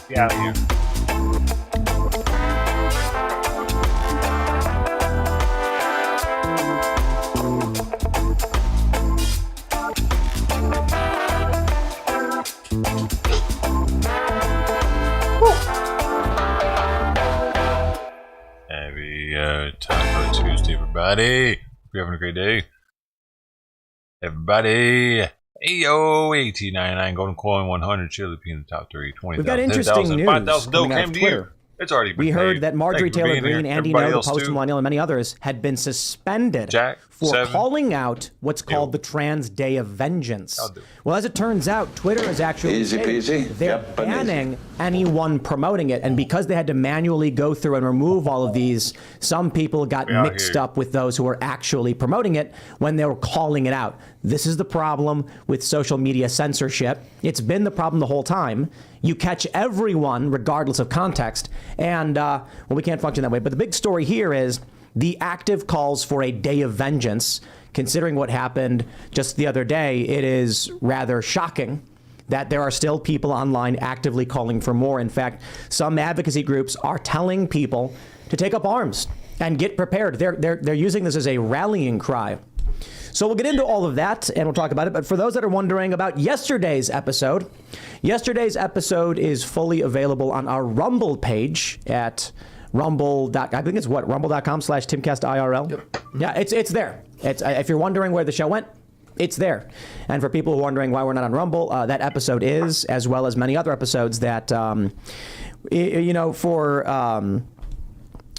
Get out of here. Happy Taco Tuesday, everybody. Hope you're having a great day. Everybody. Hey yo, 1899 golden coin, 100 chili in the top 3, 20,000. We've got interesting news 5,000 coming out came of to Twitter. you. It's already been We heard paid. that Marjorie Thank you for Taylor being Greene, here. Andy Everybody Ngo, else the Post too. Millennial, and many others had been suspended Jack, for 7. calling out what's called the Trans Day of Vengeance. Well, as it turns out, Twitter is actually they're banning anyone promoting it, and because they had to manually go through and remove all of these, some people got mixed up with those who were actually promoting it when they were calling it out. This is the problem with social media censorship. It's been the problem the whole time. You catch everyone regardless of context, and well, we can't function that way. But the big story here is the active calls for a day of vengeance. Considering what happened just the other day, it is rather shocking that there are still people online actively calling for more. In fact, some advocacy groups are telling people to take up arms and get prepared. They're using this as a rallying cry. So we'll get into all of that and we'll talk about it. But for those that are wondering about yesterday's episode is fully available on our Rumble page at rumble.com/Timcast_IRL. Yep. Yeah, it's there. If you're wondering where the show went, it's there. And for people who are wondering why we're not on Rumble, that episode is, as well as many other episodes that,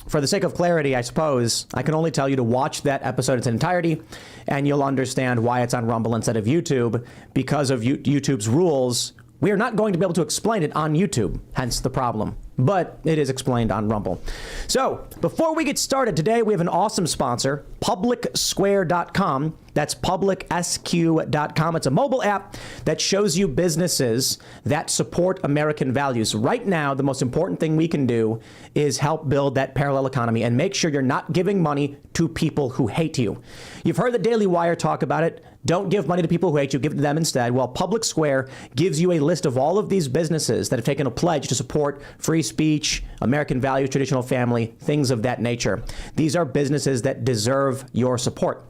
for the sake of clarity, I suppose, I can only tell you to watch that episode in its entirety, and you'll understand why it's on Rumble instead of YouTube. Because of YouTube's rules, we are not going to be able to explain it on YouTube, hence the problem. But it is explained on Rumble. So, before we get started, today we have an awesome sponsor, publicsquare.com. That's publicsq.com. It's a mobile app that shows you businesses that support American values. Right now, the most important thing we can do is help build that parallel economy and make sure you're not giving money to people who hate you. You've heard the Daily Wire talk about it. Don't give money to people who hate you. Give it to them instead. Well, Public Square gives you a list of all of these businesses that have taken a pledge to support free speech, American values, traditional family, things of that nature. These are businesses that deserve your support.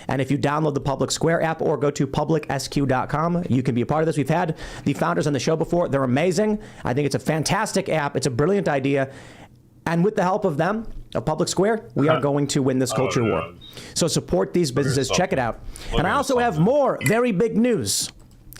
And if you download the Public Square app or go to publicsq.com, you can be a part of this. We've had the founders on the show before. They're amazing. I think it's a fantastic app. It's a brilliant idea. And with the help of them, of Public Square, we are going to win this culture war. So support these businesses. Check it out. And I also have more very big news.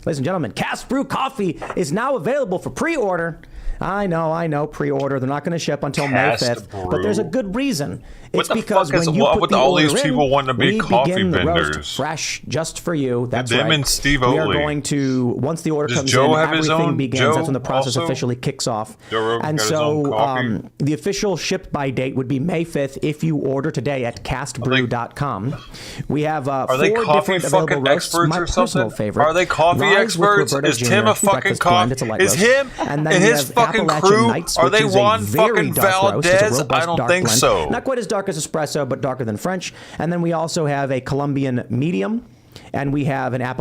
Ladies and gentlemen, Cast Brew Coffee is now available for pre-order. I know, pre-order. They're not going to ship until May 5th, but there's a good reason. It's because when you put the all order these people in, wanting to be we coffee begin the vendors. roast fresh just for you. That's them right. And Steve we are Oatley. going to, once the order Does comes Joe in, have his everything own? begins. Joe That's when the process also? officially kicks off. Joe Rogan And got his own so coffee? the official ship by date would be May 5th if you order today at castbrew.com. We have Are they 4 coffee different available fucking roasts. experts My or personal something? favorite. Are they coffee Rise with experts? Roberto Is Jr., Tim a fucking breakfast blend. coffee? It's a light Is roast. him And then and we his have fucking Appalachian crew? Nights, Are which they is a Juan very fucking dark roast. It's a Valdez? robust I don't dark think blend. so. Not quite as dark as espresso, but darker than French. And then we also have a Colombian medium. And we have an and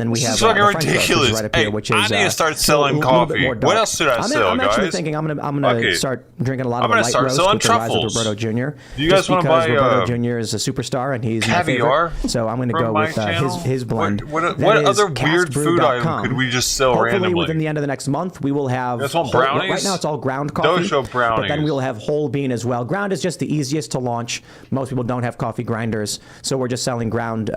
then we This have is fucking the French roast, which is ridiculous. right up here, Hey, which is I need to start a selling little bit coffee. more What dark. else should I sell, I'm actually guys? thinking I'm gonna start drinking a lot of the gonna light start roast selling with the rise of truffles. Roberto Jr. Do you guys just wanna because buy, Roberto Jr. is a superstar and he's caviar my favorite. So I'm going to from go my with channel? his blend. What That is other weird food item castbrew.com. could we just sell Hopefully randomly? within the end of the next month, we will have You guys want whole- brownies? right now it's all ground coffee. Dojo brownies. But then we'll have whole bean as well. Ground is just the easiest to launch. Most people don't have coffee grinders, so we're just selling ground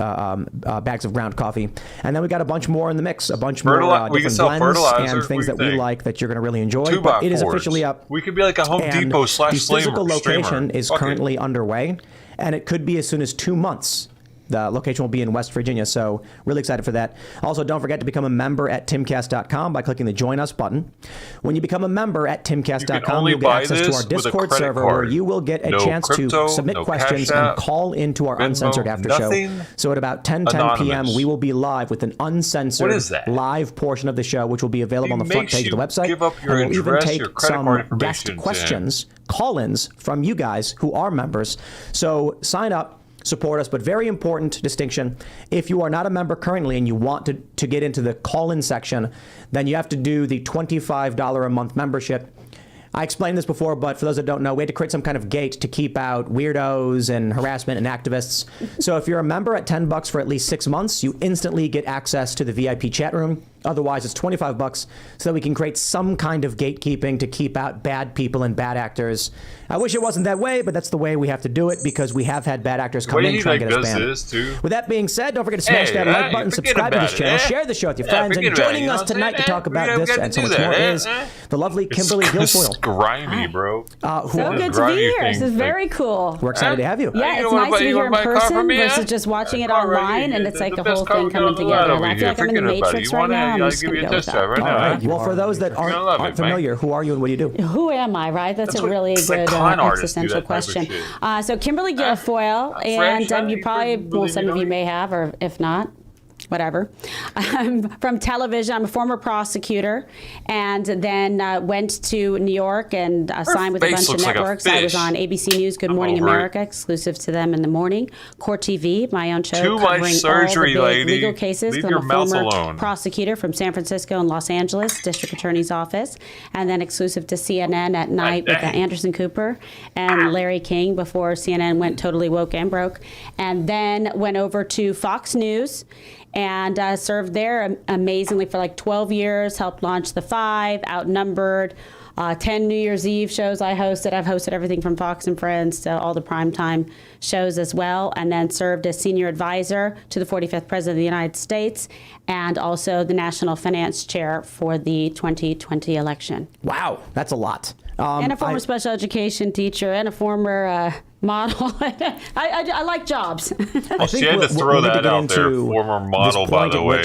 bags of ground coffee. And then we got a bunch more in the mix, a bunch more We can different sell blends fertilizer. and things that we like that you're going to really enjoy. 2x4s. But it is officially up. We could be like a Home And Depot / the physical location streamer. is Fuck it. currently underway, and it could be as soon as 2 months. The location will be in West Virginia, so really excited for that. Also, don't forget to become a member at timcast.com by clicking the Join Us button. When you become a member at timcast.com, you'll get access to our Discord server where you will get a chance to submit questions and call into our uncensored after show. So at about 10 p.m., we will be live with an uncensored live portion of the show, which will be available on the front page of the website. Give up your and we'll even address, take your credit some card information, guest questions, call-ins from you guys who are members. So sign up. Support us, but very important distinction. If you are not a member currently and you want to get into the call-in section, then you have to do the $25 a month membership. I explained this before, but for those that don't know, we had to create some kind of gate to keep out weirdos and harassment and activists. So if you're a member at $10 for at least 6 months, you instantly get access to the VIP chat room. Otherwise, it's $25 so that we can create some kind of gatekeeping to keep out bad people and bad actors. I wish it wasn't that way, but that's the way we have to do it because we have had bad actors come in and try to get us banned. With that being said, don't forget to smash that like button, subscribe to this channel, share the show with your friends, and joining us tonight to talk about this and so much more is the lovely Kimberly Guilfoyle. Grimy, bro. So good to be here. This is very cool. We're excited to have you. Yeah, it's nice to be here in person versus just watching it online, and it's like a whole thing coming together. And I feel like I'm in the Matrix right now. I'm just going to go with that. All right. Well, for those that aren't familiar, who are you and what do you do? Who am I, right? That's a really good existential question. So Kimberly Guilfoyle, and you probably, well, some of you may have, or if not, whatever. From television. I'm a former prosecutor, and then went to New York and signed with a bunch of networks. I was on ABC News, Good Morning America, exclusive to them in the morning. Court TV, my own show, covering all the big legal cases. I'm a former prosecutor from San Francisco and Los Angeles, District Attorney's Office, and then exclusive to CNN at night with Anderson Cooper and Larry King before CNN went totally woke and broke. And then went over to Fox News and served there amazingly for like 12 years, helped launch The Five, Outnumbered, 10 New Year's Eve shows I hosted. I've hosted everything from Fox and Friends to all the primetime shows as well, and then served as senior advisor to the 45th President of the United States and also the National Finance Chair for the 2020 election. Wow, that's a lot. And a former special education teacher and a former model. I like jobs. Well, she had to throw that out there. Former model, by the way.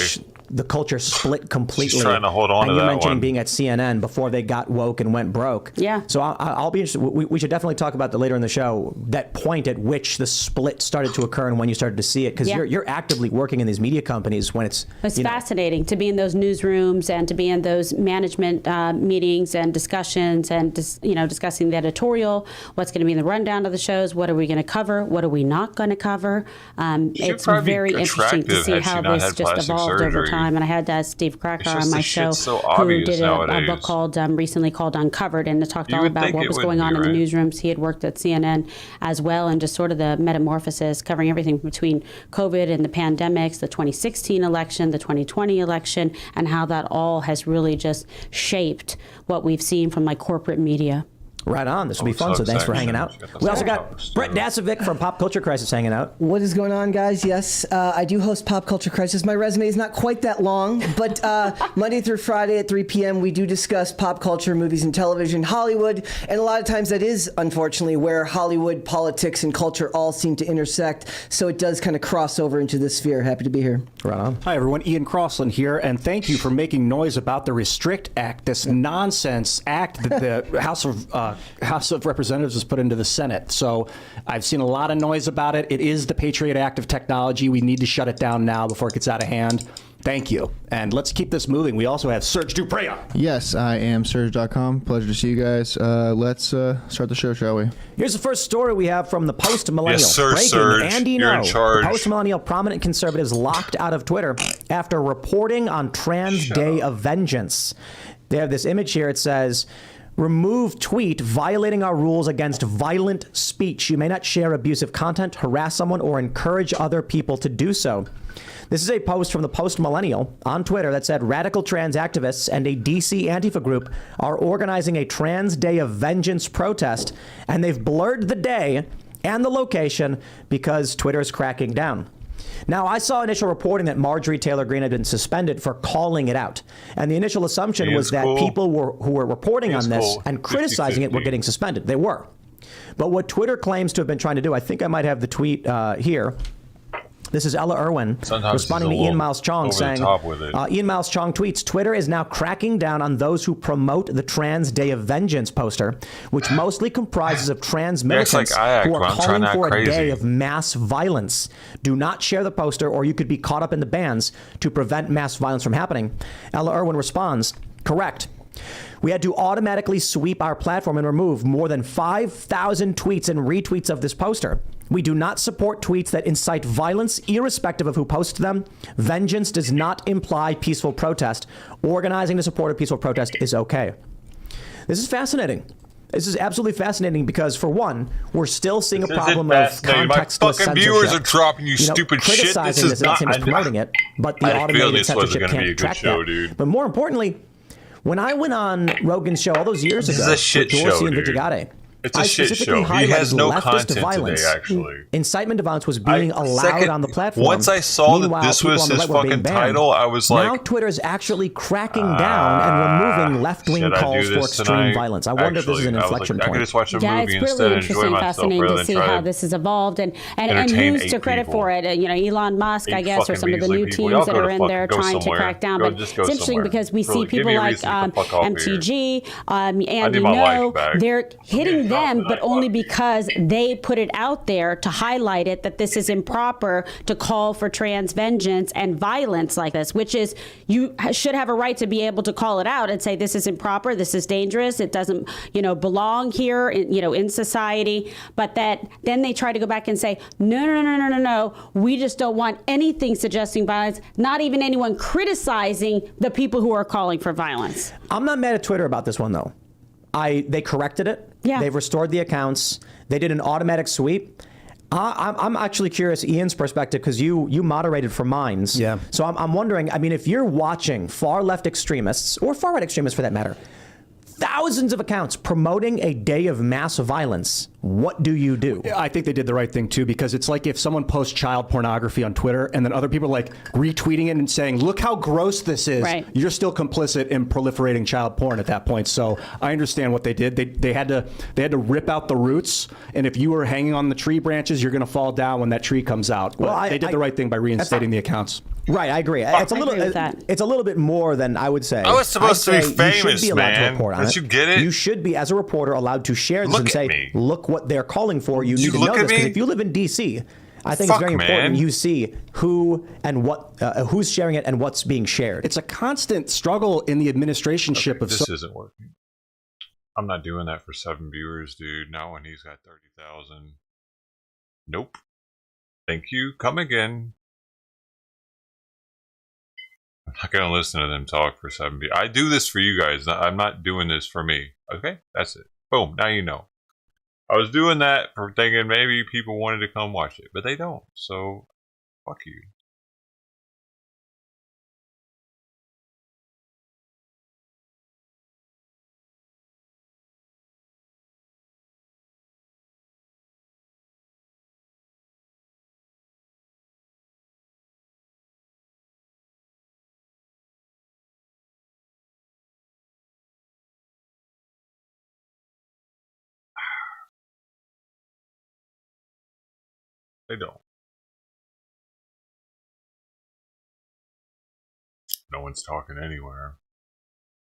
The culture split completely. She's trying to hold on to that one. And you mentioned being at CNN before they got woke and went broke. Yeah. So I'll be interested. We should definitely talk about that later in the show, that point at which the split started to occur and when you started to see it. Because you're actively working in these media companies when it's fascinating to be in those newsrooms and to be in those management meetings and discussions and discussing the editorial, what's going to be in the rundown of the shows, what are we going to cover, what are we not going to cover. It's very interesting to see how this just evolved over time. And I had Steve Cracker on my show who did a book called recently called Uncovered, and it talked all about what was going on in the newsrooms. He had worked at CNN as well, and just sort of the metamorphosis, covering everything between COVID and the pandemics, the 2016 election, the 2020 election, and how that all has really just shaped what we've seen from corporate media. Right on. This will be fun, so thanks for hanging out. We also got Brett Dasovic from Pop Culture Crisis hanging out. What is going on, guys? Yes, I do host Pop Culture Crisis. My resume is not quite that long, but Monday through Friday at 3 p.m. we do discuss pop culture, movies and television, Hollywood, and a lot of times that is, unfortunately, where Hollywood, politics, and culture all seem to intersect, so it does kind of cross over into this sphere. Happy to be here. Right on. Hi, everyone. Ian Crossland here, and thank you for making noise about the Restrict Act, this nonsense act that the House of Representatives has put into the Senate. So I've seen a lot of noise about it. It is the Patriot Act of technology. We need to shut it down now before it gets out of hand. Thank you. And let's keep this moving. We also have Serge Dupre. Yes, I am Serge.com. Pleasure to see you guys. Let's start the show, shall we? Here's the first story we have from the Post-Millennial. Yes, sir, Serge. Andy You're in charge. Post-Millennial prominent conservatives locked out of Twitter after reporting on Trans Day of Vengeance. They have this image here. It says, remove tweet violating our rules against violent speech. You may not share abusive content, harass someone, or encourage other people to do so. This is a post from the Post-Millennial on Twitter that said radical trans activists and a DC Antifa group are organizing a Trans Day of Vengeance protest, and they've blurred the day and the location because Twitter is cracking down. Now, I saw initial reporting that Marjorie Taylor Greene had been suspended for calling it out. And the initial assumption was that people who were reporting on this and criticizing it were getting suspended. They were. But what Twitter claims to have been trying to do, I think I might have the tweet here. This is Ella Irwin responding to Ian Miles Chong saying, Ian Miles Chong tweets, Twitter is now cracking down on those who promote the Trans Day of Vengeance poster, which mostly comprises of trans militants who are calling for a day of mass violence. Do not share the poster or you could be caught up in the bans to prevent mass violence from happening. Ella Irwin responds, correct. We had to automatically sweep our platform and remove more than 5,000 tweets and retweets of this poster. We do not support tweets that incite violence, irrespective of who posts them. Vengeance does not imply peaceful protest. Organizing to support a peaceful protest is okay. This is fascinating. This is absolutely fascinating because, for one, we're still seeing a problem of contextless censorship. Viewers are dropping you stupid shit. This is not promoting it, but the automated censorship can't track that. But more importantly, when I went on Rogan's show all those years ago, this is a shit show, dude. It's a shit show. He has no content today, actually. Incitement to violence was being allowed on the platform. Once I saw that this was his fucking title, I was like... Now Twitter is actually cracking down and removing left-wing calls for extreme violence. I wonder if this is an inflection point. I could just watch a movie instead and enjoy myself. Yeah, it's really interesting, fascinating to see how this has evolved and who's to credit for it. Elon Musk, I guess, or some of the new teams that are in there trying to crack down. But it's interesting because we see people like MTG, and they're hitting them, but only because they put it out there to highlight it, that this is improper to call for trans vengeance and violence like this, which is, you should have a right to be able to call it out and say, this is improper, this is dangerous, it doesn't, belong here, in society. But that then they try to go back and say, no, we just don't want anything suggesting violence, not even anyone criticizing the people who are calling for violence. I'm not mad at Twitter about this one, though. They corrected it. Yeah. They've restored the accounts. They did an automatic sweep. I'm actually curious, Ian's perspective, because you moderated for Minds. Yeah. So I'm wondering, if you're watching far left extremists, or far right extremists for that matter, thousands of accounts promoting a day of mass violence, what do you do? I think they did the right thing, too, because it's like if someone posts child pornography on Twitter and then other people are like retweeting it and saying, look how gross this is. Right. You're still complicit in proliferating child porn at that point. So I understand what they did. They had to rip out the roots. And if you were hanging on the tree branches, you're going to fall down when that tree comes out. But they did the right thing by reinstating the accounts. Right, I agree. It's a little bit more than I would say. I was supposed to be famous, you should be allowed man. to report on Did you get it? You should be, as a reporter, allowed to share this and say, look what they're calling for. You need to know this. Because if you live in D.C., I think it's very important you see who and what, who's sharing it and what's being shared. It's a constant struggle in the administrationship of... This isn't working. I'm not doing that for 7 viewers, dude. Not when he's got 30,000. Nope. Thank you. Come again. I'm not going to listen to them talk for 7 viewers. I do this for you guys. I'm not doing this for me. Okay? That's it. Boom. Now you know. I was doing that for thinking maybe people wanted to come watch it, but they don't. So, fuck you. They don't. No one's talking anywhere.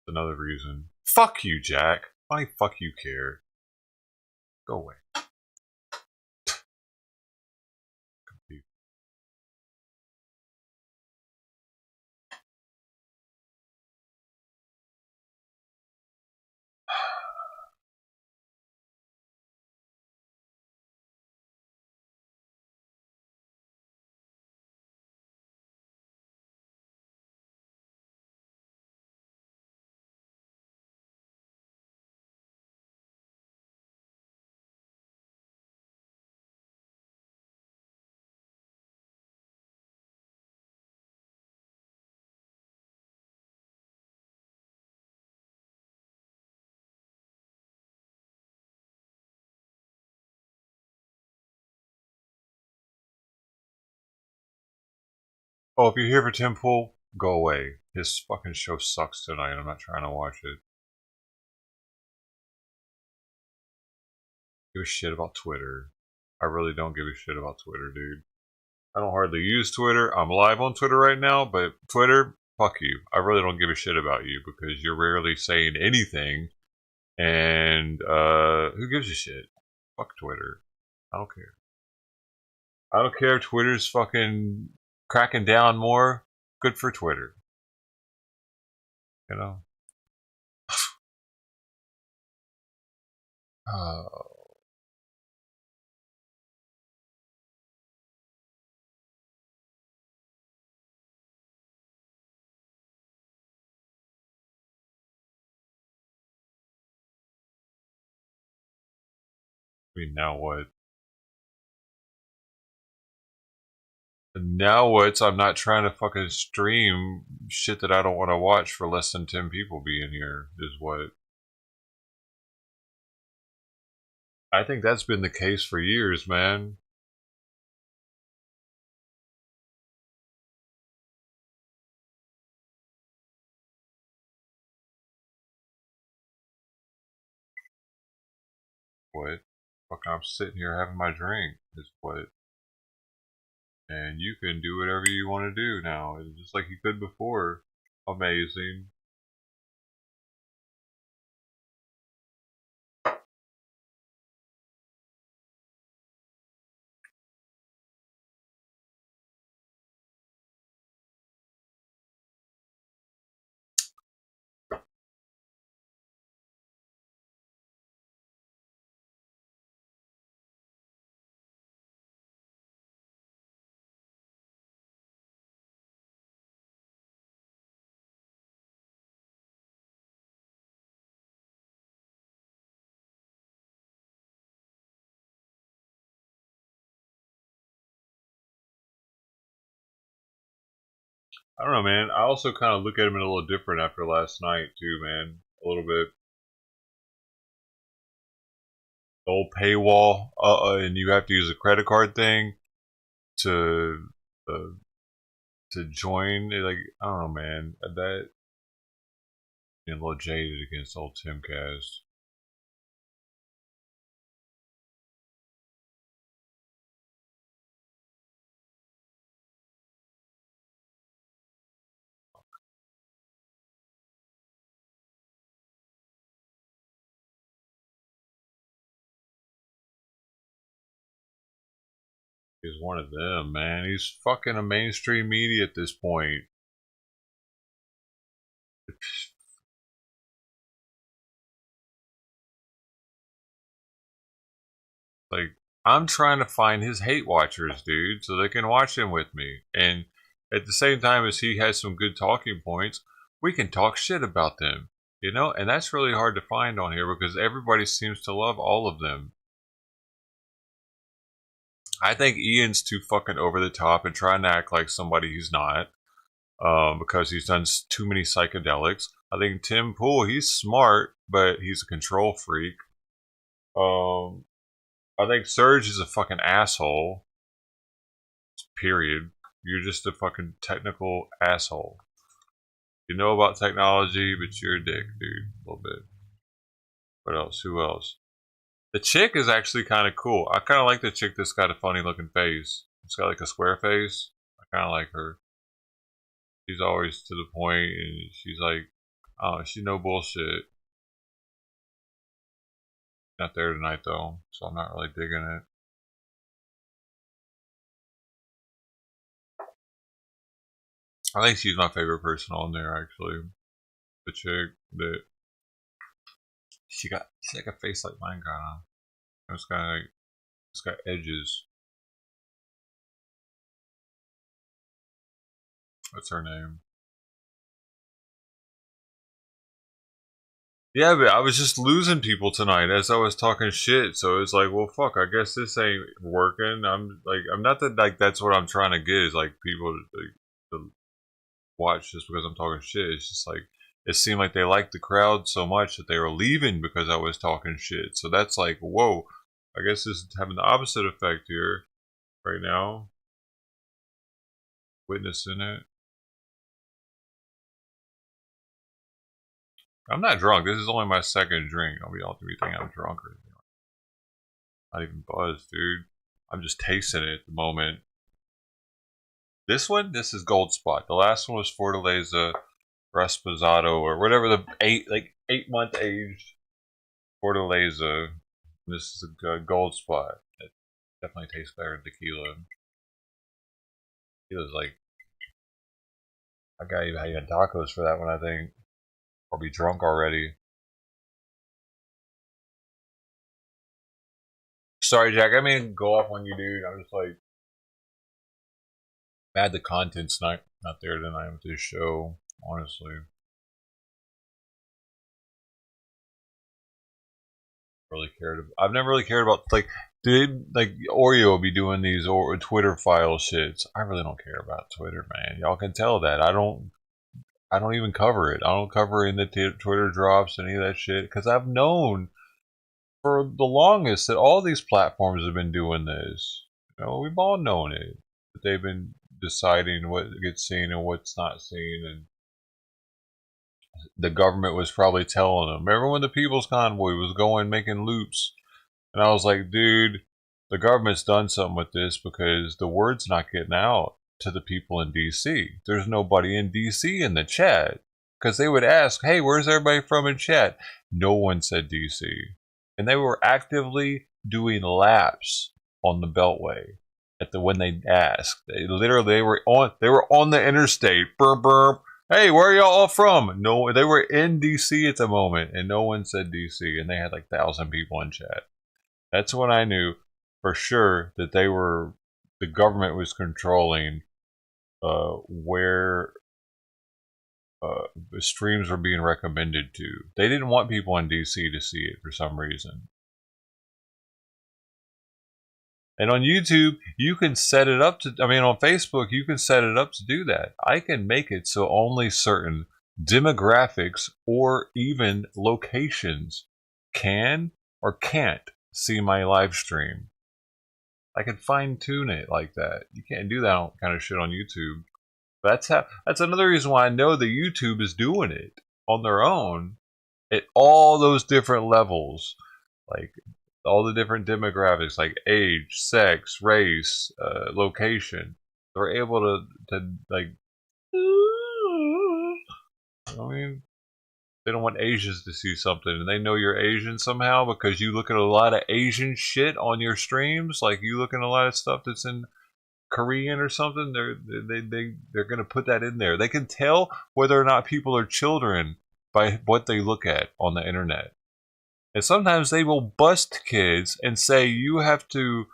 That's another reason. Fuck you, Jack. Why fuck you care? Go away. Oh, if you're here for Tim Pool, go away. His fucking show sucks tonight. I'm not trying to watch it. Give a shit about Twitter. I really don't give a shit about Twitter, dude. I don't hardly use Twitter. I'm live on Twitter right now, but Twitter, fuck you. I really don't give a shit about you because you're rarely saying anything. And who gives a shit? Fuck Twitter. I don't care. I don't care if Twitter's fucking cracking down more. Good for Twitter. You know? I mean, now what? Now what? I'm not trying to fucking stream shit that I don't want to watch for less than 10 people being here, is what. I think that's been the case for years, man. What? Fucking, I'm sitting here having my drink, is what. And you can do whatever you want to do now, just like you could before. Amazing. I don't know, man. I also kind of look at him a little different after last night, too, man. A little bit. old paywall, and you have to use a credit card thing to join. Like, I don't know, man. That being a little jaded against old Timcast. He's one of them, man. He's fucking a mainstream media at this point. Like, I'm trying to find his hate watchers, dude, so they can watch him with me. And at the same time as he has some good talking points, we can talk shit about them, you know? And that's really hard to find on here because everybody seems to love all of them. I think Ian's too fucking over the top and trying to act like somebody he's not, because he's done too many psychedelics. I think Tim Pool, he's smart, but he's a control freak. I think Serge is a fucking asshole. Period. You're just a fucking technical asshole. You know about technology, but you're a dick, dude. A little bit. What else? Who else? The chick is actually kind of cool. I kind of like the chick that's got a funny looking face. It's got like a square face. I kind of like her. She's always to the point, and she's like, oh, she no bullshit. Not there tonight though, so I'm not really digging it. I think she's my favorite person on there, actually. The chick that she's like a face like mine, kind of. It's kind of like, it's got edges. What's her name? Yeah, but I was just losing people tonight as I was talking shit. So it's like, well, fuck. I guess this ain't working. I'm not that like that's what I'm trying to get is like people to watch just because I'm talking shit. It's just like it seemed like they liked the crowd so much that they were leaving because I was talking shit. So that's like, whoa. I guess this is having the opposite effect here right now. Witnessing it. I'm not drunk. This is only my second drink. I'll be all to be thinking I'm drunk or anything. Not even buzzed, dude. I'm just tasting it at the moment. This one, this is Gold Spot. The last one was Fortaleza Rasposado or whatever the 8-month aged Fortaleza. This is a Gold Spot. It definitely tastes better than tequila. Tequila's like, I got even tacos for that one, I think. Or be drunk already. Sorry, Jack. I mean, go off on you, dude. I'm just like mad the content's not there tonight with this show. Honestly, really cared. I've never really cared about like, dude. Like Oreo be doing these or Twitter file shits. I really don't care about Twitter, man. Y'all can tell that. I don't even cover it. I don't cover in the Twitter drops, any of that shit, because I've known for the longest that all these platforms have been doing this. You know, we've all known it. That they've been deciding what gets seen and what's not seen, and the government was probably telling them. Remember when the People's Convoy was going making loops, and I was like, dude, the government's done something with this because the word's not getting out to the people in DC. There's nobody in DC in the chat because they would ask, hey, where's everybody from in chat? No one said DC, and they were actively doing laps on the Beltway when they asked. They were on the interstate. Burp burp. Hey, where are y'all all from? No, they were in DC at the moment, and no one said DC, and they had like 1,000 people in chat. That's when I knew for sure that the government was controlling where the streams were being recommended to. They didn't want people in DC to see it for some reason. And on YouTube, you can set it up to, on Facebook, you can set it up to do that. I can make it so only certain demographics or even locations can or can't see my live stream. I can fine tune it like that. You can't do that kind of shit on YouTube. But that's another reason why I know that YouTube is doing it on their own at all those different levels, like all the different demographics, like age, sex, race, location. They're able to like. I mean, they don't want Asians to see something, and they know you're Asian somehow because you look at a lot of Asian shit on your streams. Like you look at a lot of stuff that's in Korean or something. They're gonna put that in there. They can tell whether or not people are children by what they look at on the internet. And sometimes they will bust kids and say you have to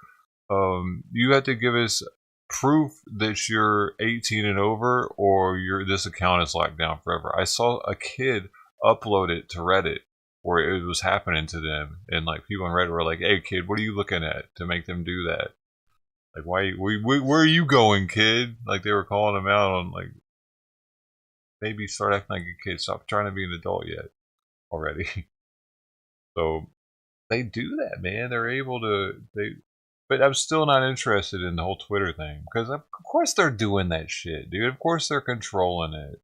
give us proof that you're 18 and over, or this account is locked down forever. I saw a kid upload it to Reddit where it was happening to them, and like people on Reddit were like, "Hey kid, what are you looking at to make them do that? Like, where are you going, kid?" Like they were calling him out on like, maybe start acting like a kid. Stop trying to be an adult yet already. So they do that, man. They're able to. But I'm still not interested in the whole Twitter thing because of course they're doing that shit, dude. Of course they're controlling it.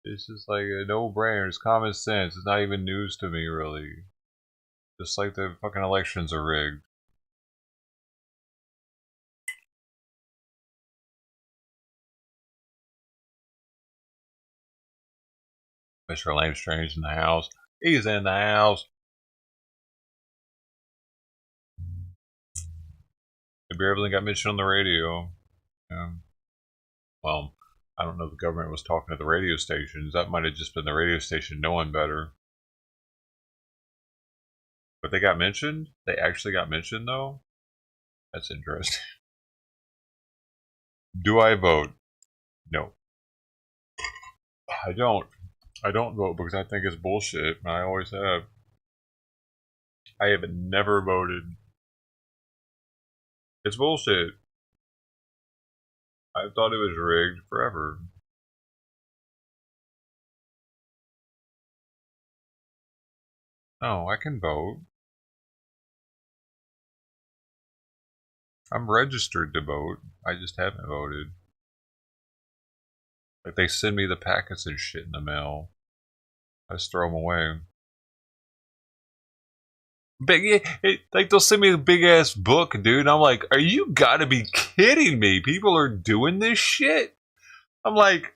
It's just like a no-brainer. It's common sense. It's not even news to me, really. Just like the fucking elections are rigged. Mr. Lame Strange in the house. He's in the house. Maybe everything got mentioned on the radio. Well, I don't know if the government was talking to the radio stations. That might have just been the radio station knowing better. But they got mentioned? They actually got mentioned, though? That's interesting. Do I vote? No. I don't. I don't vote because I think it's bullshit. I always have. I have never voted. It's bullshit. I thought it was rigged forever. No, I can vote. I'm registered to vote. I just haven't voted. Like they send me the packets and shit in the mail. I just throw them away. Like they'll send me a big ass book, dude. And I'm like, are you gotta be kidding me? People are doing this shit. I'm like,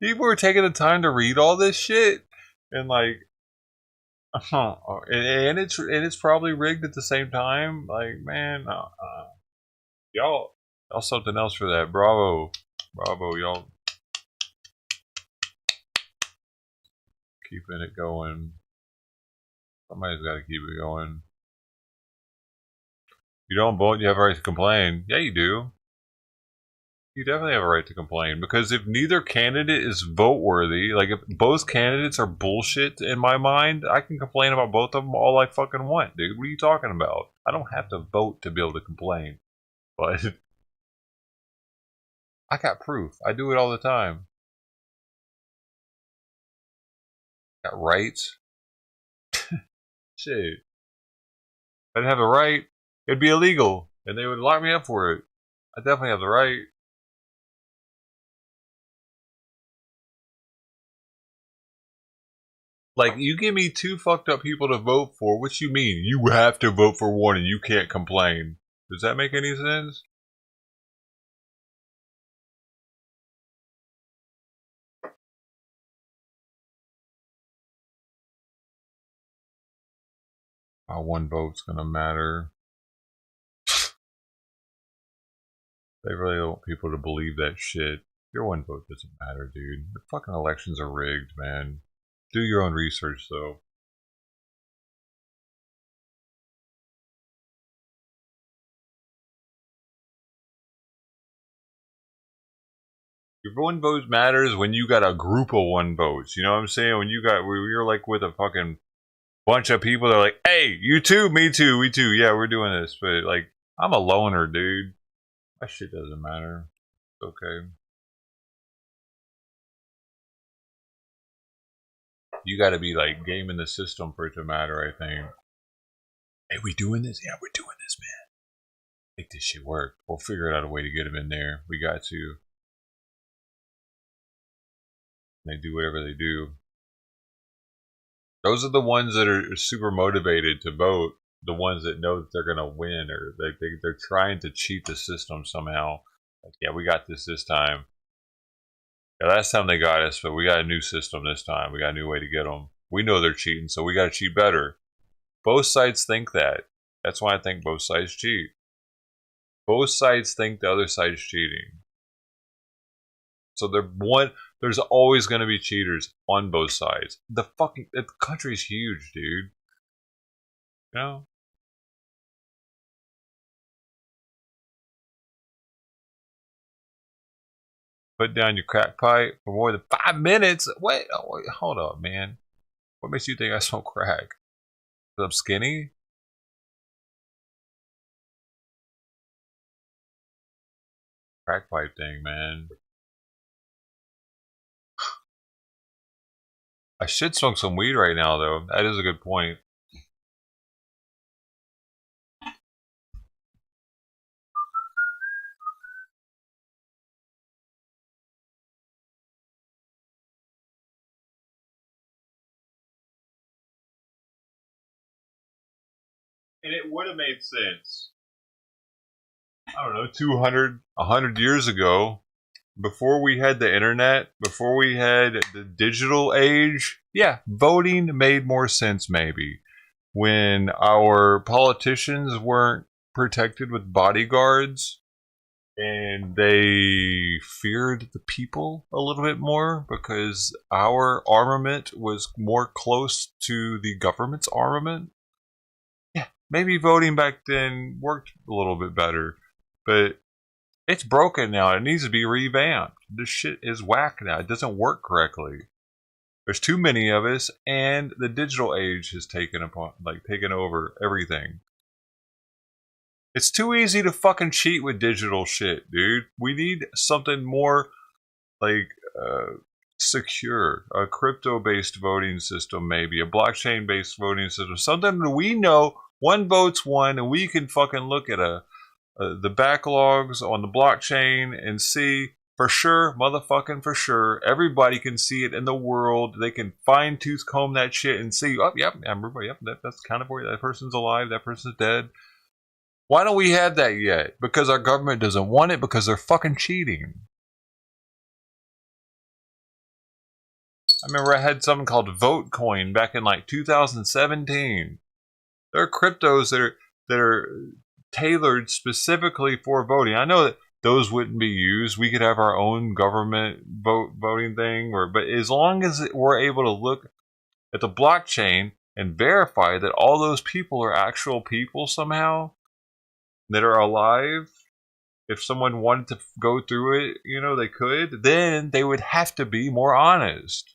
people are taking the time to read all this shit, and like, and it's probably rigged at the same time. Like, man, y'all something else for that. Bravo, y'all. Keeping it going. Somebody's got to keep it going. You don't vote, you have a right to complain. Yeah, you do. You definitely have a right to complain, because if neither candidate is vote worthy, like if both candidates are bullshit in my mind, I can complain about both of them all I fucking want, dude. What are you talking about? I don't have to vote to be able to complain. But I got proof. I do it all the time. Got rights. Shit. If I didn't have the right, it'd be illegal, and they would lock me up for it. I definitely have the right. Like, you give me two fucked up people to vote for, what you mean? You have to vote for one and you can't complain. Does that make any sense? How one vote's gonna matter. They really want people to believe that shit. Your one vote doesn't matter, dude. The fucking elections are rigged, man. Do your own research, though. Your one vote matters when you got a group of one votes. You know what I'm saying? When you're like with a fucking bunch of people that are like, hey, you too, me too, we too. Yeah, we're doing this. But like, I'm a loner, dude. That shit doesn't matter. It's okay. You got to be like gaming the system for it to matter, I think. Hey, we doing this? Yeah, we're doing this, man. Make this shit work. We'll figure out a way to get them in there. We got to. They do whatever they do. Those are the ones that are super motivated to vote. The ones that know that they're going to win, or they're trying to cheat the system somehow. Like, yeah, we got this time. Yeah, last time they got us, but we got a new system this time. We got a new way to get them. We know they're cheating, so we got to cheat better. Both sides think that. That's why I think both sides cheat. Both sides think the other side's cheating. So there's always going to be cheaters on both sides. The country's huge, dude. You know? Put down your crack pipe for more than 5 minutes. Wait, hold up, man. What makes you think I smoke crack? 'Cause I'm skinny? Crack pipe thing, man. I should smoke some weed right now, though. That is a good point. And it would have made sense. I don't know, 200, 100 years ago, before we had the internet, before we had the digital age, yeah, voting made more sense maybe. When our politicians weren't protected with bodyguards and they feared the people a little bit more because our armament was more close to the government's armament. Yeah, maybe voting back then worked a little bit better, but it's broken now. It needs to be revamped. This shit is whack now. It doesn't work correctly. There's too many of us, and the digital age has taken over everything. It's too easy to fucking cheat with digital shit, dude. We need something more like secure, a crypto-based voting system, maybe a blockchain-based voting system, something that we know one vote's one, and we can fucking look at the backlogs on the blockchain and see for sure, motherfucking for sure. Everybody can see it in the world. They can fine tooth comb that shit and see. Oh, yep, everybody, yep, that's kind of where that person's alive. That person's dead. Why don't we have that yet? Because our government doesn't want it. Because they're fucking cheating. I remember I had something called VoteCoin back in like 2017. There are cryptos that are tailored specifically for voting. I know that those wouldn't be used. We could have our own government voting thing, but as long as we're able to look at the blockchain and verify that all those people are actual people somehow that are alive, if someone wanted to go through it, they could, then they would have to be more honest.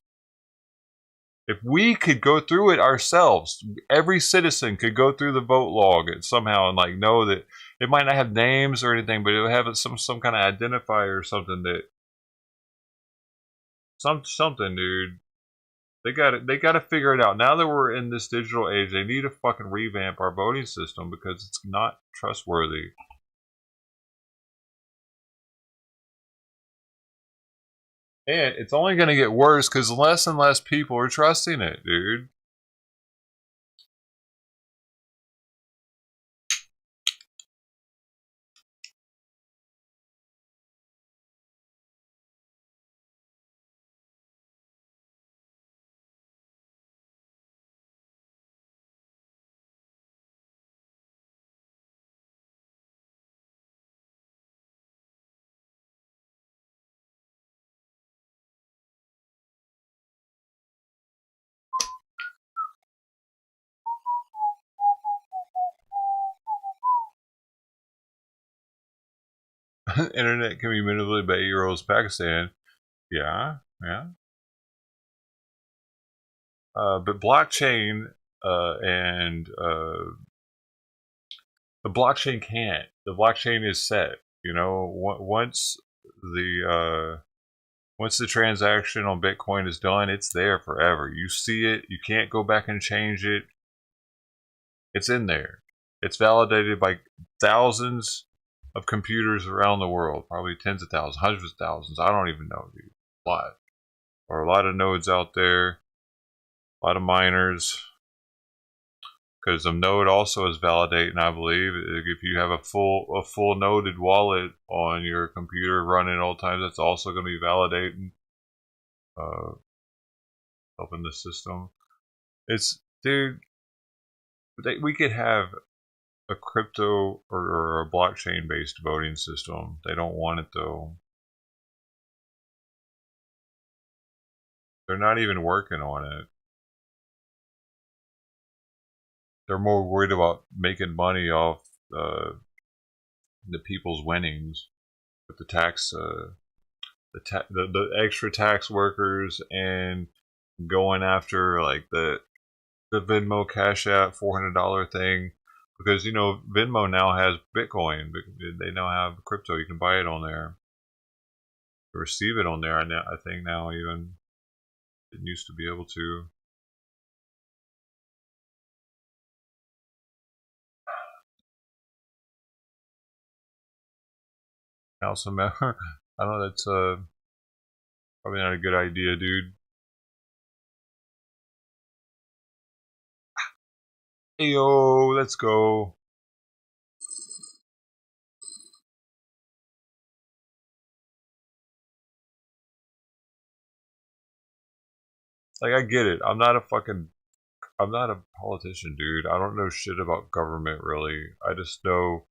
If we could go through it ourselves, every citizen could go through the vote log and somehow and know that it might not have names or anything, but it would have some kind of identifier or something that something, dude. They got to figure it out. Now that we're in this digital age, they need to fucking revamp our voting system because it's not trustworthy. And it's only going to get worse because less and less people are trusting it, dude. Internet can be manipulated by 8-year-olds in Pakistan. Yeah. But blockchain and the blockchain can't. The blockchain is set. Once the Once the transaction on Bitcoin is done, it's there forever. You see it. You can't go back and change it. It's in there. It's validated by thousands of computers around the world. Probably tens of thousands, hundreds of thousands. I don't even know, dude. A lot. There are a lot of nodes out there. A lot of miners. Because a node also is validating, I believe. If you have a full noded wallet on your computer running all the time, that's also going to be validating, helping the system. It's, dude, we could have a crypto or a blockchain based voting system. They don't want it though. They're not even working on it. They're more worried about making money off the people's winnings with the tax, the extra tax workers, and going after like the Venmo Cash App $400 thing, because you know Venmo now has Bitcoin. They now have crypto. You can buy it on there, receive it on there. I think now even didn't used to be able to. Council member. I know that's probably not a good idea, dude. Ayo, let's go. Like, I get it. I'm not a politician, dude. I don't know shit about government really. I just know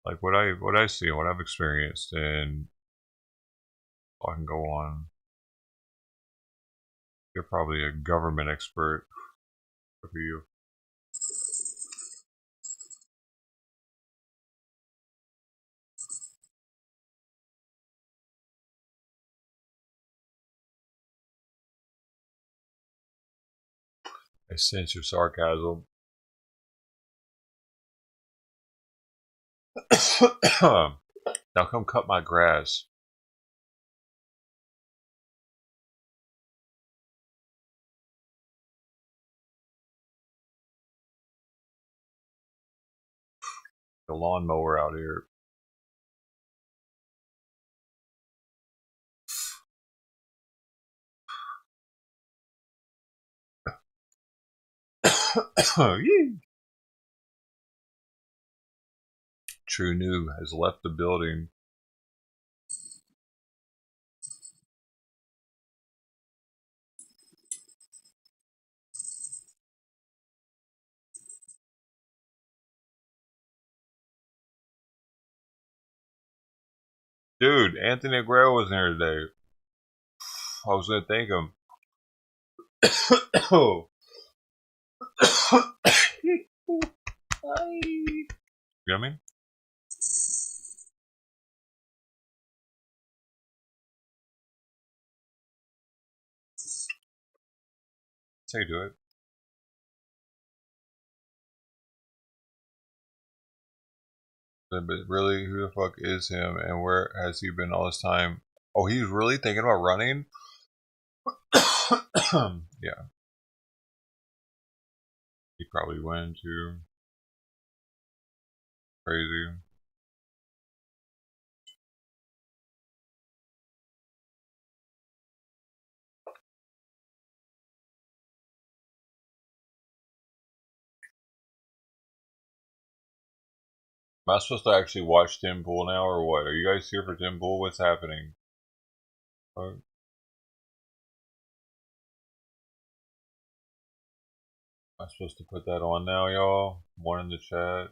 like what I see and what I've experienced, and I can go on. You're probably a government expert. Good for you. I sense your sarcasm. Now come cut my grass. The lawnmower out here. True Noob has left the building. Dude, Anthony Aguero was here today. I was gonna thank him. You know what I mean? That's how you do it. But really, who the fuck is him, and where has he been all this time? Oh, he's really thinking about running? Yeah. He probably went too. Crazy. Am I supposed to actually watch Tim Pool now, or what? Are you guys here for Tim Pool? What's happening? Am I supposed to put that on now, y'all? One in the chat.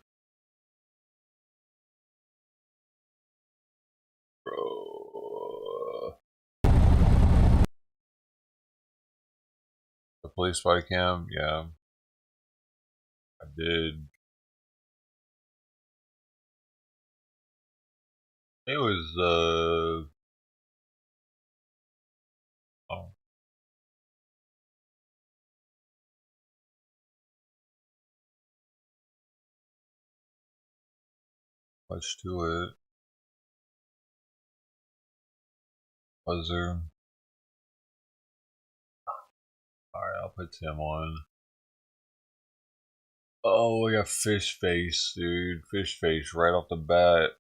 Bro. The police body cam? Yeah. I did. It was, oh. Much to it. Buzzer. right, I'll put Tim on. Oh, we got fish face, dude. Fish face right off the bat.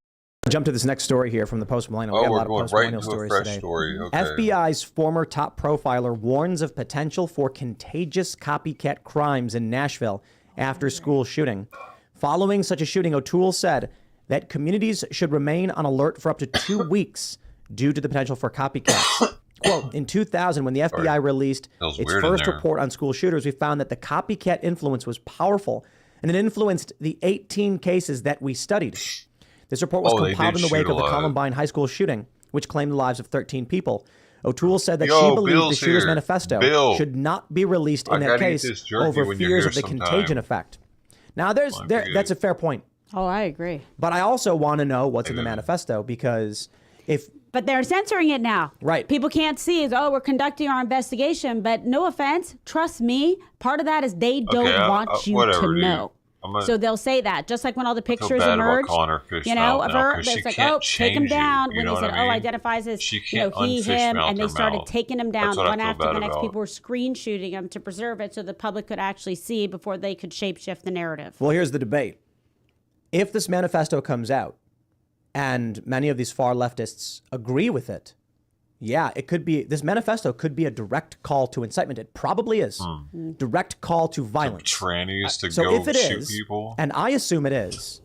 Jump to this next story here from the Post-Millennial. Oh, we're going right into a fresh story. Okay. FBI's former top profiler warns of potential for contagious copycat crimes in Nashville after school shooting. Following such a shooting, O'Toole said that communities should remain on alert for up to 2 weeks due to the potential for copycats. Quote, in 2000, when the FBI released its first report on school shooters, we found that the copycat influence was powerful, and it influenced the 18 cases that we studied. This report was compiled in the wake of the Columbine high school shooting, which claimed the lives of 13 people. O'Toole said that she believed the shooter's manifesto should not be released in that case over fears of the contagion effect. Now, that's a fair point. Oh, I agree. But I also want to know what's in the manifesto, because But they're censoring it now. Right. People can't see we're conducting our investigation. But no offense, trust me, part of that is they don't want you to know. So they'll say that, just like when all the pictures emerged, you know, of her, it's like, oh, take him down. When they said, identifies as, he, him, and they started taking him down one after the next. People were screenshooting him to preserve it so the public could actually see before they could shapeshift the narrative. Well, here's the debate. If this manifesto comes out, and many of these far leftists agree with it, this manifesto could be a direct call to incitement. It probably is. Direct call to violence. Trannies to go shoot people. And I assume it is,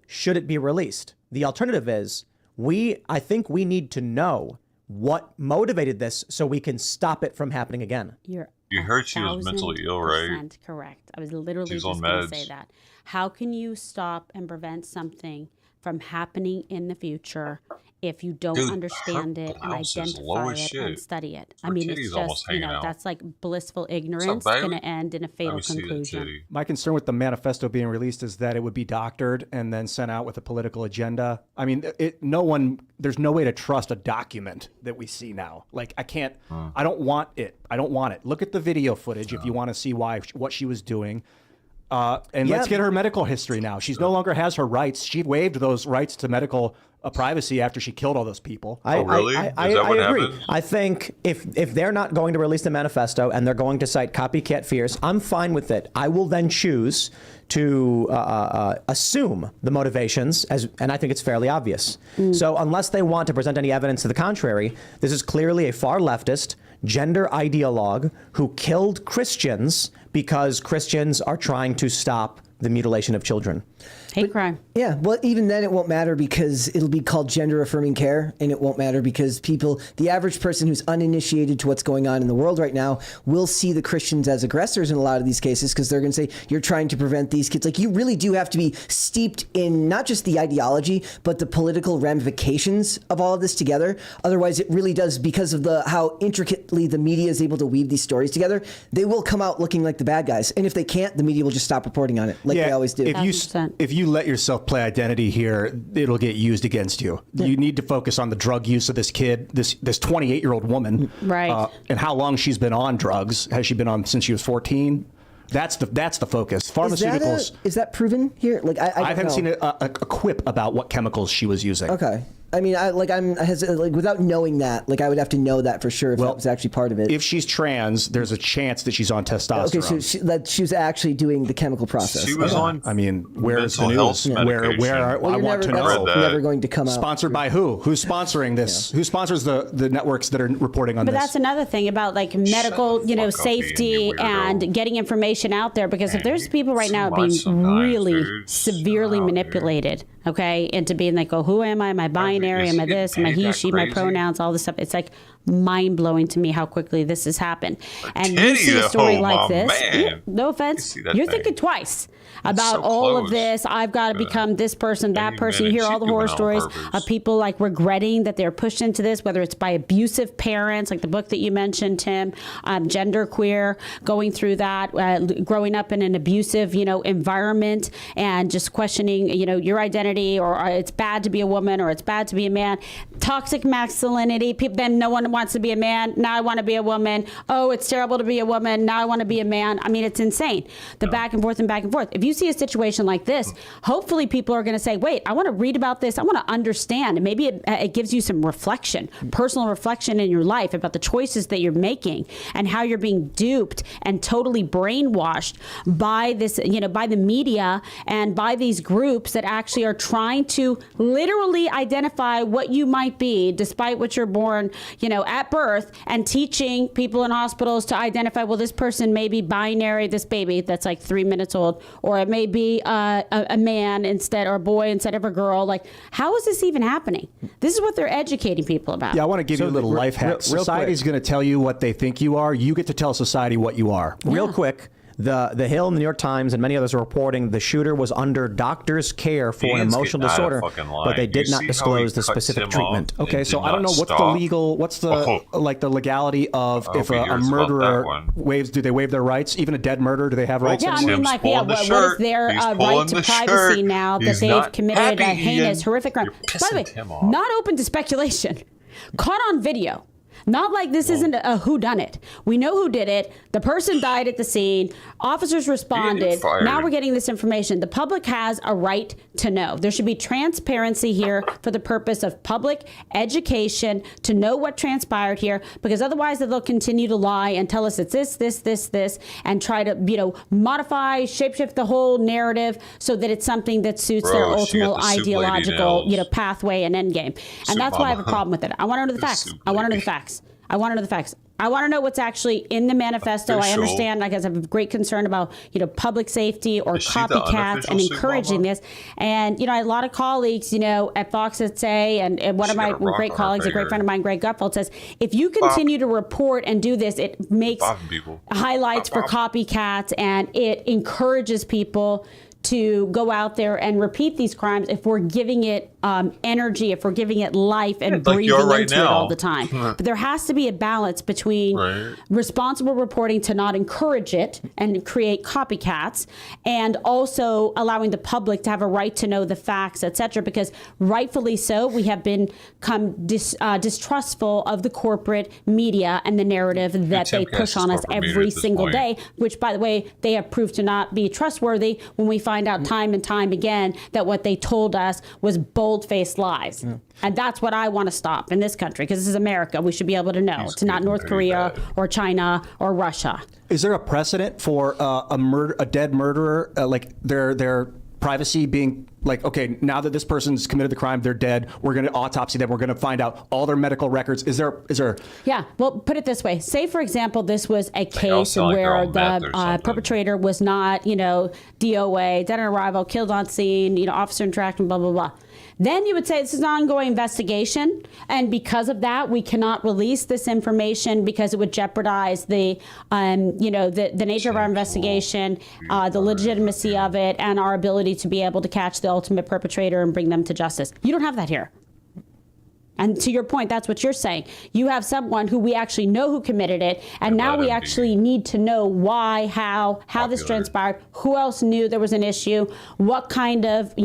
should it be released? The alternative is, I think we need to know what motivated this so we can stop it from happening again. You heard she was mentally ill, right? Correct. I was literally just going to say that. How can you stop and prevent something from happening in the future if you don't understand it and identify it and study it? I mean, it's just, that's like blissful ignorance going to end in a fatal conclusion. My concern with the manifesto being released is that it would be doctored and then sent out with a political agenda. I mean, there's no way to trust a document that we see now. Like, I don't want it. Look at the video footage if you want to see what she was doing. Let's get her medical history now. She's no longer has her rights. She waived those rights to medical privacy after she killed all those people. Really? I agree. Happened? I think if they're not going to release the manifesto and they're going to cite copycat fears, I'm fine with it. I will then choose to assume the motivations, and I think it's fairly obvious. So unless they want to present any evidence to the contrary, this is clearly a far leftist gender ideologue who killed Christians because Christians are trying to stop the mutilation of children. Hate crime. Yeah, well, even then it won't matter because it'll be called gender-affirming care, and it won't matter because the average person who's uninitiated to what's going on in the world right now will see the Christians as aggressors in a lot of these cases because they're going to say, you're trying to prevent these kids. Like, you really do have to be steeped in not just the ideology, but the political ramifications of all of this together. Otherwise, it really does, because of how intricately the media is able to weave these stories together, they will come out looking like the bad guys. And if they can't, the media will just stop reporting on it, like they always do. If you let yourself play identity here, it'll get used against you. You need to focus on the drug use of this kid, this 28-year-old woman, right? And how long she's been on drugs. Has she been on since she was 14? That's the focus. Pharmaceuticals. Is that proven here? Like I haven't seen a quip about what chemicals she was using. Okay. I mean, without knowing that, I would have to know that for sure if that was actually part of it. If she's trans, there's a chance that she's on testosterone. Okay, so she was actually doing the chemical process. She was on. I mean, where's the news? Where I want to know. Never going to come out. Sponsored by who? Who's sponsoring this? Who sponsors the networks that are reporting on this? But that's another thing about medical, safety and getting information out there. Because if there's people right now being really severely manipulated, into being like, oh, who am I? Am I binary? Am I this? Am I he, she, my pronouns, all this stuff. It's like mind-blowing to me how quickly this has happened. And you see a story like this, no offense, you're thinking twice about all of this. I've got to become this person, that person. You hear all the horror stories of people regretting that they're pushed into this, whether it's by abusive parents, like the book that you mentioned, Tim, genderqueer, going through that, growing up in an abusive, environment and just questioning, your identity, or it's bad to be a woman or it's bad to be a man. Toxic masculinity, them no one wants to be a man. Now I want to be a woman. Oh, it's terrible to be a woman. Now I want to be a man. I mean, it's insane. The back and forth and back and forth. If you see a situation like this, hopefully people are going to say, wait, I want to read about this. I want to understand. And maybe it gives you some reflection, personal reflection in your life about the choices that you're making and how you're being duped and totally brainwashed by this, by the media and by these groups that actually are trying to literally identify what you might be despite what you're born, at birth, and teaching people in hospitals to identify, well, this person may be binary, this baby that's like 3 minutes old, or it may be a man instead, or a boy instead of a girl. Like, how is this even happening? This is what they're educating people about. Yeah, I want to give you a little life hack. Society's going to tell you what they think you are. You get to tell society what you are. Yeah. Real quick. The Hill and the New York Times and many others are reporting the shooter was under doctor's care for an emotional disorder, but they did not disclose the specific treatment. Okay, so I don't know what's the legality of if a murderer do they waive their rights? Even a dead murderer, do they have rights? Yeah, I mean, what is their right to privacy now that they've committed a heinous, horrific crime? By the way, not open to speculation, caught on video. Not like this isn't a whodunit. We know who did it. The person died at the scene. Officers responded. Now we're getting this information. The public has a right to know. There should be transparency here for the purpose of public education to know what transpired here, because otherwise they'll continue to lie and tell us it's this, and try to, modify, shapeshift the whole narrative so that it's something that suits their ultimate ideological, pathway and endgame. And that's why I have a problem with it. I want to know the facts. I want to know the facts. I want to know the facts. I want to know what's actually in the manifesto. I understand, I guess I have a great concern about, public safety or copycats and encouraging this. And, I had a lot of colleagues, at Fox that say, and one of my great colleagues, a great friend of mine, Greg Gutfeld, says, if you continue to report and do this, it makes highlights for copycats and it encourages people to go out there and repeat these crimes if we're giving it energy, if we're giving it life and breathing into it all the time. But there has to be a balance between responsible reporting to not encourage it and create copycats, and also allowing the public to have a right to know the facts, etc. Because rightfully so, we have become distrustful of the corporate media and the narrative that they push on us every single day, which, by the way, they have proved to not be trustworthy when we find out time and time again that what they told us was bold-faced lies. Yeah. And that's what I want to stop in this country, because this is America. We should be able to know. It's not North Korea or China or Russia. Is there a precedent for a dead murderer, like their privacy being like, okay, now that this person's committed the crime, they're dead, we're going to autopsy them, we're going to find out all their medical records? Is there? Yeah, well, put it this way. Say, for example, this was a case where the perpetrator was not, DOA, dead on arrival, killed on scene, officer interaction, blah, blah, blah. Then you would say this is an ongoing investigation, and because of that, we cannot release this information because it would jeopardize the nature of our investigation, the legitimacy of it, and our ability to be able to catch the ultimate perpetrator and bring them to justice. You don't have that here. And to your point, that's what you're saying. You have someone who we actually know who committed it, and now we actually need to know why, how this transpired, who else knew there was an issue, what kind of,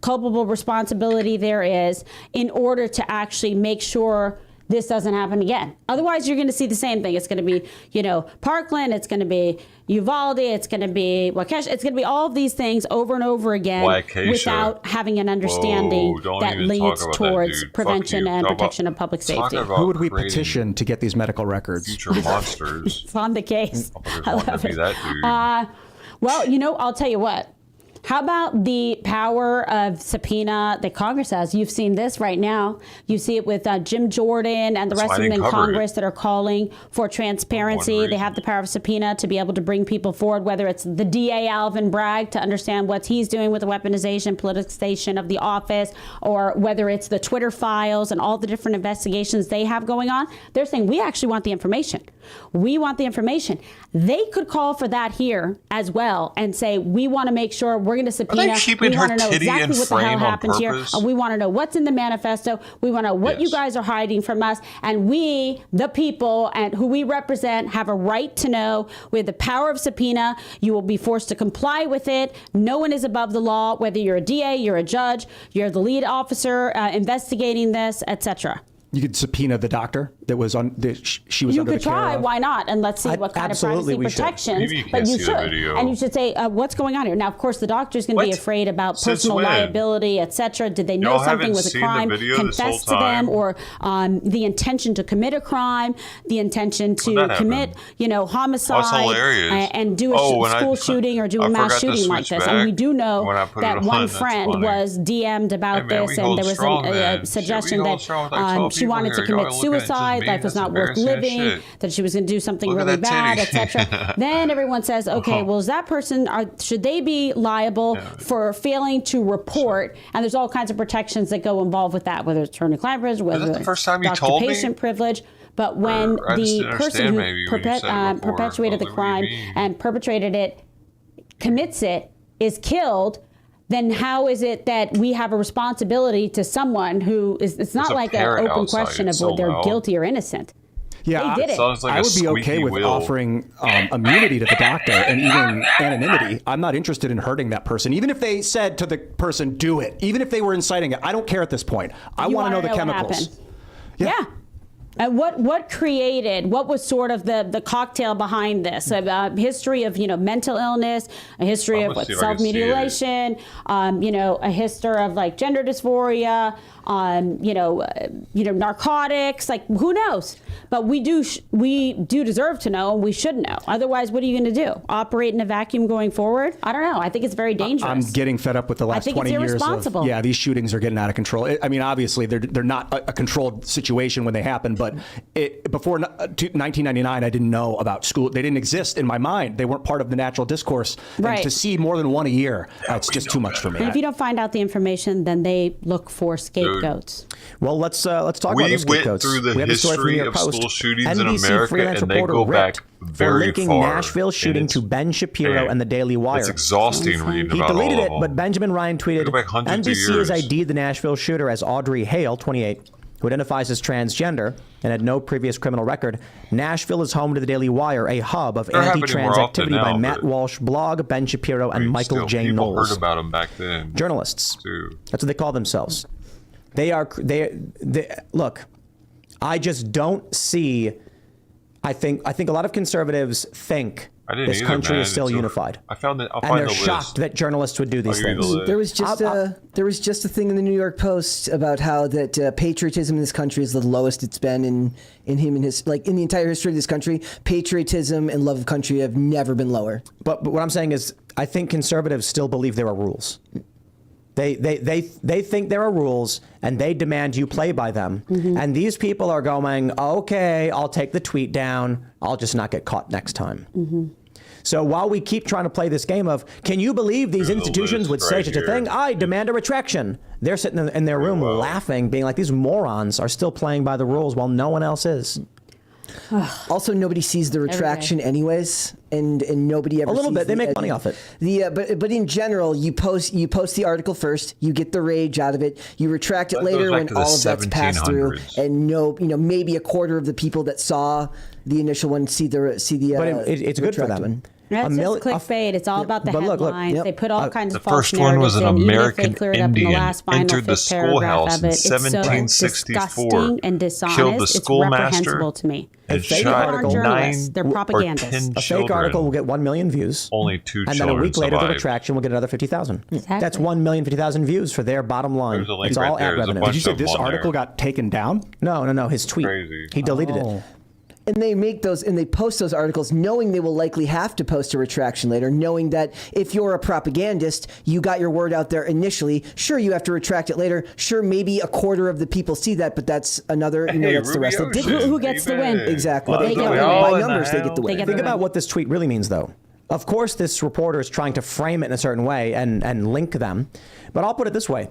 culpable responsibility there is in order to actually make sure this doesn't happen again. Otherwise, you're going to see the same thing. It's going to be, Parkland. It's going to be Uvalde. It's going to be Waukesha. It's going to be all of these things over and over again without having an understanding that leads towards prevention and protection of public safety. Who would we petition to get these medical records? Future monsters. It's on the case. I love it. Well, I'll tell you what. How about the power of subpoena that Congress has? You've seen this right now. You see it with Jim Jordan and the rest of them in Congress that are calling for transparency. They have the power of subpoena to be able to bring people forward, whether it's the DA Alvin Bragg to understand what he's doing with the weaponization, politicization of the office, or whether it's the Twitter files and all the different investigations they have going on. They're saying, we actually want the information. We want the information. They could call for that here as well and say, we want to make sure we're going to subpoena. We want to know exactly what the hell happened here. We want to know what's in the manifesto. We want to know what you guys are hiding from us. And we, the people and who we represent, have a right to know. We have the power of subpoena. You will be forced to comply with it. No one is above the law, whether you're a DA, you're a judge, you're the lead officer investigating this, etc. You could subpoena the doctor? that was on. She was. You under could the care try. of. Why not? And let's see what kind of privacy protections. But you should, and you should say what's going on here. Now, of course, the doctor's going to be afraid about personal liability, etc. Did they know something was a crime? Confess to them, or the intention to commit a crime, the intention to commit, homicide, and do a school shooting or do a mass shooting like this. And we do know that one friend was DM'd about this, and there was a suggestion that she wanted to commit suicide, life was not worth living, that she was going to do something really bad, etc. Then everyone says, okay, well, is that person, should they be liable for failing to report? And there's all kinds of protections that go involved with that, whether it's attorney-client privilege, whether it's doctor-patient privilege. But when the person who perpetuated the crime and perpetrated it, commits it, is killed, then how is it that we have a responsibility to someone who is, it's not like an open question of whether they're guilty or innocent. Yeah, they did it. Like I would be okay with offering immunity to the doctor and even anonymity. I'm not interested in hurting that person. Even if they said to the person, do it. Even if they were inciting it. I don't care at this point. I want to know the chemicals. Yeah. And what was sort of the cocktail behind this? A history of, mental illness, a history of self-mutilation, a history of like gender dysphoria, narcotics, like who knows? But we do deserve to know, and we should know. Otherwise, what are you going to do? Operate in a vacuum going forward? I don't know. I think it's very dangerous. I'm getting fed up with the last 20 years. Irresponsible. These shootings are getting out of control. I mean, obviously, they're not a controlled situation when they happen, but before 1999, I didn't know about school. They didn't exist in my mind. They weren't part of the natural discourse. Right. And to see more than one a year, it's just too much for me. And if you don't find out the information, then they look for scapegoats. Well, let's talk about the scapegoats. We went through the history of school shootings in NBC America, freelance and they reporter go back for very linking far. Nashville shooting to Ben Shapiro and the Daily Wire. It's exhausting reading He about deleted all it, of but them. Benjamin Ryan tweeted, NBC has ID'd the Nashville shooter as Audrey Hale, 28, who identifies as transgender and had no previous criminal record. Nashville is home to the Daily Wire, a hub of anti-trans activity by Matt Walsh blog, Ben Shapiro, and Michael J. Knowles. People heard about them back then. Journalists. Too. That's what they call themselves. Look, I just don't see. I think a lot of conservatives think this country is still unified. I found that, and they're shocked that journalists would do these things. There was just a thing in the New York Post about how that patriotism in this country is the lowest it's been in human history, like in the entire history of this country. Patriotism and love of country have never been lower. But what I'm saying is, I think conservatives still believe there are rules. They think there are rules, and they demand you play by them. Mm-hmm. And these people are going, okay, I'll take the tweet down. I'll just not get caught next time. Mm-hmm. So while we keep trying to play this game of, can you believe these institutions would say such a thing? I demand a retraction. They're sitting in their room laughing, being like, these morons are still playing by the rules while no one else is. Also, nobody sees the retraction anyways, and nobody ever. A little sees bit. They make money off it. But in general, you post the article first, you get the rage out of it, you retract it later when all of that's passed through, and maybe a quarter of the people that saw the initial one see the. But it's good for them. One. That's just clickbait. It's all about the headlines. Look, they put all kinds of false narratives in. The first one was an American Indian entered the schoolhouse in 1764, and dishonest. killed the schoolmaster, to me. and shot 9 They're or propagandists. 10 A fake article will get 1 million views. Only 2 and children then a week later, the survived. retraction will get another 50,000. Exactly. That's 1,050,000 views for their bottom line. There's a link It's right all there. ad There's a revenue. bunch Did you say of this them on article there. got taken down? No. His tweet. Crazy. He deleted it. And they make those, and they post those articles knowing they will likely have to post a retraction later, knowing that if you're a propagandist, you got your word out there initially. Sure, you have to retract it later. Sure, maybe a quarter of the people see that, but that's another, that's the rest of the Who gets the win? Exactly. They get by numbers, they get the win. Think about what this tweet really means, though. Of course, this reporter is trying to frame it in a certain way and link them. But I'll put it this way.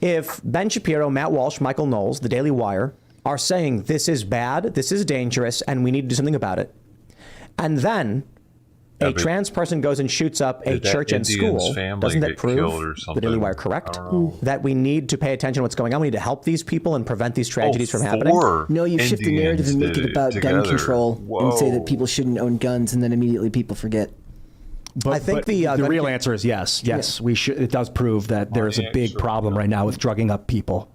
If Ben Shapiro, Matt Walsh, Michael Knowles, the Daily Wire, are saying this is bad, this is dangerous, and we need to do something about it, and then a trans person goes and shoots up a church and school, doesn't that prove the Daily Wire correct? That we need to pay attention to what's going on? We need to help these people and prevent these tragedies from happening? No, you shift the narrative and make it about gun control and say that people shouldn't own guns, and then immediately people forget. But I think the real answer is yes. Yes, we should. It does prove that there is a big problem right now with drugging up people.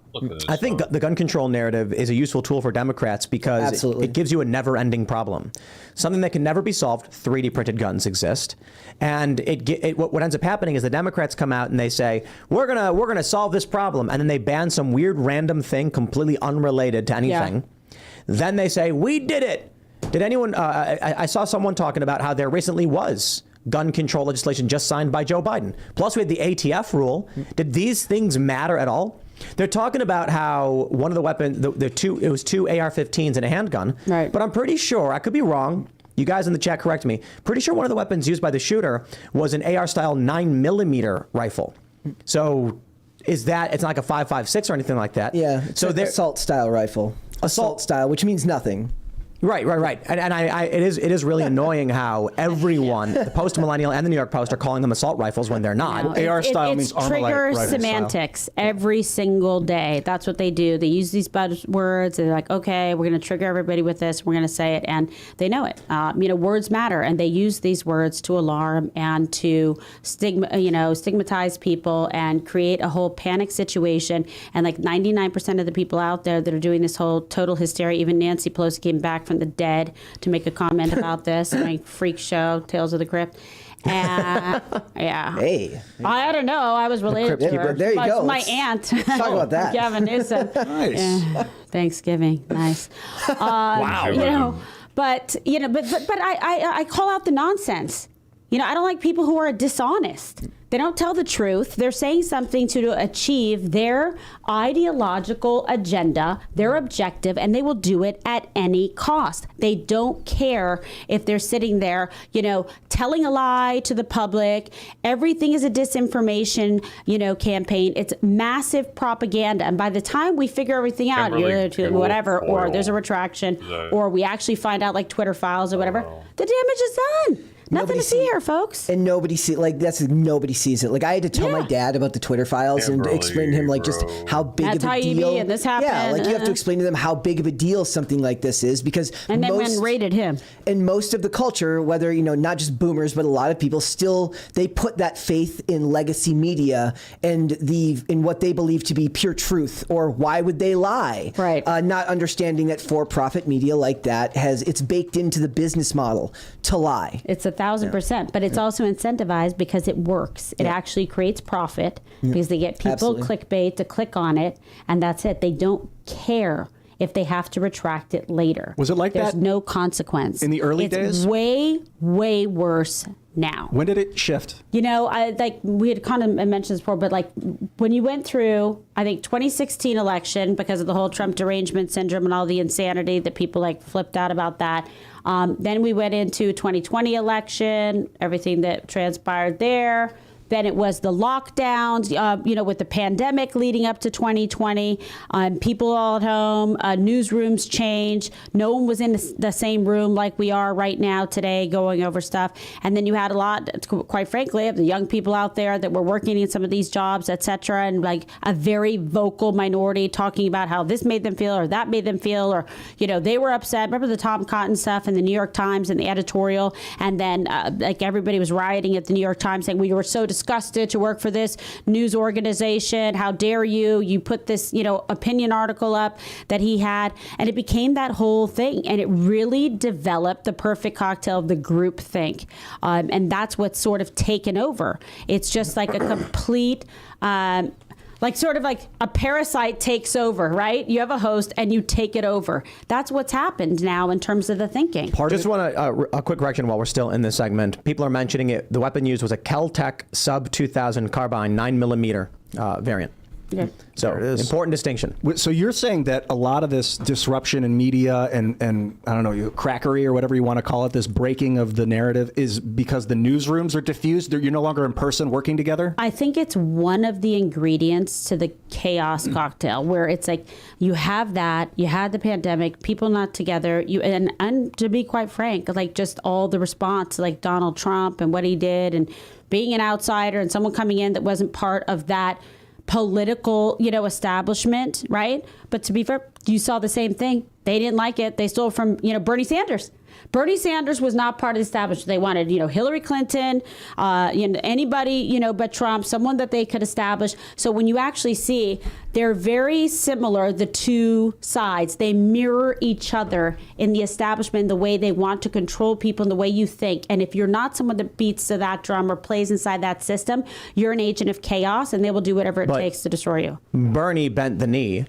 I think the gun control narrative is a useful tool for Democrats because it gives you a never-ending problem. Something that can never be solved. 3D printed guns exist, and what ends up happening is the Democrats come out and they say we're gonna solve this problem, and then they ban some weird random thing completely unrelated to anything. Yeah. Then they say we did it. Did anyone? I saw someone talking about how there recently was gun control legislation just signed by Joe Biden. Plus, we had the ATF rule. Did these things matter at all? They're talking about how one of the weapons, it was two AR-15s and a handgun. Right. But I'm pretty sure, I could be wrong. You guys in the chat correct me. Pretty sure one of the weapons used by the shooter was an AR-style 9mm rifle. So it's not like a 5.56 or anything like that. Yeah. It's an assault-style rifle. Assault-style, which means nothing. Right. And it is really annoying how everyone, the Post-Millennial and the New York Post, are calling them assault rifles when they're not. AR style means trigger semantics every single day. That's what they do. They use these buzzwords. And they're like, okay, we're going to trigger everybody with this. We're going to say it, and they know it. Words matter, and they use these words to alarm and to stigmatize people and create a whole panic situation. And like 99% of the people out there that are doing this whole total hysteria, even Nancy Pelosi came back from the dead to make a comment about this. Freak show, Tales of the Crypt. And yeah. Hey. I don't know. I was related to her. There you go. My aunt. Talk about that. Gavin Newsom. Nice. Yeah. Thanksgiving. Nice. Wow. But I call out the nonsense. I don't like people who are dishonest. They don't tell the truth. They're saying something to achieve their ideological agenda, their objective, and they will do it at any cost. They don't care if they're sitting there, telling a lie to the public. Everything is a disinformation, campaign. It's massive propaganda. And by the time we figure everything out, or there's a retraction, or we actually find out like Twitter files or whatever, the damage is done. Nothing to see here, folks. And nobody sees it. Like, I had to tell my dad about the Twitter files and explain to him, like, just how big of a deal. And this happened. Yeah, like, you have to explain to them how big of a deal something like this is, because and then when rated him. And most of the culture, whether, not just boomers, but a lot of people still, they put that faith in legacy media and in what they believe to be pure truth, or why would they lie? Right. Not understanding that for-profit media like that it's baked into the business model to lie. It's 1,000%, but it's also incentivized because it works. It actually creates profit because they get people clickbait to click on it, and that's it. They don't care if they have to retract it later. Was it like There's that? No consequence. In the early days? It's way, way worse now. When did it shift? We had kind of mentioned this before, but like when you went through, I think 2016 election, because of the whole Trump derangement syndrome and all the insanity that people like flipped out about that. Then we went into 2020 election, everything that transpired there. Then it was the lockdowns, with the pandemic leading up to 2020. People all at home, newsrooms changed. No one was in the same room like we are right now today going over stuff. And then you had a lot, quite frankly, of the young people out there that were working in some of these jobs, et cetera, and like a very vocal minority talking about how this made them feel or that made them feel, or, they were upset. Remember the Tom Cotton stuff in the New York Times and the editorial? And then everybody was rioting at the New York Times saying, we were so disgusted to work for this news organization. How dare you put this, opinion article up that he had. And it became that whole thing. And it really developed the perfect cocktail of the group think. And that's what's sort of taken over. It's just like a complete... sort of like a parasite takes over, right? You have a host and you take it over. That's what's happened now in terms of the thinking. Just want a quick correction while we're still in this segment. People are mentioning it. The weapon used was a Kel-Tec sub 2000 carbine 9mm variant. Yeah. So important distinction. So you're saying that a lot of this disruption in media and I don't know, crackery or whatever you want to call it, this breaking of the narrative is because the newsrooms are diffused? You're no longer in person working together? I think it's one of the ingredients to the chaos cocktail, where it's like you have that, you had the pandemic, people not together, and to be quite frank, like just all the response to like Donald Trump and what he did and being an outsider and someone coming in that wasn't part of that political, establishment, right? But to be fair, you saw the same thing. They didn't like it. They stole from, Bernie Sanders. Bernie Sanders was not part of the establishment. They wanted, Hillary Clinton, anybody, but Trump, someone that they could establish. So when you actually see, they're very similar, the two sides. They mirror each other in the establishment, the way they want to control people and the way you think. And if you're not someone that beats to that drum or plays inside that system, you're an agent of chaos, and they will do whatever it takes to destroy you. Bernie bent the knee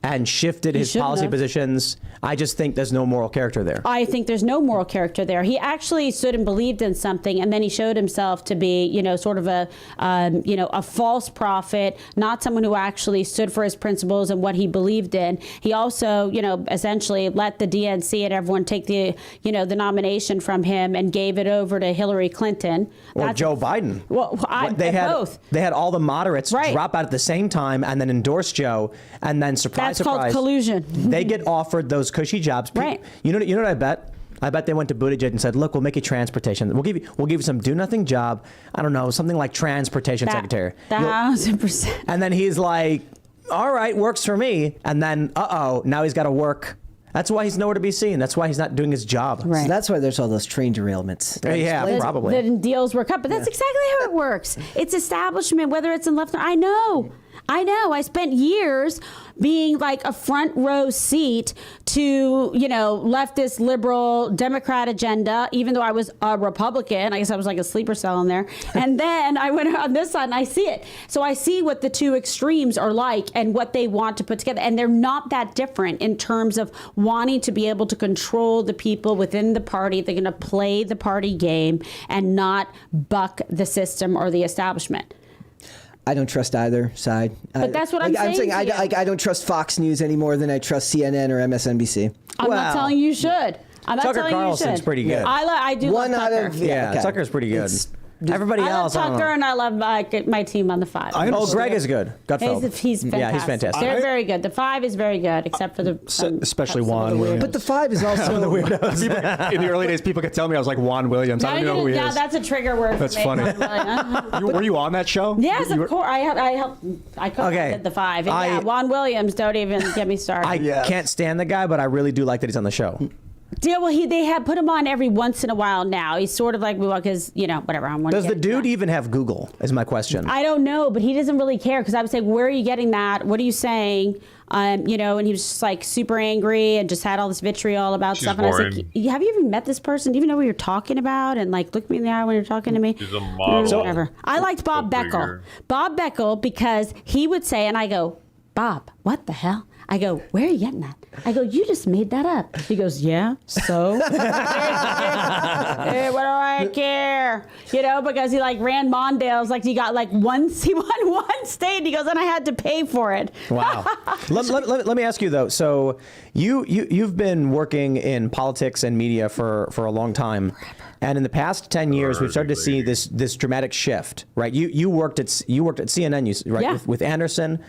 and shifted his policy positions. I just think there's no moral character there. I think there's no moral character there. He actually stood and believed in something, and then he showed himself to be, sort of a false prophet, not someone who actually stood for his principles and what he believed in. He also, essentially let the DNC and everyone take the nomination from him and gave it over to Hillary Clinton. Or Joe Biden. Well, both. They had all the moderates drop out at the same time and then endorse Joe, and then surprise. That's called collusion. They get offered those cushy jobs. Right. You know what I bet? I bet they went to Buttigieg and said, "Look, we'll make you transportation. We'll give you some do-nothing job. I don't know, something like transportation secretary." 1,000%. And then he's like, "All right, works for me." And then, now he's got to work. That's why he's nowhere to be seen. That's why he's not doing his job. Right. So that's why there's all those train derailments. Yeah, probably. The deals were cut, but that's exactly how it works. It's establishment, whether it's in left or I know. I spent years being like a front row seat to, leftist, liberal, Democrat agenda, even though I was a Republican. I guess I was like a sleeper cell in there. And then I went on this side and I see it. So I see what the two extremes are like and what they want to put together. And they're not that different in terms of wanting to be able to control the people within the party. They're going to play the party game and not buck the system or the establishment. I don't trust either side. But that's what I'm saying. I don't trust Fox News any more than I trust CNN or MSNBC. I'm not telling you should. I'm not Tucker telling you Carlson's should. pretty good. I do love Tucker. Okay. Tucker's pretty good. Everybody else, I love Tucker, and I love my team on the 5. Greg is good. Gutfeld. He's fantastic. Yeah, he's fantastic. They're very good. The 5 is very good, except for the especially Juan Williams. But the 5 is also the weirdos. In the early days, people could tell me I was like Juan Williams. I don't know who he is. Yeah, that's a trigger word. That's funny. Were you on that show? Yes, of course. I helped. I co-hosted the 5. Juan Williams. Don't even get me started. I can't stand the guy, but I really do like that he's on the show. Yeah, well, they have put him on every once in a while now. He's sort of like, because, whatever. Does the dude even have Google, is my question. I don't know, but he doesn't really care, because I was like, where are you getting that? What are you saying? And he was just like super angry and just had all this vitriol about stuff. And I was like, have you even met this person? Do you even know what you're talking about? And like, look me in the eye when you're talking to me. He's a model. So, whatever. I liked Bob Beckel. Bob Beckel, because he would say, and I go, Bob, what the hell? I go, where are you getting that? I go, you just made that up. He goes, yeah, so? Hey, what do I care? Because he ran Mondale's, he got he won one state. He goes, and I had to pay for it. Wow. let me ask you though. So you've been working in politics and media for a long time. And in the past 10 years, we've started to see this dramatic shift, right? You worked at CNN, right? Yeah. With Anderson,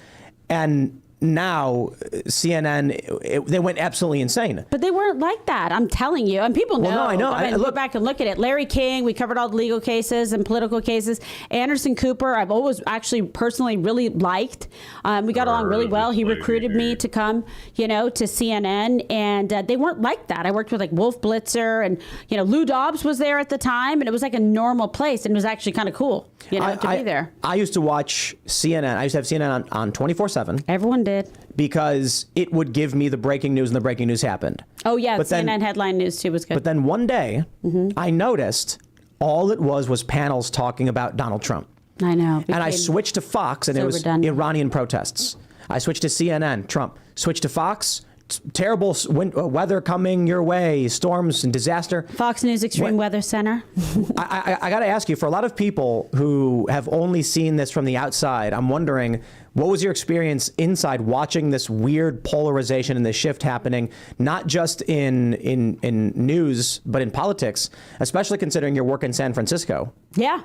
and now CNN, they went absolutely insane. But they weren't like that. I'm telling you, and people know. Well, no, I know. I mean, look back and look at it. Larry King, we covered all the legal cases and political cases. Anderson Cooper, I've always actually personally really liked. We got along really well. He recruited me to come, to CNN, and they weren't like that. I worked with Wolf Blitzer, and Lou Dobbs was there at the time, and it was like a normal place, and it was actually kind of cool, to be there. I used to watch CNN. I used to have CNN on 24/7. Everyone did. Because it would give me the breaking news, and the breaking news happened. Oh, yeah, but CNN headline news, too, was good. But then one day, I noticed all it was panels talking about Donald Trump. I know. And I switched to Fox, and it was redundant. Iranian protests. I switched to CNN, Trump. Switched to Fox, terrible weather coming your way, storms and disaster. Fox News Extreme Weather Center. I got to ask you, for a lot of people who have only seen this from the outside, I'm wondering, what was your experience inside watching this weird polarization and this shift happening, not just in news, but in politics, especially considering your work in San Francisco? Yeah.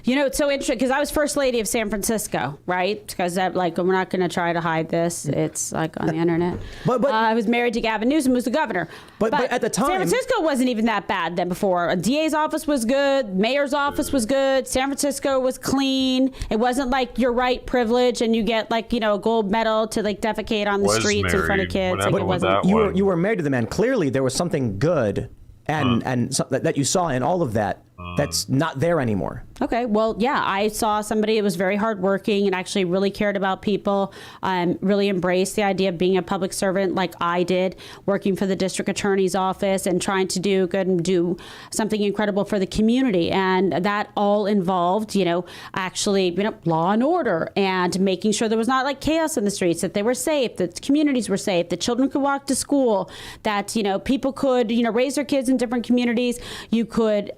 It's so interesting because I was first lady of San Francisco, right? Because we're not going to try to hide this. It's on the internet. But I was married to Gavin Newsom, who was the governor. But at the time, San Francisco wasn't even that bad then before. A DA's office was good. Mayor's office was good. San Francisco was clean. It wasn't like your right privilege and you get a gold medal to defecate on the streets in front of kids. What happened with that one? You were married to the man. Clearly, there was something good and so that you saw in all of that, that's not there anymore. Okay, well, yeah, I saw somebody that was very hardworking and actually really cared about people, really embraced the idea of being a public servant like I did, working for the district attorney's office and trying to do good and do something incredible for the community. And that all involved, actually, law and order and making sure there was not like chaos in the streets, that they were safe, that communities were safe, that children could walk to school, that, people could, raise their kids in different communities. You could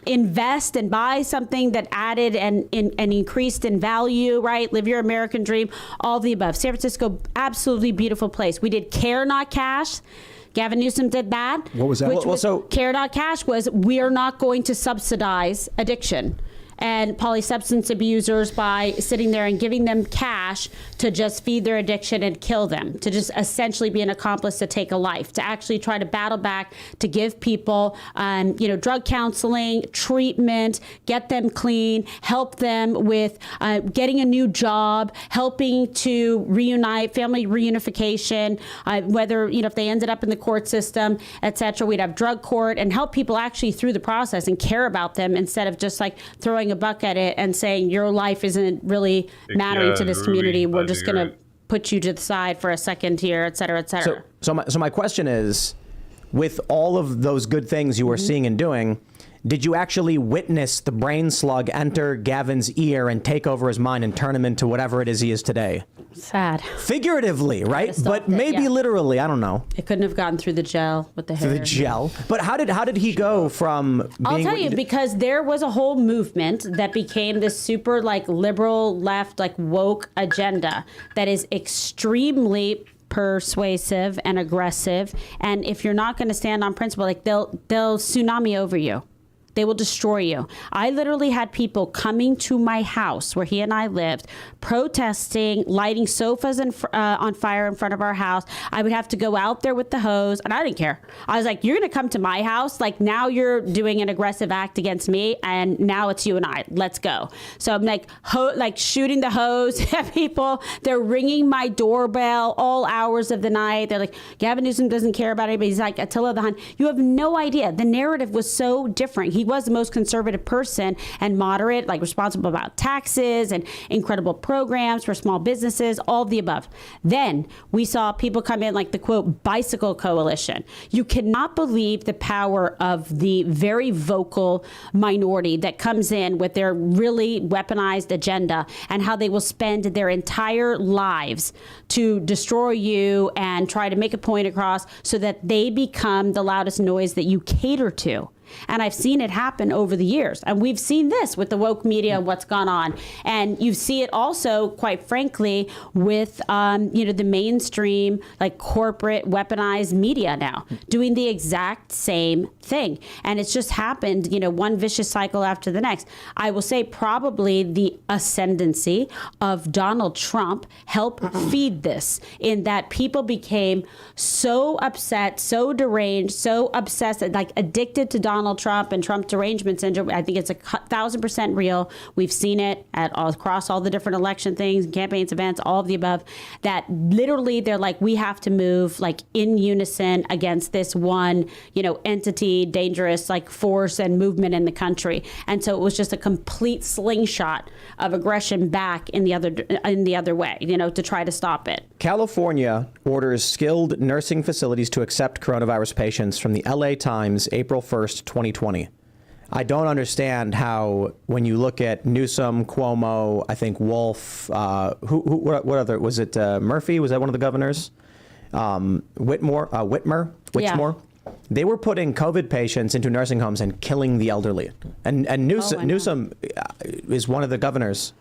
invest and buy something that added and increased in value, right? Live your American dream, all of the above. San Francisco, absolutely beautiful place. We did care, not cash. Gavin Newsom did that. What was that? Care, not cash was we are not going to subsidize addiction and polysubstance abusers by sitting there and giving them cash to just feed their addiction and kill them, to just essentially be an accomplice to take a life, to actually try to battle back, to give people, drug counseling, treatment, get them clean, help them with getting a new job, helping to reunite, family reunification, whether, if they ended up in the court system, et cetera. We'd have drug court and help people actually through the process and care about them instead of just like throwing a buck at it and saying your life isn't really mattering to this community. We're just going to put you to the side for a second here, et cetera, et cetera. So my question is, with all of those good things you were seeing and doing, did you actually witness the brain slug enter Gavin's ear and take over his mind and turn him into whatever it is he is today? Sad. Figuratively, right? But maybe literally, I don't know. It couldn't have gotten through the gel with the hair. Through the gel. But how did he go from being... I'll tell you, because there was a whole movement that became this super liberal left, woke agenda that is extremely persuasive and aggressive. And if you're not going to stand on principle, they'll tsunami over you. They will destroy you. I literally had people coming to my house where he and I lived, protesting, lighting sofas on fire in front of our house. I would have to go out there with the hose, and I didn't care. I was like, you're going to come to my house? Now you're doing an aggressive act against me, and now it's you and I. Let's go. So I'm shooting the hose at people. They're ringing my doorbell all hours of the night. They're like, Gavin Newsom doesn't care about anybody. He's like Attila the Hun. You have no idea. The narrative was so different. He was the most conservative person and moderate, responsible about taxes and incredible programs for small businesses, all of the above. Then we saw people come in like the quote bicycle coalition. You cannot believe the power of the very vocal minority that comes in with their really weaponized agenda and how they will spend their entire lives to destroy you and try to make a point across so that they become the loudest noise that you cater to. And I've seen it happen over the years. And we've seen this with the woke media and what's gone on. And you see it also, quite frankly, with, the mainstream, corporate weaponized media now doing the exact same thing. And it's just happened, one vicious cycle after the next. I will say probably the ascendancy of Donald Trump helped feed this, in that people became so upset, so deranged, so obsessed, addicted to Donald Trump and Trump derangement syndrome. I think it's 1,000% real. We've seen it across all the different election things, campaigns, events, all of the above, that literally they're like, we have to move in unison against this one, entity, dangerous force and movement in the country. And so it was just a complete slingshot of aggression back in the other way, to try to stop it. California orders skilled nursing facilities to accept coronavirus patients, from the LA Times, April 1st, 2020. I don't understand how, when you look at Newsom, Cuomo, I think Wolf, what other, was it Murphy? Was that one of the governors? Whitmer? Yeah. They were putting COVID patients into nursing homes and killing the elderly. And Newsom is one of the governors.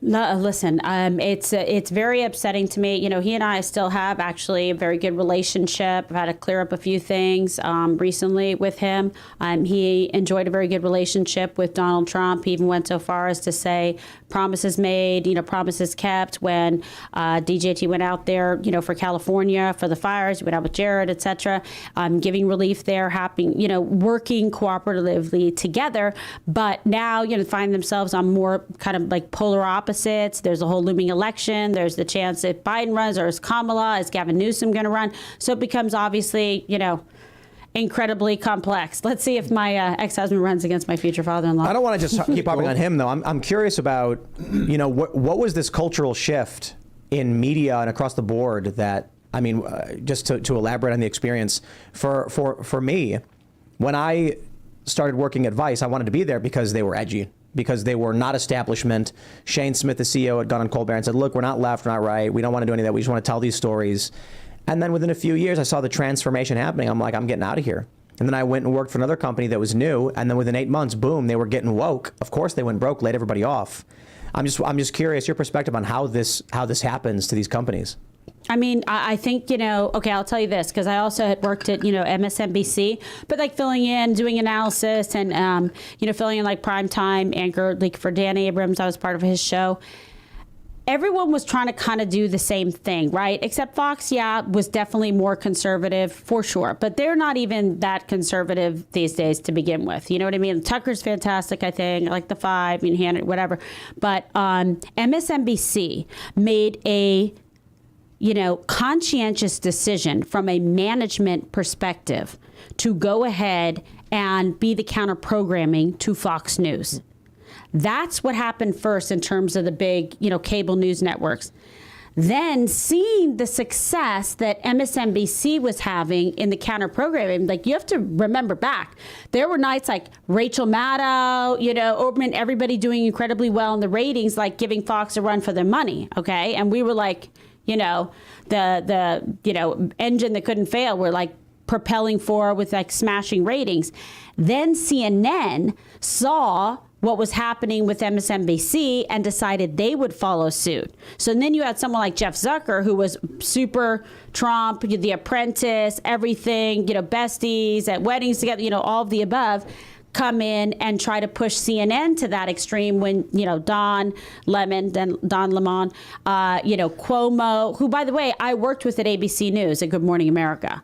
No, listen, it's very upsetting to me. He and I still have actually a very good relationship. I've had to clear up a few things recently with him. He enjoyed a very good relationship with Donald Trump. He even went so far as to say promises made, promises kept when DJT went out there, for California, for the fires. He went out with Jared, et cetera, giving relief there, working cooperatively together. But now, find themselves on more kind of polar opposites. There's a whole looming election. There's the chance if Biden runs, or is Kamala, is Gavin Newsom going to run? So it becomes obviously, incredibly complex. Let's see if my ex-husband runs against my future father-in-law. I don't want to just keep harping on him, though. I'm curious about, what was this cultural shift in media and across the board that, just to elaborate on the experience, for me, when I started working at Vice, I wanted to be there because they were edgy, because they were not establishment. Shane Smith, the CEO, had gone on Colbert and said, look, we're not left, we're not right. We don't want to do any of that. We just want to tell these stories. And then within a few years, I saw the transformation happening. I'm like, I'm getting out of here. And then I went and worked for another company that was new. And then within 8 months, boom, they were getting woke. Of course, they went broke, laid everybody off. I'm just curious, your perspective on how this happens to these companies. I think, okay, I'll tell you this, because I also had worked at, MSNBC, but like filling in, doing analysis and, filling in like primetime anchor, like for Dan Abrams, I was part of his show. Everyone was trying to kind of do the same thing, right? Except Fox, was definitely more conservative for sure, but they're not even that conservative these days to begin with. You know what I mean? Tucker's fantastic, I think. I like the Five, Hannity, whatever. But MSNBC made a conscientious decision from a management perspective to go ahead and be the counter programming to Fox News. That's what happened first in terms of the big, cable news networks. Then seeing the success that MSNBC was having in the counter programming, like you have to remember back, there were nights like Rachel Maddow, Oberman, everybody doing incredibly well in the ratings, like giving Fox a run for their money. Okay. And we were like, the engine that couldn't fail, we're like propelling forward with like smashing ratings. Then CNN saw what was happening with MSNBC and decided they would follow suit. So then you had someone like Jeff Zucker, who was super Trump, The Apprentice, everything, besties at weddings together, all of the above, come in and try to push CNN to that extreme when, Don Lemon, Cuomo, who, by the way, I worked with at ABC News at Good Morning America,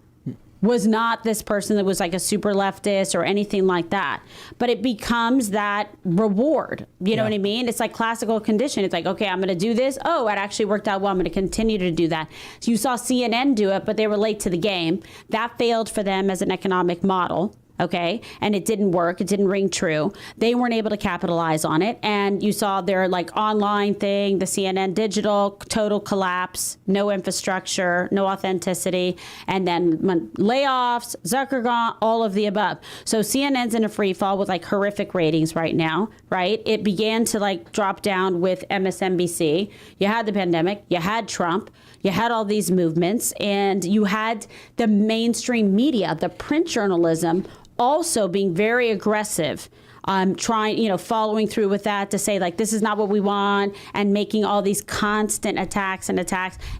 was not this person that was like a super leftist or anything like that. But it becomes that reward. You know what I mean? It's like classical condition. It's like, okay, I'm going to do this. Oh, it actually worked out well. I'm going to continue to do that. So you saw CNN do it, but they were late to the game. That failed for them as an economic model. Okay. And it didn't work. It didn't ring true. They weren't able to capitalize on it. And you saw their like online thing, the CNN digital, total collapse, no infrastructure, no authenticity. And then layoffs, Zucker gone, all of the above. So CNN's in a free fall with like horrific ratings right now, right? It began to like drop down with MSNBC. You had the pandemic, you had Trump, you had all these movements, and you had the mainstream media, the print journalism, also being very aggressive, following through with that to say, like, this is not what we want, and making all these constant attacks.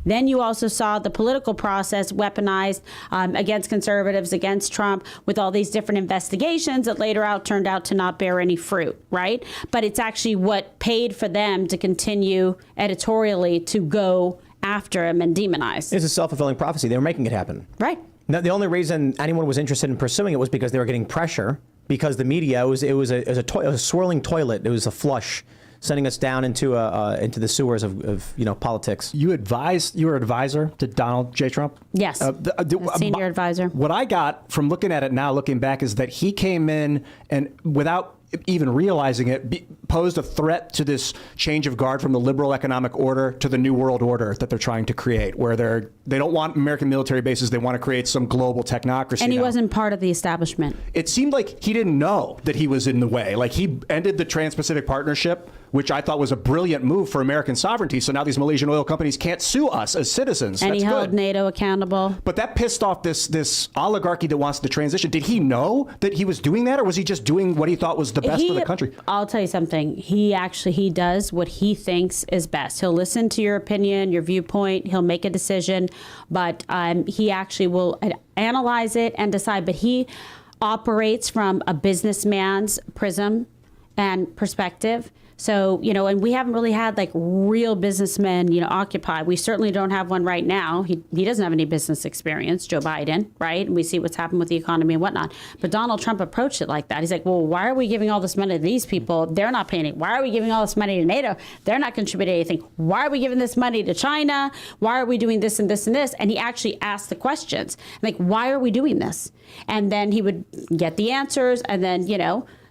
Then you also saw the political process weaponized against conservatives, against Trump, with all these different investigations that later turned out to not bear any fruit, right? But it's actually what paid for them to continue editorially to go after him and demonize. It's a self-fulfilling prophecy. They were making it happen. Right. Now, the only reason anyone was interested in pursuing it was because they were getting pressure, because the media, it was a swirling toilet. It was a flush sending us down into the sewers of politics. You were advisor to Donald J. Trump? Yes, senior advisor. What I got from looking at it now, looking back, is that he came in and without even realizing it, posed a threat to this change of guard from the liberal economic order to the new world order that they're trying to create, where they don't want American military bases, they want to create some global technocracy. And he wasn't part of the establishment. It seemed like he didn't know that he was in the way. Like, he ended the Trans-Pacific Partnership, which I thought was a brilliant move for American sovereignty. So now these Malaysian oil companies can't sue us as citizens. And That's he held good. NATO accountable. But that pissed off this oligarchy that wants the transition. Did he know that he was doing that, or was he just doing what he thought was the best for the country? I'll tell you something. He does what he thinks is best. He'll listen to your opinion, your viewpoint. He'll make a decision, but he actually will analyze it and decide. But he operates from a businessman's prism and perspective. So, and we haven't really had like real businessmen, occupy. We certainly don't have one right now. He doesn't have any business experience, Joe Biden, right? And we see what's happened with the economy and whatnot. But Donald Trump approached it like that. He's like, well, why are we giving all this money to these people? They're not paying it. Why are we giving all this money to NATO? They're not contributing anything. Why are we giving this money to China? Why are we doing this and this and this? And he actually asked the questions. Like, why are we doing this? And then he would get the answers and then,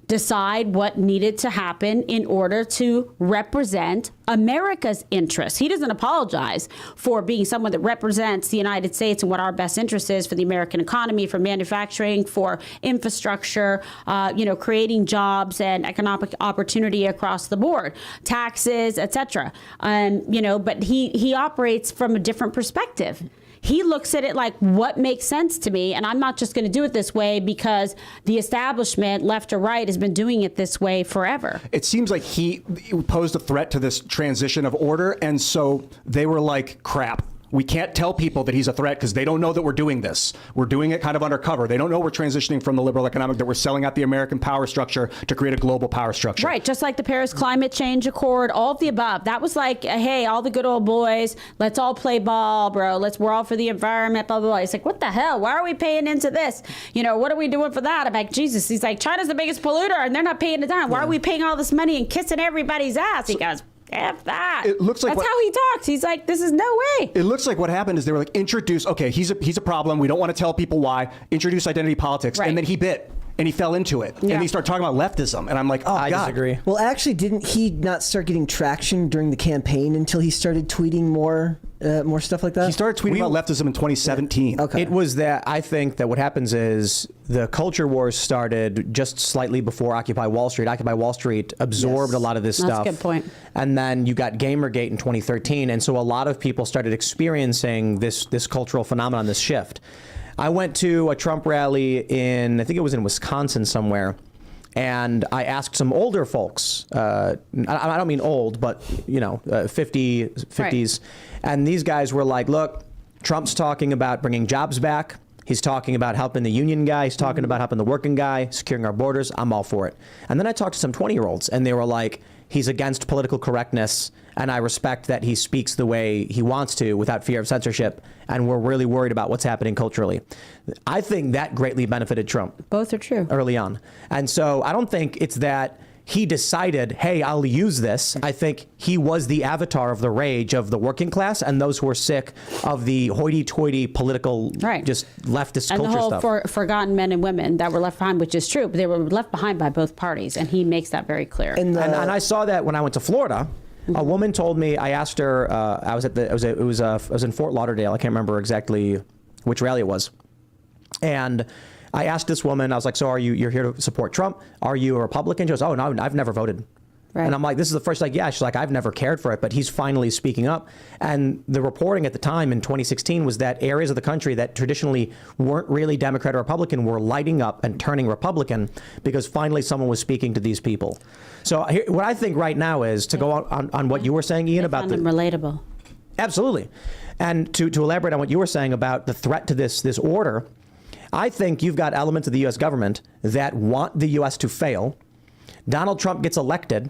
decide what needed to happen in order to represent America's interests. He doesn't apologize for being someone that represents the United States and what our best interest is for the American economy, for manufacturing, for infrastructure, creating jobs and economic opportunity across the board, taxes, etc. But he operates from a different perspective. He looks at it like, what makes sense to me? And I'm not just going to do it this way because the establishment, left or right, has been doing it this way forever. It seems like he posed a threat to this transition of order. And so they were like, crap. We can't tell people that he's a threat because they don't know that we're doing this. We're doing it kind of undercover. They don't know we're transitioning from the liberal economic, that we're selling out the American power structure to create a global power structure. Right, just like the Paris Climate Change Accord, all of the above. That was like, hey, all the good old boys, let's all play ball, bro. We're all for the environment, blah, blah, blah. He's like, what the hell? Why are we paying into this? What are we doing for that? I'm like, Jesus. He's like, China's the biggest polluter and they're not paying it down. Why are we paying all this money and kissing everybody's ass? He goes, F that. It looks like that's how he talks. He's like, this is no way. It looks like what happened is they were like, introduce, okay, he's a problem. We don't want to tell people why. Introduce identity politics. Right. And then he bit. And he fell into it. Yeah. And he started talking about leftism. And I'm like, oh, I God. disagree. Well, actually, didn't he not start getting traction during the campaign until he started tweeting more stuff like that? He started tweeting about leftism in 2017. Yeah. Okay. It was that I think that what happens is the culture wars started just slightly before Occupy Wall Street. Occupy Wall Street absorbed a lot of this stuff. That's a good point. And then you got Gamergate in 2013. And so a lot of people started experiencing this cultural phenomenon, this shift. I went to a Trump rally I think it was in Wisconsin somewhere, and I asked some older folks, I don't mean old, but, 50s, right. And these guys were like, look, Trump's talking about bringing jobs back. He's talking about helping the union guy. He's talking about helping the working guy, securing our borders. I'm all for it. And then I talked to some 20-year-olds, and they were like, he's against political correctness, and I respect that he speaks the way he wants to without fear of censorship, and we're really worried about what's happening culturally. I think that greatly benefited Trump. Both are true. Early on. And so I don't think it's that he decided, hey, I'll use this. I think he was the avatar of the rage of the working class and those who were sick of the hoity-toity political, just leftist and culture the whole stuff. Forgotten men and women that were left behind, which is true, but they were left behind by both parties, and he makes that very clear. And I saw that when I went to Florida. A woman told me, I asked her, I was in Fort Lauderdale. I can't remember exactly which rally it was. And I asked this woman, I was like, so you're here to support Trump? Are you a Republican? She goes, oh, no, I've never voted. Right. And I'm like, this is the first, yeah. She's like, I've never cared for it, but he's finally speaking up. And the reporting at the time in 2016 was that areas of the country that traditionally weren't really Democrat or Republican were lighting up and turning Republican because finally someone was speaking to these people. So what I think right now is to go on what you were saying, Ian, about them relatable. Absolutely. And to elaborate on what you were saying about the threat to this order, I think you've got elements of the U.S. government that want the U.S. to fail. Donald Trump gets elected,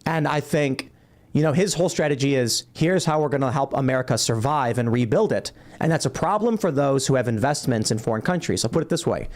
and I think, his whole strategy is, here's how we're going to help America survive and rebuild it. And that's a problem for those who have investments in foreign countries. I'll put it this way.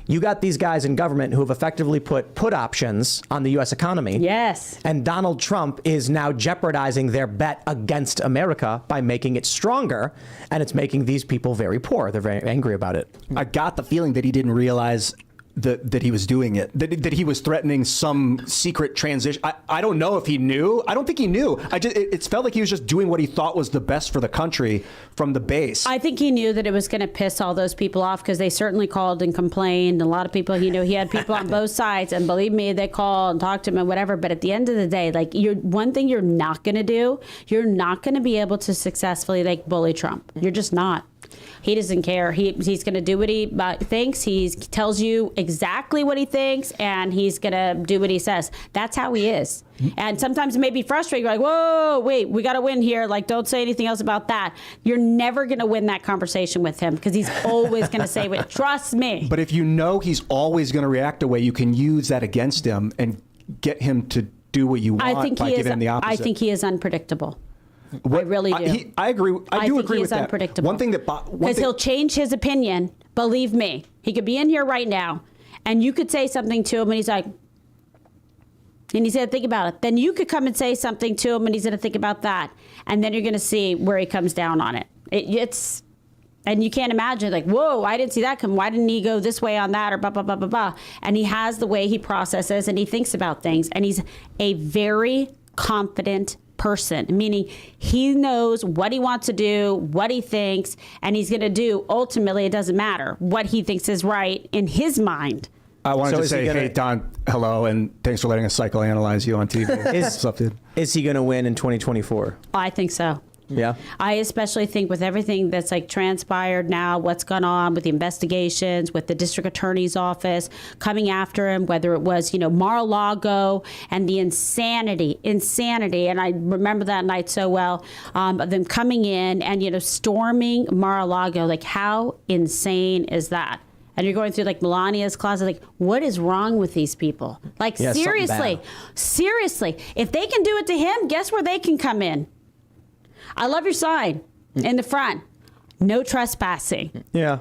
You got these guys in government who have effectively put options on the U.S. economy. Yes. And Donald Trump is now jeopardizing their bet against America by making it stronger. And it's making these people very poor. They're very angry about it. I got the feeling that he didn't realize that he was doing it, that he was threatening some secret transition. I don't know if he knew. I don't think he knew. It felt like he was just doing what he thought was the best for the country from the base. I think he knew that it was going to piss all those people off because they certainly called and complained. A lot of people, he had people on both sides, and believe me, they called and talked to him and whatever. But at the end of the day, one thing you're not going to do, you're not going to be able to successfully bully Trump. You're just not. He doesn't care. He's going to do what he thinks. He tells you exactly what he thinks, and he's going to do what he says. That's how he is. And sometimes it may be frustrating. You're like, whoa, wait, we got to win here. Don't say anything else about that. You're never going to win that conversation with him because he's always going to say, trust me. But if he's always going to react a way, you can use that against him and get him to do what you want by giving him the opposite. I think he is unpredictable. I really do. I agree. I do agree with that. Unpredictable. One thing that because he'll change his opinion. Believe me, he could be in here right now, and you could say something to him, and he's like, and he's going to think about it. Then you could come and say something to him, and he's going to think about that, and then you're going to see where he comes down on it. It's. And you can't imagine, like, whoa, I didn't see that come. Why didn't he go this way on that or blah, blah, blah, blah, blah. And he has the way he processes and he thinks about things. And he's a very confident person, meaning he knows what he wants to do, what he thinks, and he's going to do. Ultimately, it doesn't matter what he thinks is right in his mind. I wanted to say, hey, Don, hello, and thanks for letting us psychoanalyze you on TV. What's up, dude? Is he going to win in 2024? I think so. Yeah. I especially think with everything that's like transpired now, what's gone on with the investigations, with the district attorney's office coming after him, whether it was, Mar-a-Lago and the insanity. And I remember that night so well, of them coming in and, storming Mar-a-Lago. Like, how insane is that? And you're going through like Melania's closet, like, what is wrong with these people? Like, yeah, seriously, if they can do it to him, guess where they can come in? I love your sign in the front. No trespassing. Yeah.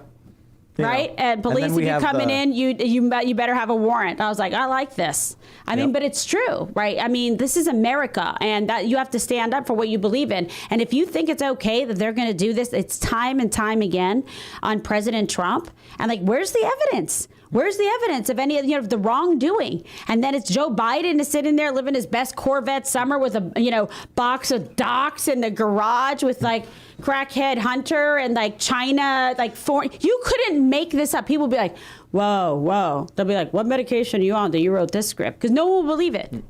Right? And police, if you're coming in, you better have a warrant. I was like, I like this. I mean, but it's true, right? I mean, this is America, and that you have to stand up for what you believe in. And if you think it's okay that they're going to do this, it's time and time again on President Trump. And like, where's the evidence? Where's the evidence of any of the wrongdoing? And then it's Joe Biden is sitting there living his best Corvette summer with a box of Docs in the garage with like crackhead Hunter and like China, like foreign. You couldn't make this up. People would be like, whoa. They'll be like, what medication are you on that you wrote this script? Because no one will believe it.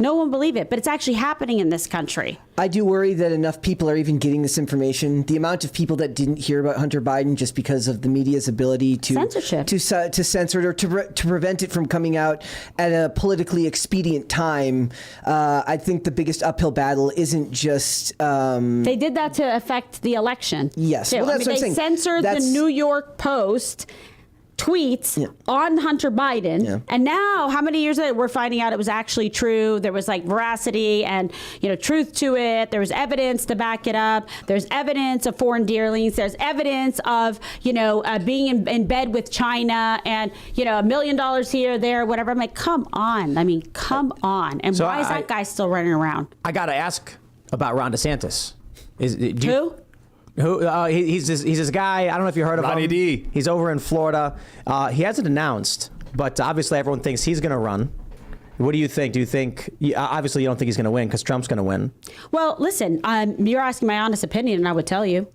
No one will believe it, but it's actually happening in this country. I do worry that enough people are even getting this information. The amount of people that didn't hear about Hunter Biden just because of the media's ability to censorship, to censor it or to prevent it from coming out at a politically expedient time. I think the biggest uphill battle isn't just they did that to affect the election. Yes, well, that's what I'm saying. They censored the New York Post tweets on Hunter Biden, and now how many years later we're finding out it was actually true. There was like veracity and truth to it. There was evidence to back it up. There's evidence of foreign dealings. There's evidence of being in bed with China and $1 million here, there, whatever. I'm like, come on. I mean, come on. And so why is that guy still running around? I got to ask about Ron DeSantis. Who? He's this guy. I don't know if you heard of him. Ronnie D. He's over in Florida. He hasn't announced, but obviously everyone thinks he's going to run. What do you think? Do you think, obviously you don't think he's going to win because Trump's going to win? Well, listen, you're asking my honest opinion, and I would tell you.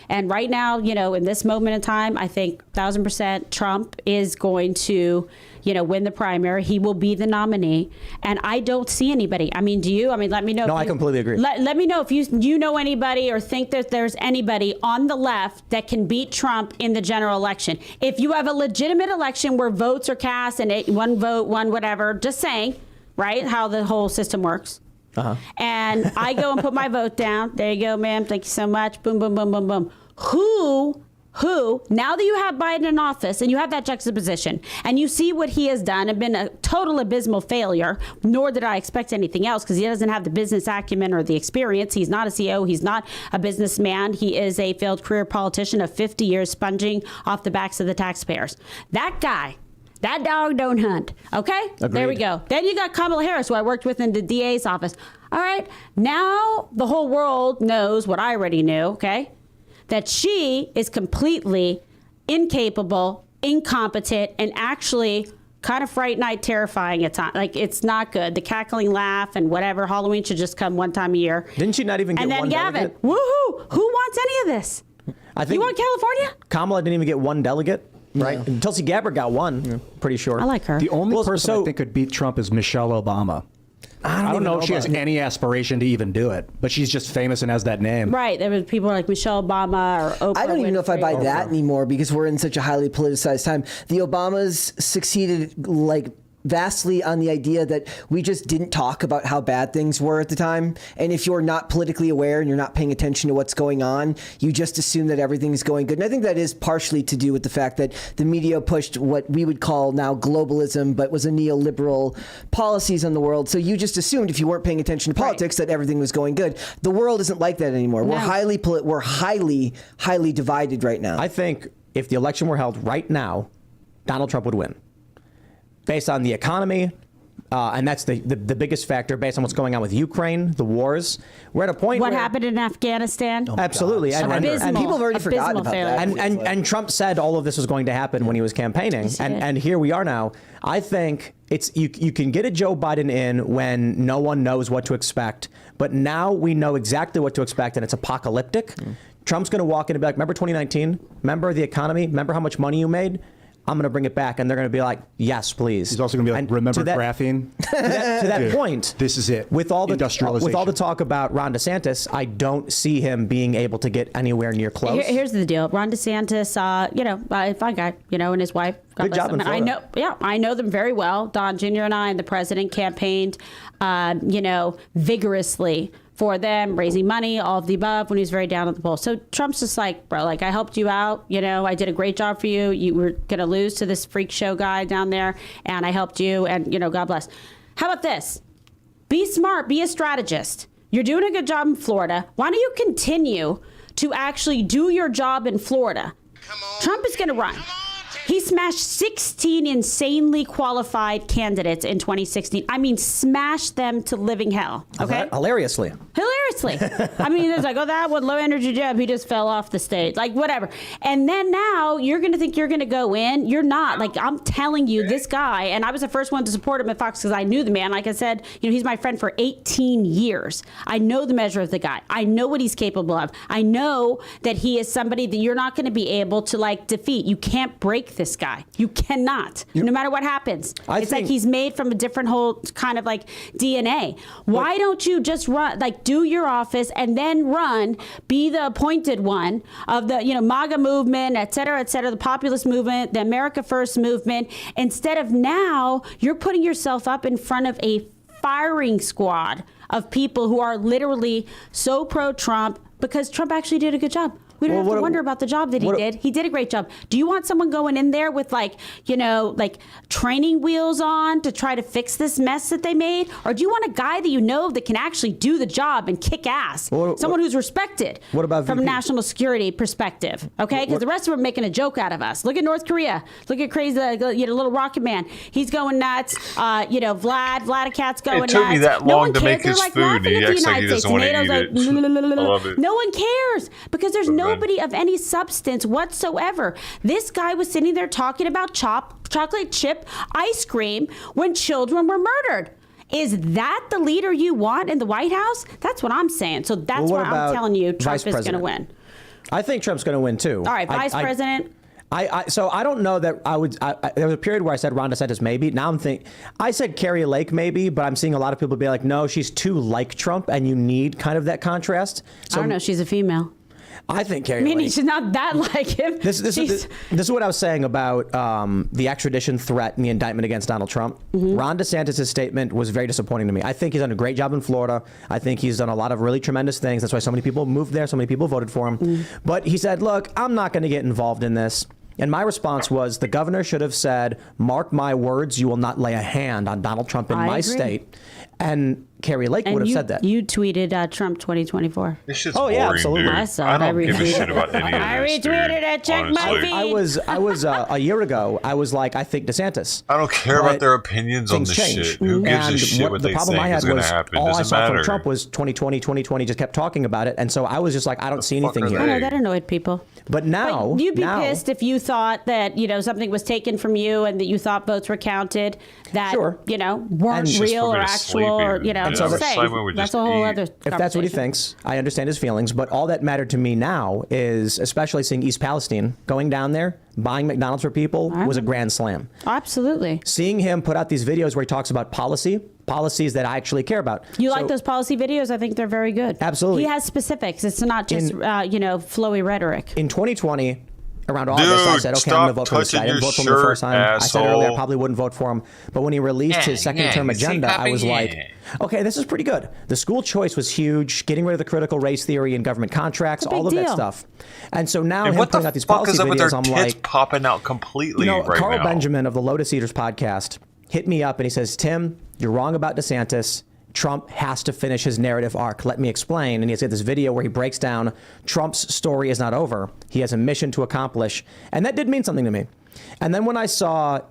And right now, in this moment in time, I think 1,000% Trump is going to, win the primary. He will be the nominee. And I don't see anybody. I mean, do you? I mean, let me know. No, I completely agree. Let me know if you know anybody or think that there's anybody on the left that can beat Trump in the general election. If you have a legitimate election where votes are cast and one vote, one whatever, just saying, right, how the whole system works. Uh-huh. And I go and put my vote down. There you go, ma'am. Thank you so much. Boom, boom, boom, boom, boom. Who, now that you have Biden in office and you have that juxtaposition and you see what he has done and been a total abysmal failure, nor did I expect anything else because he doesn't have the business acumen or the experience. He's not a CEO. He's not a businessman. He is a failed career politician of 50 years sponging off the backs of the taxpayers. That guy. That dog don't hunt. Okay? Agreed. There we go. Then you got Kamala Harris, who I worked with in the DA's office. All right. Now the whole world knows what I already knew, okay? That she is completely incapable, incompetent, and actually kind of Fright Night terrifying at times. Like, it's not good. The cackling laugh and whatever. Halloween should just come one time a year. Didn't she not even get one delegate? And then Gavin, woohoo! Who wants any of this? I think you want California? Kamala didn't even get one delegate. Right. And Tulsi Gabbard got one, pretty sure. I like her. The only person I think could beat Trump is Michelle Obama. I don't know if she has any aspiration to even do it, but she's just famous and has that name. Right. There were people like Michelle Obama or Oprah. I don't even know if I buy Oprah. that anymore because we're in such a highly politicized time. The Obamas succeeded like vastly on the idea that we just didn't talk about how bad things were at the time. And if you're not politically aware and you're not paying attention to what's going on, you just assume that everything's going good. And I think that is partially to do with the fact that the media pushed what we would call now globalism, but was a neoliberal policies on the world. So you just assumed if you weren't paying attention to politics that everything was going good. The world isn't like that anymore. No. We're highly divided right now. I think if the election were held right now, Donald Trump would win. Based on the economy, and that's the biggest factor based on what's going on with Ukraine, the wars. We're at a point what happened in Afghanistan? Absolutely. And people have already forgotten about that. And Trump said all of this was going to happen when he was campaigning. And here we are now. I think you can get a Joe Biden in when no one knows what to expect. But now we know exactly what to expect, and it's apocalyptic. Trump's going to walk in and be like, remember 2019? Remember the economy? Remember how much money you made? I'm going to bring it back. And they're going to be like, yes, please. He's also going to be like, remember graphene? To that point. This is it. With all the talk about Ron DeSantis, I don't see him being able to get anywhere near close. Here's the deal. Ron DeSantis, fine guy, and his wife. Good job in Florida. I know them very well. Don Jr. and I and the president campaigned, vigorously for them, raising money, all of the above, when he was very down at the polls. So Trump's just like, bro, I helped you out. I did a great job for you. You were going to lose to this freak show guy down there, and I helped you, and, God bless. How about this? Be smart. Be a strategist. You're doing a good job in Florida. Why don't you continue to actually do your job in Florida? Trump is going to run. He smashed 16 insanely qualified candidates in 2016. I mean, smashed them to living hell. Okay? Hilariously. I mean, there's that one low energy job. He just fell off the stage. Whatever. And then now you're going to think you're going to go in. You're not. I'm telling you, this guy, and I was the first one to support him at Fox because I knew the man. Like I said, he's my friend for 18 years. I know the measure of the guy. I know what he's capable of. I know that he is somebody that you're not going to be able to defeat. You can't break this guy. You cannot, no matter what happens. It's like he's made from a different whole kind of DNA. Why don't you just run, do your office and then run, be the appointed one of the, MAGA movement, et cetera, the populist movement, the America First movement, instead of now you're putting yourself up in front of a firing squad of people who are literally so pro-Trump because Trump actually did a good job. We don't have to wonder about the job that he did. He did a great job. Do you want someone going in there with training wheels on to try to fix this mess that they made? Or do you want a guy that can actually do the job and kick ass? Someone who's respected from a national security perspective. Okay? Because the rest of them are making a joke out of us. Look at North Korea. Look at crazy little rocket man. He's going nuts. Vladicat's going nuts. It took me that long to make his food, and he acts like he doesn't want to eat it. I love it. No one cares because there's nobody of any substance whatsoever. This guy was sitting there talking about chocolate chip ice cream when children were murdered. Is that the leader you want in the White House? That's what I'm saying. So that's why I'm telling you Trump is going to win. I think Trump's going to win too. All right, Vice President. So I don't know that I would. There was a period where I said Ron DeSantis maybe. Now I'm thinking. I said Carrie Lake maybe, but I'm seeing a lot of people be like, no, she's too like Trump, and you need kind of that contrast. So, I don't know. She's a female. I think Carrie Lake. She's not that like him. This is what I was saying about the extradition threat and the indictment against Donald Trump. Mm-hmm. Ron DeSantis' statement was very disappointing to me. I think he's done a great job in Florida. I think he's done a lot of really tremendous things. That's why so many people moved there. So many people voted for him. Mm-hmm. But he said, look, I'm not going to get involved in this. And my response was the governor should have said, mark my words, you will not lay a hand on Donald Trump in my state. And Carrie Lake would have said that. You tweeted Trump 2024. This shit's boring, absolutely. Dude. I saw it. I don't give a shit about any of this. I retweeted it. Check my feed. I was a year ago. I was like, I think DeSantis. I don't care about their opinions on this shit. Who gives a shit what they think is going to happen? All Doesn't I saw matter. from Trump was 2020, just kept talking about it. And so I was just like, I don't see anything here. I know that annoyed people. But now. But you'd be pissed if you thought that, something was taken from you and that you thought votes were counted that, weren't real or actual or, that's a whole other conversation. If that's what he thinks, I understand his feelings. But all that mattered to me now is, especially seeing East Palestine, going down there, buying McDonald's for people was a grand slam. Absolutely. Seeing him put out these videos where he talks about policies that I actually care about. You like those policy videos? I think they're very good. Absolutely. He has specifics. It's not just, flowy rhetoric. In 2020, around all this, I said, okay, I'm going to vote for this guy. I didn't vote for him the first time. Asshole. I said earlier I probably wouldn't vote for him. But when he released his second-term agenda, I was like, okay, this is pretty good. The school choice was huge, getting rid of the critical race theory and government contracts, all of that stuff. And so now him putting out these policy videos, I'm like, popping out completely right Carl now. Benjamin of the Lotus Eaters podcast hit me up and he says, Tim, you're wrong about DeSantis. Trump has to finish his narrative arc. Let me explain. And he's got this video where he breaks down Trump's story is not over. He has a mission to accomplish. And that did mean something to me. And then when I saw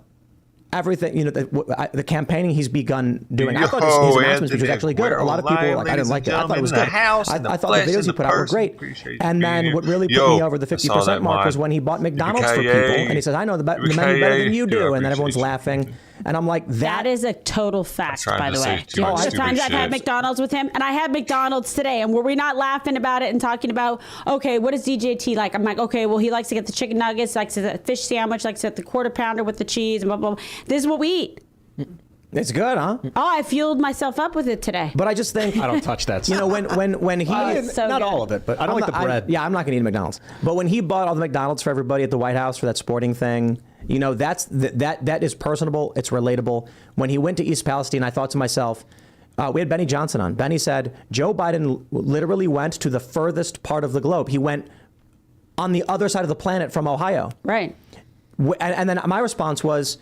everything, the campaigning he's begun doing, I thought his announcement speech was actually good. A lot of people were like, I didn't like it. I thought it was good. I thought the videos he put out were great. And then what really put me over the 50% mark was when he bought McDonald's for people. And he says, I know the menu better than you do. And then everyone's laughing. And I'm like, that is a total fact, by the way. Do you know how many times I've had McDonald's with him? And I had McDonald's today. And were we not laughing about it and talking about, okay, what is DJT like? I'm like, okay, well, he likes to get the chicken nuggets, likes the fish sandwich, likes to get the quarter pounder with the cheese, and blah, blah, blah. This is what we eat. It's good, huh? Oh, I fueled myself up with it today. But I just think I don't touch that. When he so not good. all of it, but I don't like the bread. I'm not going to eat McDonald's. But when he bought all the McDonald's for everybody at the White House for that sporting thing, that is personable. It's relatable. When he went to East Palestine, I thought to myself, we had Benny Johnson on. Benny said Joe Biden literally went to the furthest part of the globe. He went on the other side of the planet from Ohio. Right. And then my response was,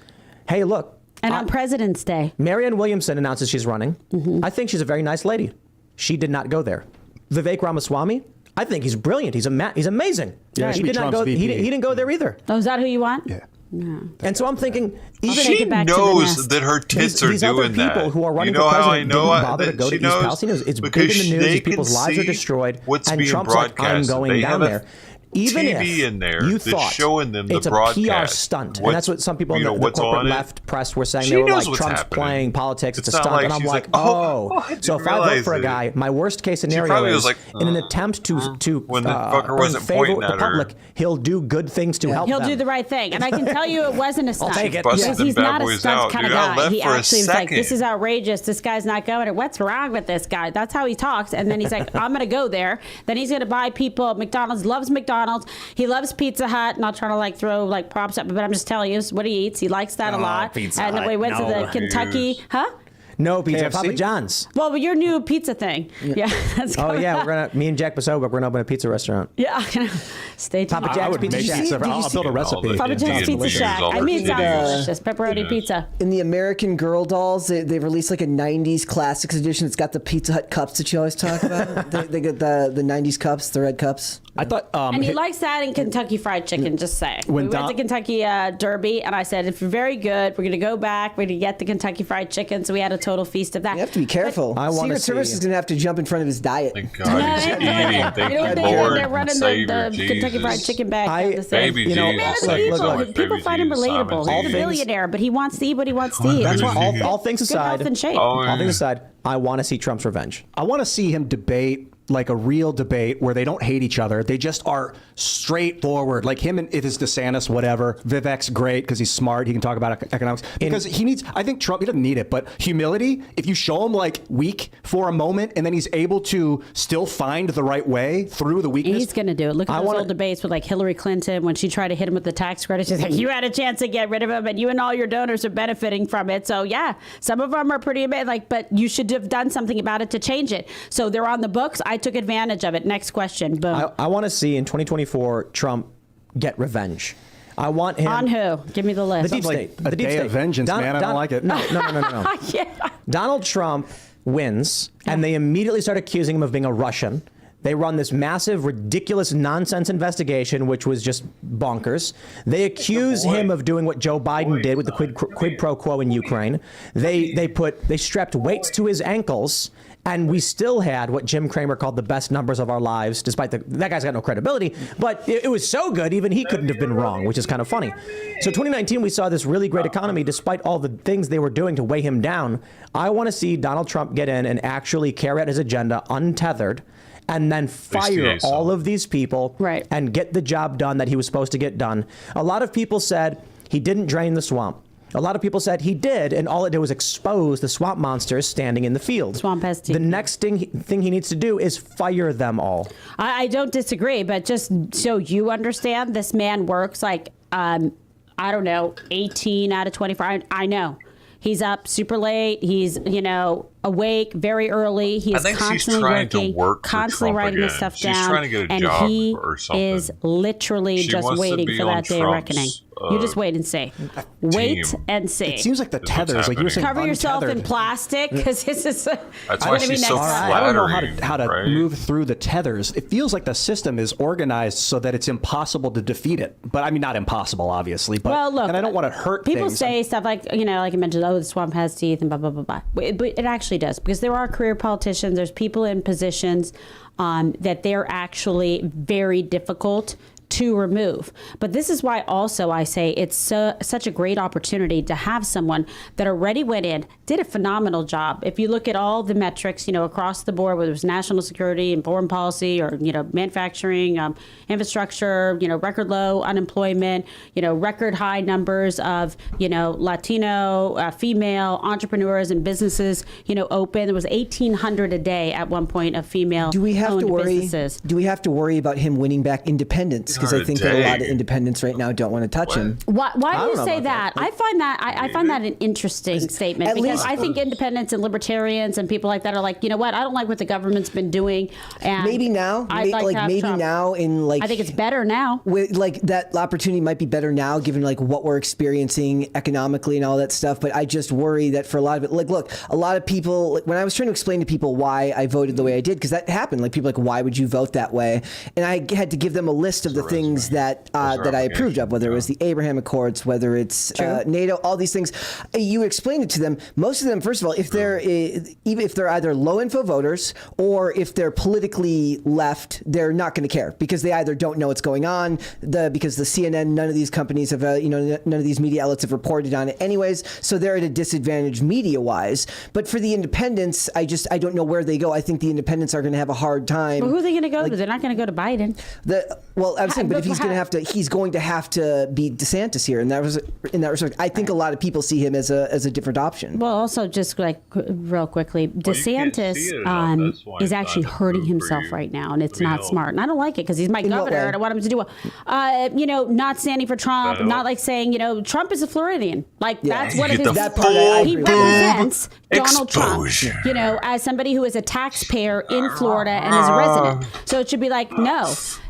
hey, look. And on President's Day. Marianne Williamson announces she's running. Mm-hmm. I think she's a very nice lady. She did not go there. Vivek Ramaswamy, I think he's brilliant. He's amazing. Yeah, he did not go. He didn't go there either. Oh, is that who you want? Yeah. No. And so I'm thinking, she knows that her tits are these doing other people that. who are running for president didn't bother to go to East Palestine. It's big in the news. These people's lives are destroyed. And Trump's like, I'm going down there. Even TV if in there you that's thought showing them the it's a broadcast. PR stunt, and that's what some people in the corporate left press were saying. She they were knows like, what's Trump's happening. playing politics, it's a not stunt. like And I'm she's like, I so if I vote for a guy, my worst case scenario is in an attempt to when the fucker wasn't favor pointing with the at her. public, he'll do good things to help them. He'll do the right thing. And I can tell you it wasn't a stunt. I'll take it. Because he's not a boys stunt out. kind of Dude, I guy. left He for a actually was like, second. this is outrageous. This guy's not going. And what's wrong with this guy? That's how he talks. And then he's like, I'm going to go there. Then he's going to buy people. McDonald's loves McDonald's. He loves Pizza Hut. Not trying to throw props up, but I'm just telling you what he eats. He likes that a lot. Pizza and Hut. we went to the Kentucky, No pizza, KFC? Papa John's. Well, your new pizza thing. Yeah. That's Oh yeah, me and Jack Basoba, we're gonna open a pizza restaurant. Yeah. Stay tuned. Papa Jack's Pizza Shack. I'll build a recipe. Papa John's Pizza Shack. I mean, it sounds delicious. Pepperoni pizza. In the American Girl dolls, they've released like a 90s classics edition. It's got the Pizza Hut cups that you always talk about. they get the 90s cups, the red cups. I thought, and he likes that in Kentucky Fried Chicken, just saying. We went to Kentucky Derby, and I said, if you're very good, we're going to go back. We're going to get the Kentucky Fried Chicken. So we had a total feast of that. You have to be careful. Secret Service is going to have to jump in front of his diet. Thank God he's eating. Thank you, Lord. They're running the Kentucky Fried Chicken back. Baby Jesus. People find him relatable. He's a billionaire, but he wants to eat what he wants to eat. That's why all things aside, good health and shape. all things aside, I want to see Trump's revenge. I want to see him debate like a real debate where they don't hate each other. They just are straightforward. Like him and it is DeSantis, whatever. Vivek's great because he's smart. He can talk about economics. Because he needs, I think Trump, he doesn't need it, but humility, if you show him like weak for a moment and then he's able to still find the right way through the weakness. He's going to do it. Look at those old debates with Hillary Clinton when she tried to hit him with the tax credit. She's like, you had a chance to get rid of him and you and all your donors are benefiting from it. So yeah, some of them are pretty amazing, but you should have done something about it to change it. So they're on the books. I took advantage of it. Next question. Boom. I want to see in 2024 Trump get revenge. I want him. On who? Give me the list. The deep state. A day of vengeance, man. I don't like it. No. Yeah. Donald Trump wins, and they immediately start accusing him of being a Russian. They run this massive, ridiculous, nonsense investigation, which was just bonkers. They accuse him of doing what Joe Biden did with the quid pro quo in Ukraine. They strapped weights to his ankles, and we still had what Jim Cramer called the best numbers of our lives, despite that guy's got no credibility. But it was so good, even he couldn't have been wrong, which is kind of funny. So 2019, we saw this really great economy, despite all the things they were doing to weigh him down. I want to see Donald Trump get in and actually carry out his agenda untethered, and then fire all of these people and get the job done that he was supposed to get done. A lot of people said he didn't drain the swamp. A lot of people said he did, and all it did was expose the swamp monsters standing in the field. Swamp has teeth. The next thing he needs to do is fire them all. I don't disagree, but just so you understand, this man works like, I don't know, 18 out of 24. I know. He's up super late. He's, awake very early. He's constantly working, constantly writing his stuff down. She's trying to get a job or something. He is literally just waiting for that day of reckoning. You just wait and see. Wait and see. It seems like the tethers, like you were saying, cover yourself in plastic because this is. That's why she's so flattering. I don't know how to move through the tethers. It feels like the system is organized so that it's impossible to defeat it. But I mean, not impossible, obviously. But, well, look, and I don't want to hurt people things. say stuff like, like you mentioned, the swamp has teeth and blah, blah, blah, blah. But it actually does, because there are career politicians, there's people in positions that they're actually very difficult to remove. But this is why also I say it's such a great opportunity to have someone that already went in, did a phenomenal job. If you look at all the metrics, across the board, whether it was national security and foreign policy or, manufacturing, infrastructure, record low unemployment, record high numbers of, Latino, female entrepreneurs and businesses, open. There was 1,800 a day at one point of female businesses. Do we have to worry about him winning back independence? Because I think that a lot of independents right now don't want to touch him. Why do you say that? I find that an interesting statement, because I think independents and libertarians and people like that are like, you know what? I don't like what the government's been doing. And maybe now, I think it's better now. That opportunity might be better now, given what we're experiencing economically and all that stuff. But I just worry that for a lot of it, look, a lot of people, when I was trying to explain to people why I voted the way I did, because that happened, people why would you vote that way? And I had to give them a list of the things that I approved of, whether it was the Abraham Accords, whether it's NATO, all these things. You explained it to them. Most of them, first of all, if they're either low info voters or if they're politically left, they're not going to care, because they either don't know what's going on, because the CNN, none of these companies have, none of these media outlets have reported on it anyways, so they're at a disadvantage media wise. But for the independents, I don't know where they go. I think the independents are going to have a hard time. Well, who are they going to go to? They're not going to go to Biden. I'm saying, but if he's going to have to beat DeSantis here, and in that respect, I think a lot of people see him as a different option. Well, also just real quickly, DeSantis is actually hurting himself right now, and it's not smart. And I don't like it, because he's my governor, and I want him to do well. Not standing for Trump, not saying Trump is a Floridian. That's one of his. That part he represents Donald Trump. As somebody who is a taxpayer in Florida and is a resident. So it should be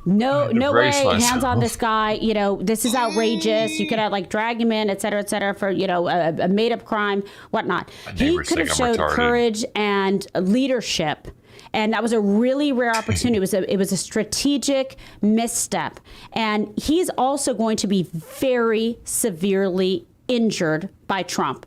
no way, hands on this guy. This is outrageous. You could drag him in, et cetera, for a made up crime, whatnot. He could have showed courage and leadership, and that was a really rare opportunity. It was a strategic misstep, and he's also going to be very severely injured by Trump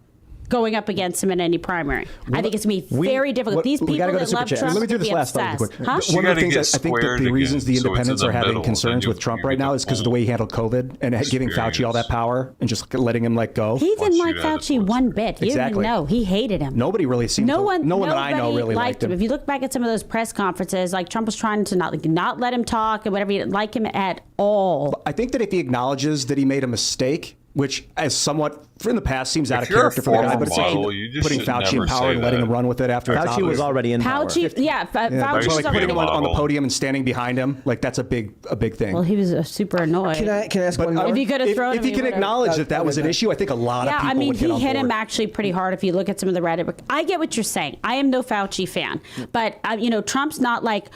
going up against him in any primary. I think it's going to be very difficult. These people that love Trump. Let me do this last thought real quick. One of the things I think that the reasons the independents are having concerns with Trump right now is because of the way he handled COVID and giving Fauci all that power and just letting him let go. He didn't like Fauci one bit. He didn't even know. He hated him. Nobody really seemed no one that I know really liked him. If you look back at some of those press conferences, Trump was trying to not let him talk and whatever, he didn't like him at all. I think that if he acknowledges that he made a mistake, which as somewhat in the past seems out of character for the guy, but it's putting Fauci in power and letting him run with it after Fauci was already in power. Fauci was putting him on the podium and standing behind him, that's a big thing. Well, he was super annoyed. Can I ask one more? If you could have thrown him, if he can acknowledge that was an issue, I think a lot of people would get on board. He hit him actually pretty hard. If you look at some of the rhetoric, I get what you're saying. I am no Fauci fan, but Trump's not a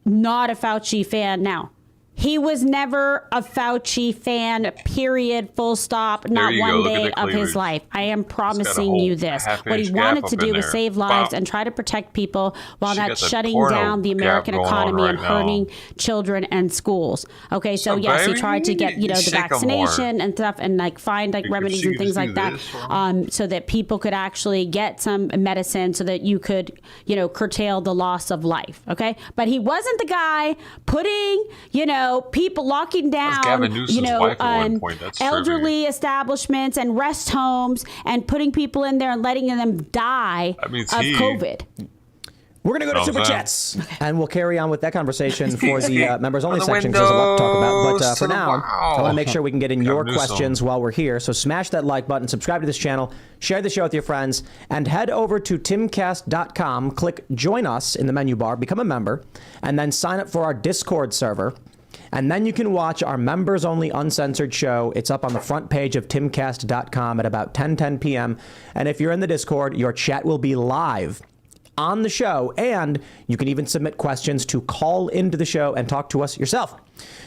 Fauci fan now. He was never a Fauci fan, period, full stop, not one day of his life. I am promising you this. What he wanted to do was save lives and try to protect people while not shutting down the American economy and hurting children and schools. Okay, so yes, he tried to get, the vaccination and stuff and find remedies and things like that so that people could actually get some medicine so that you could, curtail the loss of life. Okay, but he wasn't the guy putting, people locking down, elderly establishments and rest homes and putting people in there and letting them die of COVID. We're going to go to Super Chats, and we'll carry on with that conversation for the members-only section, because there's a lot to talk about. But for now, I want to make sure we can get in your questions while we're here. So smash that like button, subscribe to this channel, share the show with your friends, and head over to timcast.com, click Join Us in the menu bar, become a member, and then sign up for our Discord server. And then you can watch our members-only uncensored show. It's up on the front page of timcast.com at about 10 p.m. And if you're in the Discord, your chat will be live on the show, and you can even submit questions to call into the show and talk to us yourself.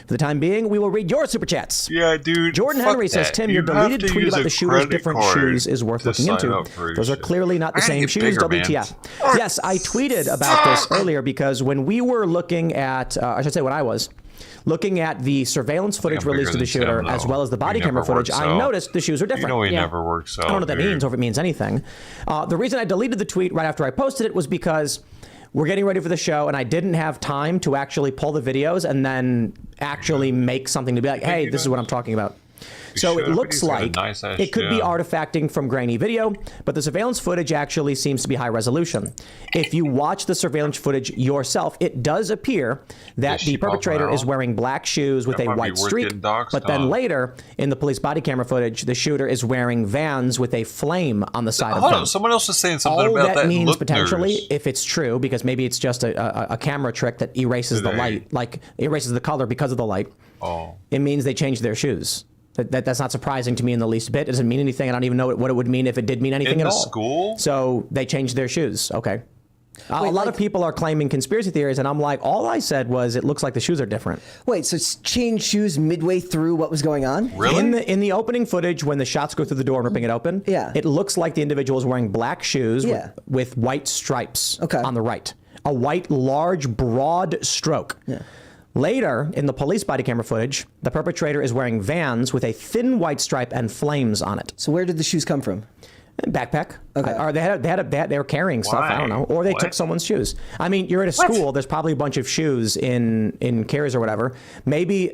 For the time being, we will read your super chats. Yeah, dude. Jordan Henry says, Tim, your deleted tweet about the shooter's different shoes is worth looking into. Those are clearly not the same shoes. WTF. Yes, I tweeted about this earlier because when we were looking at, I should say when I was, looking at the surveillance footage released of the shooter, as well as the body camera footage, I noticed the shoes are different. You know he never works out. I don't know what that means or if it means anything. The reason I deleted the tweet right after I posted it was because we're getting ready for the show, and I didn't have time to actually pull the videos and then actually make something to be like, hey, this is what I'm talking about. So it looks like it could be artifacting from grainy video, but the surveillance footage actually seems to be high resolution. If you watch the surveillance footage yourself, it does appear that the perpetrator is wearing black shoes with a white streak, but then later in the police body camera footage, the shooter is wearing Vans with a flame on the side of them. Someone else is saying something about that. All that means potentially, if it's true, because maybe it's just a camera trick that erases the light, like erases the color because of the light, it means they changed their shoes. That's not surprising to me in the least bit. It doesn't mean anything. I don't even know what it would mean if it did mean anything at all. School? So they changed their shoes. Okay. A lot of people are claiming conspiracy theories, and I'm like, all I said was it looks like the shoes are different. Wait, so it's changed shoes midway through what was going on? Really? In the opening footage, when the shots go through the door and ripping it open, it looks like the individual is wearing black shoes with white stripes on the right. A white, large, broad stroke. Yeah. Later, in the police body camera footage, the perpetrator is wearing Vans with a thin white stripe and flames on it. So where did the shoes come from? Backpack. Okay. Or they were carrying stuff. I don't know. Or they took someone's shoes. I mean, you're at a school. There's probably a bunch of shoes in carriers or whatever. Maybe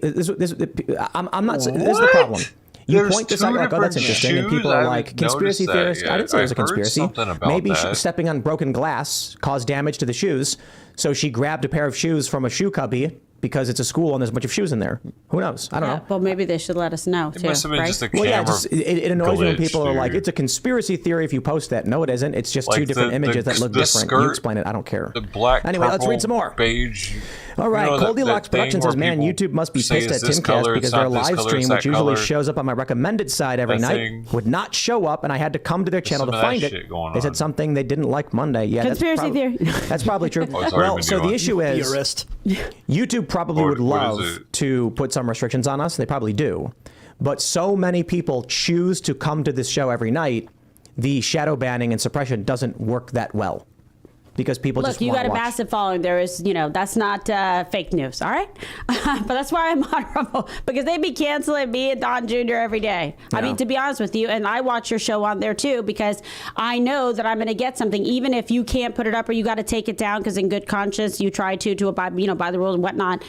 I'm not. This is the problem. You point this out like, oh, that's interesting, and people are like, conspiracy theorists. I didn't say it was a conspiracy. Maybe stepping on broken glass caused damage to the shoes, so she grabbed a pair of shoes from a shoe cubby because it's a school and there's a bunch of shoes in there. Who knows? I don't know. Well, maybe they should let us know, too, must have been just a well, yeah, it annoys me when people are like, it's a conspiracy theory if you post that. No, it isn't. It's just two different images that look different. You explain it. I don't care. The black, anyway, let's read some more. Beige. All right, Goldilocks Productions says, man, YouTube must be pissed at Timcast because their live stream, which usually shows up on my recommended side every night, would not show up, and I had to come to their channel to find it. They said something they didn't like Monday. Yeah, conspiracy theory. That's probably true. Well, so the issue is, YouTube probably would love to put some restrictions on us. They probably do. But so many people choose to come to this show every night, the shadow banning and suppression doesn't work that well. Because people just want to watch. Look, you got a massive following. There is, that's not fake news, all right? But that's why I'm honorable, because they be canceling me and Don Jr. every day. Yeah. I mean, to be honest with you, and I watch your show on there too, because I know that I'm going to get something, even if you can't put it up or you got to take it down, because in good conscience you try to abide, by the rules and whatnot.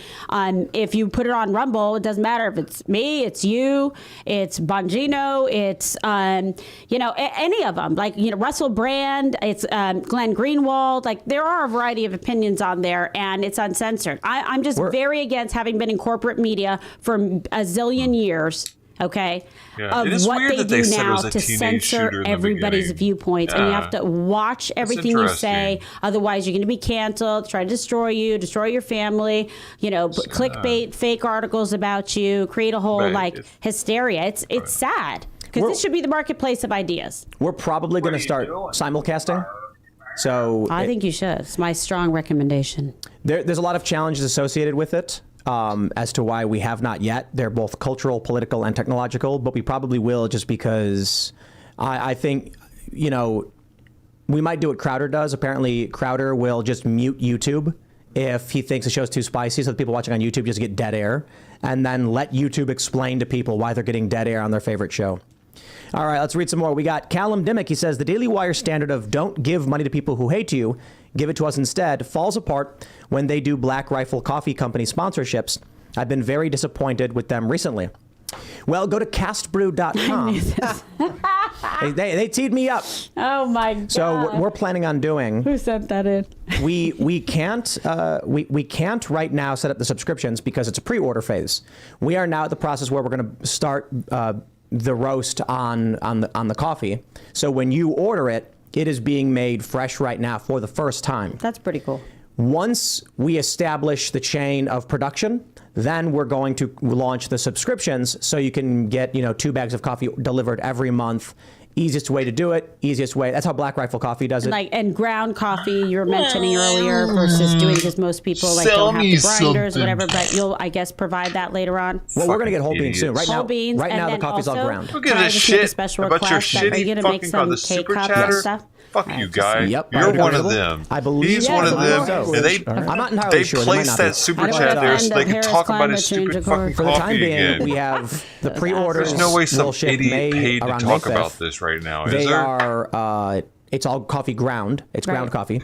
If you put it on Rumble, it doesn't matter if it's me, it's you, it's Bongino, it's any of them, like Russell Brand, it's Glenn Greenwald. Like, there are a variety of opinions on there, and it's uncensored. I'm just very against, having been in corporate media for a zillion years, okay, of what they do now to censor everybody's viewpoints. And you have to watch everything you say. Otherwise, you're going to be canceled, try to destroy you, destroy your family, clickbait, fake articles about you, create a whole, hysteria. It's sad, because this should be the marketplace of ideas. We're probably going to start simulcasting. So I think you should. It's my strong recommendation. There's a lot of challenges associated with it as to why we have not yet. They're both cultural, political, and technological, but we probably will, just because I think, we might do what Crowder does. Apparently, Crowder will just mute YouTube if he thinks the show's too spicy, so the people watching on YouTube just get dead air, and then let YouTube explain to people why they're getting dead air on their favorite show. All right, let's read some more. We got Callum Dimmick. He says, the Daily Wire standard of don't give money to people who hate you, give it to us instead, falls apart when they do Black Rifle Coffee Company sponsorships. I've been very disappointed with them recently. Well, go to castbrew.com. They teed me up. Oh my God. So we're planning on doing. Who sent that in? We can't right now set up the subscriptions because it's a pre-order phase. We are now at the process where we're going to start the roast on the coffee. So when you order it, it is being made fresh right now for the first time. That's pretty cool. Once we establish the chain of production, then we're going to launch the subscriptions so you can get 2 bags of coffee delivered every month. Easiest way to do it, easiest way. That's how Black Rifle Coffee does it. And ground coffee you were mentioning earlier versus doing, because most people don't have the grinders or whatever, but you'll, I guess, provide that later on. Well, we're going to get whole beans soon. Right whole beans, right now the coffee's all ground. Look at this shit about your shitty are you gonna make some K-cups and stuff? Fuck you, guy. Yep, You're one of them. I believe he's one of them. So. And I'm not entirely sure. They placed that super chat there so they can talk about his stupid fucking For the time coffee being, again. we have the pre-orders. There's no way some will ship idiot May paid to around talk May 5th. about this right now. Is They there? are. It's all coffee ground. It's ground coffee.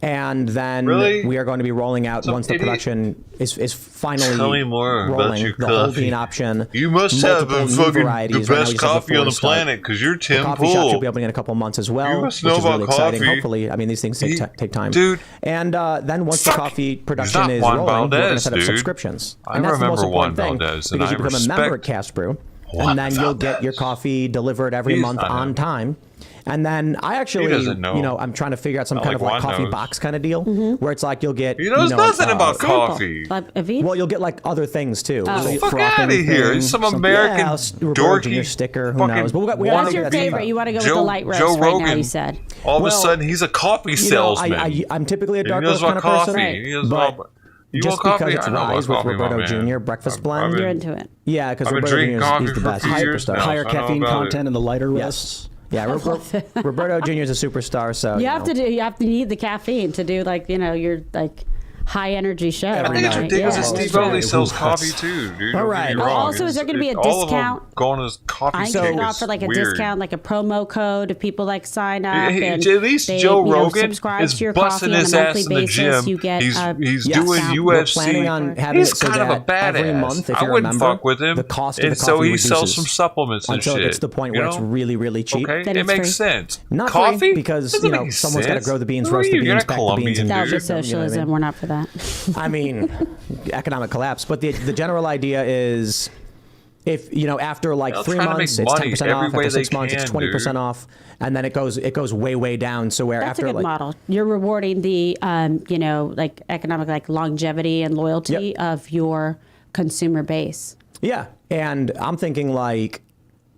And then Really? we are going to be rolling out once the production is finally Tell me more about rolling, your the whole coffee. bean option. You must have multiple new fucking the varieties. Right now we best just have coffee on the Ford start. planet because you're The Tim coffee shop should Pool. be opening in a couple months as well, You which must is know really about exciting. coffee. Hopefully, I mean, these things take time. Dude. And then once the coffee production not is Juan rolling, we're going to Valdez, set up dude. subscriptions. I And that's the most remember Juan important thing, Valdez, and because you I become a member at respect Cast Brew, Juan and then you'll Valdez. get your coffee delivered every He's month not on him. time. And then I actually, doesn't know. I'm trying to figure out some Not kind like of like Juan coffee knows. box kind of deal, where it's like you'll get. He knows nothing about Sample. coffee. Like Aviv? Well, you'll get like other things too. Oh. So Fuck frothin' outta here. thing, It's some something- American yeah, Roberto dorky Jr. sticker. Who fucking knows? But we one What's of your the- favorite? You want to go with Joe- the light roast Joe right now, Rogan. you said. All of a Well, sudden, he's a coffee salesman. I'm typically a He dark knows roast kind about of coffee. person, He knows but about. You just want because coffee? it's I know about Rise with coffee, my Roberto man. Jr. breakfast blend. You're into it. Yeah, because I've been Roberto drinking Jr. coffee is the for best. a few years Superstar. now. Higher I know caffeine about content in the lighter Yes. roasts. Yeah, Roberto Jr. is a superstar. So You have to need the caffeine to do your high energy show. I think it's right? ridiculous that Yeah, Steve that's right. Only sells coffee too, dude. All Don't right. get me Oh, wrong. also, is there gonna be a all of them discount? going as coffee I cake can is offer like a weird. discount, like a promo code if people sign up. At And least they, Joe Rogan subscribe is to your busting coffee his on a ass monthly in the basis. gym. You get He's discount. doing We're UFC. planning on having He's it so kind of a that every badass. month, if I you're a wouldn't member, fuck with him. the cost of and the so coffee he sells reduces some supplements and until shit. it gets to the point where it's really, really cheap. Okay, Then it it's makes free. sense. Not coffee free because Doesn't make someone's got to sense. grow the beans, Who are roast the you? You're beans, not pack the beans, and Colombian, That was dude. socialism. We're not for that. I mean, economic collapse. But the general idea is, if after like They'll 3 try to months, make it's money 10% every off. way After 6 they months, it's can, 20% dude. off, and then it goes way down. So where That's after a good model. You're rewarding the economic longevity and loyalty of your consumer base. yeah, and I'm thinking like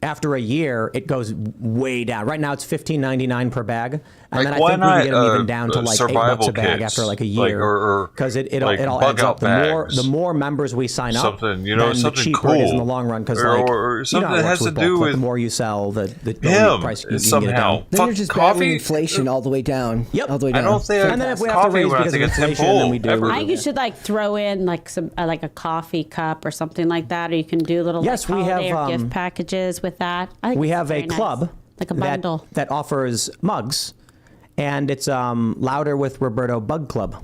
after a year, it goes way down. Right now, it's $15.99 per bag, and then I why think we can get them not, even down to like $8 survival a bag kits? after like a Like, year, or because it like all bug adds up. out The bags. more members we sign up, Something, then the something cheaper it is in cool. the long run. Because Or something that has to do with the more you sell, the him price you can get it somehow. down. Then Fuck you're just coffee. battling inflation all the way down. Yep. All the way I down. don't think And then if we have to coffee raise when I because think of it's inflation, Tim then we Pool, do. ever. I think you should throw in like a coffee cup or something like that, or you can do little Yes, we holiday have, or gift packages with that. I think We it's have a very nice. club like a bundle. that offers mugs, and it's louder with Roberto Bug Club.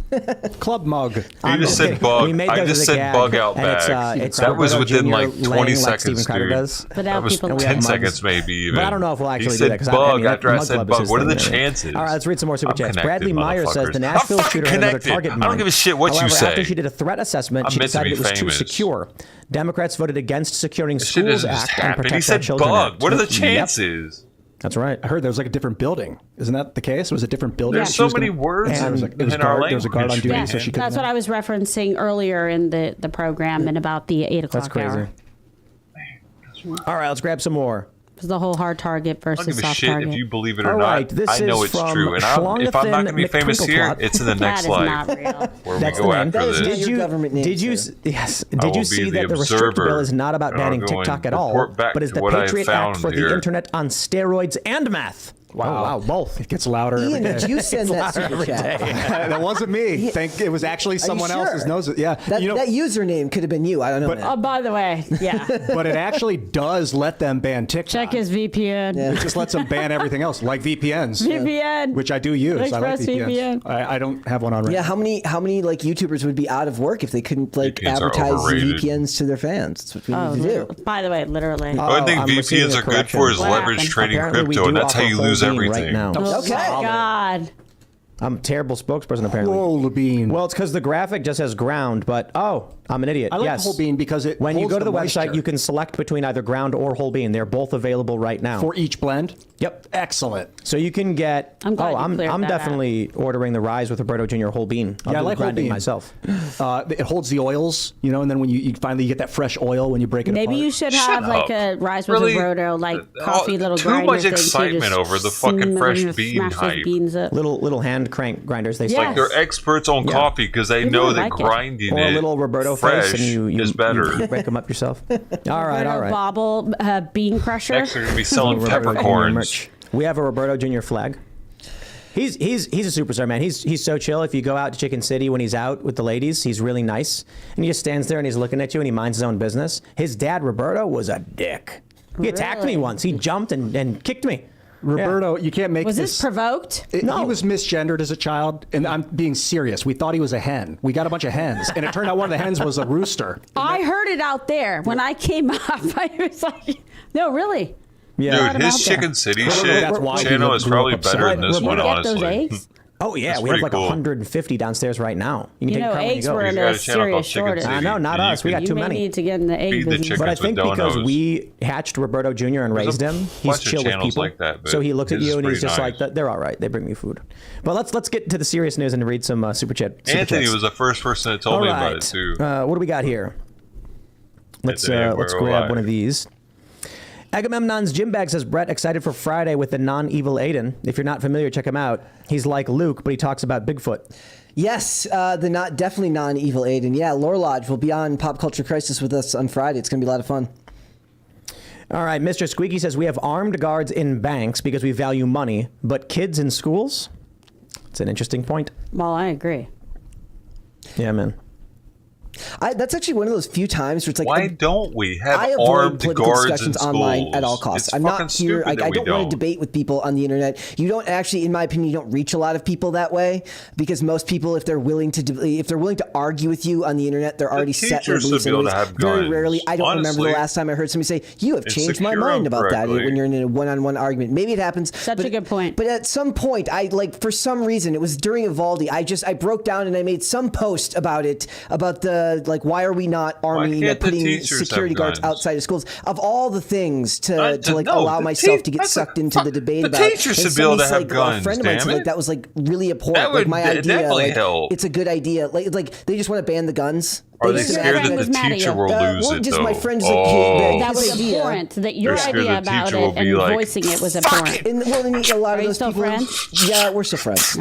Club mug. You just said bug. We made I those just as a said gag, bug out and it's, bags. it's That was Roberto within Jr. like 20 laying like seconds, Stephen Carter dude. does. But now That was people- And we have 10 mugs. seconds maybe even. But I don't know if we'll actually you do that said because bug after I Mug said Club bug. is What are the this thing. chances? All right, let's read some more super I'm chats. connected, Bradley Meyer says the motherfuckers. Nashville I'm fucking shooter had another connected. target I in don't mind. give a shit what you However, say. after she did a threat assessment, I'm she meant to decided be it was too famous. secure. Democrats voted against securing Shit Schools doesn't just Act and happen. He Protect Our said Children bug. Act. What are the Yep. chances? That's right. I heard there was like a different building. Isn't that the case? It was a different building. There's She so was many gonna- words And There was, like, it was in our guard, there was a guard on language, duty, Yeah, so she couldn't. that's what I was referencing earlier in the program and about the 8 That's o'clock crazy. hour. All right, let's grab some more. It was the whole hard target I don't versus give a soft shit target. if you believe it or All not. right, this I know is it's from true. And if I'm not going to be famous here, Schlongathan it's in the next That is life not real. where That's we go the name. after That is this. not your government name, Did you? sir. Yes. I Did will you be see the that the restrict observer, bill is not about and I'm banning going TikTok to at all, report back but is to the what I Patriot Act found for the here. internet on steroids and meth? Wow, both. It gets louder every Ian, day. did you send that super chat? That wasn't me. It was actually someone else's nose. Yeah. That username could have been you. I don't know. But, oh, by the way, yeah. But it actually does let them ban TikTok. Check his VPN. It just lets them ban everything else, like VPNs. VPN. Which I do use. I like VPN. I don't have one on right now. How many like YouTubers would be out of work if they couldn't like advertise VPNs to their fans? That's what we need to do. By the way, literally. The only thing VPNs are good for is leverage trading crypto, and that's how you lose everything. Right now. Okay. God. I'm a terrible spokesperson, apparently. Whoa, Labine. Well, it's because the graphic just says ground, but I'm an idiot. I like yes. whole bean because when you go to the moisture. website, you can select between either ground or whole bean. They're both available right now. For each blend? Yep. Excellent. So you can get. I'm glad you cleared I'm that definitely ordering the Rise with Roberto Jr. whole bean. I like whole bean myself. It holds the oils, and then when you finally get that fresh oil when you break it Maybe apart. you should have like a Rise with Roberto, like coffee little too grinder much thing, excitement over the fucking fresh bean smash hype. those beans up. Little hand crank grinders. They say. Like they're experts on coffee because they know that grinding or a little Roberto fresh face and you is better. You break them up yourself. All right. Bobble bean crusher. Next, they're going to be selling peppercorns. We have a Roberto Jr. flag. He's a superstar, man. He's so chill. If you go out to Chicken City when he's out with the ladies, he's really nice. And he just stands there and he's looking at you and he minds his own business. His dad, Roberto, was a dick. He attacked me once. He jumped and kicked me. Roberto, you can't make Was this provoked? No. He was misgendered as a child, and I'm being serious. We thought he was a hen. We got a bunch of hens, and it turned out one of the hens was a rooster. I heard it out there when I came up. I was like, no, really? Yeah. Dude, his Chicken City channel is probably better than this one, honestly. Those eggs? Oh, yeah. We have like 150 downstairs right now. You can take a eggs were in a serious shortage. I know, not us. We got too many. You may need to get in the egg business. But I think because we hatched Roberto Jr. and raised him, he's chill with people. Like that, so he looks at you and he's just like, they're all right. They bring me food. But let's get to the serious news and read some super chat. Anthony was the first person that told me about it, too. What do we got here? Let's grab one of these. Agamemnon's Gym Bag says, Brett, excited for Friday with the non-evil Aiden. If you're not familiar, check him out. He's like Luke, but he talks about Bigfoot. Yes, definitely non-evil Aiden. Yeah, Lore Lodge will be on Pop Culture Crisis with us on Friday. It's going to be a lot of fun. All right, Mr. Squeaky says, we have armed guards in banks because we value money, but kids in schools? It's an interesting point. Well, I agree. Yeah, man. That's actually one of those few times where it's like, why don't we have I avoid armed political guards discussions in schools online at all costs. It's I'm not here. I don't want to debate with people on the internet. You don't actually, in my opinion, you don't reach a lot of people that way because most people, if they're willing to argue with you on the internet, they're already set in their beliefs. Very rarely, I don't remember the last time I heard somebody say, "You have changed my mind about that." When you're in a one-on-one argument, maybe it happens. Such a good point. But at some point, for some reason, it was during Uvalde. I broke down and I made some post about it, about the why are we not arming, putting security guards outside of schools? Of all the things to allow myself to get sucked into the debate about. The teachers should be able to have guns. A friend of mine said that was really abhorrent. My idea, it's a good idea. Like they just want to ban the guns. Are they scared that the teacher will lose it, just though? my friend's that was abhorrent. That your idea about it and voicing it was abhorrent. A lot of those people. Friends? Yeah, we're still friends.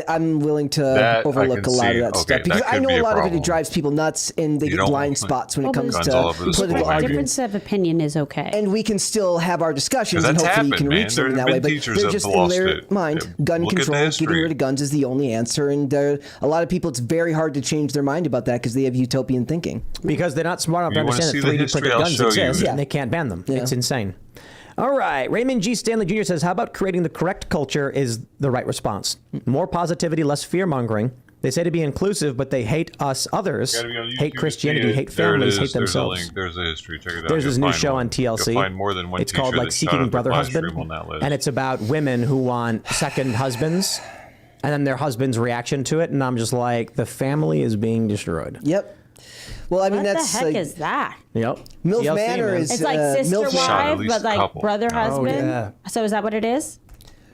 I'm willing to overlook a lot of that stuff because I know a lot of it drives people nuts and they get blind spots when it comes to political arguments. Difference of opinion is okay, and we can still have our discussions and hopefully you can reach them in that way. But they're just in their mind, gun control, getting rid of guns is the only answer. And a lot of people, it's very hard to change their mind about that because they have utopian thinking. Because they're not smart enough to understand that 3D printed guns exist and they can't ban them. Yeah. It's insane. All right. Raymond G. Stanley Jr. says, how about creating the correct culture is the right response? More positivity, less fear-mongering. They say to be inclusive, but they hate us others, hate Christianity, hate families, hate themselves. There's a history. Check it out. There's this new show on TLC. You'll find more than one. It's called Seeking Brother Husband. And it's about women who want second husbands. And then their husband's reaction to it, and I'm just like, the family is being destroyed. Yep. Well, I mean, what the heck is that? Yep. MILF TLC, Manor is it's like sister wife, but like brother husband. Oh, yeah. So is that what it is?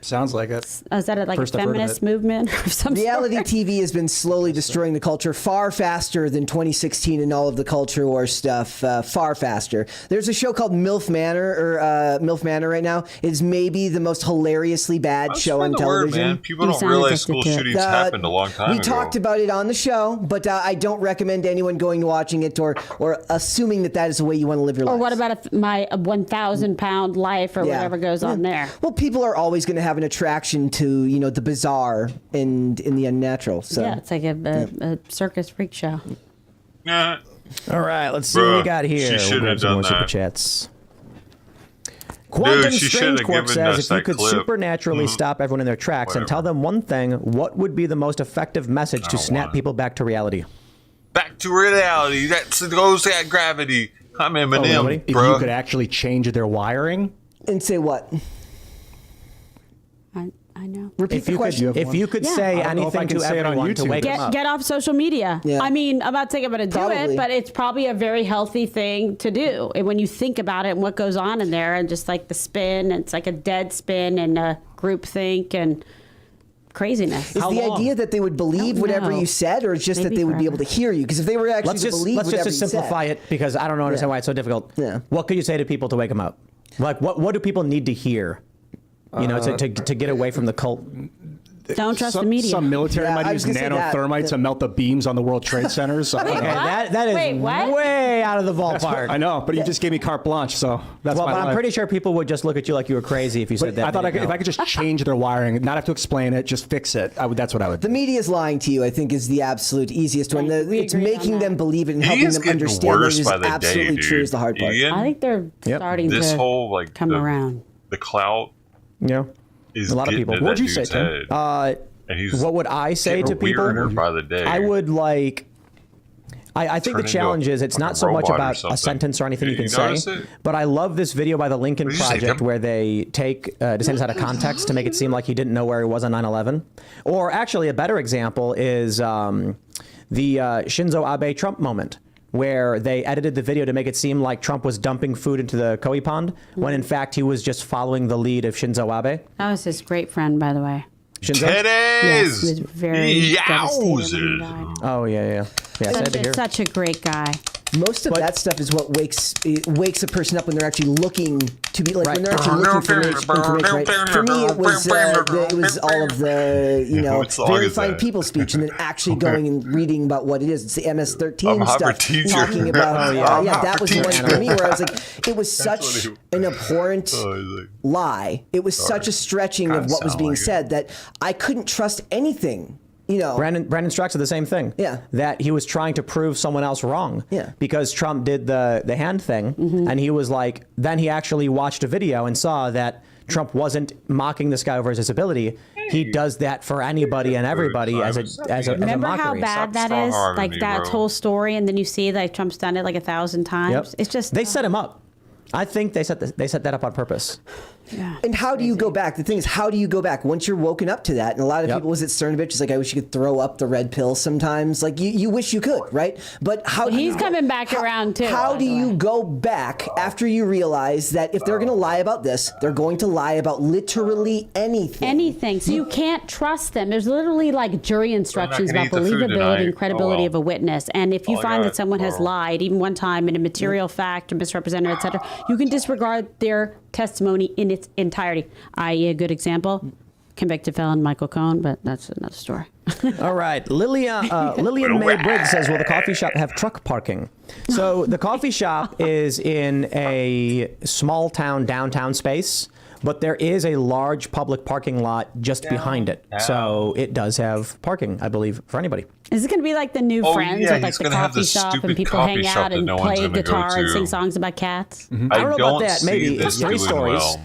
Sounds like it. Is that like a feminist movement or something? Reality TV has been slowly destroying the culture far faster than 2016 and all of the culture war stuff. Far faster. There's a show called MILF Manor right now. It's maybe the most hilariously bad show on television. Man. People don't realize school shootings happened a long time ago. We talked about it on the show, but I don't recommend anyone going to watching it or assuming that is the way you want to live your life. Or what about my 1,000-pound life or whatever goes on there? Well, people are always going to have an attraction to the bizarre and in the unnatural. So yeah, it's like a circus freak show. All right, let's see what we got here. She should have done that. Super chats. Quantum Strange Quark says, if you could supernaturally stop everyone in their tracks and tell them one thing, what would be the most effective message to snap people back to reality? Back to reality. That goes at gravity. I'm Eminem, bro. If you could actually change their wiring. And say what? I know. Repeat the question. If you could say anything to everyone to wake them up. Get off social media. Yeah. I mean, I'm not saying I'm going to do it, but it's probably a very healthy thing to do. And when you think about it and what goes on in there and just like the spin, it's like a dead spin and a groupthink and craziness. Is the idea that they would believe whatever you said, or just that they would be able to hear you? Because if they were actually to believe whatever you said... Let's just simplify it, because I don't understand why it's so difficult. Yeah. What could you say to people to wake them up? Like, what do people need to hear? To get away from the cult. Don't trust the media. Some military might use nanothermite to melt the beams on the World Trade Centers. That is way out of the ballpark. I know, but you just gave me carte blanche, so that's my life. I'm pretty sure people would just look at you like you were crazy if you said that. I thought if I could just change their wiring, not have to explain it, just fix it. That's what I would do. The media is lying to you, I think, is the absolute easiest one. It's making them believe it and helping them understand that it is absolutely true is the hard part. I think they're starting to come around. The clout. Yeah. A lot of people. What would you say, Tim? What would I say to people? By the day. I would I think the challenge is it's not so much about a sentence or anything you can say, but I love this video by the Lincoln Project where they take DeSantis out of context to make it seem like he didn't know where he was on 9/11. Or actually, a better example is the Shinzo Abe Trump moment, where they edited the video to make it seem like Trump was dumping food into the Koi pond, when in fact he was just following the lead of Shinzo Abe. That was his great friend, by the way. Shinzo? Yes, he was very devastated when he died. Oh, yeah. Such a great guy. Most of that stuff is what wakes a person up when they're actually looking to be like when they're actually looking for information. Right? For me, it was all of the very fine people speech, and then actually going and reading about what it is. It's the MS-13 stuff talking about. That was one for me where I was like, it was such an abhorrent lie. It was such a stretching of what was being said that I couldn't trust anything. Brandon Strauch said the same thing. Yeah. That he was trying to prove someone else wrong. Yeah. Because Trump did the hand thing, and he was like, then he actually watched a video and saw that Trump wasn't mocking this guy over his disability. He does that for anybody and everybody as a mockery. Remember how bad that is? Like that whole story, and then you see like Trump's done it like 1,000 times. Yep. It's just they set him up. I think they set that up on purpose. Yeah, and how do you go back? The thing is, how do you go back once you're woken up to that? And a lot of people, was it Cernovich? Is like, I wish you could throw up the red pill sometimes. Like you wish you could, right? But how? He's coming back around too. How do you go back after you realize that if they're going to lie about this, they're going to lie about literally anything? Anything. So you can't trust them. There's literally like jury instructions about believability and credibility of a witness. And if you find that someone has lied, even one time in a material fact or misrepresented, etc., you can disregard their testimony in its entirety. I.e., a good example, convicted felon Michael Cohen, but that's another story. All right. Lillian May Briggs says, will the coffee shop have truck parking? So the coffee shop is in a small town, downtown space, but there is a large public parking lot just behind it. So it does have parking, I believe, for anybody. Is it going to be like the new Friends with like the coffee shop and people hang out and play guitar and sing songs about cats? I don't know about that. Maybe it's 3 stories.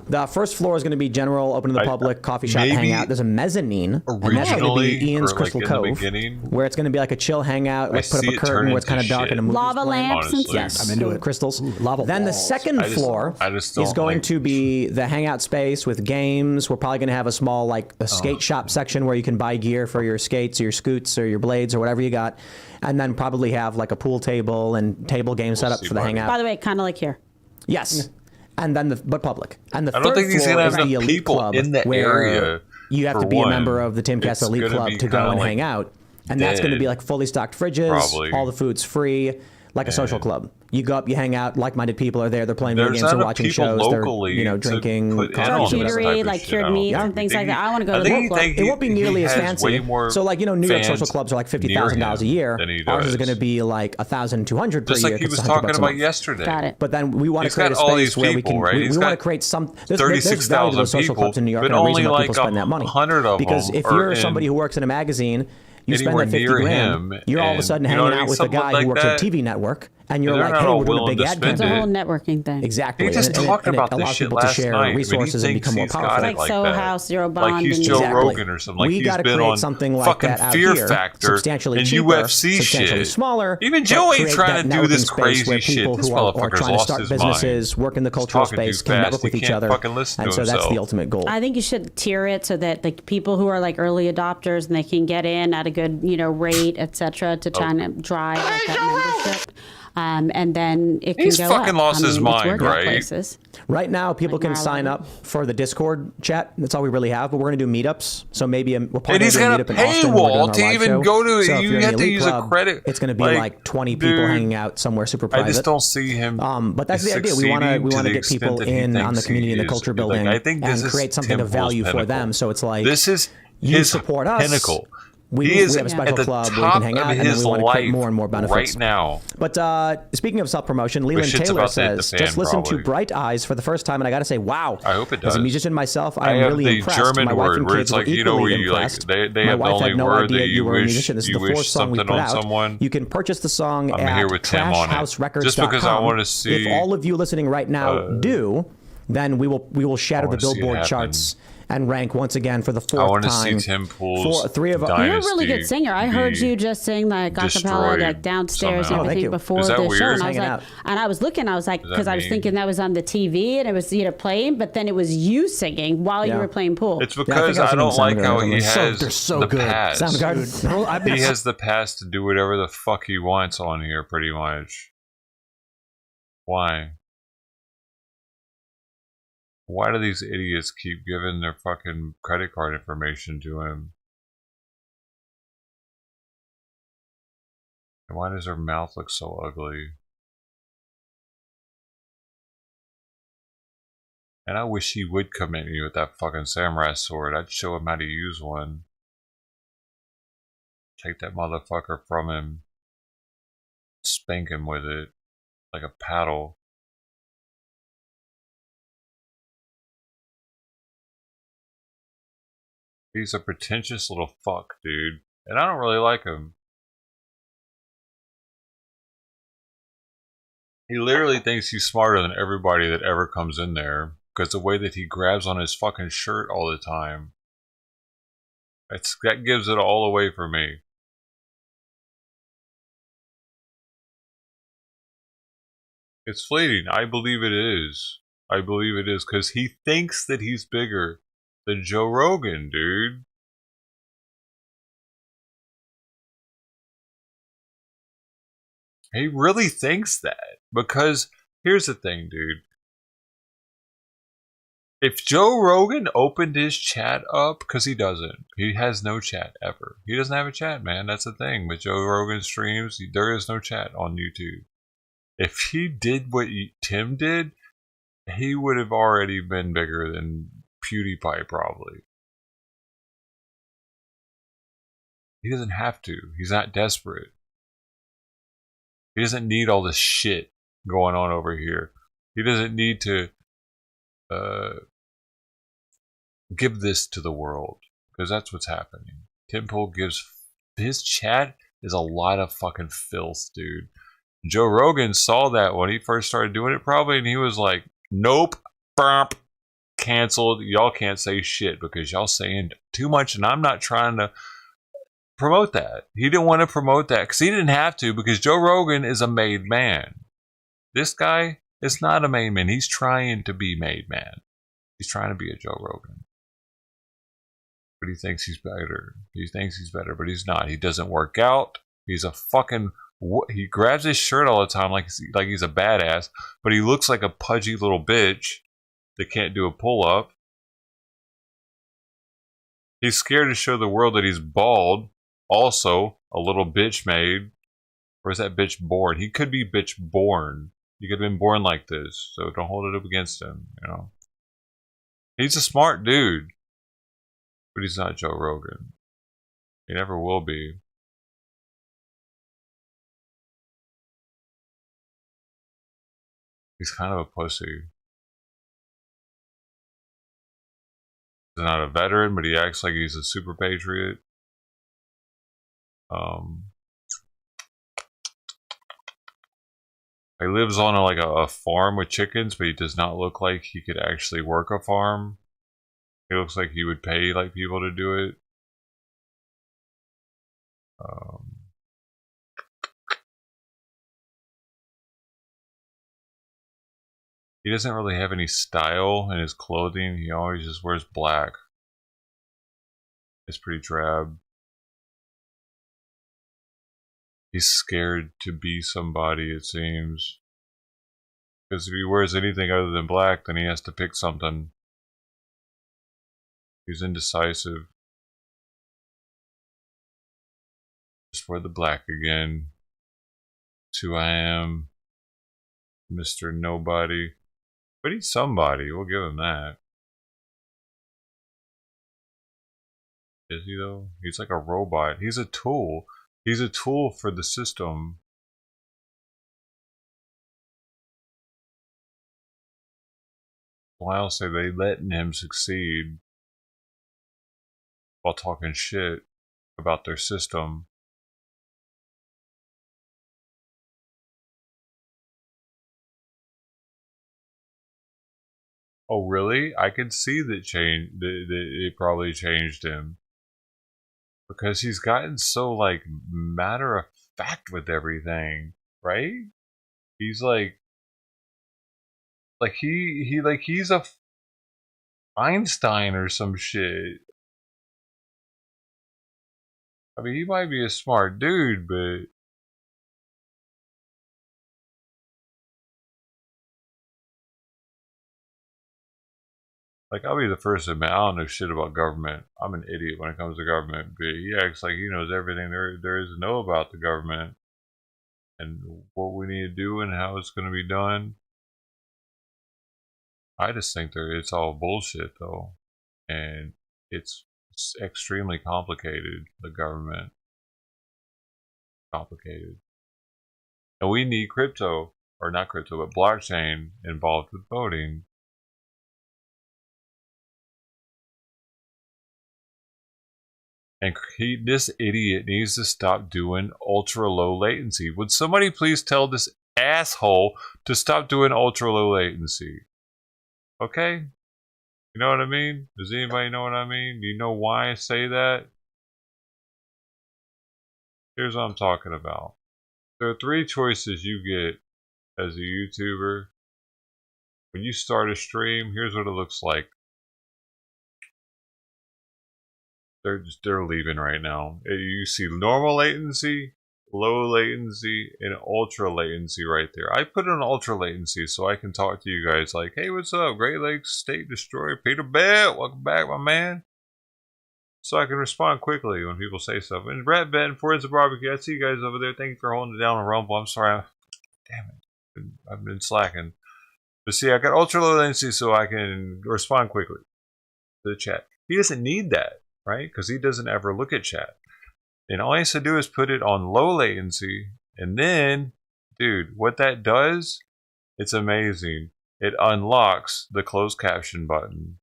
The first floor is going to be general, open to the public, coffee shop, hangout. There's a mezzanine, and that's going to be Ian's Crystal Cove, where it's going to be like a chill hangout, like put up a curtain where it's kind of dark and a movie's lava lamps and stuff. Yes, I'm into it. Crystals. Lava. Then the second floor is going to be the hangout space with games. We're probably going to have a small like a skate shop section where you can buy gear for your skates or your scoots or your blades or whatever you got, and then probably have like a pool table and table game setup for the hangout. By the way, kind of like here. Yes. and then but public. And the I don't third think he's floor gonna is have the enough elite people club in the where area. you have to be a member of the Timcast Elite Club to go and hang out. And that's going to be like fully stocked fridges. Probably. All the food's free, like a social club. You go up, you hang out. Like-minded people are there. They're playing video games. They're watching shows. They're drinking coffee. Charcuterie, like cured meats and things like that. I want to go to the club. It won't be nearly as fancy. So, like New York social clubs are like $50,000 a year. Ours is going to be like $1,200 per year. Just like he was talking about yesterday. Got it. But then we want to create a space where we can. We want to create some. There's value to those social clubs in New York, and a reason why people spend that money. Because if you're somebody who works in a magazine, you spend that $50,000, you're all of a sudden hanging out with a guy who works at a TV network, and you're like, hey, we're doing a big ad campaign. It's a whole networking thing. Exactly. He just talked about this shit last night. Resources and become more powerful. It's like Soho House, Zero Bond. Like he's Joe Rogan or something. Like he's been on something like fucking that out Fear here, Factor substantially and cheaper, UFC substantially shit. smaller. Even Joe ain't trying to do this space crazy where shit. people This who are motherfucker's trying to lost start his businesses, mind. work in the cultural space, can network with each other, and so that's the ultimate goal. I think you should tier it so that the people who are like early adopters and they can get in at a good rate, etc., to try and drive that membership. And then it can He's go fucking up. lost his mind, right? Places. Right now, people can sign up for the Discord chat. That's all we really have. But we're going to do meetups. So maybe we're probably going to do a meetup in Austin. Paywall to even go to. So you have to use a credit. It's going to be like 20 people hanging out somewhere super private. I just don't see him. But that's the idea. We want to get people in on the community and the culture building, and create something of value for them. So it's like this is you support us. Pinnacle. We have a special club where we can hang out, and then we want to create more and more benefits. Right now. But speaking of self-promotion, Leland Taylor says, just listen to Bright Eyes for the first time, and I got to say, wow. I hope it does. As a musician myself, I am really impressed. German My wife and word kids where it's like, were equally impressed. They My have the wife only had no word idea that you were a wish musician. This is the you fourth wish song we something put on out. someone. You can purchase the song I'm here at with Tim on it. trashhouserecords.com. Just because I want to see. If all of you listening right now do, then we will shatter the Billboard charts and rank once again for the fourth time. I want to see Tim Pool's You're a really good singer. I heard you just sing like acapella like downstairs and everything before the show, and I was like, and I was looking, I was like, because I was thinking that was on the TV and it was playing, but then it was you singing while you were playing pool. It's because I don't like how he has the pass. Soundgarden. He has the pass to do whatever the fuck he wants on here, pretty much. Why? Why do these idiots keep giving their fucking credit card information to him? And why does her mouth look so ugly? And I wish he would come at me with that fucking samurai sword. I'd show him how to use one. Take that motherfucker from him. Spank him with it. Like a paddle. He's a pretentious little fuck, dude. And I don't really like him. He literally thinks he's smarter than everybody that ever comes in there. Because the way that he grabs on his fucking shirt all the time. That gives it all away for me. It's fleeting. I believe it is. I believe it is. Because he thinks that he's bigger than Joe Rogan, dude. He really thinks that. Because here's the thing, dude. If Joe Rogan opened his chat up, because he doesn't. He has no chat ever. He doesn't have a chat, man. That's the thing. With Joe Rogan streams, there is no chat on YouTube. If he did what Tim did, he would have already been bigger than PewDiePie, probably. He doesn't have to. He's not desperate. He doesn't need all this shit going on over here. He doesn't need to give this to the world, because that's what's happening. Tim Pool gives his chat is a lot of fucking filth, dude. Joe Rogan saw that when he first started doing it, probably, and he was like, "Nope, burp, canceled. Y'all can't say shit because y'all saying too much, and I'm not trying to promote that." He didn't want to promote that because he didn't have to, because Joe Rogan is a made man. This guy is not a made man. He's trying to be made man. He's trying to be a Joe Rogan. But he thinks he's better. He thinks he's better, but he's not. He doesn't work out. He's a fucking He grabs his shirt all the time like he's a badass, but he looks like a pudgy little bitch that can't do a pull-up. He's scared to show the world that he's bald. Also, a little bitch made. Or is that bitch born? He could be bitch born. He could have been born like this, so don't hold it up against him, you know. He's a smart dude, but he's not Joe Rogan. He never will be. He's kind of a pussy. He's not a veteran, but he acts like he's a super patriot. He lives on a farm with chickens, but he does not look like he could actually work a farm. He looks like he would pay like people to do it. He doesn't really have any style in his clothing. He always just wears black. It's pretty drab. He's scared to be somebody, it seems. Because if he wears anything other than black, then he has to pick something. He's indecisive. Just wear the black again. That's who I am. Mr. Nobody. But he's somebody, we'll give him that. Is he though? He's like a robot. He's a tool. He's a tool for the system. Well, I'll say they letting him succeed while talking shit about their system. Oh, really? I could see that it probably changed him. Because he's gotten so, like, matter of fact with everything, right? He's he's a Einstein or some shit. I mean, he might be a smart dude, but like, I'll be the first to admit, I don't know shit about government. I'm an idiot when it comes to government, but he acts like he knows everything there is to know about the government and what we need to do and how it's going to be done. I just think that it's all bullshit, though, and it's extremely complicated, the government. Complicated. And we need crypto, or not crypto, but blockchain involved with voting. And this idiot needs to stop doing ultra low latency. Would somebody please tell this asshole to stop doing ultra low latency? Okay? You know what I mean? Does anybody know what I mean? Do you know why I say that? Here's what I'm talking about. There are 3 choices you get as a YouTuber. When you start a stream, here's what it looks like. They're leaving right now. You see normal latency, low latency, and ultra latency right there. I put in ultra latency so I can talk to you guys like, hey, what's up? Great Lakes State Destroyer Peter Bell, welcome back, my man. So I can respond quickly when people say stuff. And Brett Ben, Forensic Barbecue, I see you guys over there. Thank you for holding it down on Rumble. I'm sorry. Damn it. I've been slacking. But see, I got ultra low latency so I can respond quickly to the chat. He doesn't need that, right? Because he doesn't ever look at chat. And all he has to do is put it on low latency. And then, dude, what that does, it's amazing. It unlocks the closed caption button.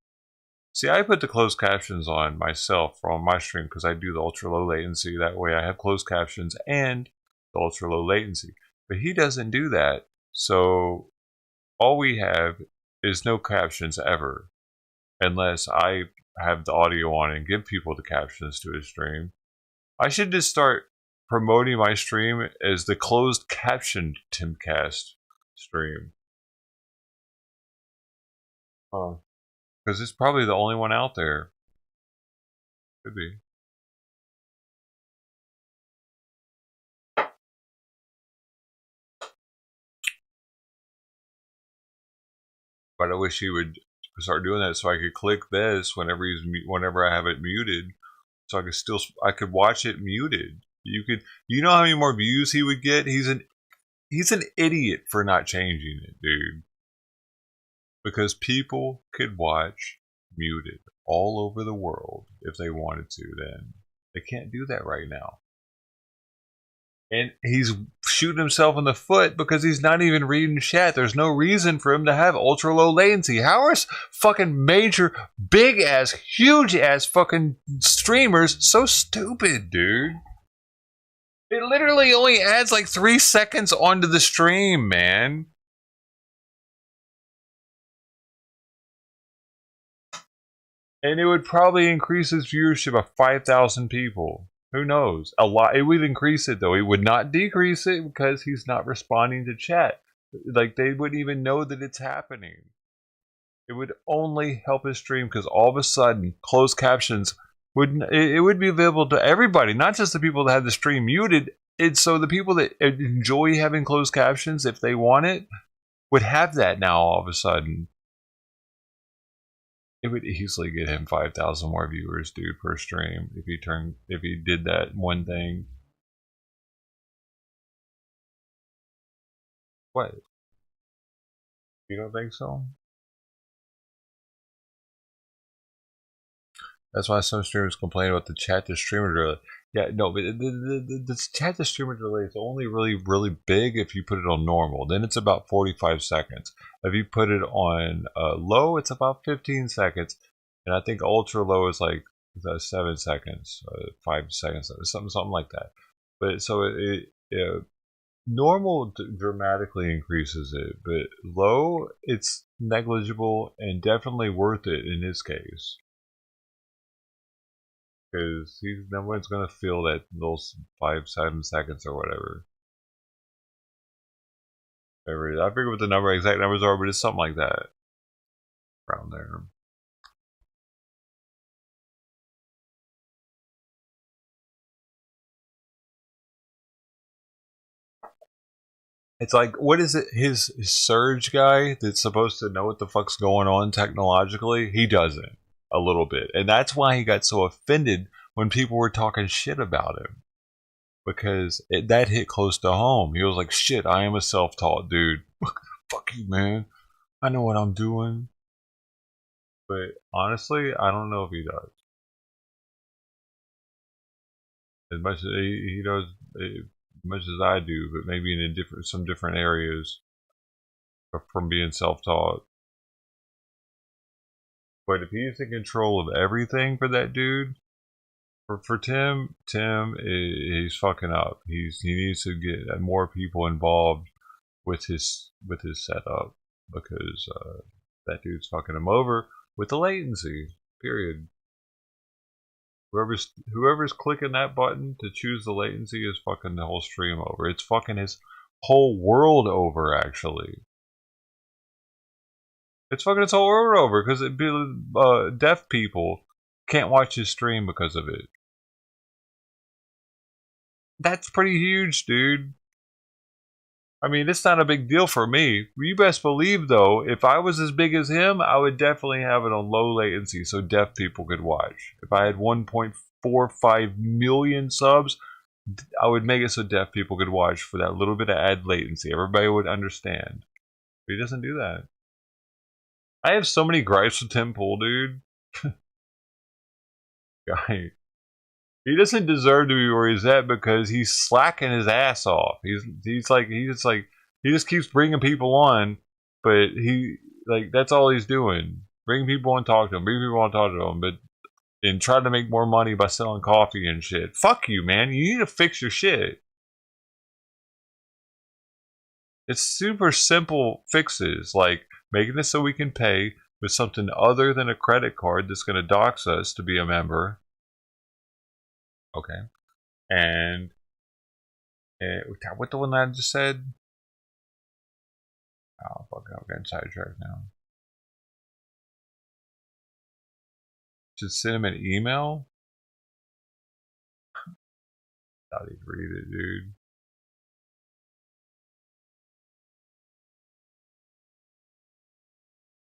See, I put the closed captions on myself on my stream because I do the ultra low latency. That way I have closed captions and the ultra low latency. But he doesn't do that. So all we have is no captions ever. Unless I have the audio on and give people the captions to his stream. I should just start promoting my stream as the closed captioned Timcast stream. Because it's probably the only one out there. Could be. But I wish he would start doing that so I could click this whenever I have it muted, so I could watch it muted. You know how many more views he would get? He's an idiot for not changing it, dude. Because people could watch muted all over the world if they wanted to. Then they can't do that right now. And he's shooting himself in the foot because he's not even reading chat. There's no reason for him to have ultra low latency. How are fucking major, big ass, huge ass fucking streamers so stupid, dude? It literally only adds like 3 seconds onto the stream, man. And it would probably increase his viewership by 5,000 people. Who knows? A lot. It would increase it, though. It would not decrease it because he's not responding to chat. Like, they wouldn't even know that it's happening. It would only help his stream because all of a sudden, closed captions would be available to everybody, not just the people that have the stream muted. So the people that enjoy having closed captions, if they want it, would have that now all of a sudden. It would easily get him 5,000 more viewers, dude, per stream if he did that one thing. What? You don't think so? That's why some streamers complain about the chat to streamer delay. Yeah, no, but the chat to streamer delay is only really big if you put it on normal. Then it's about 45 seconds. If you put it on low, it's about 15 seconds. And I think ultra low is like 7 seconds, 5 seconds, something like that. But so normal dramatically increases it, but low, it's negligible and definitely worth it in his case. Because no one's going to feel that those 5-7 seconds or whatever. I forget what the exact numbers are, but it's something like that. Around there. It's like, what is it? His Surge guy that's supposed to know what the fuck's going on technologically, he doesn't. A little bit. And that's why he got so offended when people were talking shit about him. Because that hit close to home. He was like, shit, I am a self-taught dude. Fuck you, man. I know what I'm doing. But honestly, I don't know if he does. As much as he does, as much as I do, but maybe in some different areas from being self-taught. But if he's in control of everything for that dude, for Tim, he's fucking up. He needs to get more people involved with his setup because that dude's fucking him over with the latency. Period. Whoever's clicking that button to choose the latency is fucking the whole stream over. It's fucking his whole world over, actually. It's fucking its whole world over because deaf people can't watch his stream because of it. That's pretty huge, dude. I mean, it's not a big deal for me. You best believe, though, if I was as big as him, I would definitely have it on low latency so deaf people could watch. If I had 1.45 million subs, I would make it so deaf people could watch for that little bit of add latency. Everybody would understand. But he doesn't do that. I have so many gripes with Tim Pool, dude. Guy. He doesn't deserve to be where he's at because he's slacking his ass off. He just keeps bringing people on, but that's all he's doing. Bring people on, talk to them, and try to make more money by selling coffee and shit. Fuck you, man. You need to fix your shit. It's super simple fixes, like making it so we can pay with something other than a credit card that's going to dox us to be a member. Okay. And what the one that I just said? Oh, fuck, I'm getting sidetracked now. Just send him an email? Thought he'd read it, dude.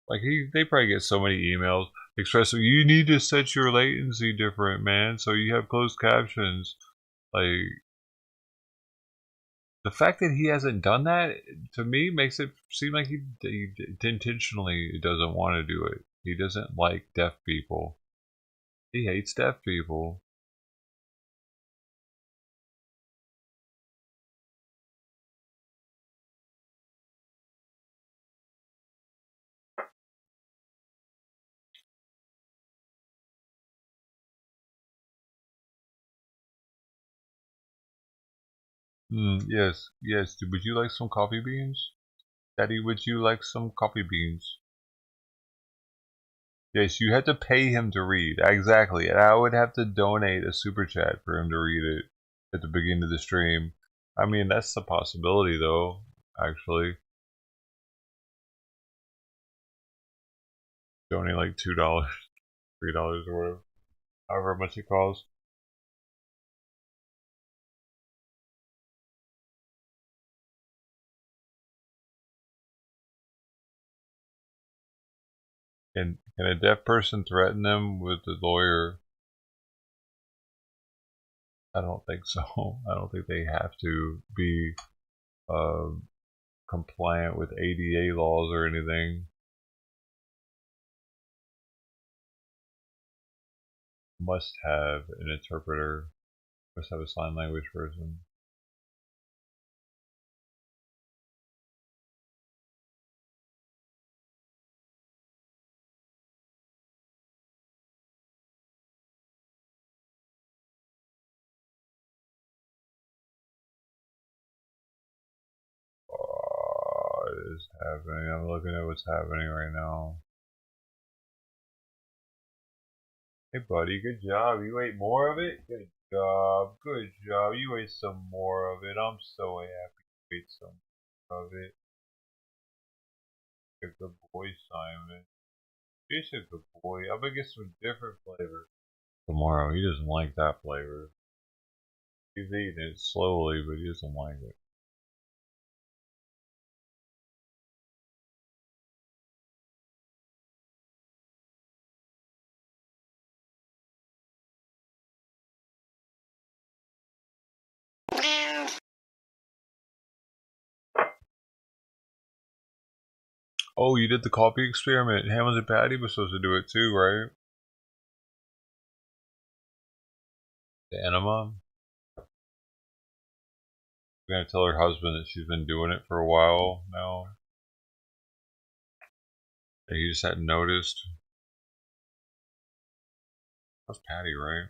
Like they probably get so many emails expressing you need to set your latency different, man, so you have closed captions. Like the fact that he hasn't done that to me makes it seem like he intentionally doesn't want to do it. He doesn't like deaf people. He hates deaf people. Yes, yes. Would you like some coffee beans? Daddy, would you like some coffee beans? Yes, you had to pay him to read. Exactly. And I would have to donate a super chat for him to read it at the beginning of the stream. I mean, that's a possibility, though, actually. Donate like $2, $3 or whatever. However much it costs. Can a deaf person threaten them with the lawyer? I don't think so. I don't think they have to be compliant with ADA laws or anything. Must have an interpreter. Must have a sign language person. What is happening? I'm looking at what's happening right now. Hey buddy, good job. You ate more of it? Good job. Good job. You ate some more of it. I'm so happy you ate some more of it. You're a good boy, Simon. You're a good boy. I'm gonna get some different flavor tomorrow. He doesn't like that flavor. He's eating it slowly, but he doesn't like it. Oh, you did the coffee experiment. Hamilton and Patty was supposed to do it too, right? The enema. We're gonna tell her husband that she's been doing it for a while now. And he just hadn't noticed. That's Patty, right?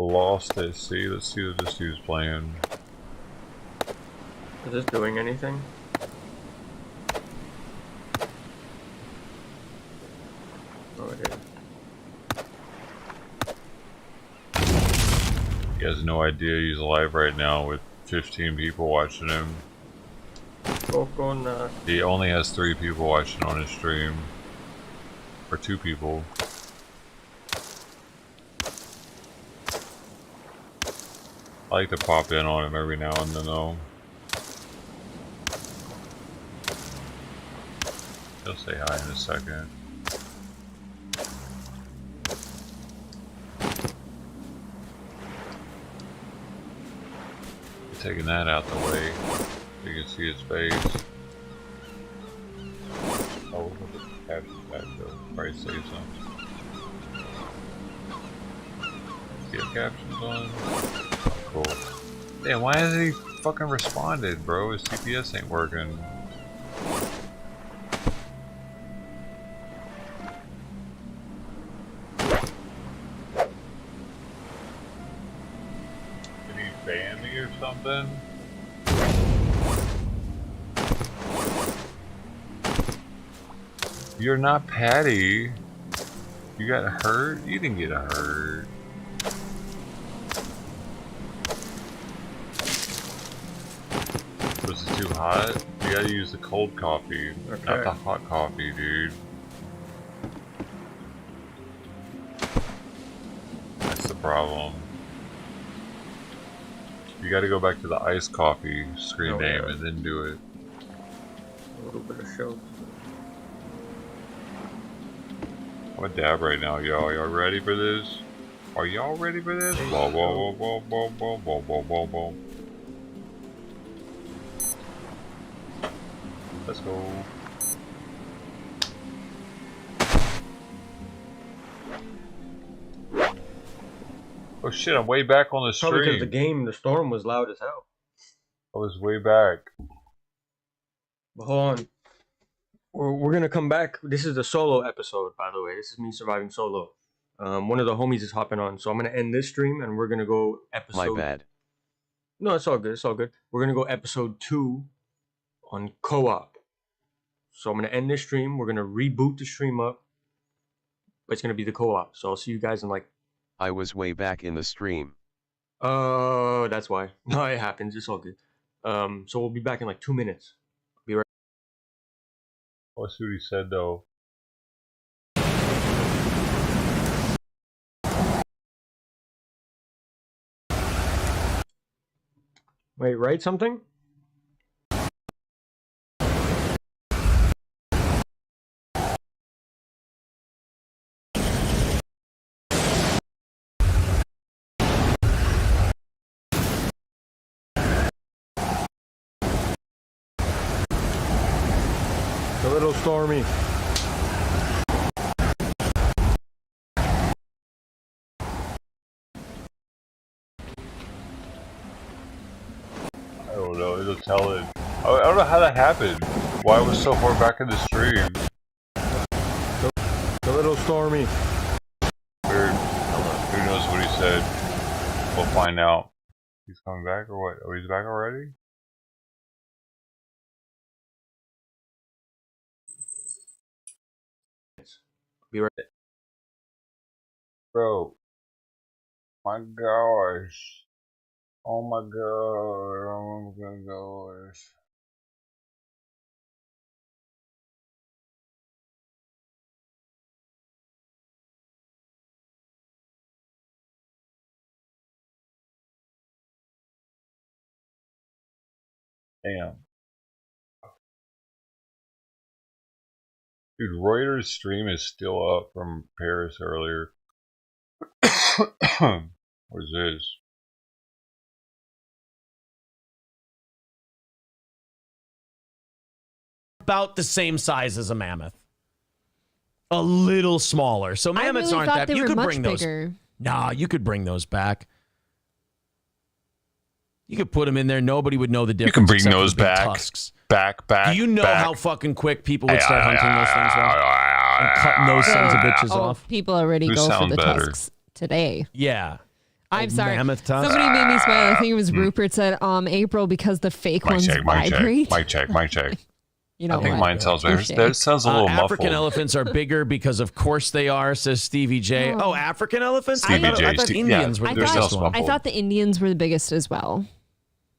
Lost it. See, let's see what this dude's playing. Is this doing anything? Oh, it is. He has no idea he's live right now with 15 people watching him. He only has 3 people watching on his stream. Or 2 people. I like to pop in on him every now and then though. He'll say hi in a second. Taking that out the way, you can see his face. Oh, we'll put the captions back though. Probably save some. Get captions on. Cool. Damn, why hasn't he fucking responded, bro? His TPS ain't working. Did he ban me or something? You're not Patty. You got hurt? You didn't get hurt. Was it too hot? You gotta use the cold coffee, okay. Not the hot coffee, dude. That's the problem. You got to go back to the iced coffee screen name and then do it. A little bit of show. I'm a dab right now, y'all. Y'all ready for this? Are y'all ready for this? Whoa, whoa, whoa, whoa, whoa, whoa, whoa, whoa, whoa. Let's go. Oh shit, I'm way back on the stream. Probably because the storm was loud as hell. I was way back. But hold on. We're gonna come back. This is the solo episode, by the way. This is me surviving solo. One of the homies is hopping on, so I'm gonna end this stream and we're gonna go episode. My bad. No, it's all good. It's all good. We're gonna go episode 2 on co-op. So I'm gonna end this stream. We're gonna reboot the stream up, but it's gonna be the co-op. So I'll see you guys in like. I was way back in the stream. Oh, that's why. No, it happens. It's all good. So we'll be back in like 2 minutes. Be right. Let's see what he said though. Wait, write something? A little stormy. I don't know, it'll tell it. I don't know how that happened. Why it was so far back in the stream. A little stormy. Weird. Who knows what he said? We'll find out. He's coming back or what? Oh, he's back already? Be right. Bro. My gosh. Oh my god. Oh my gosh. Damn. Dude, Reuters' stream is still up from Paris earlier. Where's this? About the same size as a mammoth. A little smaller. So mammoths aren't that. You could bring those. Nah, you could bring those back. You could put them in there. Nobody would know the difference. You can bring those back. Tusks. Back. Do you know how fucking quick people would start hunting those things off? And cutting those sons of bitches off? People already go for the tusks today. Yeah. I'm sorry. Mammoth tusk. Somebody made me smile. I think it was Rupert said, April, because the fake ones vibrate. Mic check. You know I think mine sounds better. That sounds a little muffled. African elephants are bigger because of course they are, says Stevie J. Oh, African elephants? Stevie J. I thought Indians were the biggest one. I thought the Indians were the biggest as well.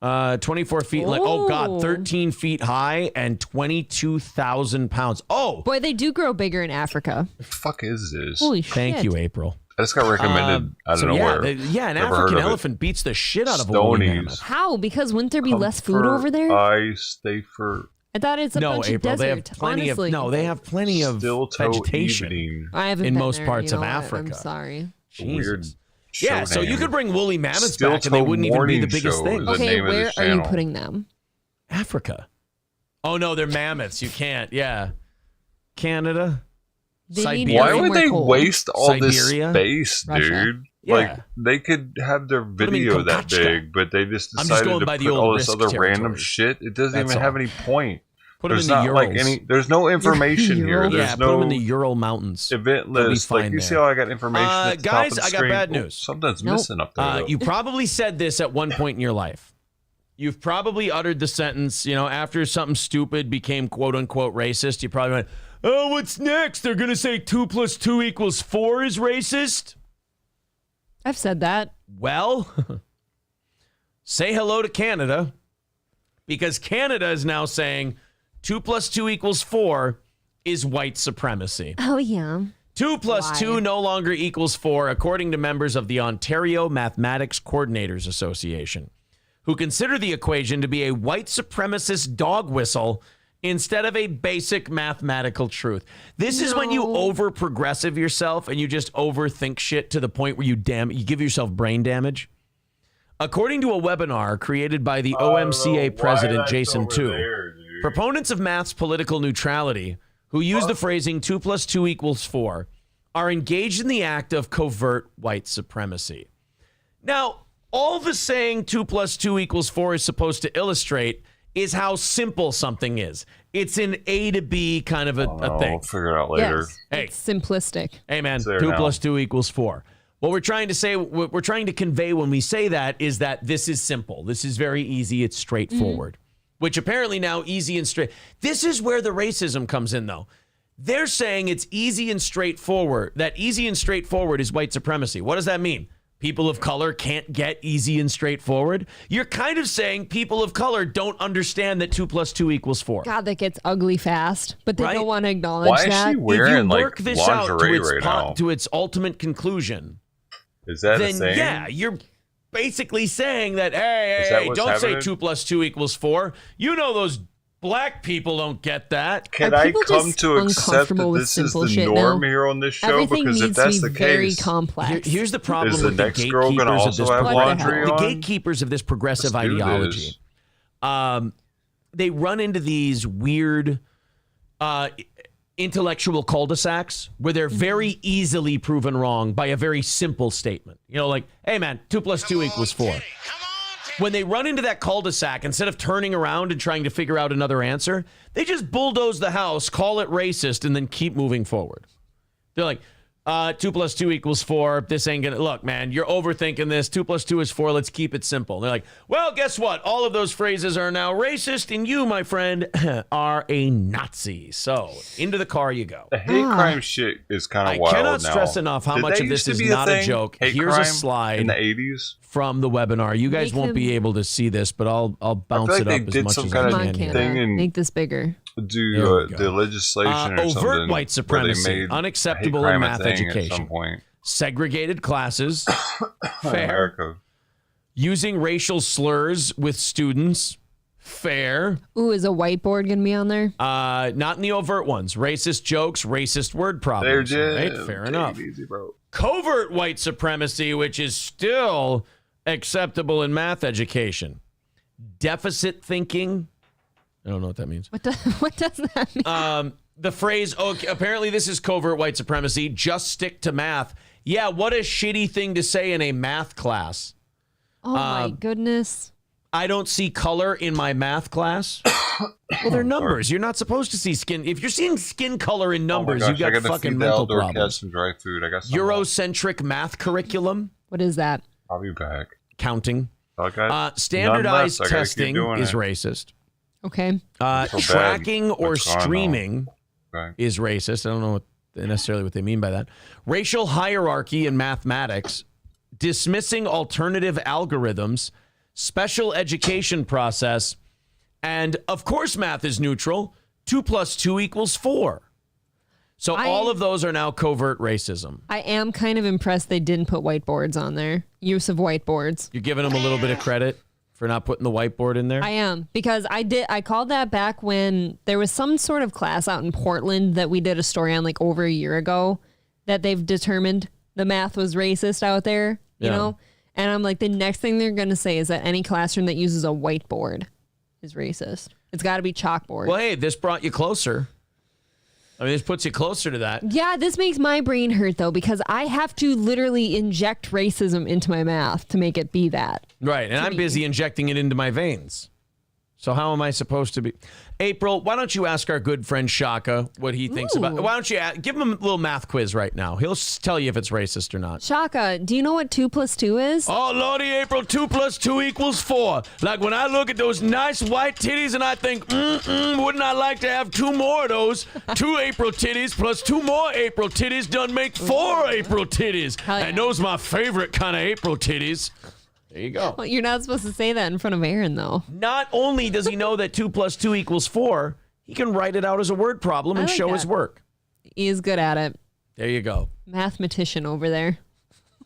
24 feet, like, oh God, 13 feet high and 22,000 pounds. Oh! Boy, they do grow bigger in Africa. What the fuck is this? Holy shit. Thank you, April. I just got recommended. I don't know where. An African elephant beats the shit out of a woolly mammoth. How? Because wouldn't there be less food over there? I stay for. I thought it's a bunch of desert. They have plenty they have plenty of vegetation in most parts of Africa. I'm sorry. Weird. Yeah, so you could bring woolly mammoths back and they wouldn't even be the biggest thing. Okay, where are you putting them? Africa. Oh no, they're mammoths. You can't. Yeah. Canada. Siberia. Why would they waste all this space, dude? Yeah. Like, they could have their video that big, but they just decided to put all this other random shit. It doesn't even have any point. Put them in the Urals. There's no information here. There's put them in the Ural Mountains. Event list. Like, you see how I got information at the guys, top of the I screen? got bad news. Something's missing up there. You probably said this at one point in your life. You've probably uttered the sentence, after something stupid became quote-unquote racist, you probably went, oh, what's next? They're going to say 2 + 2 = 4 is racist? I've said that. Well, say hello to Canada, because Canada is now saying 2 + 2 = 4 is white supremacy. Oh, yeah. 2 plus 2 no longer equals 4, according to members of the Ontario Mathematics Coordinators Association, who consider the equation to be a white supremacist dog whistle instead of a basic mathematical truth. This is when you over-progressive yourself and you just overthink shit to the point where you give yourself brain damage. According to a webinar created by the OMCA president, Jason Tu, proponents of math's political neutrality, who use the phrasing 2 plus 2 equals 4, are engaged in the act of covert white supremacy. Now, all the saying 2 plus 2 equals 4 is supposed to illustrate is how simple something is. It's an A to B kind of a thing. We'll figure it out later. Yes, it's simplistic. Hey, man, 2 plus 2 equals 4. What we're trying to say, what we're trying to convey when we say that is that this is simple. This is very easy. It's straightforward, which apparently now easy and straight. This is where the racism comes in, though. They're saying it's easy and straightforward. That easy and straightforward is white supremacy. What does that mean? People of color can't get easy and straightforward? You're kind of saying people of color don't understand that 2 plus 2 equals 4. God, that gets ugly fast, but they don't want to acknowledge Why that. Is she wearing, if you work this out to to its ultimate conclusion, is that then a thing? Yeah, you're basically saying that, hey, don't say 2 plus 2 equals 4. You know those black people don't get that. Can I come to accept that this is the norm here on this show? Everything because if that's the very case, complex. Here's the problem is with the the next girl gatekeepers gonna of also this have laundry the on? gatekeepers of this progressive Let's do ideology. They run into these weird intellectual cul-de-sacs where they're very easily proven wrong by a very simple statement. You know, like, hey man, 2 plus 2 equals 4. When they run into that cul-de-sac, instead of turning around and trying to figure out another answer, they just bulldoze the house, call it racist, and then keep moving forward. They're like, 2 plus 2 equals 4. This ain't gonna... Look, man, you're overthinking this. 2 plus 2 is 4. Let's keep it simple. They're like, well, guess what? All of those phrases are now racist, and you, my friend, are a Nazi. So, into the car you go. The hate crime shit is kind of wild now. I cannot stress enough how much of this is not a joke. Here's a slide in the 80s from the webinar. You guys won't be able to see this, but I'll bounce it up as much as I can. Make this bigger. Do the legislation or something. Overt white supremacy, unacceptable in math education, segregated classes, fair, using racial slurs with students, fair. Ooh, is a whiteboard going to be on there? Not in the overt ones. Racist jokes, racist word problems. Right? Fair enough. Easy, bro. Covert white supremacy, which is still acceptable in math education. Deficit thinking. I don't know what that means. What does that mean? The phrase, apparently this is covert white supremacy, just stick to math. Yeah, what a shitty thing to say in a math class. Oh my goodness. I don't see color in my math class. Well, they're numbers. You're not supposed to see skin. If you're seeing skin color in numbers, you've got fucking mental problems. Some dry food. I got some Eurocentric math curriculum. What is that? I'll be back. Counting. Okay. Standardized testing is racist. Okay. Tracking or streaming is racist. I don't know necessarily what they mean by that. Racial hierarchy in mathematics, dismissing alternative algorithms, special education process, and of course math is neutral. 2 plus 2 equals 4. So all of those are now covert racism. I am kind of impressed they didn't put whiteboards on there. Use of whiteboards. You're giving them a little bit of credit for not putting the whiteboard in there? I am, because I called that back when there was some sort of class out in Portland that we did a story on like over a year ago that they've determined the math was racist out there, you know? And I'm like, the next thing they're going to say is that any classroom that uses a whiteboard is racist. It's got to be chalkboard. Well, hey, this brought you closer. I mean, this puts you closer to that. Yeah, this makes my brain hurt, though, because I have to literally inject racism into my math to make it be that. Right, and I'm busy injecting it into my veins. So how am I supposed to be? April, why don't you ask our good friend Shaka what he thinks about it? Why don't you give him a little math quiz right now? He'll tell you if it's racist or not. Shaka, do you know what 2 plus 2 is? Oh, Lordy, April, 2 plus 2 equals 4. Like when I look at those nice white titties and I think, wouldn't I like to have 2 more of those? 2 April titties plus 2 more April titties done make 4 April titties. Yeah. And those are my favorite kind of April titties. There you go. Well, you're not supposed to say that in front of Aaron, though. Not only does he know that 2 plus 2 equals 4, he can write it out as a word problem and show his work. He is good at it. There you go. Mathematician over there.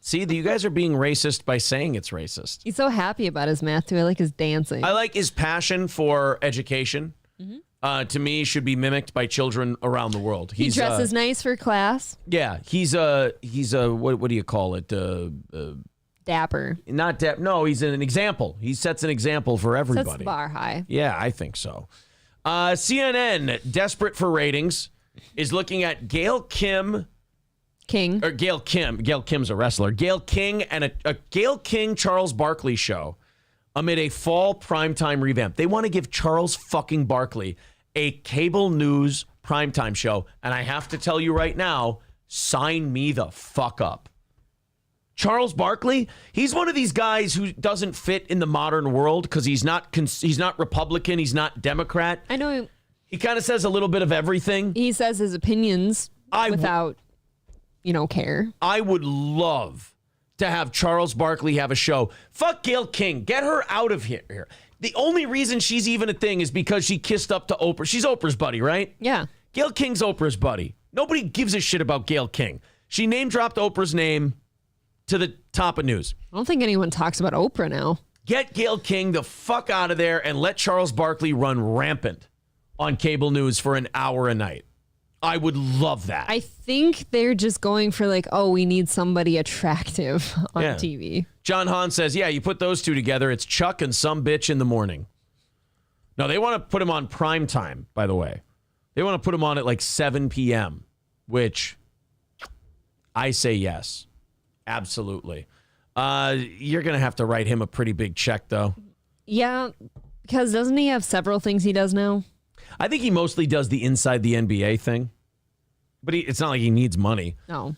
See, you guys are being racist by saying it's racist. He's so happy about his math, too. I like his dancing. I like his passion for education. To me, should be mimicked by children around the world. He dresses nice for class. Yeah, he's a what do you call it? Dapper. Not dapper. No, he's an example. He sets an example for everybody. Sets the bar high. Yeah, I think so. CNN, desperate for ratings, is looking at Gail Kim's a wrestler. Gail King and a Gail King Charles Barkley show amid a fall primetime revamp. They want to give Charles fucking Barkley a cable news primetime show. And I have to tell you right now, sign me the fuck up. Charles Barkley, he's one of these guys who doesn't fit in the modern world because he's not Republican, he's not Democrat. I know. He kind of says a little bit of everything. He says his opinions without, care. I would love to have Charles Barkley have a show. Fuck Gail King. Get her out of here. The only reason she's even a thing is because she kissed up to Oprah. She's Oprah's buddy, right? Yeah. Gail King's Oprah's buddy. Nobody gives a shit about Gail King. She name-dropped Oprah's name to the top of news. I don't think anyone talks about Oprah now. Get Gail King the fuck out of there and let Charles Barkley run rampant on cable news for an hour a night. I would love that. I think they're just going for we need somebody attractive on TV. John Hahn says, yeah, you put those two together, it's Chuck and some bitch in the morning. No, they want to put him on prime time, by the way. They want to put him on at 7 p.m., which I say yes. Absolutely. You're going to have to write him a pretty big check, though. Yeah, because doesn't he have several things he does now? I think he mostly does the inside the NBA thing. But it's not like he needs money. No.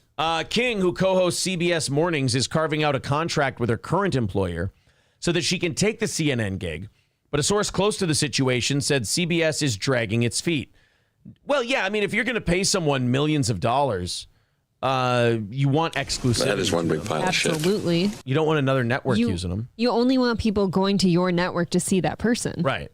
King, who co-hosts CBS Mornings, is carving out a contract with her current employer so that she can take the CNN gig. But a source close to the situation said CBS is dragging its feet. Well, yeah, I mean, if you're going to pay someone millions of dollars, you want exclusivity. That is one big pile of shit. Absolutely. You don't want another network using them. You only want people going to your network to see that person. Right.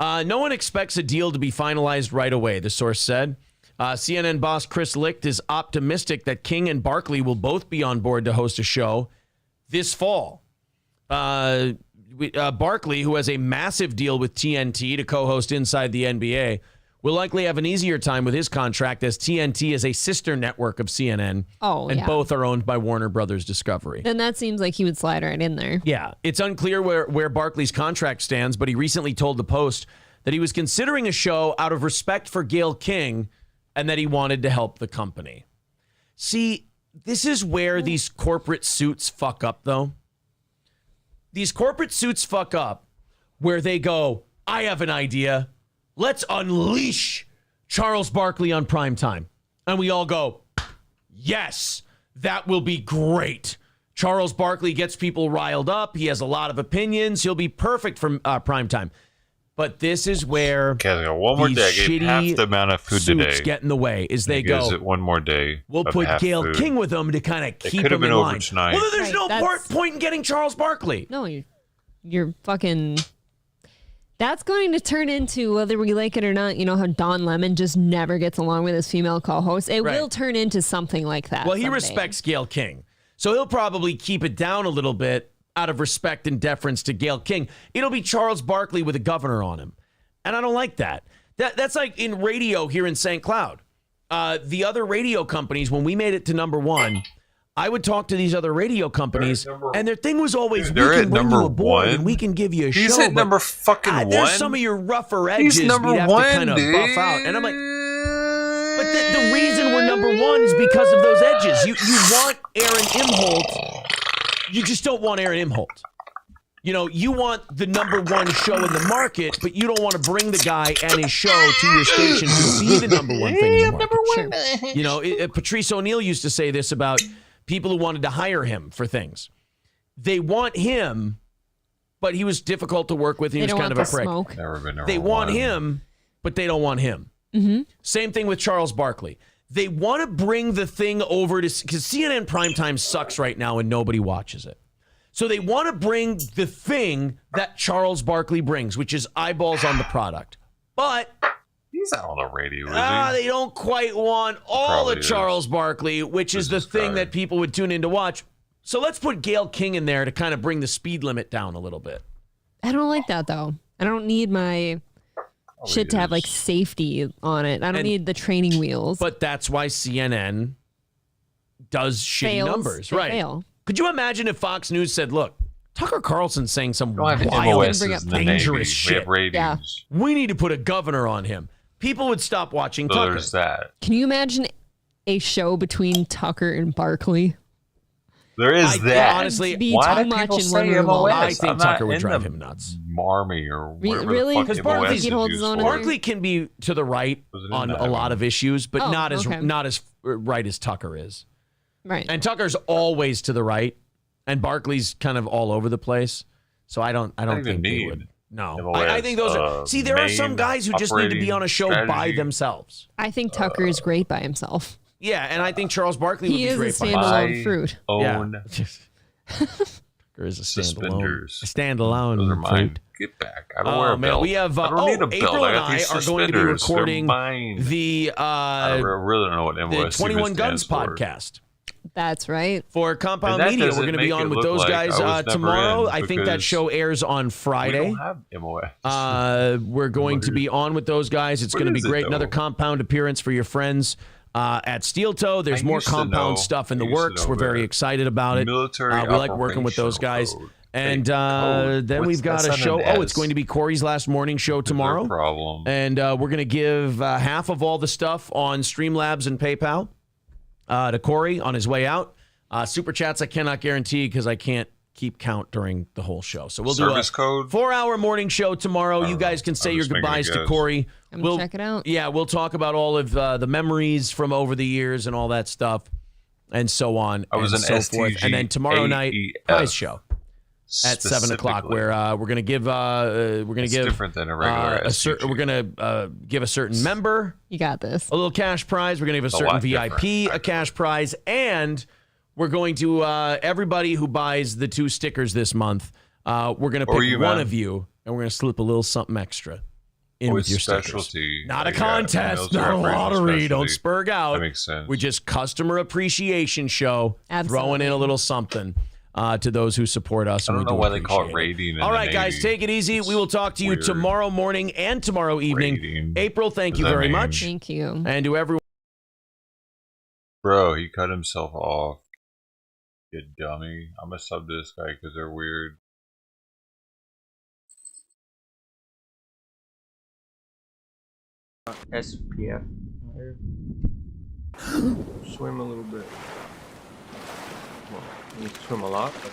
No one expects a deal to be finalized right away, the source said. CNN boss Chris Licht is optimistic that King and Barkley will both be on board to host a show this fall. Barkley, who has a massive deal with TNT to co-host Inside the NBA, will likely have an easier time with his contract as TNT is a sister network of CNN. And both are owned by Warner Brothers Discovery. Then that seems like he would slide right in there. Yeah, it's unclear where Barkley's contract stands, but he recently told the Post that he was considering a show out of respect for Gail King and that he wanted to help the company. See, this is where these corporate suits fuck up, though. These corporate suits fuck up where they go, I have an idea. Let's unleash Charles Barkley on primetime. And we all go, yes, that will be great. Charles Barkley gets people riled up. He has a lot of opinions. He'll be perfect for primetime. But this is where one more day. I gave half the amount of food today. Get in the way. Is they go, it one more day. We'll put Gail King with them to kind of keep him in line. Tonight. Well, then there's no point in getting Charles Barkley. No, you're fucking... That's going to turn into, whether we like it or not, you know how Don Lemon just never gets along with his female co-host? It will turn into something like that. Well, he respects Gail King. So he'll probably keep it down a little bit out of respect and deference to Gail King. It'll be Charles Barkley with a governor on him. And I don't like that. That's like in radio here in St. Cloud. The other radio companies, when we made it to number one, I would talk to these other radio companies, and their thing was always, we can bring you aboard and we can give you a show. He's at number fucking one. There's some of your rougher edges we'd have to kind of buff out. And I'm like, but the reason we're number one is because of those edges. You want Aaron Imholt. You just don't want Aaron Imholt. You know, you want the number one show in the market, but you don't want to bring the guy and his show to your station to be the number one thing in the market. Sure. You know, Patrice O'Neal used to say this about people who wanted to hire him for things. They want him, but he was difficult to work with. He was kind of a prick. They want him, but they don't want him. Mm-hmm. Same thing with Charles Barkley. They want to bring the thing over to, because CNN primetime sucks right now and nobody watches it. So they want to bring the thing that Charles Barkley brings, which is eyeballs on the product. But He's not on the radio, is he? They don't quite want all of Charles Barkley, which is the thing that people would tune in to watch. So let's put Gayle King in there to kind of bring the speed limit down a little bit. I don't like that, though. I don't need my shit to have like safety on it. I don't need the training wheels. But that's why CNN does shitty numbers, right? Fail. Could you imagine if Fox News said, "Look, Tucker Carlson's saying some wild, dangerous shit. We need to put a governor on him." People would stop watching Tucker. There's that. Can you imagine a show between Tucker and Barkley? There is that. Honestly, why do people say MOS? I think Tucker would drive him nuts. Marmy or whatever really? Because Barkley can be to the right on a lot of issues, but not as right as Tucker is. Right. And Tucker's always to the right, and Barkley's kind of all over the place. So I don't think they would. No, I think those are. See, there are some guys who just need to be on a show by themselves. I think Tucker is great by himself. Yeah, and I think Charles Barkley would be great by himself. He is a standalone fruit. Tucker is a standalone Those are mine. fruit. Get back! I don't wear a belt. We have. I don't need a belt. April and I are going to be recording the. I really don't know what MOS. The 21 Guns podcast. That's right. For Compound Media, we're going to be on with those guys tomorrow. I think that show airs on Friday. We don't have MOS. We're going to be on with those guys. It's going to be great. Another Compound appearance for your friends at Steel Toe. There's more Compound stuff in the works. We're very excited about it. Military we like working with those guys. And then we've got a show. It's going to be Corey's last morning show tomorrow. And we're going to give half of all the stuff on Streamlabs and PayPal to Corey on his way out. Super chats I cannot guarantee because I can't keep count during the whole show. So we'll do a 4-hour morning show tomorrow. You guys can say your goodbyes to Corey. We'll check it out. Yeah, we'll talk about all of the memories from over the years and all that stuff and so on and so forth. And then tomorrow night, prize show at 7 o'clock, where we're gonna give different than a regular we're gonna give a certain member a little cash prize. We're gonna give a certain VIP a cash prize, and we're going to everybody who buys the 2 stickers this month. We're gonna pick one of you, and we're gonna slip a little something extra in with your stickers. Not a contest, not a lottery. Don't spurg out. That makes sense. We just customer appreciation show, throwing in a little something. To those who support us. I don't know why they call it rating. All right, guys, take it easy. We will talk to you tomorrow morning and tomorrow evening. Rating. April, thank you very much. Thank you. And to everyone. Bro, he cut himself off. You dummy. I'm going to sub this guy because they're weird. SPF. Swim a little bit. Well, you swim a lot. But...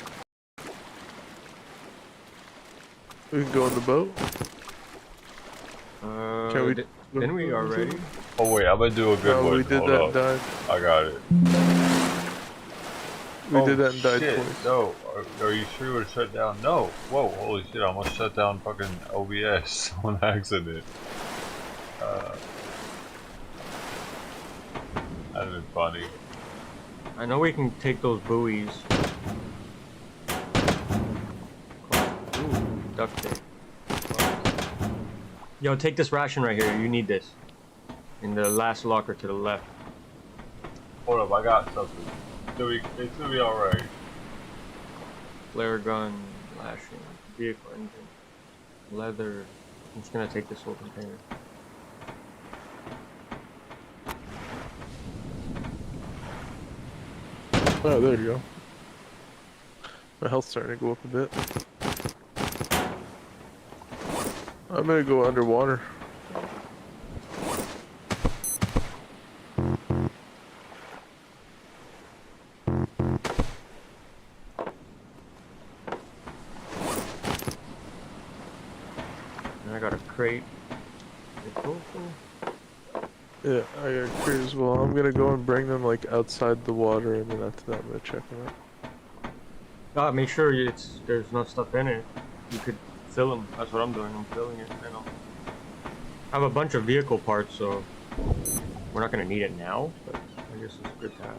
We can go on the boat. Can we? Didn't we already? Oh wait, I'm gonna do a good one. We did that and died. I got it. We did that and died twice. No, are you sure you would have shut down? No. Whoa, holy shit! I almost shut down fucking OBS on accident. That'd been funny. I know we can take those buoys. Ooh, duct tape. Yo, take this ration right here. You need this. In the last locker to the left. Hold up, I got something. It's gonna be alright. Flare gun, lashing, vehicle engine, leather. I'm just gonna take this whole container. Oh, there you go. My health's starting to go up a bit. I'm gonna go underwater. And I got a crate. Yeah, I got a crate as well. I'm gonna go and bring them like outside the water, and then after that I'm gonna check them out. Make sure there's no stuff in it. You could fill them. That's what I'm doing. I'm filling it. I know. I have a bunch of vehicle parts, so we're not gonna need it now. But I guess it's good to have.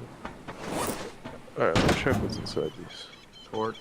All right, let's check what's inside these. Torch.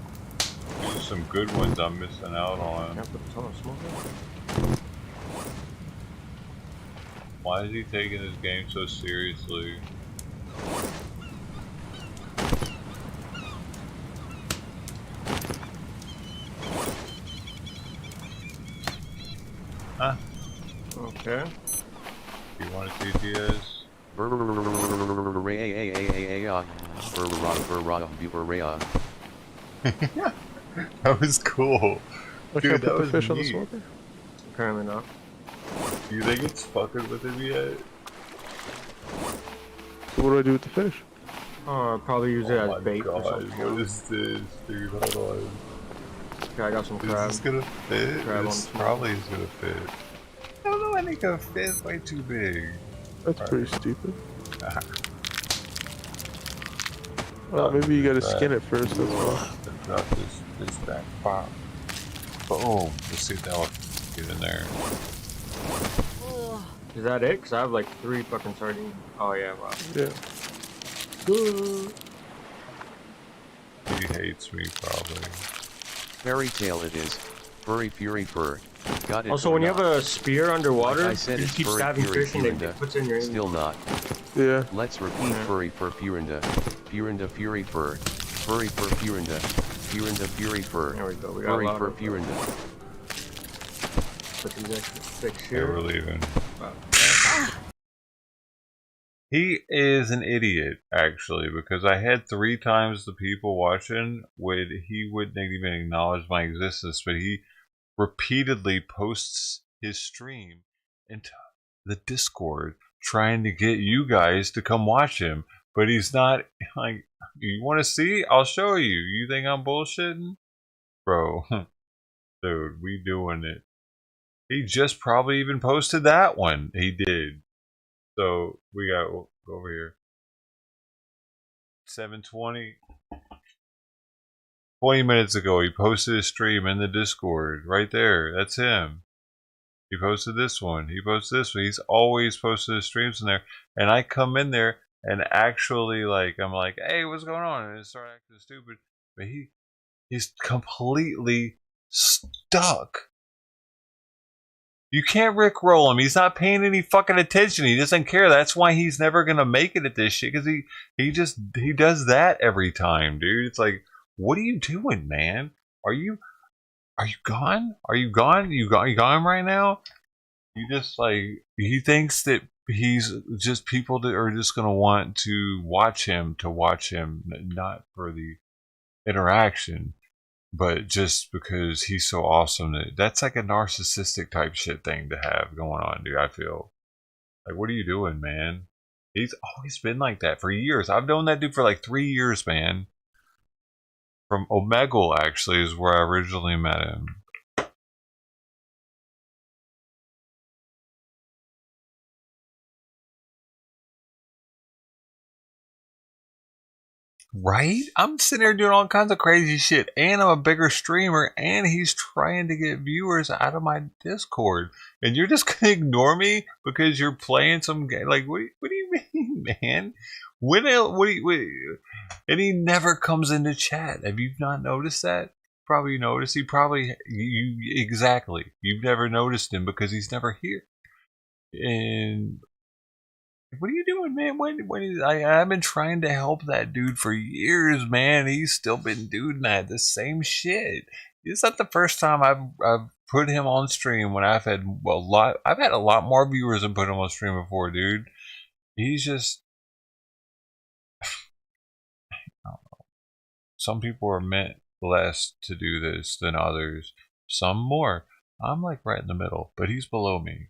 some good ones I'm missing out on. Why is he taking his game so seriously? Huh? Okay. You want to TTS? That was cool. Dude, that was fish on the neat. smoker? Apparently not. Do you think it's fucking with him yet? So what do I do with the fish? I'll probably use it as bait God, or something. what is this, dude? Hold on. Okay, I got some crab. Is this gonna fit? Crab This probably is gonna fit. I don't know, I think a fit is way too big. That's pretty stupid. Well, maybe you gotta skin it first, that's why. Drop this back pop. Boom. Let's see if that will get in there. Is that it? Cause I have like 3 fucking sardines. Oh yeah, wow. Yeah. Good. He hates me probably. Fairy tale it is. Furry fury fur. Got it. Also, when you have a spear underwater, like I said, you it's keep furry stabbing fury fish and it furinda. puts in your Still not. Yeah. Let's repeat furry fur furinda. Furinda fury fur. Furry fur furinda. Furinda fury fur. There we go. We got Furry a lot fur of furinda. Put these extra sticks Yeah, here. we're leaving. Wow. He is an idiot, actually, because I had 3 times the people watching he wouldn't even acknowledge my existence, but he repeatedly posts his stream into the Discord trying to get you guys to come watch him, but he's not like, you want to see? I'll show you. You think I'm bullshitting? Bro, dude, we doing it. He just probably even posted that one. He did. So we got go over here. 7:20. 20 minutes ago, he posted a stream in the Discord. Right there. That's him. He posted this one. He posted this one. He's always posted his streams in there. And I come in there and actually, like, I'm like, hey, what's going on? And I start acting stupid. But he's completely stuck. You can't rickroll him. He's not paying any fucking attention. He doesn't care. That's why he's never gonna make it at this shit. Because he does that every time, dude. It's like, what are you doing, man? Are you gone? Are you gone? You gone right now? You just like, he thinks that he's just people that are just gonna want to watch him, not for the interaction. But just because he's so awesome, that's like a narcissistic type shit thing to have going on, dude. I feel like, what are you doing, man? He's always been like that for years. I've known that dude for like 3 years, man. From Omegle, actually, is where I originally met him. Right? I'm sitting there doing all kinds of crazy shit, and I'm a bigger streamer, and he's trying to get viewers out of my Discord, and you're just gonna ignore me because you're playing some game? Like, what do you mean, man? And he never comes into chat. Have you not noticed that? Probably noticed. Exactly. You've never noticed him because he's never here. And what are you doing, man? I've been trying to help that dude for years, man. He's still been doing the same shit. It's not the first time I've put him on stream when I've had I've had a lot more viewers than put him on stream before, dude. He's just, I don't know. Some people are meant less to do this than others. Some more. I'm like right in the middle, but he's below me.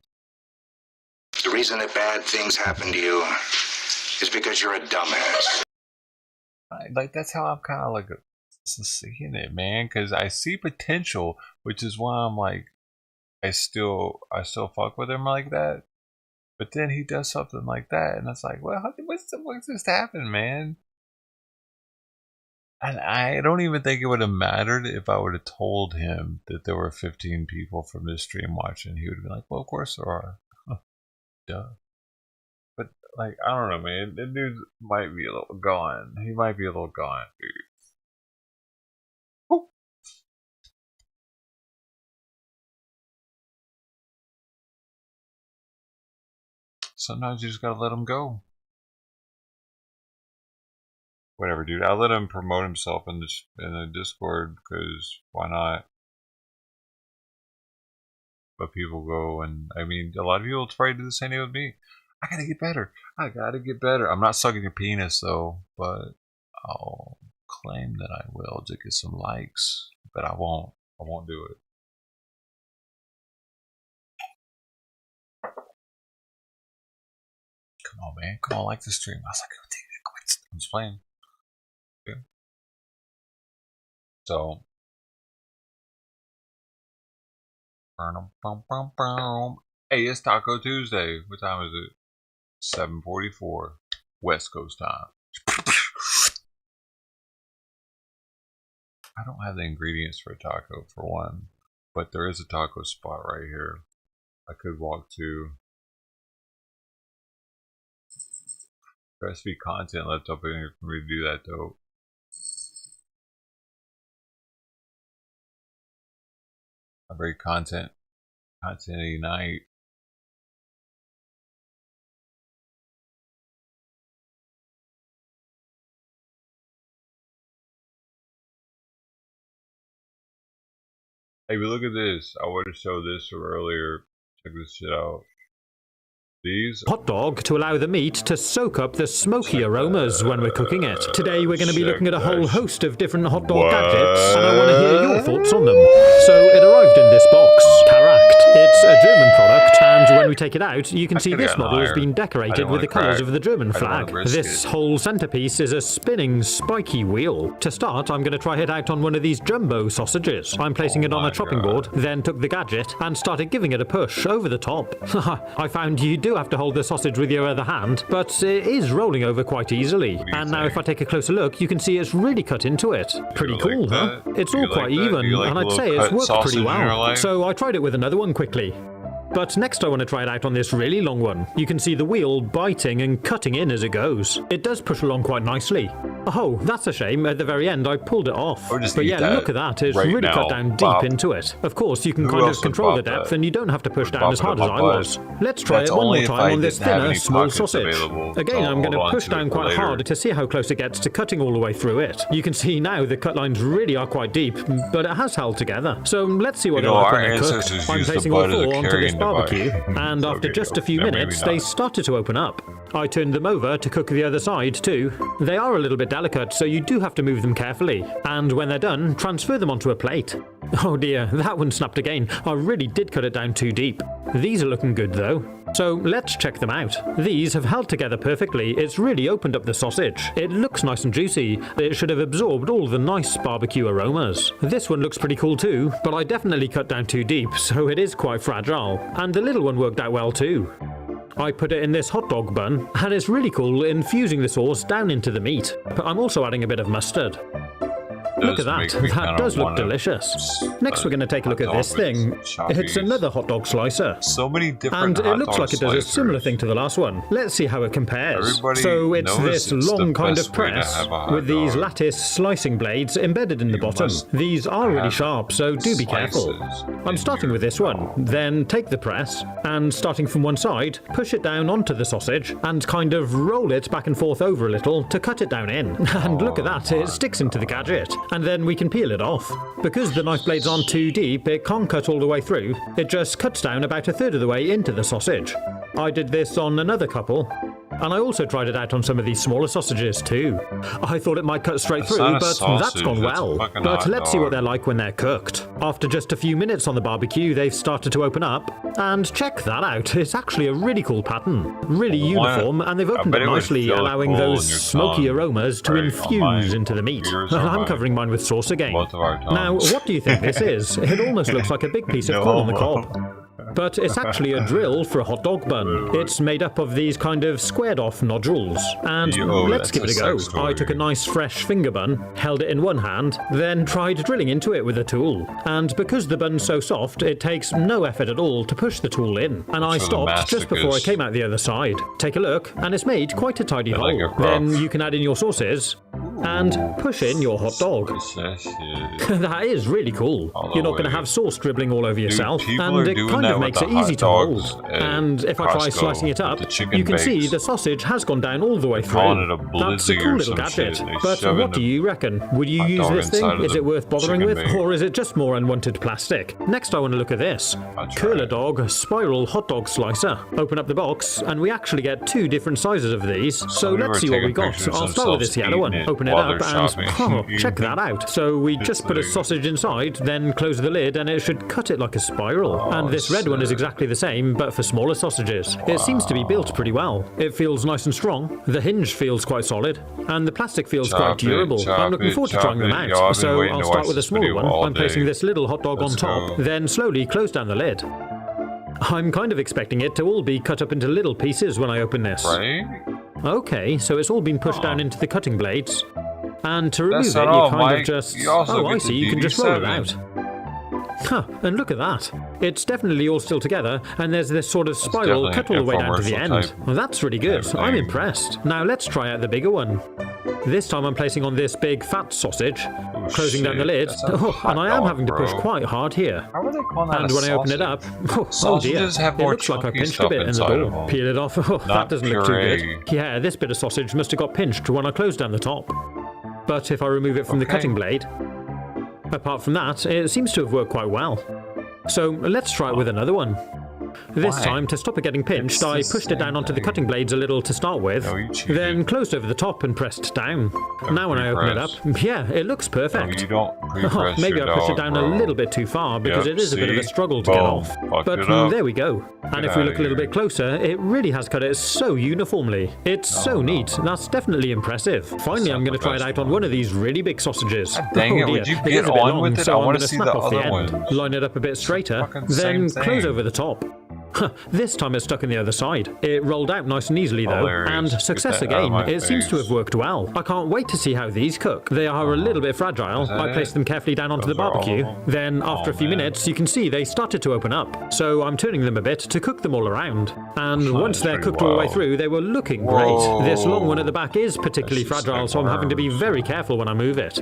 The reason that bad things happen to you is because you're a dumbass. Like, that's how I'm kind of like seeing it, man. Because I see potential, which is why I'm like, I still fuck with him like that. But then he does something like that, and it's like, well, what's just happened, man? And I don't even think it would have mattered if I would have told him that there were 15 people from this stream watching. He would have been like, well, of course there are. Duh. But, like, I don't know, man. That dude might be a little gone. He might be a little gone, dude. sometimes you just gotta let him go. Whatever, dude. I let him promote himself in the Discord because why not? But people go, and I mean, a lot of people try to do the same thing with me. I gotta get better. I gotta get better. I'm not sucking your penis though, but I'll claim that I will to get some likes, but I won't. I won't do it. Come on, man. Come on, like the stream. I was like, oh, take it. Quit. I'm just playing. Okay. So. Hey, it's Taco Tuesday. What time is it? 7:44 West Coast time. I don't have the ingredients for a taco for one, but there is a taco spot right here I could walk to. There has to be content left up in here for me to do that though. A very content-y night. Hey, but look at this. I wanted to show this from earlier. Check this shit out. These hot dog to allow the meat to soak up the smoky aromas when we're cooking it. Today we're going to be looking at a whole host of different hot dog gadgets, and I want to hear your thoughts on them. So it arrived in this box, Caract. It's a German product, and when we take it out, you can see this model has been decorated with the colours of the German flag. This whole centerpiece is a spinning, spiky wheel. To start, I'm going to try it out on one of these jumbo sausages. I'm placing it on a chopping board, then took the gadget and started giving it a push over the top. I found you do have to hold the sausage with your other hand, but it is rolling over quite easily. And now if I take a closer look, you can see it's really cut into it. Pretty cool, huh? It's all quite even, and I'd say it's worked pretty well. So I tried it with another one quickly. But next I want to try it out on this really long one. You can see the wheel biting and cutting in as it goes. It does push along quite nicely. Oh, that's a shame. At the very end I pulled it off. But yeah, look at that. It's really cut down deep into it. Of course, you can kind of control the depth and you don't have to push down as hard as I was. Let's try it one more time on this thinner, small sausage. Again, I'm going to push down quite hard to see how close it gets to cutting all the way through it. You can see now the cut lines really are quite deep, but it has held together. So let's see what they're like when they're cooked. I'm placing all four onto this barbecue, and after just a few minutes, they started to open up. I turned them over to cook the other side too. They are a little bit delicate, so you do have to move them carefully. And when they're done, transfer them onto a plate. Oh dear, that one snapped again. I really did cut it down too deep. These are looking good though. So let's check them out. These have held together perfectly. It's really opened up the sausage. It looks nice and juicy. It should have absorbed all the nice barbecue aromas. This one looks pretty cool too, but I definitely cut down too deep, so it is quite fragile. And the little one worked out well too. I put it in this hot dog bun, and it's really cool infusing the sauce down into the meat. But I'm also adding a bit of mustard. Look at that. That does look delicious. Next, we're going to take a look at this thing. It's another hot dog slicer. So many different and it looks like it does a similar thing to the last one. Let's see how it compares. So it's this long kind of press with these lattice slicing blades embedded in the bottom. These are really sharp, so do be careful. I'm starting with this one. Then take the press and, starting from one side, push it down onto the sausage and kind of roll it back and forth over a little to cut it down in. And look at that, it sticks into the gadget. And then we can peel it off. Because the knife blades aren't too deep, it can't cut all the way through. It just cuts down about a third of the way into the sausage. I did this on another couple. And I also tried it out on some of these smaller sausages too. I thought it might cut straight through, but that's gone well. But let's see what they're like when they're cooked. After just a few minutes on the barbecue, they've started to open up. And check that out, it's actually a really cool pattern. Really uniform, and they've opened up nicely, allowing those smoky aromas to infuse into the meat. And I'm covering mine with sauce again. Now, what do you think this is? It almost looks like a big piece of corn on the cob. But it's actually a drill for a hot dog bun. It's made up of these kind of squared off nodules. And let's give it a go. I took a nice fresh finger bun, held it in one hand, then tried drilling into it with a tool. And because the bun's so soft, it takes no effort at all to push the tool in. And I stopped just before I came out the other side. Take a look, and it's made quite a tidy hole. Then you can add in your sauces. and push in your hot dog. That is really cool. You're not going to have sauce dribbling all over yourself, and it kind of makes it easy to hold. And if I try slicing it up, you can see the sausage has gone down all the way through. That's a cool little gadget. But what do you reckon? Would you use this thing? Is it worth bothering with, or is it just more unwanted plastic? Next I want to look at this. Curler Dog Spiral Hot Dog Slicer. Open up the box, and we actually get 2 different sizes of these. So let's see what we got. I'll start with this yellow one. Open it up and check that out. So we just put a sausage inside, then close the lid, and it should cut it like a spiral. And this red one is exactly the same, but for smaller sausages. It seems to be built pretty well. It feels nice and strong. The hinge feels quite solid, and the plastic feels quite durable. I'm looking forward to trying them out. So I'll start with a smaller one. I'm placing this little hot dog on top, then slowly close down the lid. I'm kind of expecting it to all be cut up into little pieces when I open this. Right? Okay, so it's all been pushed down into the cutting blades. And to remove it, you kind of just... Oh, I see, you can just roll it out. Huh, and look at that. It's definitely all still together, and there's this sort of spiral cut all the way down to the end. Well, that's really good. I'm impressed. Now let's try out the bigger one. This time I'm placing on this big fat sausage, closing down the lid, and I am having to push quite hard here. How are they calling that and when I open it up, oh dear, it looks like I pinched a bit in the door. Peel it off, that doesn't look too good. Yeah, this bit of sausage must have got pinched when I closed down the top. But if I remove it from the cutting blade, apart from that, it seems to have worked quite well. So let's try it with another one. This time, to stop it getting pinched, I pushed it down onto the cutting blades a little to start with, then closed over the top and pressed down. Now when I open it up, yeah, it looks perfect. Maybe I pushed it down a little bit too far because it is a bit of a struggle to get off. But there we go. And if we look a little bit closer, it really has cut it so uniformly. It's so neat. That's definitely impressive. Finally, I'm going to try it out on one of these really big sausages. Dang it, would you get on with it? I want to see the other one. Line it up a bit straighter, then close over the top. This time it's stuck on the other side. It rolled out nice and easily though, and success again. It seems to have worked well. I can't wait to see how these cook. They are a little bit fragile. I placed them carefully down onto the barbecue. Then after a few minutes, you can see they started to open up. So I'm turning them a bit to cook them all around. And once they're cooked all the way through, they were looking great. This long one at the back is particularly fragile, so I'm having to be very careful when I move it.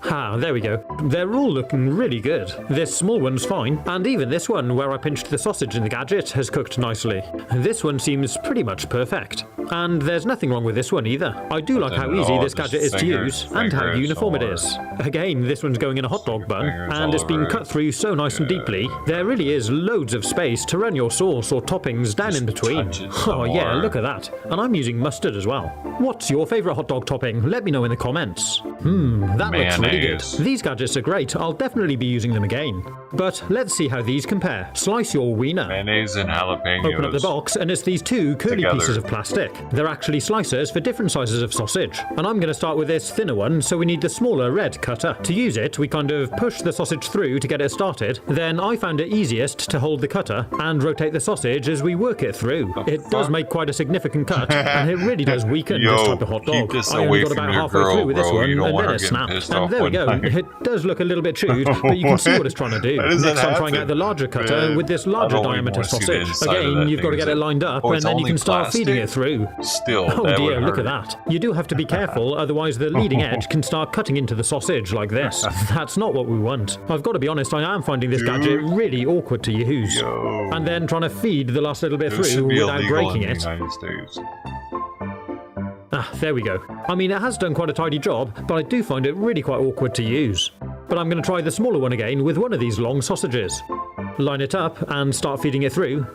Ah, there we go. They're all looking really good. This small one's fine, and even this one, where I pinched the sausage in the gadget, has cooked nicely. This one seems pretty much perfect. And there's nothing wrong with this one either. I do like how easy this gadget is to use, and how uniform it is. Again, this one's going in a hot dog bun, and it's been cut through so nice and deeply. There really is loads of space to run your sauce or toppings down in between. Oh yeah, look at that. And I'm using mustard as well. What's your favourite hot dog topping? Let me know in the comments. That looks really good. These gadgets are great. I'll definitely be using them again. But let's see how these compare. Slice your wiener. Mayonnaise and jalapenos. Open up the box, and it's these 2 curly pieces of plastic. They're actually slicers for different sizes of sausage. And I'm going to start with this thinner one, so we need the smaller red cutter. To use it, we kind of push the sausage through to get it started. Then I found it easiest to hold the cutter and rotate the sausage as we work it through. It does make quite a significant cut, and it really does weaken this type of hot dog. I only got about halfway through with this one, and then it snapped. And there we go. It does look a little bit chewed, but you can see what it's trying to do. Next I'm trying out the larger cutter with this larger diameter sausage. Again, you've got to get it lined up, and then you can start feeding it through. Oh dear, look at that. You do have to be careful, otherwise the leading edge can start cutting into the sausage like this. That's not what we want. I've got to be honest, I am finding this gadget really awkward to use. And then trying to feed the last little bit through without breaking it. Ah, there we go. I mean, it has done quite a tidy job, but I do find it really quite awkward to use. But I'm going to try the smaller one again with one of these long sausages. Line it up and start feeding it through.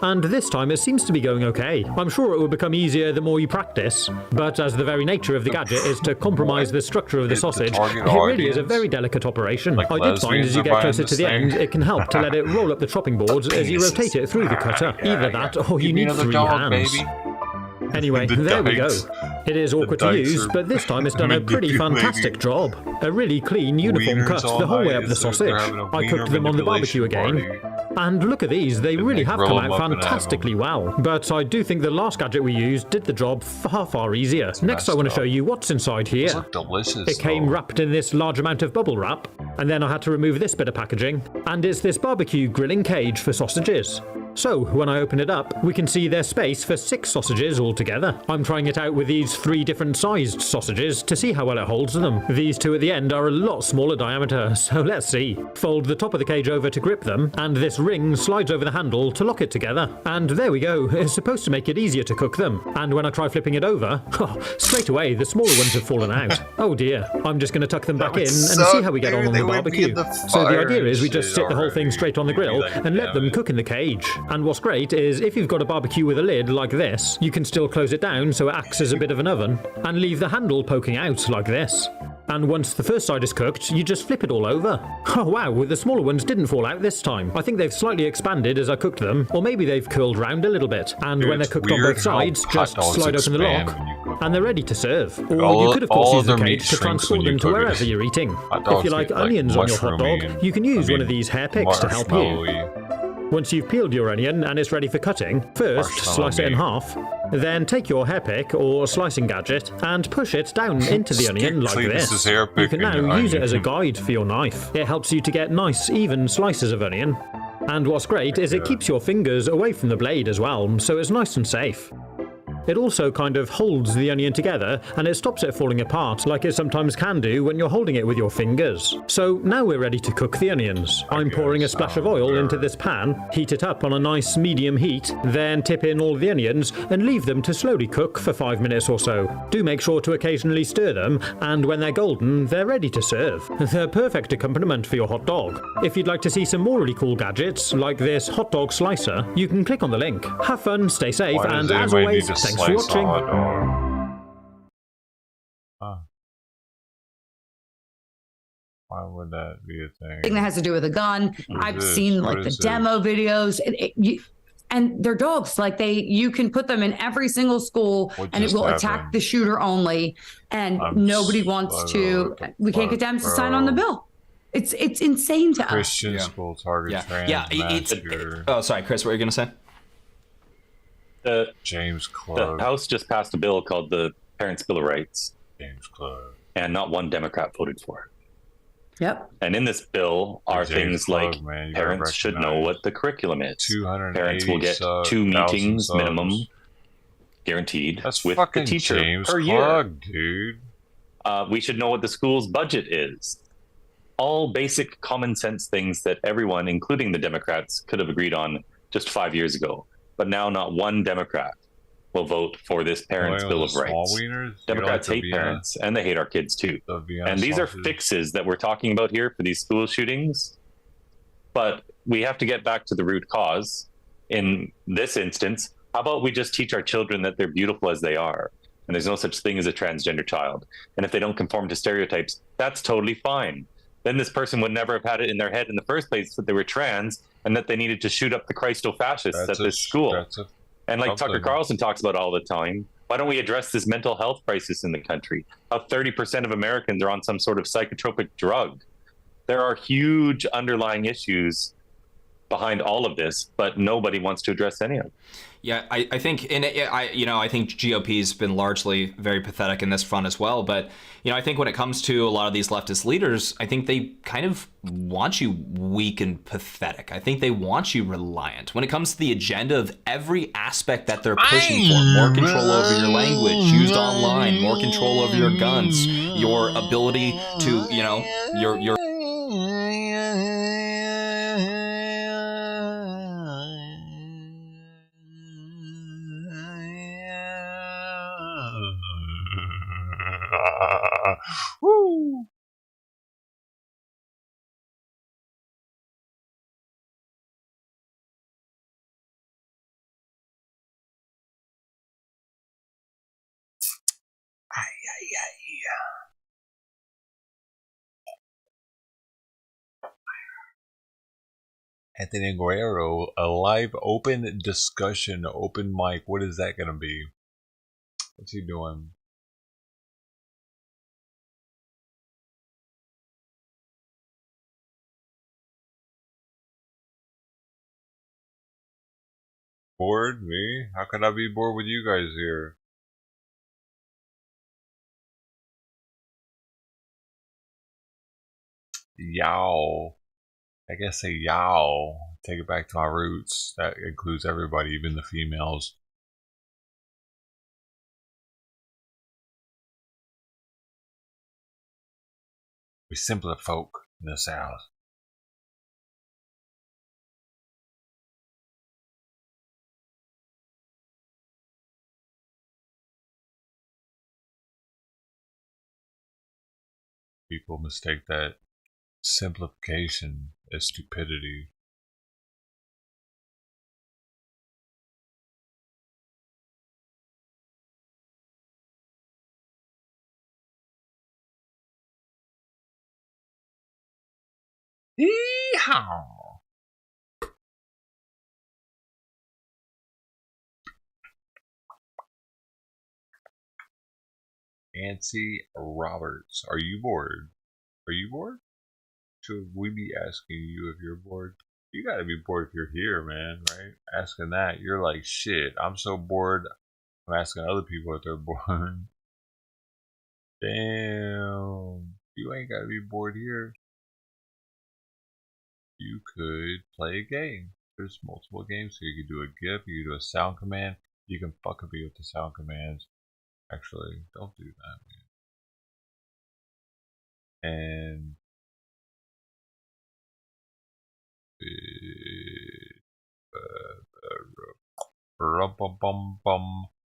And this time it seems to be going okay. I'm sure it will become easier the more you practice, but as the very nature of the gadget is to compromise the structure of the sausage, it really is a very delicate operation. I did find as you get closer to the end, it can help to let it roll up the chopping boards as you rotate it through the cutter. Either that or you need 3 hands. Anyway, there we go. It is awkward to use, but this time it's done a pretty fantastic job. A really clean, uniform cut the whole way up the sausage. I cooked them on the barbecue again. And look at these, they really have come out fantastically well. But I do think the last gadget we used did the job far easier. Next I want to show you what's inside here. It came wrapped in this large amount of bubble wrap, and then I had to remove this bit of packaging. And it's this barbecue grilling cage for sausages. So, when I open it up, we can see there's space for 6 sausages altogether. I'm trying it out with these 3 different sized sausages to see how well it holds them. These 2 at the end are a lot smaller diameter, so let's see. Fold the top of the cage over to grip them, and this ring slides over the handle to lock it together. And there we go, it's supposed to make it easier to cook them. And when I try flipping it over, straight away the smaller ones have fallen out. Oh dear, I'm just going to tuck them back in and see how we get on the barbecue. So the idea is we just stick the whole thing straight on the grill and let them cook in the cage. And what's great is if you've got a barbecue with a lid like this, you can still close it down so it acts as a bit of an oven and leave the handle poking out like this. And once the first side is cooked, you just flip it all over. Oh wow, the smaller ones didn't fall out this time. I think they've slightly expanded as I cooked them, or maybe they've curled round a little bit. And when they're cooked on both sides, just slide open the lock, and they're ready to serve. Or you could of course use the cage to transport them to wherever you're eating. If you like onions on your hot dog, you can use one of these hair picks to help you. Once you've peeled your onion and it's ready for cutting, first slice it in half, then take your hair pick or slicing gadget and push it down into the onion like this. You can now use it as a guide for your knife. It helps you to get nice, even slices of onion. And what's great is it keeps your fingers away from the blade as well, so it's nice and safe. It also kind of holds the onion together and it stops it falling apart like it sometimes can do when you're holding it with your fingers. So now we're ready to cook the onions. I'm pouring a splash of oil into this pan, heat it up on a nice medium heat, then tip in all the onions and leave them to slowly cook for 5 minutes or so. Do make sure to occasionally stir them, and when they're golden, they're ready to serve. They're perfect accompaniment for your hot dog. If you'd like to see some more really cool gadgets, like this hot dog slicer, you can click on the link. Have fun, stay safe, and as always, thanks for watching. Why would that be a thing? That has to do with a gun. I've seen like the demo videos, and they're dogs. Like you can put them in every single school, and it will attack the shooter only. And nobody wants to. We can't get them to sign on the bill. It's insane to us. Christian school target trans. Oh, sorry, Chris. What were you gonna say? James Club. The House just passed a bill called the Parents' Bill of Rights. James Club. And not one Democrat voted for it. Yep. And in this bill are things like parents should know what the curriculum is. Parents will get 2 meetings minimum, guaranteed, with the teacher James per Club, year. Dude. We should know what the school's budget is. All basic common sense things that everyone, including the Democrats, could have agreed on just 5 years ago. But now not one Democrat will vote for this Parents' Bill of Rights. Democrats hate parents, and they hate our kids too. And these are fixes that we're talking about here for these school shootings. But we have to get back to the root cause. In this instance, how about we just teach our children that they're beautiful as they are, and there's no such thing as a transgender child. And if they don't conform to stereotypes, that's totally fine. Then this person would never have had it in their head in the first place that they were trans and that they needed to shoot up the Christo-fascists at this school. And like Tucker Carlson talks about all the time, why don't we address this mental health crisis in the country? How 30% of Americans are on some sort of psychotropic drug. There are huge underlying issues behind all of this, but nobody wants to address any of them. Yeah, I think I think GOP's been largely very pathetic in this front as well. But I think when it comes to a lot of these leftist leaders, I think they kind of want you weak and pathetic. I think they want you reliant. When it comes to the agenda of every aspect that they're pushing for, more control over your language used online, more control over your guns, your ability to, your Woo! Anthony Guerrero, a live open discussion, open mic. What is that going to be? What's he doing? Bored? Me? How could I be bored with you guys here? Yow. I guess say yow. Take it back to my roots. That includes everybody, even the females. We simpler folk in the South. People mistake that simplification as stupidity. Yeehaw! Nancy Roberts, are you bored? Are you bored? Should we be asking you if you're bored? You gotta be bored if you're here, man, right? Asking that, you're like, shit, I'm so bored. I'm asking other people if they're bored. Damn, you ain't gotta be bored here. You could play a game. There's multiple games here. You could do a GIF, you could do a sound command. You can fuck a bee with the sound commands. Actually, don't do that, man. And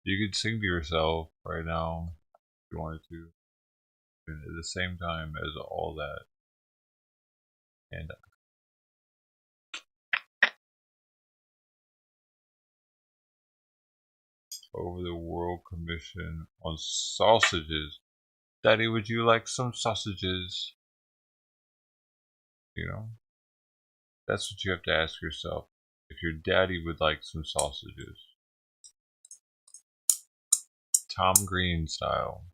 you could sing to yourself right now if you wanted to, and at the same time as all that. And over the World Commission on Sausages. Daddy, would you like some sausages? You know, that's what you have to ask yourself. If your daddy would like some sausages. Tom Green style.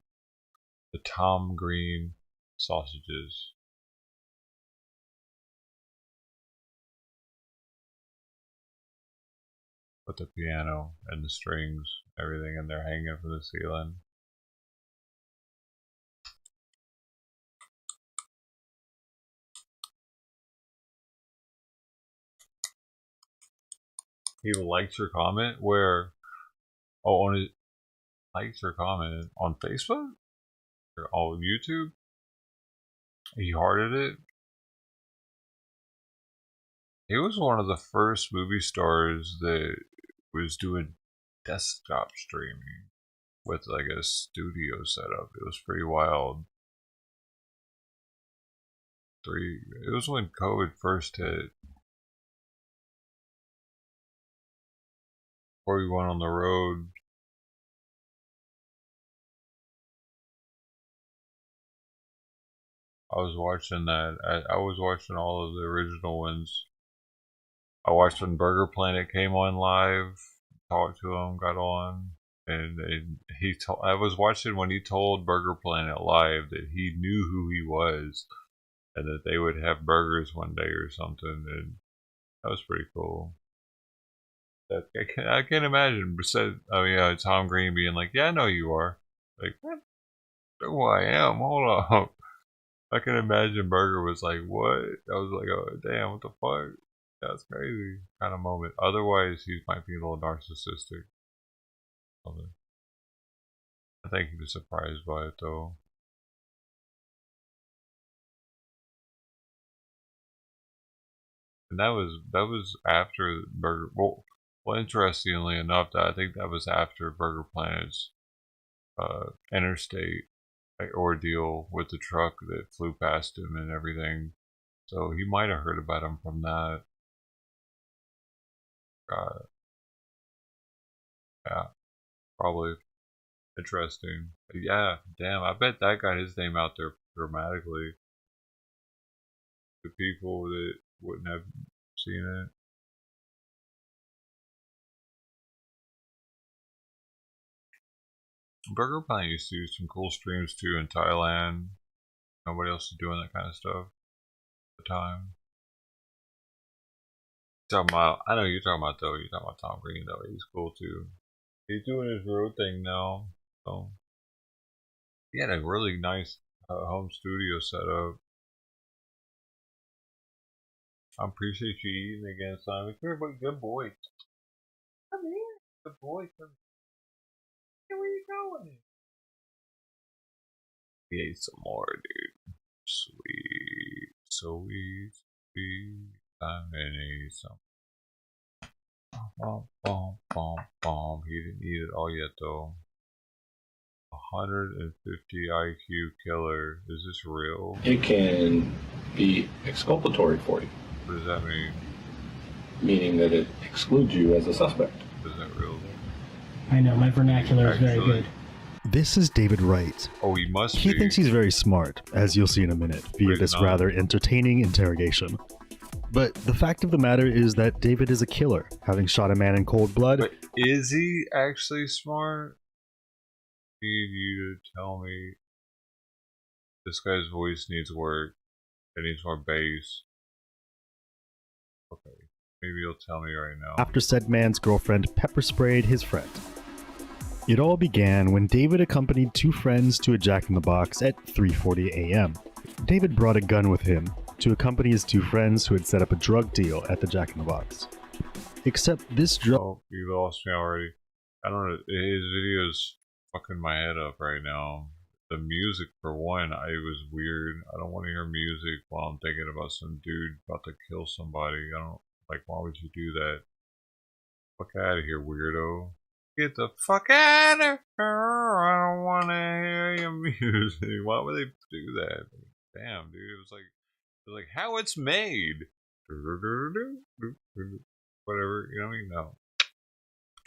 The Tom Green sausages. With the piano and the strings, everything in there hanging from the ceiling. He likes your comment where, on his likes or comment on Facebook or on YouTube. He hearted it. He was one of the first movie stars that was doing desktop streaming with like a studio setup. It was pretty wild. It was when COVID first hit. Before we went on the road. I was watching that. I was watching all of the original ones. I watched when Burger Planet came on live, talked to him, got on, and he told. I was watching when he told Burger Planet live that he knew who he was, and that they would have burgers one day or something, and that was pretty cool. I can't imagine. Tom Green being like, "Yeah, I know you are." Like, what? Who I am? Hold up. I can imagine Burger was like, "What?" I was like, "Oh, damn, what the fuck?" That's crazy kind of moment. Otherwise, he might be a little narcissistic. I think he was surprised by it though. And that was after Burger. Well, interestingly enough, I think that was after Burger Planet's interstate ordeal with the truck that flew past him and everything. So he might have heard about him from that. Yeah, probably. Interesting. But yeah, damn, I bet that got his name out there dramatically. The people that wouldn't have seen it. Burger Planet used to do some cool streams too in Thailand. Nobody else is doing that kind of stuff at the time. Talking about, I know you're talking about though. You're talking about Tom Green though. He's cool too. He's doing his road thing now. So he had a really nice home studio set up. I appreciate you eating again, Simon. You're a good boy. Come here. Good boy. Come here. Where you going? We ate some more, dude. Sweet. Sweet. Simon ate some. He didn't eat it all yet, though. 150 IQ killer. Is this real? It can be exculpatory for you. What does that mean? Meaning that it excludes you as a suspect. Is that real? I know, my vernacular is very good. This is David Wright. Oh, he must be. He thinks he's very smart, as you'll see in a minute, via this rather entertaining interrogation. But the fact of the matter is that David is a killer, having shot a man in cold blood. But is he actually smart? I need you to tell me this guy's voice needs work. It needs more bass. Okay, maybe you'll tell me right now. After said man's girlfriend pepper sprayed his friend. It all began when David accompanied two friends to a Jack in the Box at 3:40 a.m. David brought a gun with him to accompany his two friends who had set up a drug deal at the Jack in the Box. Except this drug... Oh, you lost me already. I don't know, his video's fucking my head up right now. The music, for one, it was weird. I don't want to hear music while I'm thinking about some dude about to kill somebody. I don't, like, why would you do that? Fuck out of here, weirdo. Get the fuck out of here! I don't want to hear your music. Why would they do that? Damn, dude, it was like how it's made. Whatever, you know what I mean? No.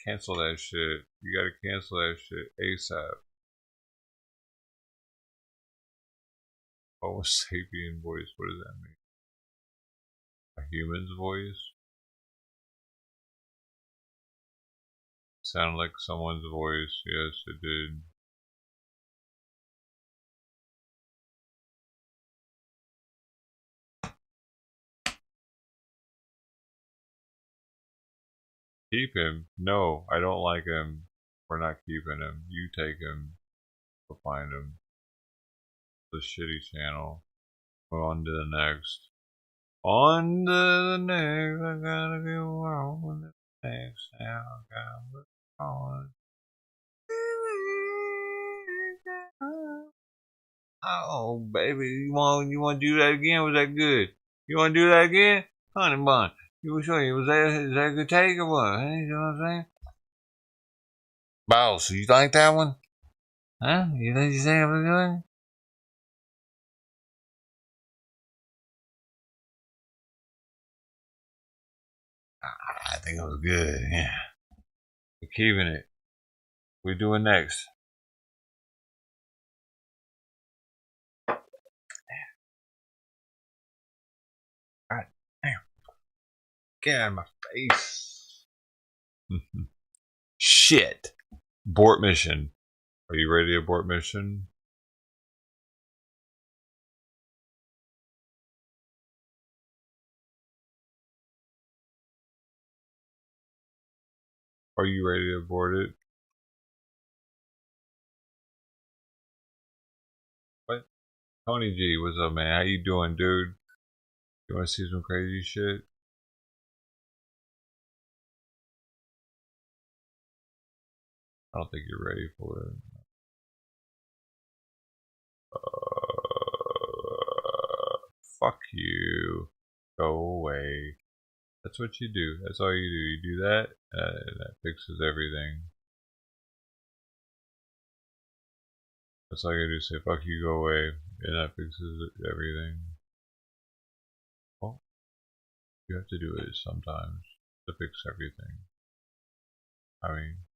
Cancel that shit. You gotta cancel that shit ASAP. Homo sapien voice, what does that mean? A human's voice? Sounded like someone's voice, yes it did. Keep him? No, I don't like him. We're not keeping him. You take him. We'll find him. The shitty channel. We're on to the next. On to the next. I gotta go on with the next. Now I gotta go on. Oh, baby, you want to do that again? Was that good? You want to do that again? Honey bun. You were showing you, is that a good take or what? Hey, you know what I'm saying? Boss, you like that one? Huh? You think it was good? I think it was good, yeah. We're keeping it. We're doing next. God damn. Get out of my face. Shit. Abort mission. Are you ready to abort mission? Are you ready to abort it? What? Tony G, what's up, man? How you doing, dude? You want to see some crazy shit? I don't think you're ready for it. Fuck you. Go away. That's what you do. That's all you do. You do that, and that fixes everything. That's all you do. Say fuck you, go away, and that fixes everything. Well, you have to do it sometimes to fix everything. I mean,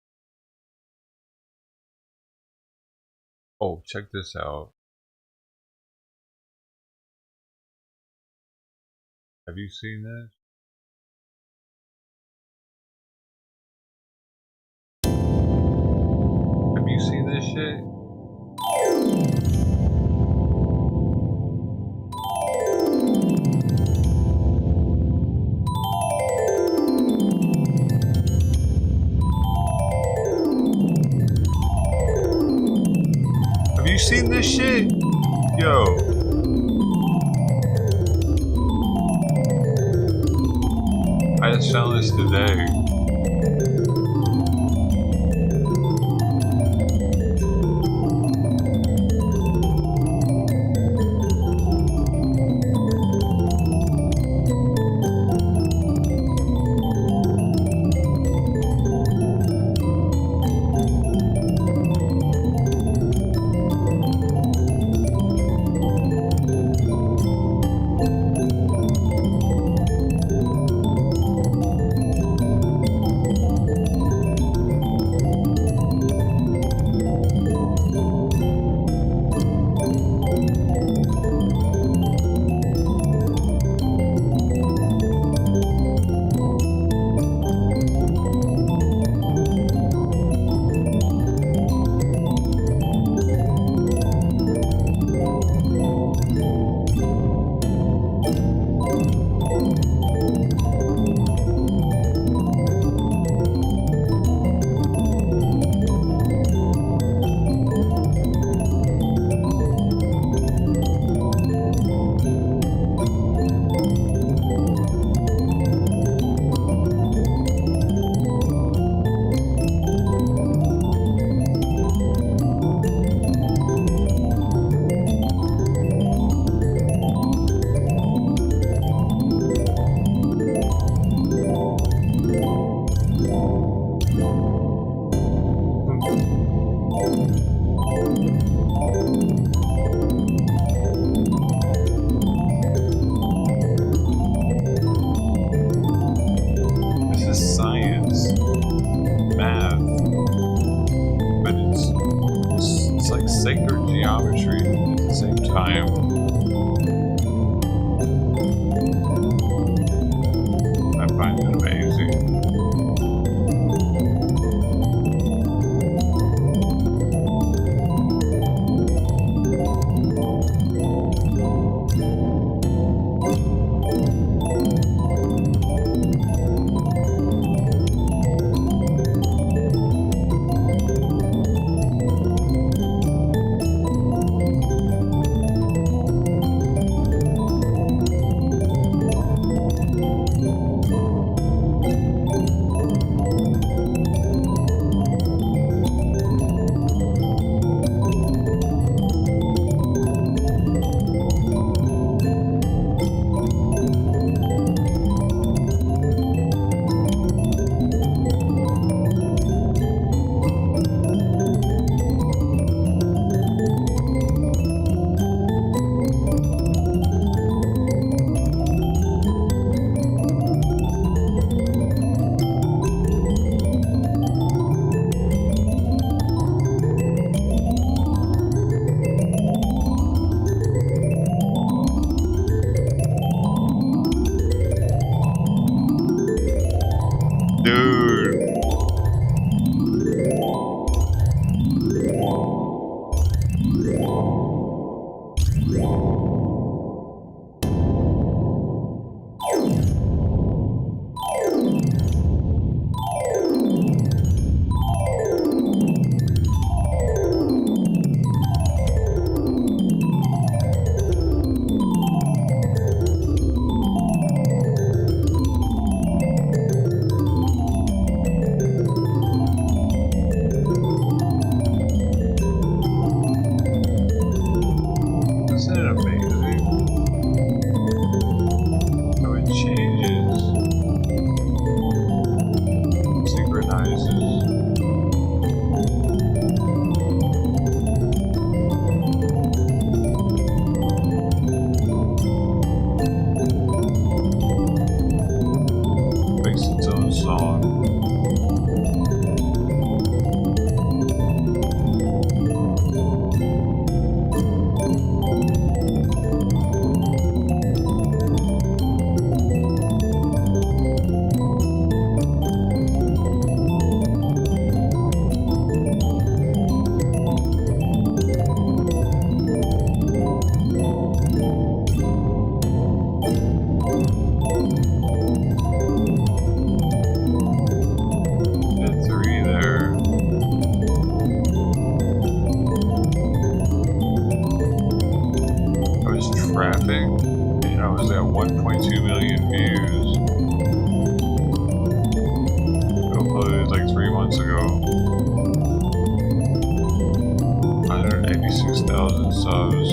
oh, check this out. Have you seen this? Have you seen this shit? Have you seen this shit? Yo. just found this today. traffic, and I was at 1.2 million views. months ago. 186,000 subs.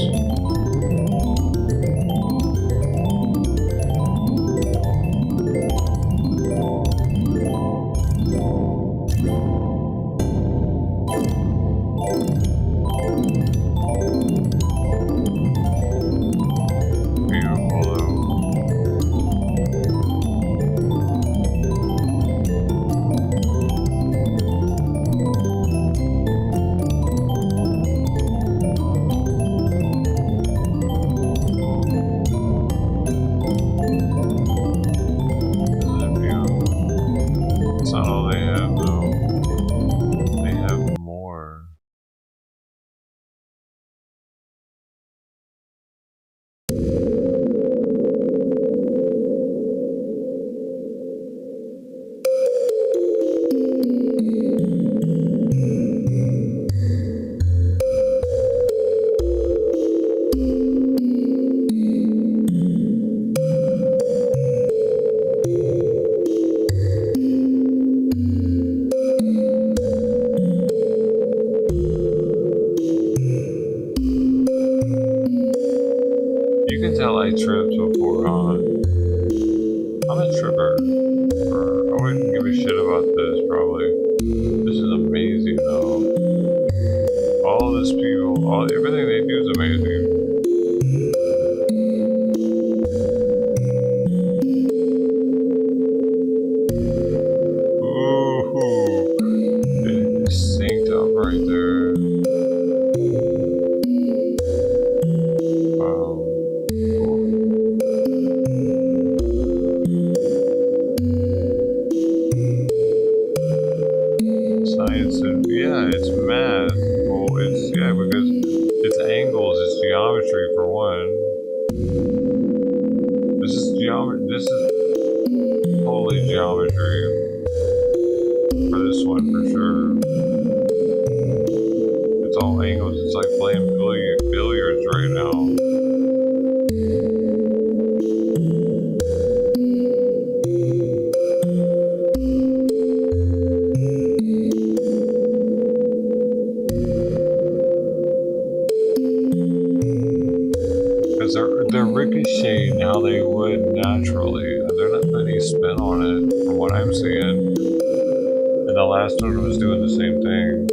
They're ricocheting how they would naturally. They're not putting any spin on it, from what I'm seeing. And the last one was doing the same thing.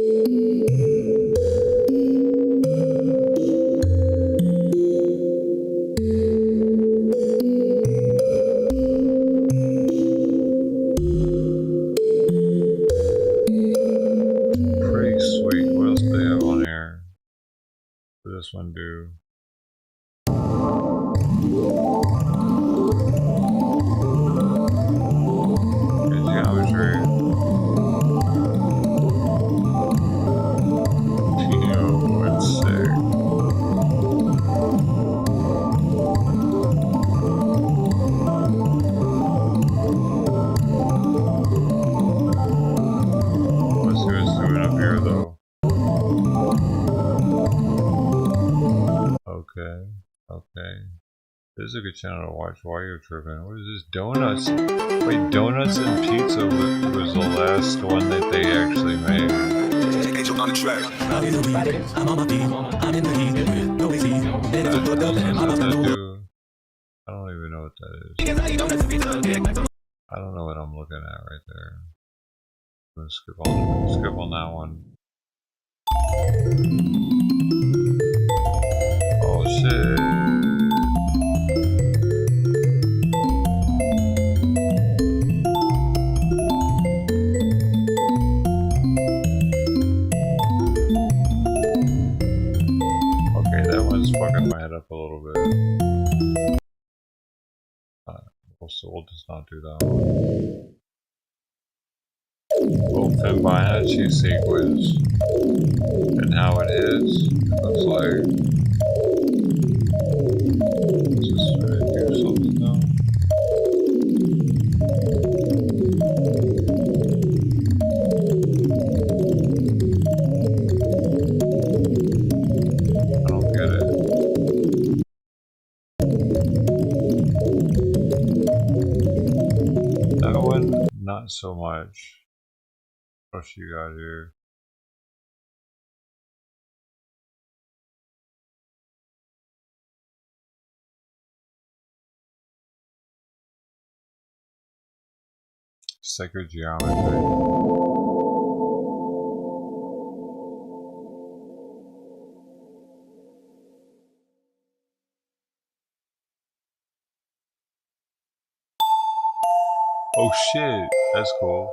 Pretty sweet. What else do they have on here? What does this one do? This is a good channel to watch while you're tripping. What is this? Donuts? Wait, Donuts and Pizza was the last one that they actually made. I don't even know what that is. I don't know what I'm looking at right there. I'm gonna skip on that one. Oh shit. Fucking my head up a little bit. We'll just not do that one. Little Fibonacci sequence and how it is. It looks like. Just trying to do something now. Not so much. What else you got here? Sacred geometry. Oh shit, that's cool.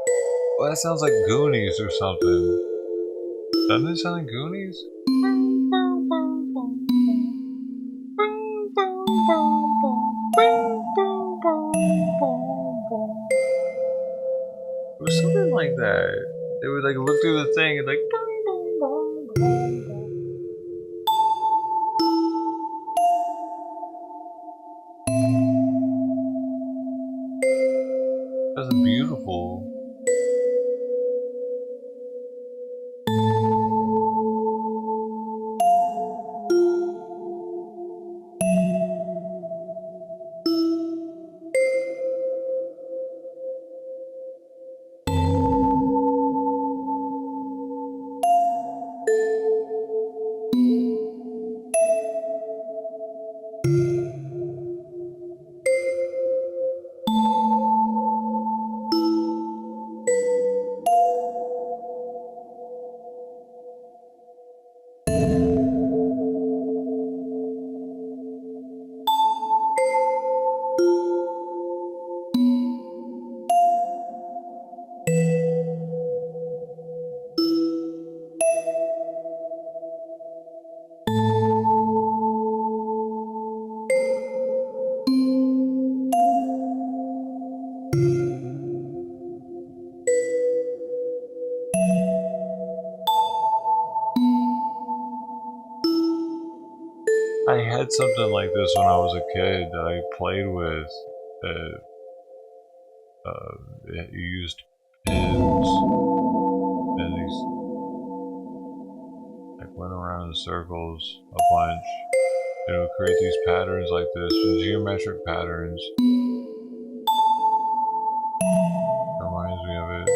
Well, that sounds like Goonies or something. Doesn't it sound like Goonies? It was something like that. They would like look through the thing and like. That's beautiful. I had something like this when I was a kid that I played with. It used pins and these like went around in circles a bunch. And it would create these patterns like this, geometric patterns. Reminds me of it.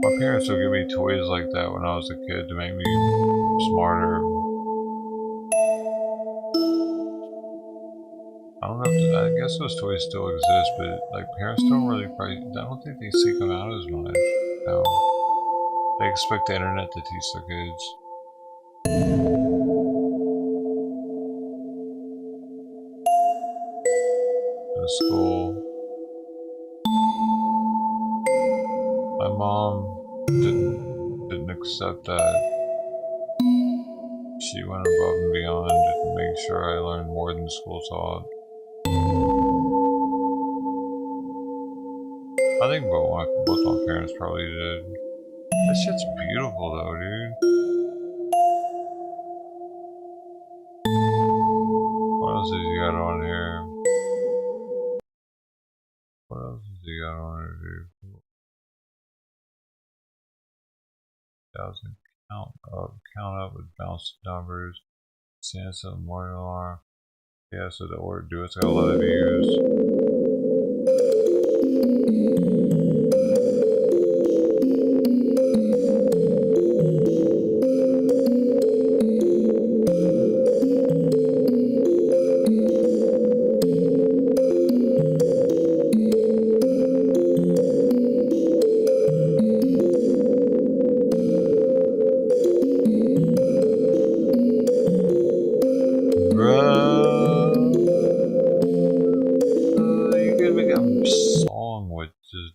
My parents would give me toys like that when I was a kid to make me smarter. I don't know if I guess those toys still exist, but like parents don't really I don't think they seek them out as much now. They expect the internet to teach their kids. In school. My mom didn't accept that. She went above and beyond to make sure I learned more than school taught. I think both my parents probably did. That shit's beautiful though, dude. What else has he got on here? What else has he got on here, dude? 1,000 count up with bounced numbers. Sense of morning alarm. Yeah, so the order do it's got a lot of views.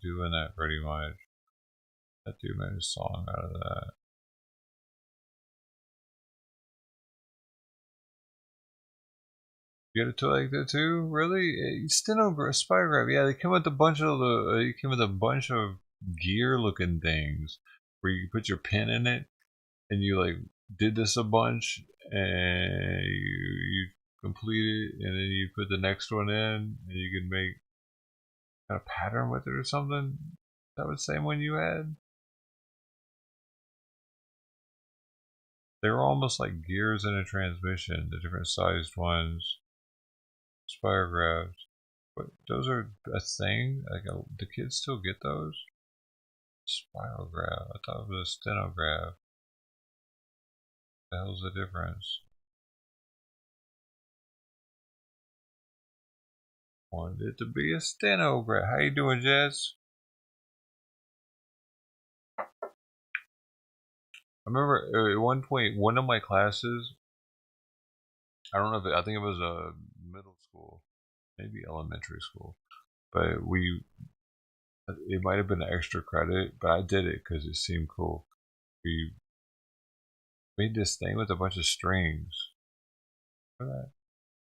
Doing that pretty much. That dude made a song out of that. You get a toy like that too? Really? Steno Spy Grab. Yeah, they came with a bunch of gear looking things where you put your pin in it and you like did this a bunch and you complete it and then you put the next one in and you can make a pattern with it or something. That was the same one you had? They were almost like gears in a transmission, the different sized ones. Spirographed. But those are a thing? Like, do kids still get those? Spirograph. I thought it was a stenograph. What the hell's the difference? Wanted it to be a stenograph. How you doing, Jess? I remember at one point, one of my classes, I don't know if I think it was a middle school, maybe elementary school, but it might have been an extra credit, but I did it because it seemed cool. We made this thing with a bunch of strings,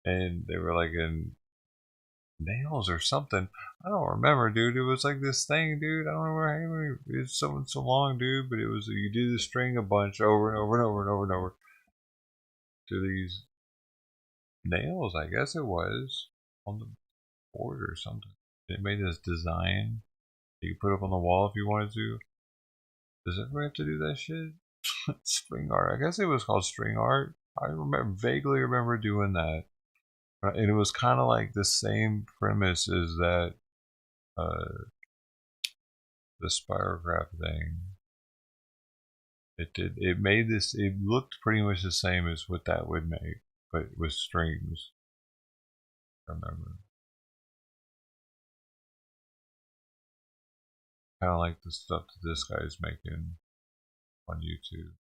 and they were like in nails or something. I don't remember, dude. It was like this thing, dude. I don't remember. It's so long, dude. But it was, you do the string a bunch over and over and over and over and over to these nails. I guess it was on the board or something. It made this design you could put up on the wall if you wanted to. Does everybody have to do that shit? String art. I guess it was called string art. I vaguely remember doing that. And it was kind of like the same premise as that, the spirograph thing. It made this, it looked pretty much the same as what that would make, but with strings. I remember. Kind of like the stuff that this guy is making on YouTube.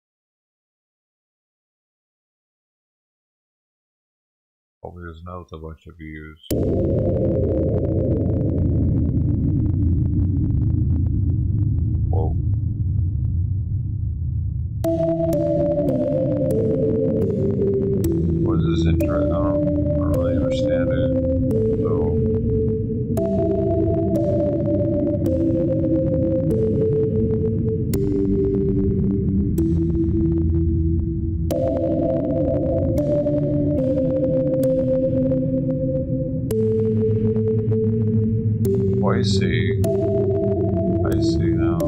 Hopefully there's not a bunch of views. Whoa. What is this intro? I don't really understand it. So. I see now.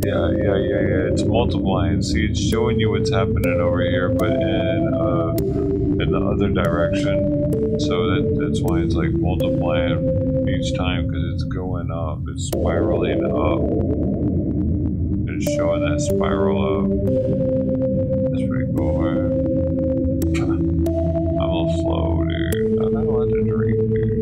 Yeah. It's multiplying. See, it's showing you what's happening over here, but in the other direction. So that's why it's like multiplying each time, because it's going up. It's spiraling up. It's showing that spiral up. That's pretty cool, man. I'm a little slow, dude. I don't want to drink, dude.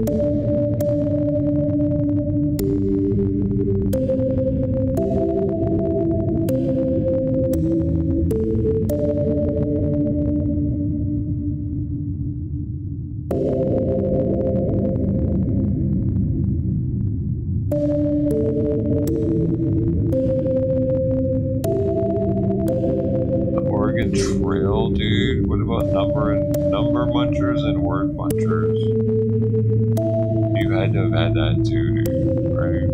Trail, dude. What about number munchers and word munchers? You had to have had that too, dude, right?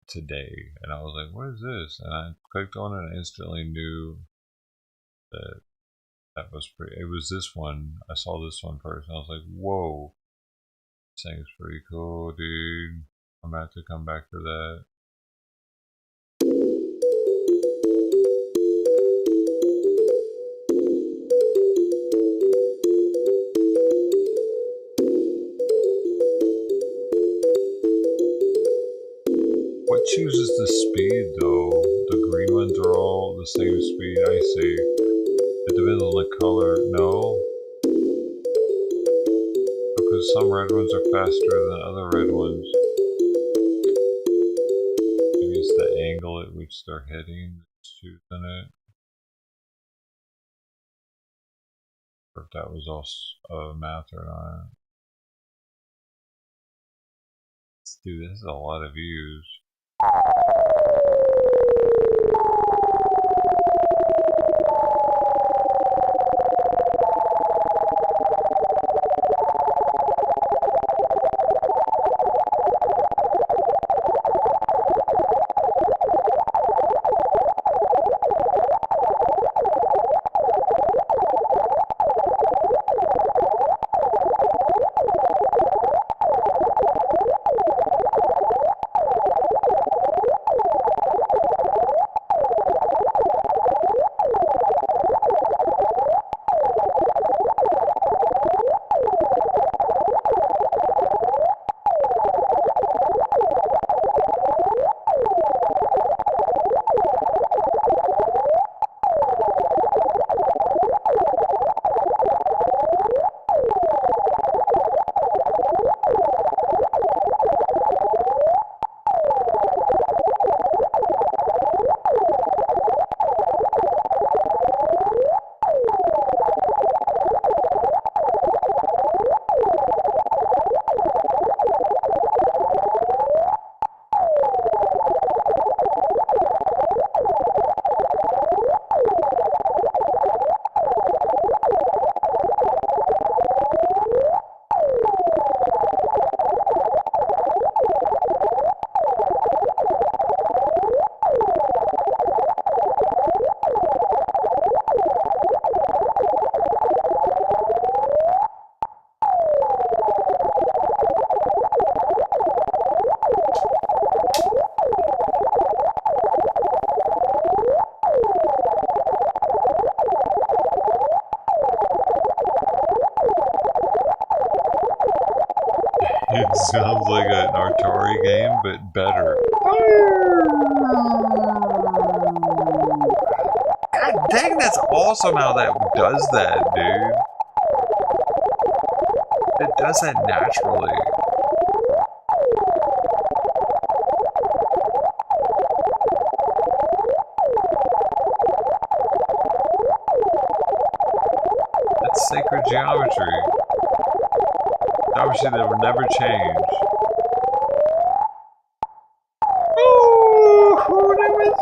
Today, and I was like, what is this? And I clicked on it and I instantly knew that was pretty. It was this one. I saw this one first and I was like, whoa, this thing's pretty cool, dude. I'm gonna have to come back to that. What chooses the speed though? The green ones are all the same speed, I see. It depends on the color. No? Because some red ones are faster than other red ones. Maybe it's the angle at which they're hitting that's choosing it. Or if that was all math or not. Dude, this is a lot of views. Sounds like an Atari game, but better. God dang, that's awesome how that does that, dude. It does that naturally. That's sacred geometry. Geometry that will never change. Ooh, that was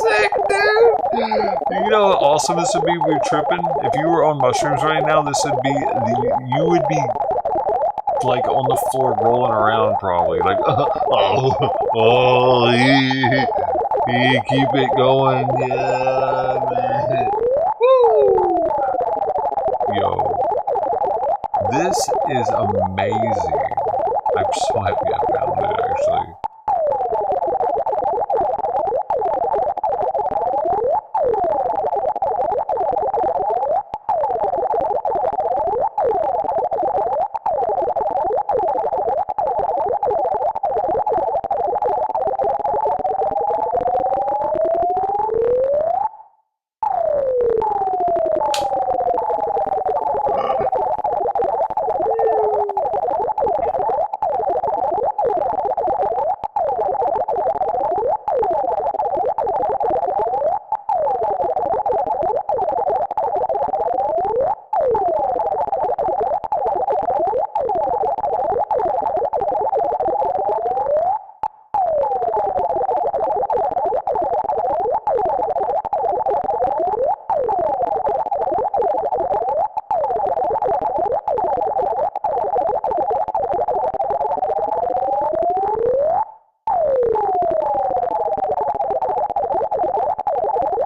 sick, dude. You know how awesome this would be if we were tripping? If you were on mushrooms right now, this would be, you would be like on the floor rolling around probably. Like, keep it going, yeah, man. Woo! Yo, this is amazing. I'm so happy I found it, actually.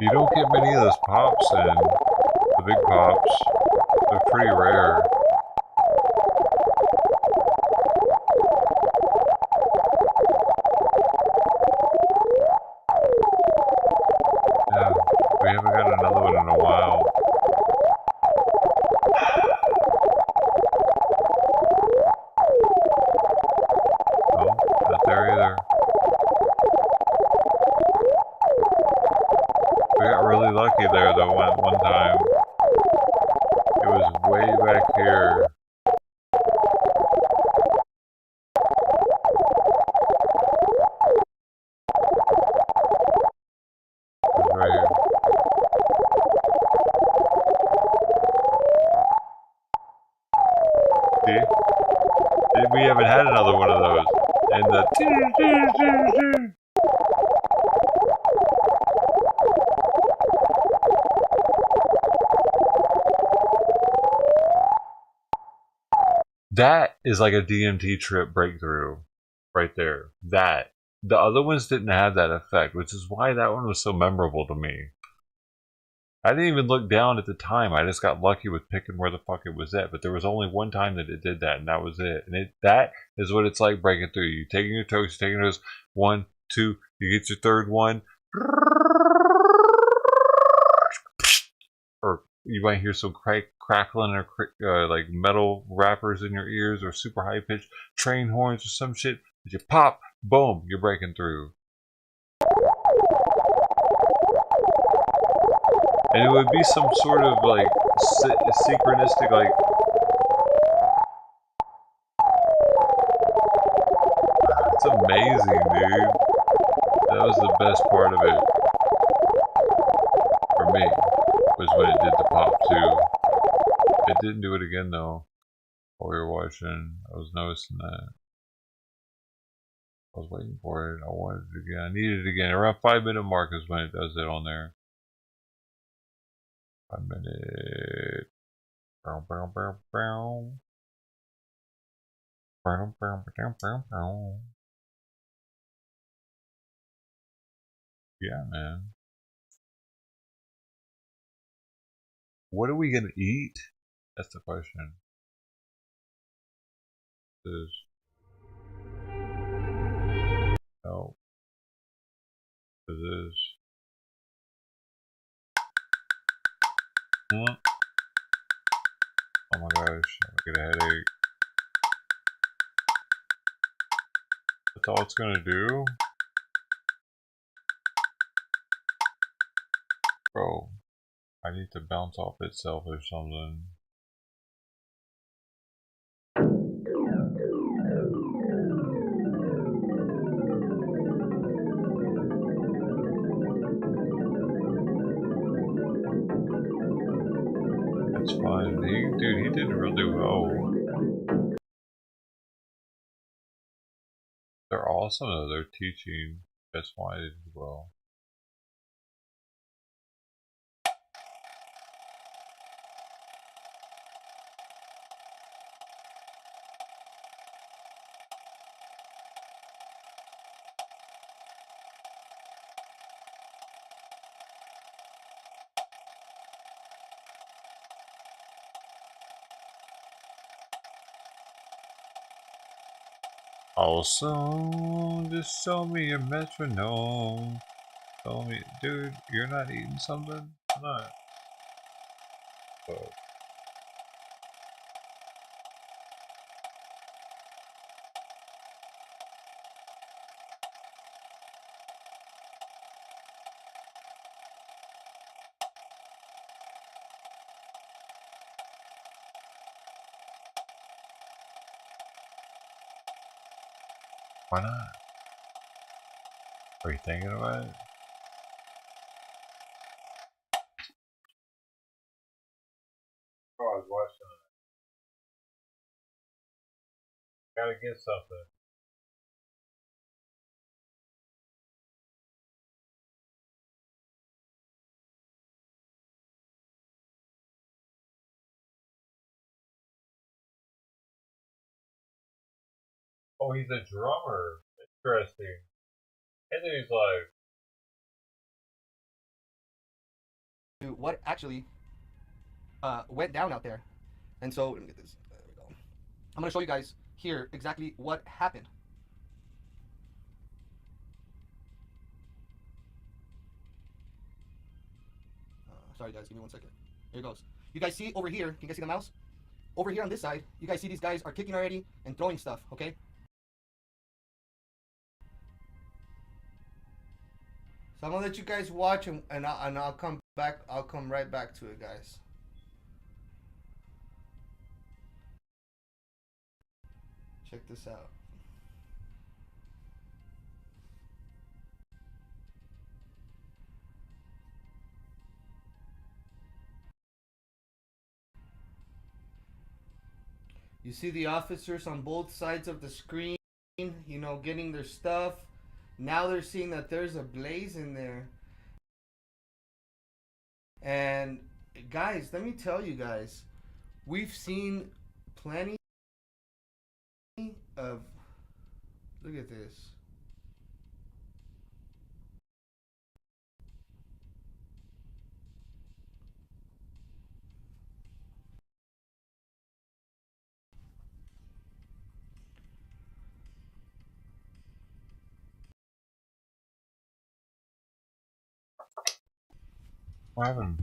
You don't get many of those pops in the big pops. They're pretty rare. Yeah, we haven't got another one in a while. Oh, not there either. We got really lucky there though one time. It was way back here. It was right here. See? We haven't had another one of those. And the that is like a DMT trip breakthrough right there. That. The other ones didn't have that effect, which is why that one was so memorable to me. I didn't even look down at the time. I just got lucky with picking where the fuck it was at. But there was only one time that it did that, and that was it. And that is what it's like breaking through. You taking your toes, taking your toes. 1, 2, you get your third one. Or you might hear some crackling or like metal wrappers in your ears or super high pitched train horns or some shit. But you pop, boom, you're breaking through. And it would be some sort of like synchronistic, like it's amazing, dude. That was the best part of it for me, was when it did the pop too. It didn't do it again though. While we were watching, I was noticing that. I was waiting for it. I wanted it again. I needed it again. Around 5-minute mark is when it does it on there. 5 minute. Bow, bow, bow, bow. Bow, bow, bow, bow, bow. Yeah, man. What are we gonna eat? That's the question. No. This is. Huh? Oh my gosh, I get a headache. That's all it's gonna do? Bro, I need to bounce off itself or something. That's fine. Dude, he did really well. They're awesome though. They're teaching. That's why they did well. Also, just show me a metronome. Tell me, dude, you're not eating something? I'm not. But why not? Are you thinking about it? Oh, I was watching it. Gotta get something. Oh, he's a drummer. Interesting. Anthony's like, what actually went down out there. And so, let me get this. There we go. I'm going to show you guys here exactly what happened. Sorry guys, give me 1 second. Here it goes. You guys see over here, can you guys see the mouse? Over here on this side, you guys see these guys are kicking already and throwing stuff, okay? So I'm gonna let you guys watch and I'll come back. I'll come right back to it, guys. Check this out. You see the officers on both sides of the screen, you know, getting their stuff. Now they're seeing that there's a blaze in there. And guys, let me tell you guys, we've seen plenty of, look at this. what happened?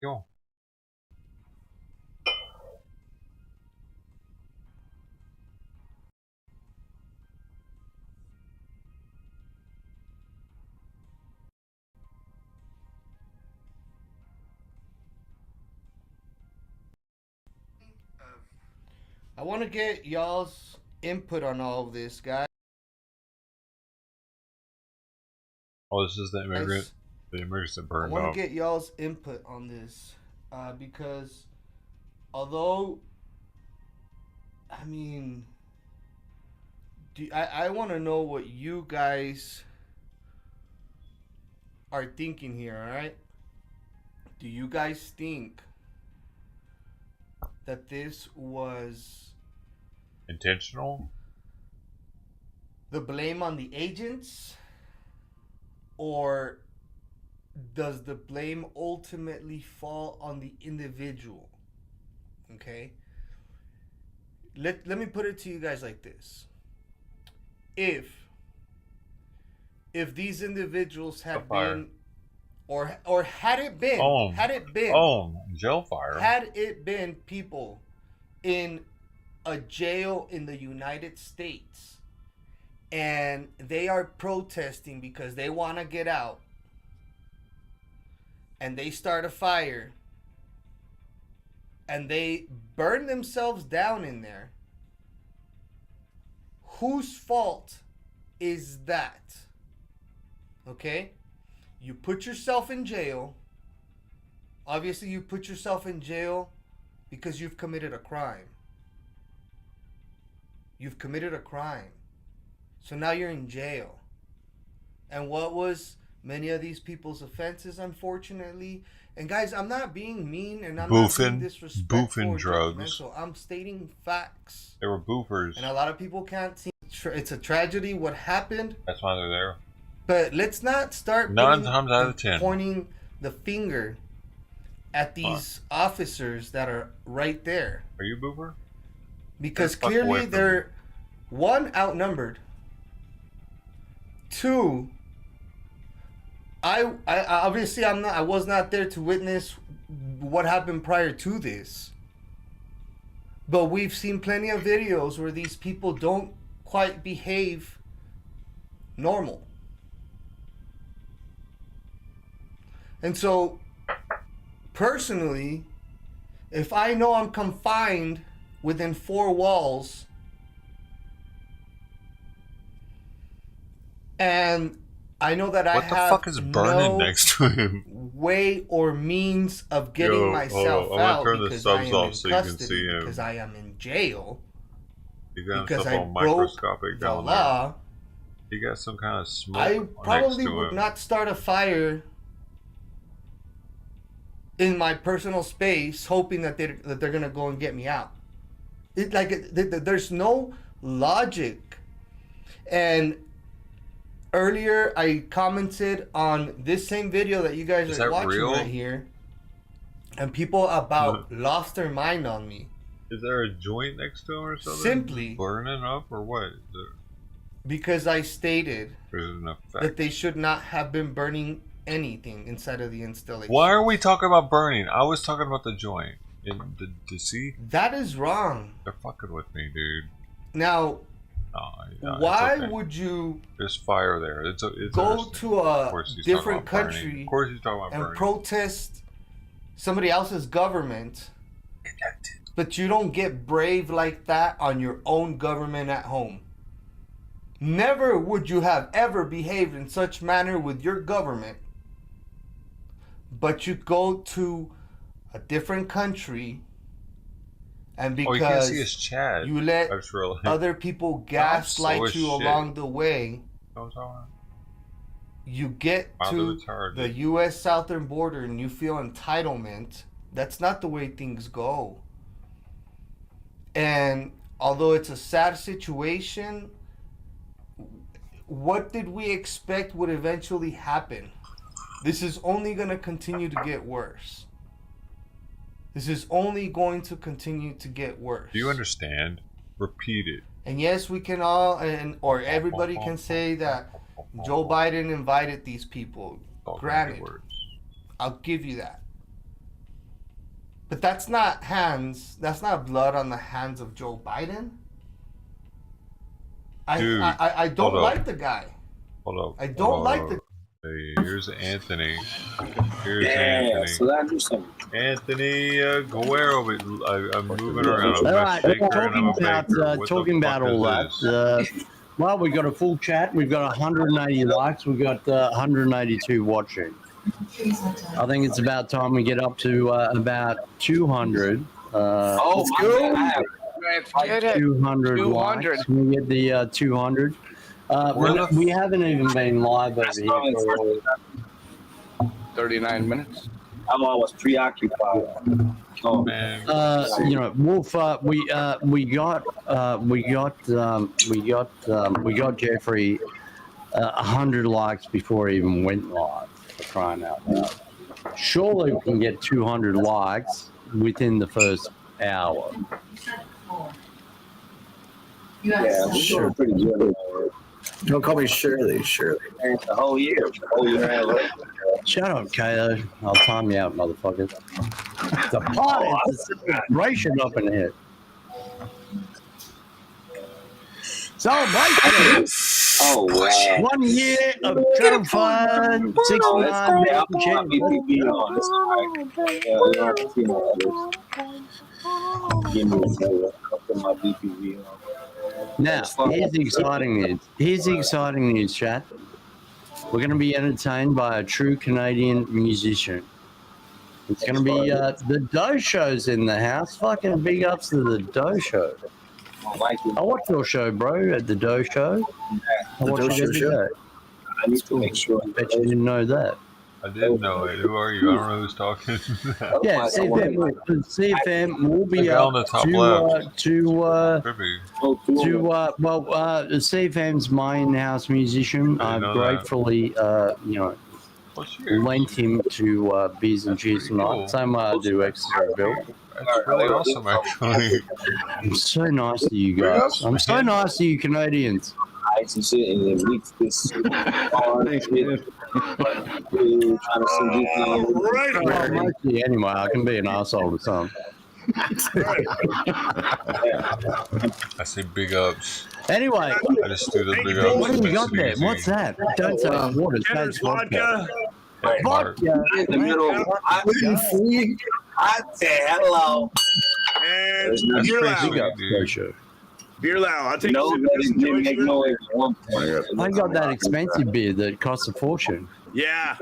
Yo. I want to get y'all's input on all of this, guys. Oh, this is the immigrant. The immigrants that burned I want up. to get y'all's input on this because although, I mean, I want to know what you guys are thinking here, all right? Do you guys think that this was intentional? The blame on the agents? Or does the blame ultimately fall on the individual? Okay? Let me put it to you guys like this. if these individuals had been, or had it been jail fire, had it been people in a jail in the United States, and they are protesting because they want to get out, and they start a fire, and they burn themselves down in there, whose fault is that? Okay? You put yourself in jail. Obviously, you put yourself in jail because you've committed a crime. You've committed a crime. So now you're in jail. And what was many of these people's offenses, unfortunately? And guys, I'm not being mean, and I'm not being disrespectful or drugs. judgmental. I'm stating facts. They were boofers. And a lot of people can't see. It's a tragedy what happened. That's why they're there. But let's not start 9 times out of 10 pointing the finger at these officers that are right there. Are you a boofer? Because clearly they're, one, outnumbered. Two, I obviously I was not there to witness what happened prior to this. But we've seen plenty of videos where these people don't quite behave normal. And so, personally, if I know I'm confined within 4 walls, and I know that I have what the fuck is burning next to him? Way or means of getting myself out because I am in so you can see custody, him. because I am in jail, He got because himself I all broke microscopic the down law. there. He got some kind of smoke I probably next to would him. not start a fire in my personal space, hoping that they're gonna go and get me out. There's no logic. And earlier, I commented on this same video that you guys are watching right here, and people about lost their mind on me. Is there a joint next to him or something? Simply burning up or what? Because I stated that they should not have been burning anything inside of the installation. Why are we talking about burning? I was talking about the joint. See? That is wrong. They're fucking with me, dude. Now, why would you There's fire there. It's go to a different country burning. Of course he's talking about and burning. protest somebody else's government, but you don't get brave like that on your own government at home? Never would you have ever behaved in such manner with your government, but you go to a different country, and because you can't see his chat. you let other people gaslight you along the way, you get to the U.S. southern border and you feel entitlement. That's not the way things go. And although it's a sad situation, what did we expect would eventually happen? This is only going to continue to get worse. This is only going to continue to get worse. Do you understand? Repeat it. And yes, we can all, or everybody can say that Joe Biden invited these people. Granted, I'll give you that. But that's not blood on the hands of Joe Biden. Dude, I don't like the guy. Hold up. I don't like the. Hey, here's Anthony. Anthony. So that is some. Anthony Guerrero. I'm moving around. All right, talking about all that. Well, we've got a full chat. We've got 180 likes. We've got 182 watching. I think it's about time we get up to about 200. Let's go. 200 likes. We get the 200. We haven't even been live over here for 39 minutes. I was preoccupied. Oh man. Wolf. We got Jeffrey 100 likes before he even went live. For crying out loud! Surely we can get 200 likes within the first hour. Yeah, sure, pretty good. Don't call me Shirley. Shirley. The whole year. Shut up, Kato. I'll time you out, motherfucker. It's a party. It's a celebration up in here. Celebration. Oh, wow. 1 year of Channel 5, 69 Now, here's the exciting news. Here's the exciting news, chat. We're going to be entertained by a true Canadian musician. It's going to be the doshow's in the house. Fucking big ups to the doshow. I watched your show, bro, at the doshow. I watched it every day. I need to make sure. I bet you didn't know that. I didn't know it. Who are you? I don't know who's talking. Yeah, CFM will be the up on the top to left. CFM's my in-house musician. I've gratefully, lent him to Beers and Cheese tonight. Same way I do Extra Bill. That's really awesome, actually. I'm so nice to you guys. I'm so nice to you Canadians. Ice and shit, and then mix this Mostly anyway, I can be an asshole to some. I say big ups. Anyway, I just do the big ups. What do you got there? What's that? Don't say water. Say vodka. Vodka. In the middle. I couldn't see. I said hello. And beer loud. Beer loud. I'll take I got that expensive beer that costs a fortune. Yeah.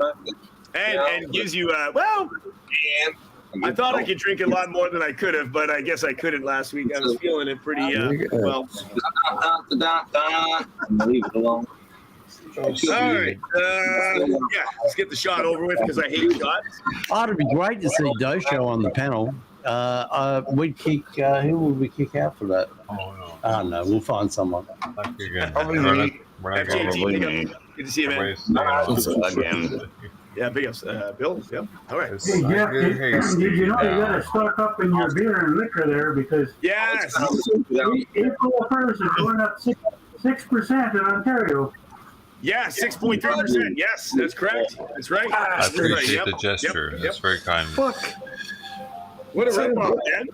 And gives you I thought I could drink a lot more than I could have, but I guess I couldn't last week. I was feeling it pretty well. Leave it alone. All right. Let's get the shot over with because I hate shots. Oh, it'd be great to see Dosho on the panel. We'd kick. Who would we kick out for that? I don't know. We'll find someone. Good to see you, man. Yeah, big ups. Bill, yeah. All right. Hey, Jeff, did you know you got to stock up in your beer and liquor there because yes. April 1st is going up 6% in Ontario. Yeah, 6.3%. Yes, that's correct. That's right. I appreciate the gesture. That's very kind. Fuck. What a rip-off, Dan.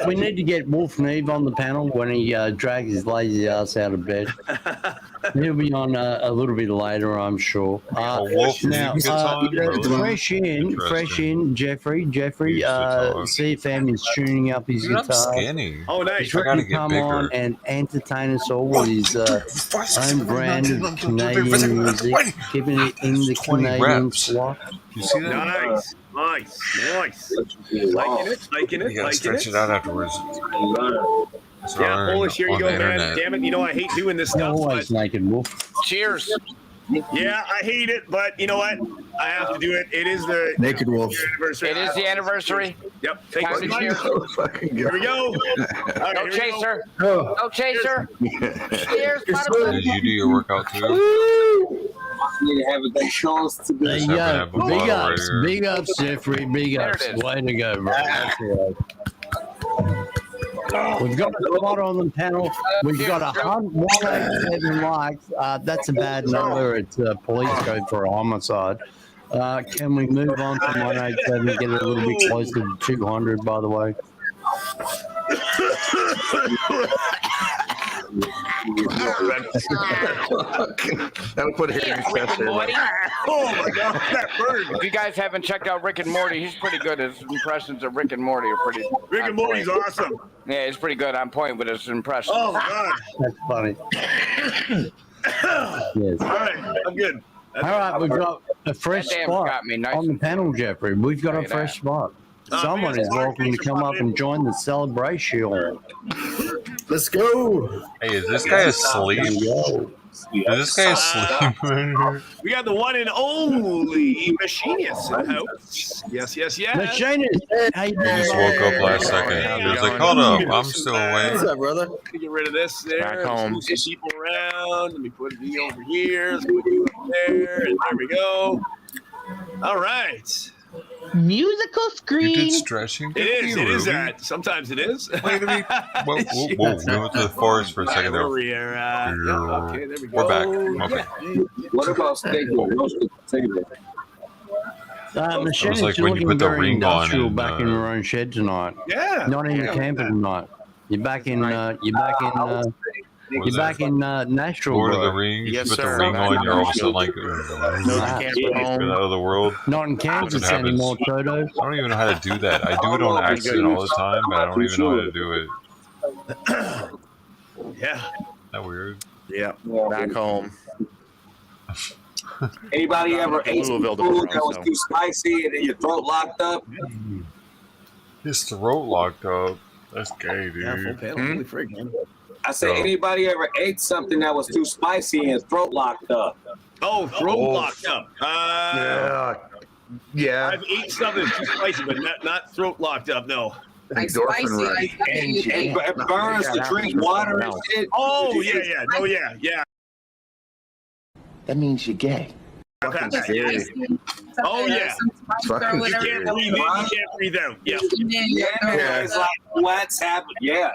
We need to get Wolf Neve on the panel when he drags his lazy ass out of bed. He'll be on a little bit later, I'm sure. Now, fresh in, Jeffrey. CFM is tuning up his guitar. Skinny. Oh, nice. He's ready to come on and entertain us all with his own brand of Canadian music, keeping it in the Canadian slot. You see that? Nice. Liking it. You gotta stretch it out afterwards. Yeah, Polish, here you go, man. Damn it, you know I hate doing this stuff. Always naked, Wolf. Cheers. Yeah, I hate it, but you know what? I have to do it. It is the Naked Wolf. Anniversary. It is the anniversary. Yep. Take Time to cheers. Here we go. Right, No chaser. No chaser. Cheers. Did you do your workout too? Need to have a shows to There you go. Big ups, Jeffrey. Big ups. Way to go, bro. That's right. We've got a spot on the panel. We've got 187 likes. That's a bad number. It's a police code for a homicide. Can we move on from 187 and get a little bit closer to 200, by the way? That'll put it in your chest. Oh my God, that bird. If you guys haven't checked out Rick and Morty, he's pretty good. His impressions of Rick and Morty are pretty. Rick and Morty's awesome. Yeah, he's pretty good on point with his impressions. Oh my God. That's funny. Yes. All right, I'm good. All right, we've got a fresh spot on the panel, Jeffrey. We've got a fresh spot. Someone is welcome to come up and join the celebration. Let's go. Hey, is this guy asleep? Is this guy asleep? We got the one and only Machinist in the house. Yes. Machinist. He just woke up last second. He was like, hold up, I'm still awake. What's up, brother? Get rid of this there. Back home. Move some people around. Let me put me over here. Let's put you up there. And there we go. All right. Musical screen. You did stretching? It is. It is Ruby. that. Sometimes it is. Wait a minute. Whoa. We went to the forest for a second there. Where we are, okay, there we go. We're back. Okay. What about steak with roasted potato? It was like when you put the ring on and, back in your own shed tonight. Yeah. Not in the camper tonight. You're back in. You're back in Nashville. Lord of bro. the Rings, you put the ring on, you're all of a sudden like, out of the world. Not in Kansas anymore, Toto. I don't even know how to do that. I do it on accident all the time, but I don't even know how to do it. Yeah. Isn't that weird? Yeah. Back home. Anybody ever ate some Louisville food tomorrow, that was too spicy and then your throat locked up? His throat locked up. That's gay, dude. Yeah, full panel. Holy frig, man. I said, anybody ever ate something that was too spicy and your throat locked up? Oh, throat locked up. Yeah. I've eaten something that's too spicy, but not throat locked up. No. Like spicy, like And it burns to drink water and shit. Oh yeah. Oh yeah. That means you're gay. Fucking scary. Oh yeah. Fucking You can't scary. breathe in, you can't breathe out. Yeah. Yeah, it's like, what's happening? Yeah.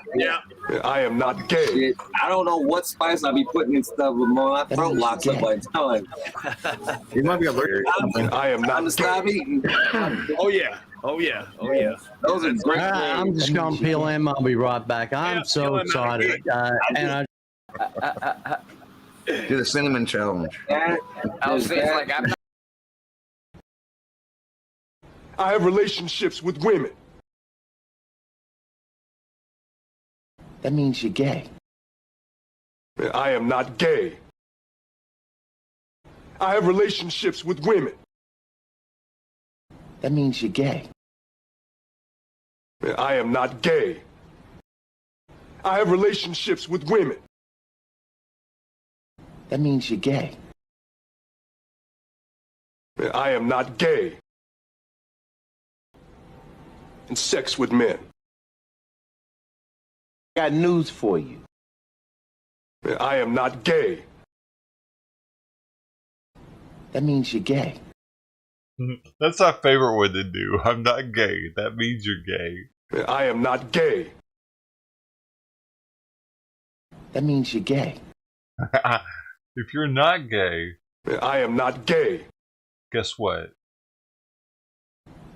I am not gay. I don't know what spice I be putting in stuff, but my throat locks up by the time. You might be allergic to something. I am Time to stop eating. Oh yeah. Those are great. I'm just gonna peel him. I'll be right back. I'm so excited, and Do the cinnamon challenge. I have relationships with women. That means you're gay. I am not gay. I have relationships with women. That means you're gay. I am not gay. I have relationships with women. That means you're gay. I am not gay. And sex with men. Got news for you. I am not gay. That means you're gay. That's my favorite one to do. I'm not gay. That means you're gay. I am not gay. That means you're gay. If you're not gay, I am not gay. Guess what?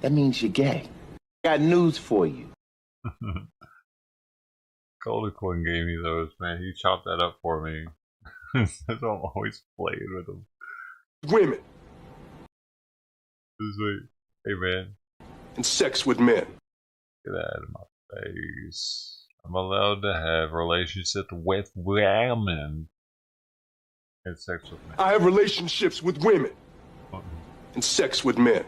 That means you're gay. Got news for you. Golden Coin gave me those, man. He chopped that up for me. So I'm always playing with them. Women. This way. Hey, man. And sex with men. Get out of my face. I'm allowed to have relationships with women. And sex with men. I have relationships with women. And sex with men.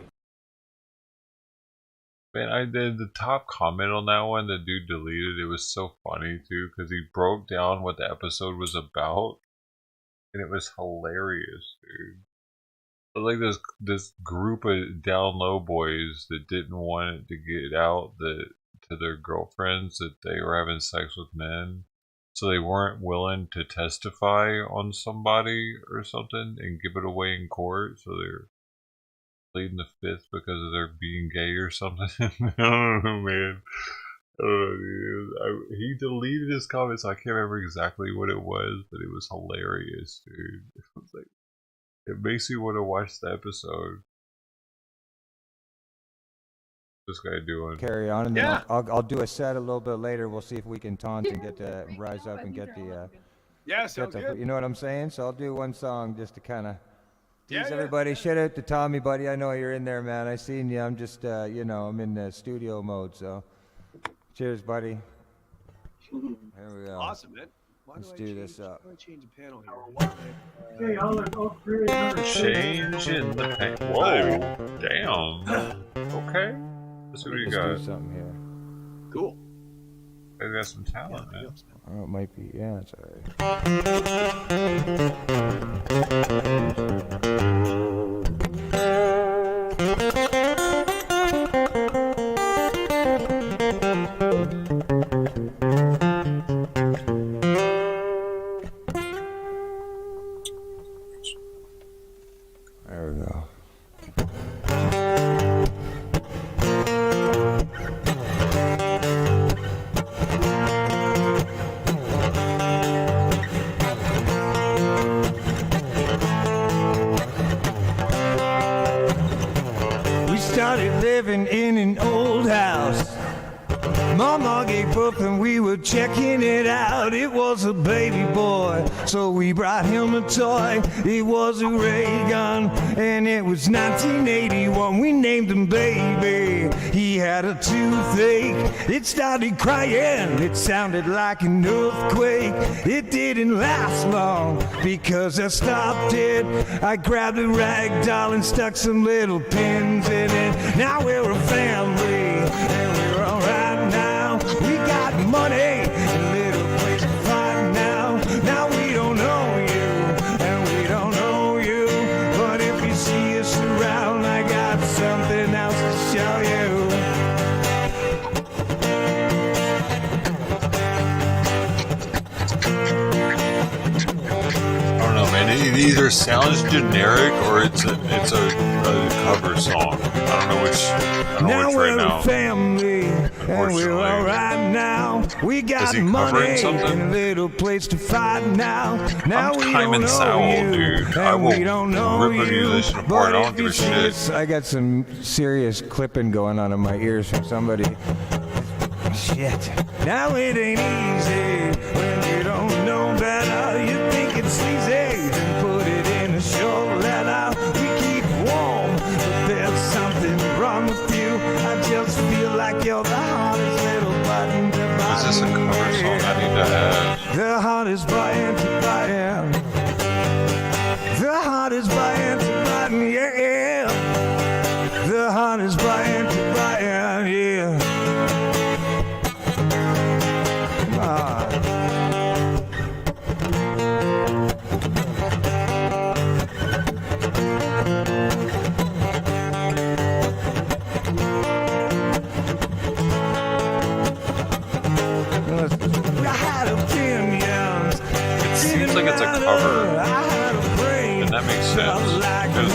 Man, I did the top comment on that one. The dude deleted. It was so funny too because he broke down what the episode was about, and it was hilarious, dude. But like this group of down low boys that didn't want it to get out to their girlfriends that they were having sex with men, so they weren't willing to testify on somebody or something and give it away in court. So they're pleading the fifth because of their being gay or something. I don't know, man. I don't know, dude. He deleted his comments. So I can't remember exactly what it was, but it was hilarious, dude. It was like, it makes you want to watch the episode. This guy doing? Carry on, and then I'll do a set a little bit later. We'll see if we can taunt and get to rise up and get the. Sounds good. You know what I'm saying? So I'll do one song just to kind of. Tease everybody. Shout out to Tommy, buddy. I know you're in there, man. I seen you. I'm just, I'm in studio mode. So, cheers, buddy. There we go. Awesome, man. Let's do this up. Why do I change the panel here? Hey, all three. Change in the paint. Whoa, damn. Okay. Let's see what you got. Do something here. Cool. They got some talent, man. Oh, it might be. Yeah, it's alright. There we go. living in an old house. Mama gave birth and we were checking it out. It was a baby boy, so we brought him a toy. It was a ray gun, and it was 1981. We named him Baby. He had a toothache. It started crying. It sounded like an earthquake. It didn't last long because I stopped it. I grabbed a rag doll and stuck some little pins in it. Now we're a family, and we're alright now. We got money and a little place to fight now. Now we don't know you, and we don't know you. But if you see us around, I got something else to show you. I don't know, man. It either sounds generic or it's a cover song. I don't know which right now. Family, and we're alright now. We got money and a little place to fight now. Now we don't know you, and we don't know you. But if you see us, I got some serious clipping going on in my ears from somebody. Shit. Now it ain't easy when you don't know better. You think it's easy, then put it in a short letter. We keep warm, but there's something wrong with you. I just feel like you're the hardest little button to buy. Is this a cover song I need to have? The hardest button to buy. The hardest button to buy, yeah. The hardest button to buy, yeah. It seems like it's a cover, and that makes sense.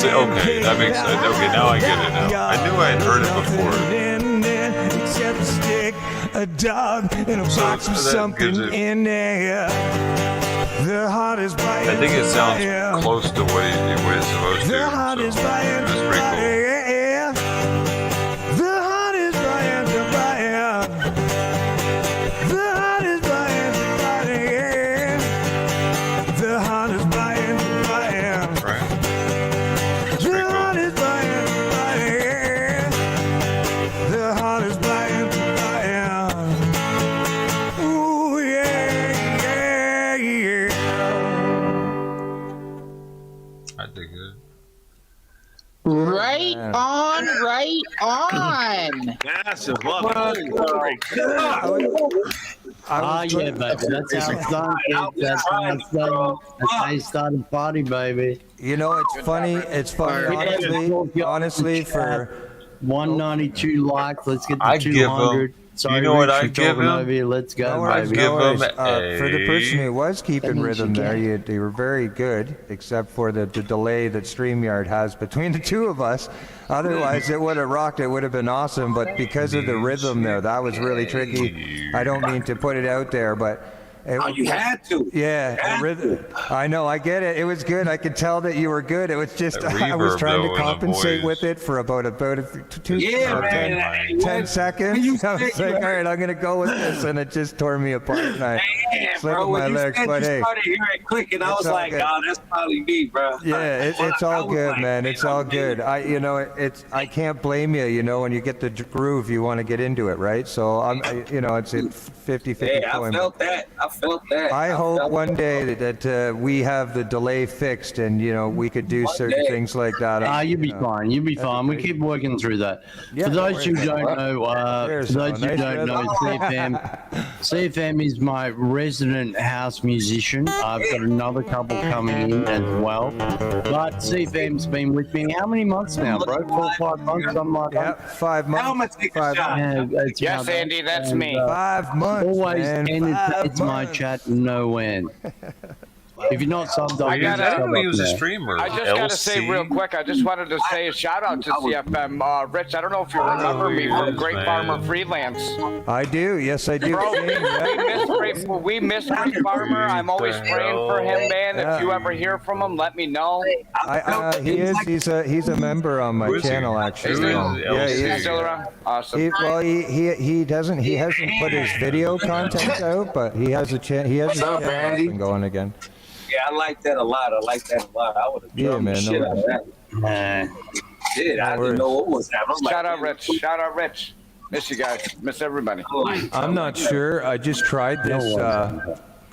Okay, that makes sense. Okay, now I get it now. I knew I had heard it before. Except a stick, a dog, and a box with something in there. The hardest bite. I think it sounds close to what it's supposed to. The hardest bite. That's pretty cool. The hardest bite to buy. The hardest bite to buy. The hardest bite to buy. Right. The hardest bite to buy. The hardest bite to buy. Ooh yeah, yeah, yeah. I dig it. Right on, right on. Massive love. Yeah, baby. That's how it's done. That's how it's done. That's how you start a party, baby. You know, it's funny. It's funny. Honestly, for 192 likes, let's get to I give 200. him. Sorry, You know what Rich, I for give talking him? over you. Let's go, I baby. give him for the person who was keeping That rhythm means you there, get you were very good, except for the delay that StreamYard has between the two of us. Otherwise, it would have rocked. It would have been awesome. But because of the rhythm there, that was really tricky. I don't mean to put it out there, but. You had to. Yeah, the rhythm. I know, I get it. It was good. I could tell that you were good. It was just I was reverb, trying though, to in the compensate voice. with it for about 2 Yeah, or man. 10 seconds. I was like, all right, I'm gonna go with this, and it just tore me apart. And I Man, slipped bro, my when you legs, said but you hey. started hearing clicking, I It's was all like, good. oh, that's probably me, bro. Yeah, it's all good, man. It's all good. I can't blame you. You know, when you get the groove, you want to get into it, right? So it's a 50-50 Hey, I coin. felt that. I hope one day that we have the delay fixed, and we could do certain things like that. You'll be fine. You'll be fine. We keep working through that. Yeah, For those who don't worry. don't know, CFM is my resident house musician. I've got another couple coming in as well. But CFM's been with me how many months now, bro? 4 or 5 months, something like that. 5 months. Now I'm gonna take a shot. Yes, Andy, that's me. 5 months. Always, man. and 5 it's my months. chat no end. If you're not subbed I up, gotta- just I sub didn't know he up was a now. streamer. I just gotta say real quick. I just wanted to say a shout out to CFM. Rich, I don't know if you remember me from Great Farmer Freelance. I do. Yes, I do. Bro, Yeah. we miss Great Farmer. I'm always praying for him, man. If you ever hear from him, let me know. He is. He's a member on my channel, actually. Yeah, he is. Still around? Awesome. He hasn't put his video content out, but he has a channel. He has a channel up and going again. Yeah, I like that a lot. I would have Yeah, done man. the shit out of that. Shit, I didn't know what was happening. Shout out, Rich. Shout out, Rich. Miss you guys. Miss everybody. I'm not sure. I just tried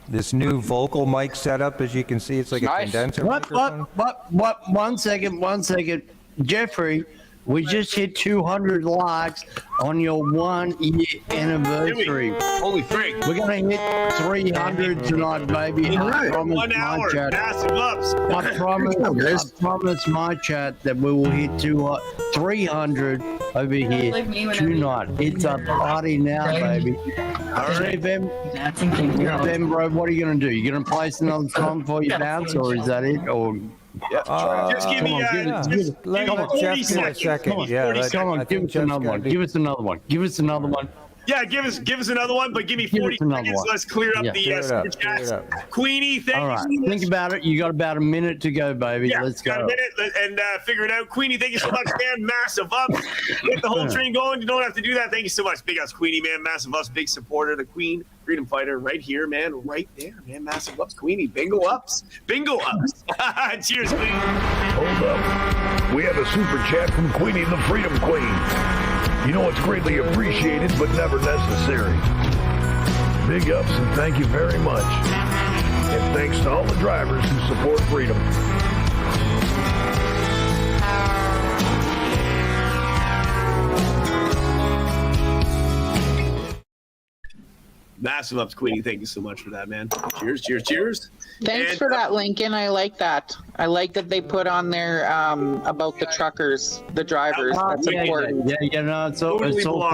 this new vocal mic setup. As you can see, it's like a condenser microphone. What? 1 second. Jeffrey, we just hit 200 likes on your 1 year anniversary. Holy freak. We're going to hit 300 tonight, baby. I promise 1 hour. my chat. Massive loves. I promise my chat that we will hit 300 over here tonight. It's a party now, baby. Then, bro, what are you going to do? You going to place another song before you bounce, or is that it? Or just give me let Jeff get a second. Yeah, come on, give us another one. Give us another one. Give us another one. Yeah, give us another one, but give me 40 seconds. Let's clear up the super chats. Queenie, thank All right, you. think about it. You got about a minute to go, baby. Yeah, Let's go. got a minute and figure it out. Queenie, thank you so much, man. Massive up. Get the whole train going. You don't have to do that. Thank you so much. Big ups, Queenie, man. Massive ups. Big supporter of the Queen. Freedom fighter right here, man. Right there, man. Massive ups. Queenie. Bingo ups. Bingo ups. Cheers, Queenie. Hold up. We have a super chat from Queenie the Freedom Queen. You know it's greatly appreciated, but never necessary. Big ups and thank you very much. And thanks to all the drivers who support freedom. Massive ups, Queenie. Thank you so much for that, man. Cheers, cheers, cheers. Thanks for that, Lincoln. I like that. I like that they put on there about the truckers, the drivers. That's important. Yeah, no, it's all cool. It's all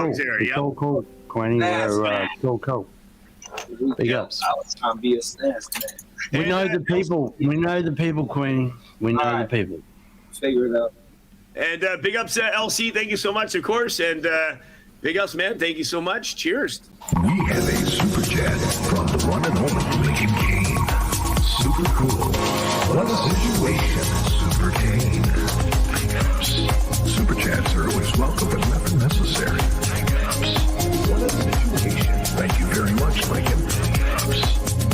cool. Queenie, it's all cool. Big ups. We know the people. We know the people, Queenie. We know the people. Figure it out. And big ups, LC. Thank you so much, of course. And big ups, man. Thank you so much. Cheers. We have a super chat from the one and only Lincoln Kane. Super cool. What a situation, Super Kane. Super chats are always welcome but never necessary. What a situation. Thank you very much, Lincoln.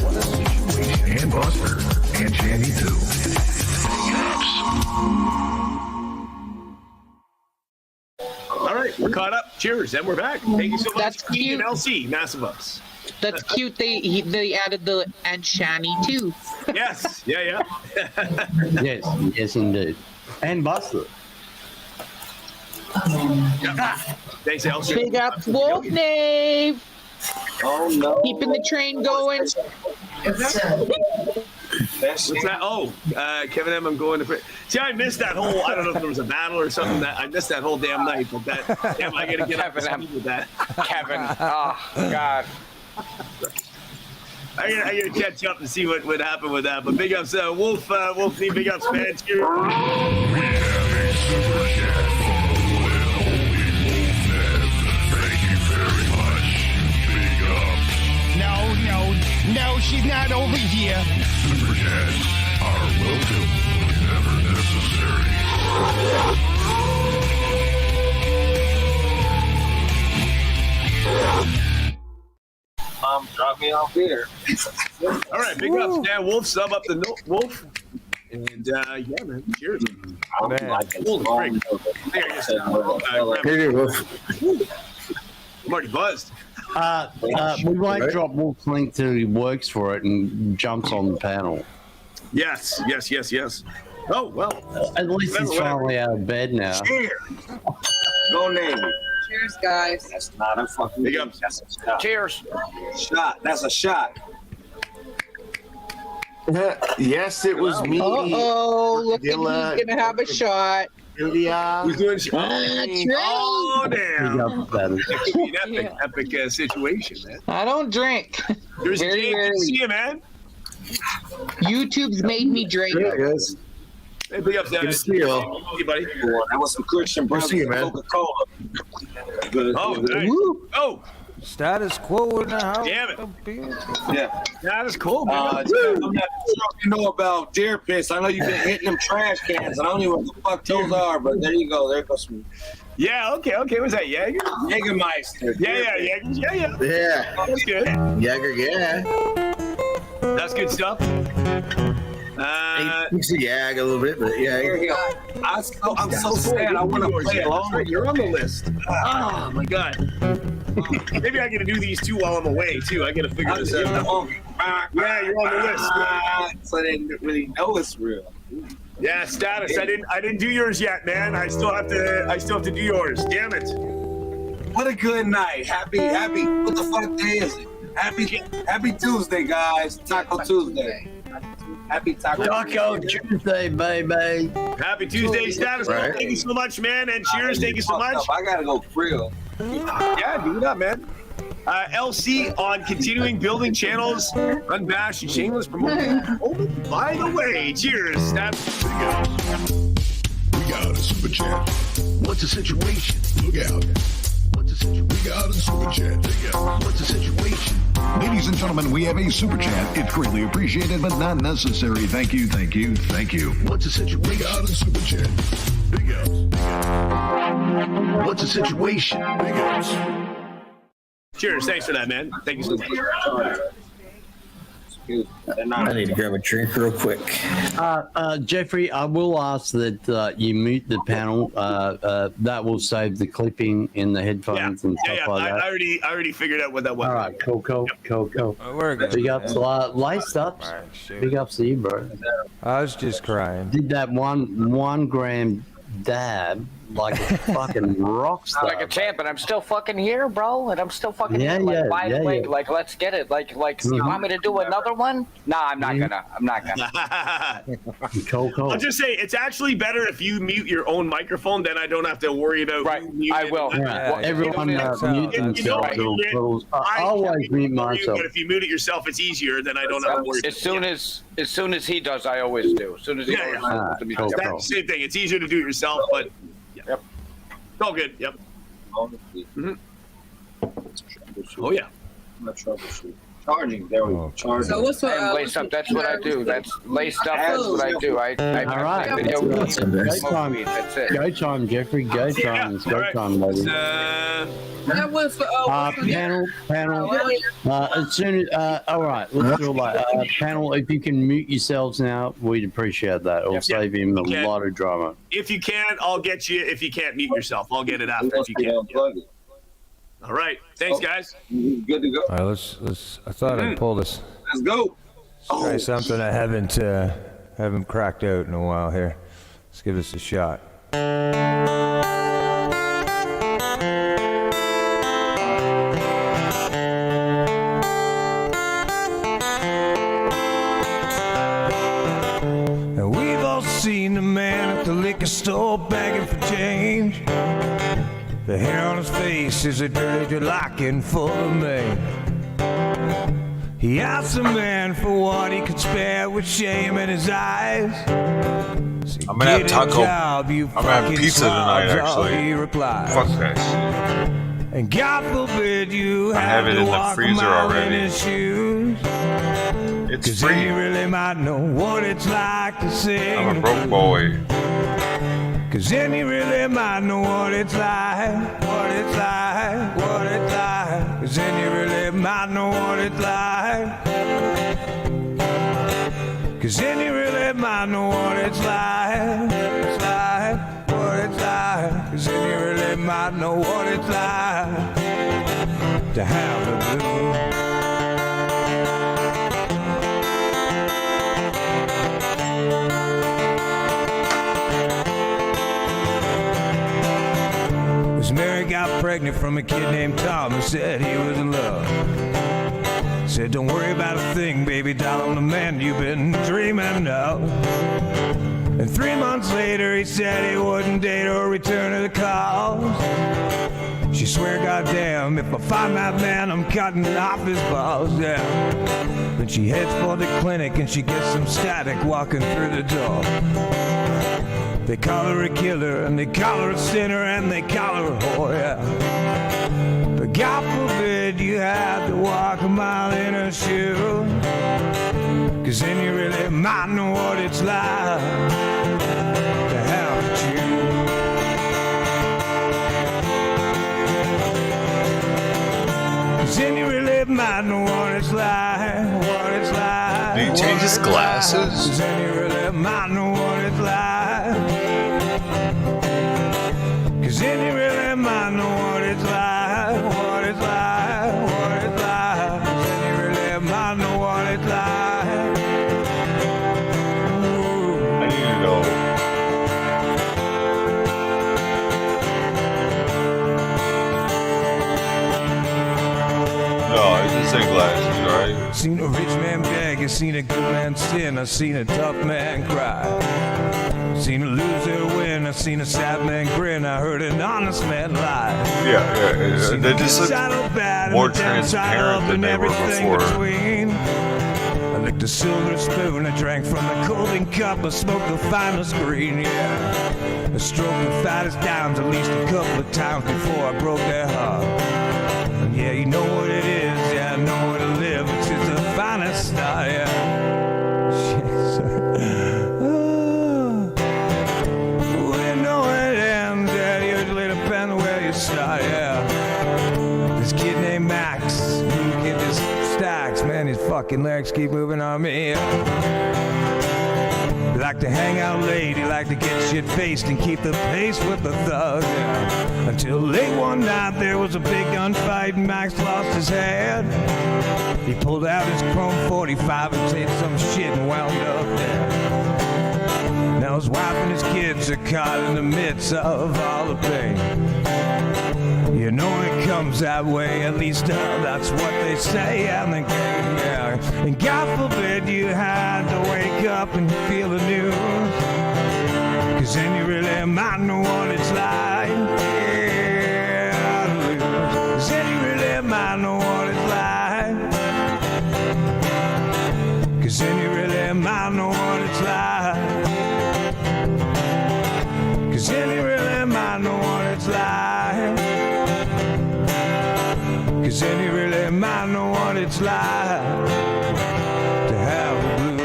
What a situation. And Buster. And Shandy too. All right, we're caught up. Cheers, and we're back. Thank you so much, That's Queen and cute. LC. Massive ups. That's cute. They added the and Shani too. Yes. Yeah. Yes, indeed. And Buster. Thanks, LC. Big up, Wolf Nave. Oh no. Keeping the train going. What's that? Oh, Kevin M. I'm going to. See, I missed that whole. I don't know if there was a battle or something. That I missed that whole damn night. But that, damn, I gotta get up to speed with that. Kevin. Oh God. I gotta catch up and see what happened with that. But big ups, Wolf Nave, big ups, man. Cheers. No, she's not over here. Super chats are welcome, never necessary. Mom, drop me off here. All right, big ups, man. Wolf, sub up the Wolf. And yeah, man. Cheers. Man. Holy frick. I think I just I'm already buzzed. We might drop Wolf's link till he works for it and jumps on the panel. Yes. Oh, well. At least he's finally out of bed now. Cheers. Go Navy. Cheers, guys. That's not a fucking big up. That's a shot. Cheers. Shot. That's a shot. Yes, it was me. Oh, look at he's gonna have a shot. Ilya. Who's doing shot? Oh, damn. That could be an epic situation, man. I don't drink. There's Very a rarely. see you, man. YouTube's made me drink. Yeah, guys. Hey, big ups, Good to see you all. Hey, buddy. That was some Christian Good to see you, man. Coca-Cola. Oh, nice. Oh. Status quo in the house. Damn it. Yeah. That is cool, man. I'm not sure if you know about deer piss. I know you've been hitting them trash cans. I don't know what the fuck those are, but there you go. There goes some. Yeah, okay. Was that Jaeger? Jägermeister. Yeah. Yeah. That's good. Jaeger, yeah. That's good stuff. You see Jag a little bit, but yeah. I'm so sad. I want to play along. You're on the list. Oh, my God. Maybe I got to do these two while I'm away, too. I got to figure this out. Yeah, you're on the list. So they didn't really know it's real. Yeah, status. I didn't do yours yet, man. I still have to do yours. Damn it. What a good night. Happy. What the fuck day is it? Happy Tuesday, guys. Taco Tuesday. Happy Taco Tuesday, baby. Happy Tuesday, status. Right. Thank you so much, man. And cheers. Thank you so much. I gotta go real. Yeah, do it up, man. LC on continuing building channels, unbashed and shameless promotion. Oh, by the way, cheers. Status. We got a super chat. What's the situation? Look out. What's the situation? We got a super chat. Look out. What's the situation? Ladies and gentlemen, we have a super chat. It's greatly appreciated, but not necessary. Thank you. What's the situation? We got a super chat. Big ups. What's the situation? Big ups. Cheers. Thanks for that, man. Thank you so much. I need to grab a drink real quick. Jeffrey, I will ask that you mute the panel. That will save the clipping in the headphones and stuff like that. I already figured out what that was. All right, cool. We're good. Big ups, laced ups. Big ups to you, bro. I was just crying. Did that 1 gram dab like a fucking rock star. Like a champ, and I'm still fucking here, bro. And I'm still fucking here. Like, by the way, like, let's get it. Like, you want me to do another one? Nah, I'm not gonna. Cool. I'll just say it's actually better if you mute your own microphone. Then I don't have to worry about. Right, I will. Everyone mute themselves. I always mute myself. But if you mute it yourself, it's easier. Then I don't have to worry. As soon as he does, I always do. As soon as he That's the same thing. It's easier to do it yourself, but. Yep. It's all good. Yep. Mm-hmm. Oh yeah. Not troubleshoot. Charging. There we go. Charging. So what's laced up? That's what I do. That's laced up. That's what I do. I all right. Go time, Jeffrey. Go time. It's go time, baby. Panel. As soon as all right, let's do like panel. If you can mute yourselves now, we'd appreciate that. It'll save him a lot of drama. If you can, I'll get you. If you can't mute yourself, I'll get it after. If you can. All right. Thanks, guys. Good to go. All right, let's. I thought I'd pull this. Let's go. Try something I haven't cracked out in a while here. Let's give this a shot. And we've all seen the man at the liquor store begging for change. The hair on his face is a dirty locking full of me. He asked the man for what he could spare with shame in his eyes. So I'm gonna have taco. I'm gonna have pizza tonight, actually. Fuck this. And God forbid you I have it in the freezer already. It's free. You really might know what it's like to sing. I'm a broke boy. Cause then you really might know what it's like, what it's like, what it's like. Cause then you really might know what it's like. Cause then you really might know what it's like, what it's like. Cause then you really might know what it's like to have the blues. Mary got pregnant from a kid named Tom and said he was in love. Said, don't worry about a thing, baby doll, I'm the man you've been dreaming of. And 3 months later he said he wouldn't date or return her the calls. She swear, goddamn, if I find that man, I'm cutting off his balls, yeah. Then she heads for the clinic and she gets some static walking through the door. They call her a killer and they call her a sinner and they call her a whore, yeah. But God forbid you had to walk a mile in her shoes, 'cause then you really might know what it's like to have to choose. 'Cause then you really might know what it's like, what it's like. Did he change his glasses? 'Cause then you really might know what it's like. 'Cause then you really might know what it's like, what it's like, what it's like. 'Cause then you really might know what it's like. I need to know. No, I just say glasses, right? Seen a rich man beg, I seen a good man sin, I seen a tough man cry. Seen a loser win, I seen a sad man grin, I heard an honest man lie. Yeah. They just look more transparent than they were before. I licked a silver spoon, I drank from the golden cup, I smoked the finest green, yeah. I stroked the fattest dimes at least a couple of times before I broke their heart. And yeah, you know what it is, yeah, I know where to live, it's the finest star, yeah. We know it ends, yeah, usually depends where you start, yeah. This kid named Max, who get his stacks, man, his fucking legs keep moving on me, yeah. He liked to hang out late, he liked to get shit-faced and keep the pace with the thugs, yeah. Until late one night there was a big gunfight and Max lost his head. He pulled out his chrome 45 and said some shit and wound up dead. Now his wife and his kids are caught in the midst of all the pain. You know it comes that way, at least that's what they say in the game, yeah. And God forbid you had to wake up and feel the news, 'cause then you really might know what it's like, yeah, to lose. 'Cause then you really might know what it's like, 'cause then you really might know what it's like, 'cause then you really might know what it's like, 'cause then you really might know what it's like to have the blues.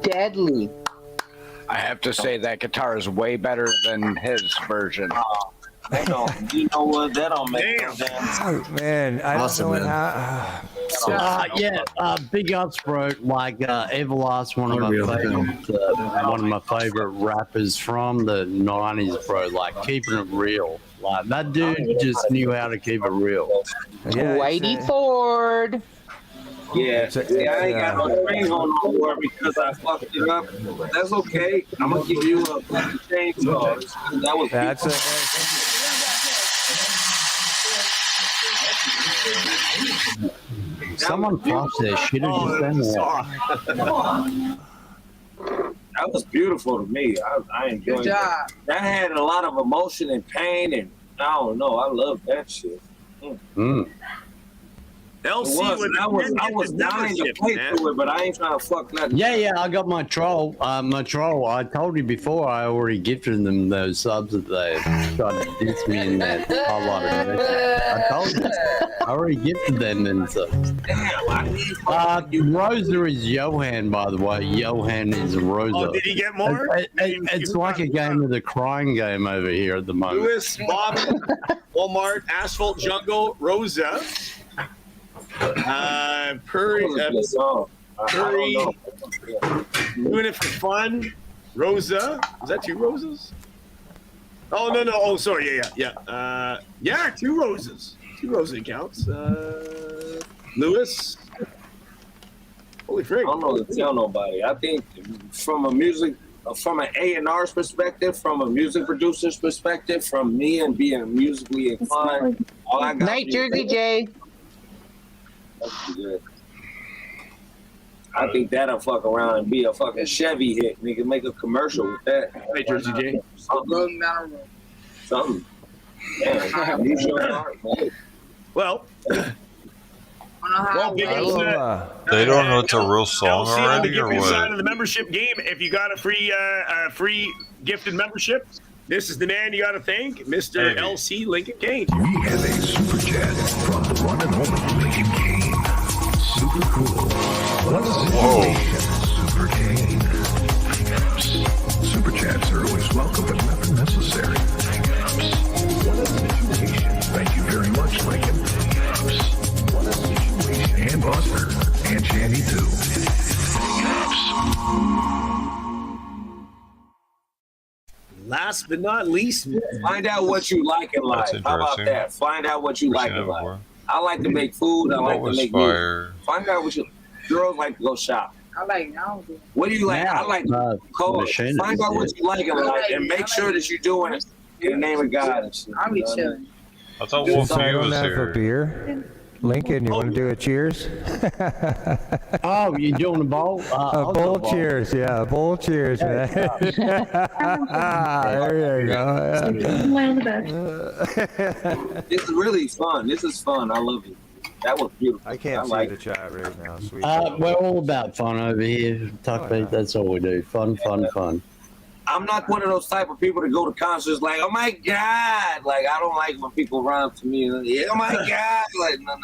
Deadly. I have to say that guitar is way better than his version. You know what? That don't make no sense. Oh, man, I Awesome, don't know man. Big ups, bro. Like Everlast, one of my favorite rappers from the '90s, bro. Like keeping it real. Like that dude just knew how to keep it real. Whitey Ford. Yeah, I ain't got no strings on no more because I fucked it up. But that's okay. I'm gonna give you a fucking chainsaw. That was Someone pops that shit or just done that. That was beautiful to me. I enjoyed Good job. That had a lot of emotion and pain, and I don't know. I love that shit. LC I was dying to play through it, but I ain't trying to fuck nothing. Yeah, I got my troll. I told you before I already gifted them those subs that they tried to diss me in that highlighter. I told you. I already gifted them them subs. Rosa is Johan, by the way. Johan is Rosa. Oh, did he get more? It's like a game of the crying game over here at the moment. Lewis, Bobby, Walmart, Asphalt Jungle, Rosa. Purry, doing it for fun. Rosa, is that 2 roses? Oh no! Oh, sorry. Yeah. 2 roses. 2 roses counts. Lewis. Holy frig! I don't know to tell nobody. I think from an A&R's perspective, from a music producer's perspective, from me and being musically inclined, All I got Night, Jersey J. That's good. I think that'll fuck around and be a fucking Chevy hit. Nigga, make a commercial with that. Hey, Jersey J. Something. Yeah, you sure are, man. Well, They don't know it's a real song LC on the already, or gifted side what? of the membership game. If you got a free gifted membership, this is the man you got to thank, Mr. LC Lincoln Kane. We have a super chat from the one and only Lincoln Kane. Super cool. What a situation, Super Kane. Super chats are always welcome, but never necessary. What a situation. Thank you very much, Lincoln. What a situation. And Buster. And Shandy, too. Last but not least, find out what you like in life. How about that? Find out what you like in life. I like to make food. I like to make music. Find out what you. Girls like to go shop. I like now. What do you like? I like code. Find out what you like in life and make sure that you're doing it in the name of God and shit. I'll be chilling. I thought Wolf was For here. beer. Lincoln, you want to do a cheers? Oh, you doing a bowl? A bowl cheers, yeah, a bowl cheers, man. There you go. This is really fun. This is fun. I love it. That was beautiful. I can't see like the chat right now. Sweet. We're all about fun over here. Tuck beat, that's all we do. Fun, fun, fun. I'm not one of those type of people to go to concerts like, oh my God. Like, I don't like when people run to me and, oh my God. Like, no.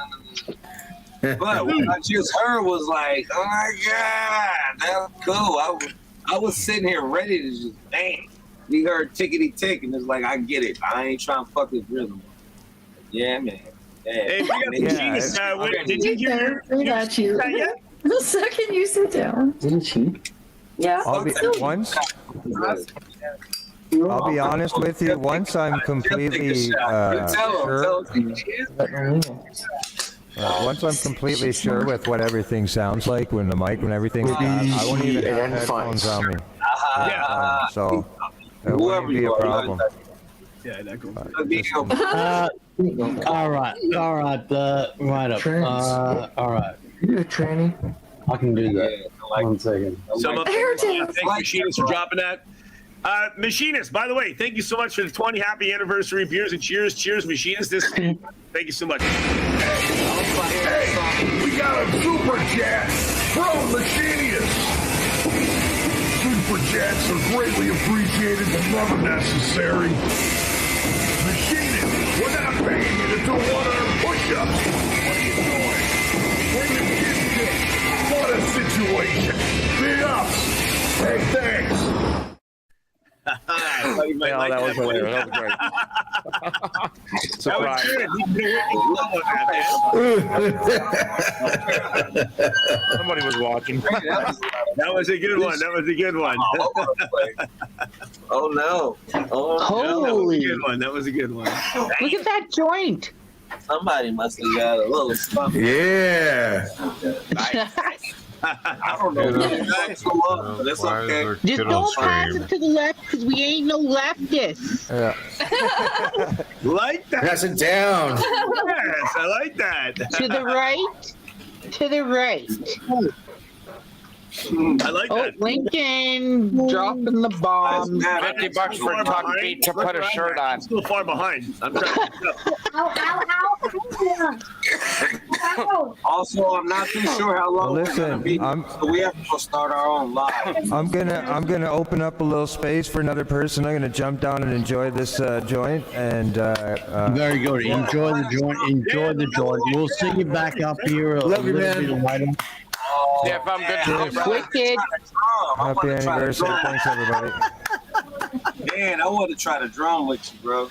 But what I just heard was like, oh my God, that's cool. I was sitting here ready to just, bang. We heard tickety tick and it's like, I get it. I ain't trying to fuck this rhythm. Yeah, man. Yeah. Hey, we got the genius. Did you hear? I got you. The second you sit down. Didn't she? Yeah. I'll be honest with you. Once I'm completely once I'm completely sure with what everything sounds like when everything's done, I won't even have headphones on me. So it wouldn't be a problem. Yeah, that goes. All right. Right up. All right. You're a tranny. I can do that. 1 second. Thanks, Machinist, for dropping that. Machinist, by the way, thank you so much for the 20 happy anniversary beers and cheers. Cheers, Machinist. Thank you so much. Hey, we got a super chat from Machinist. Super chats are greatly appreciated but never necessary. Machinist, we're not paying you to do 1-arm push-ups. What are you doing? Bring the kid dick. What a situation. Big ups. Hey, thanks. That was hilarious. That was great. Surprise. Somebody was watching. That was a good one. Oh no. Holy. That was a good one. Look at that joint. Somebody must have got a little stuff. Yeah. I don't know. That's okay. Just don't pass it to the left because we ain't no leftists. Yeah. Like that. Pass it down. Yes, I like that. To the right. To the right. I like that. Lincoln dropping the bomb. $50 for Tuck Beat to put a shirt on. I'm still far behind. I'm trying to Also, I'm not too sure how long we're gonna be, so we have to go start our own live. I'm gonna open up a little space for another person. I'm gonna jump down and enjoy this joint and very good. Enjoy the joint. Enjoy the joint. We'll see you back up here a little bit later. Yeah, if I'm good. Wicked. Happy anniversary. Thanks, everybody. Man, I want to try to drum with you, bro.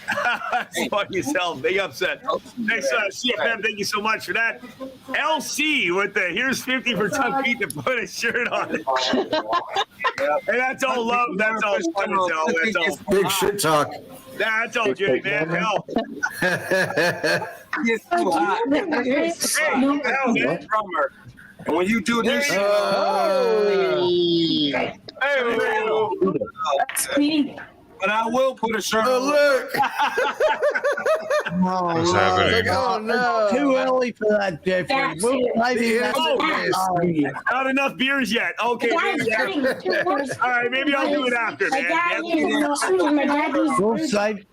Fuck yourself. Big upset. Thanks, CFM. Thank you so much for that. LC with the here's 50 for Tuck Beat to put a shirt on. And that's all love. That's all fun. That's all. Big shit talk. That's all good, man. Hell. It's too hot. Hey, drummer. And when you do this, That's me. But I will put a shirt on. Look. What's happening? Oh, no. Too early for that, Jeffrey. Not enough beers yet. Okay. Maybe all right, maybe I'll do it after, man. We'll save.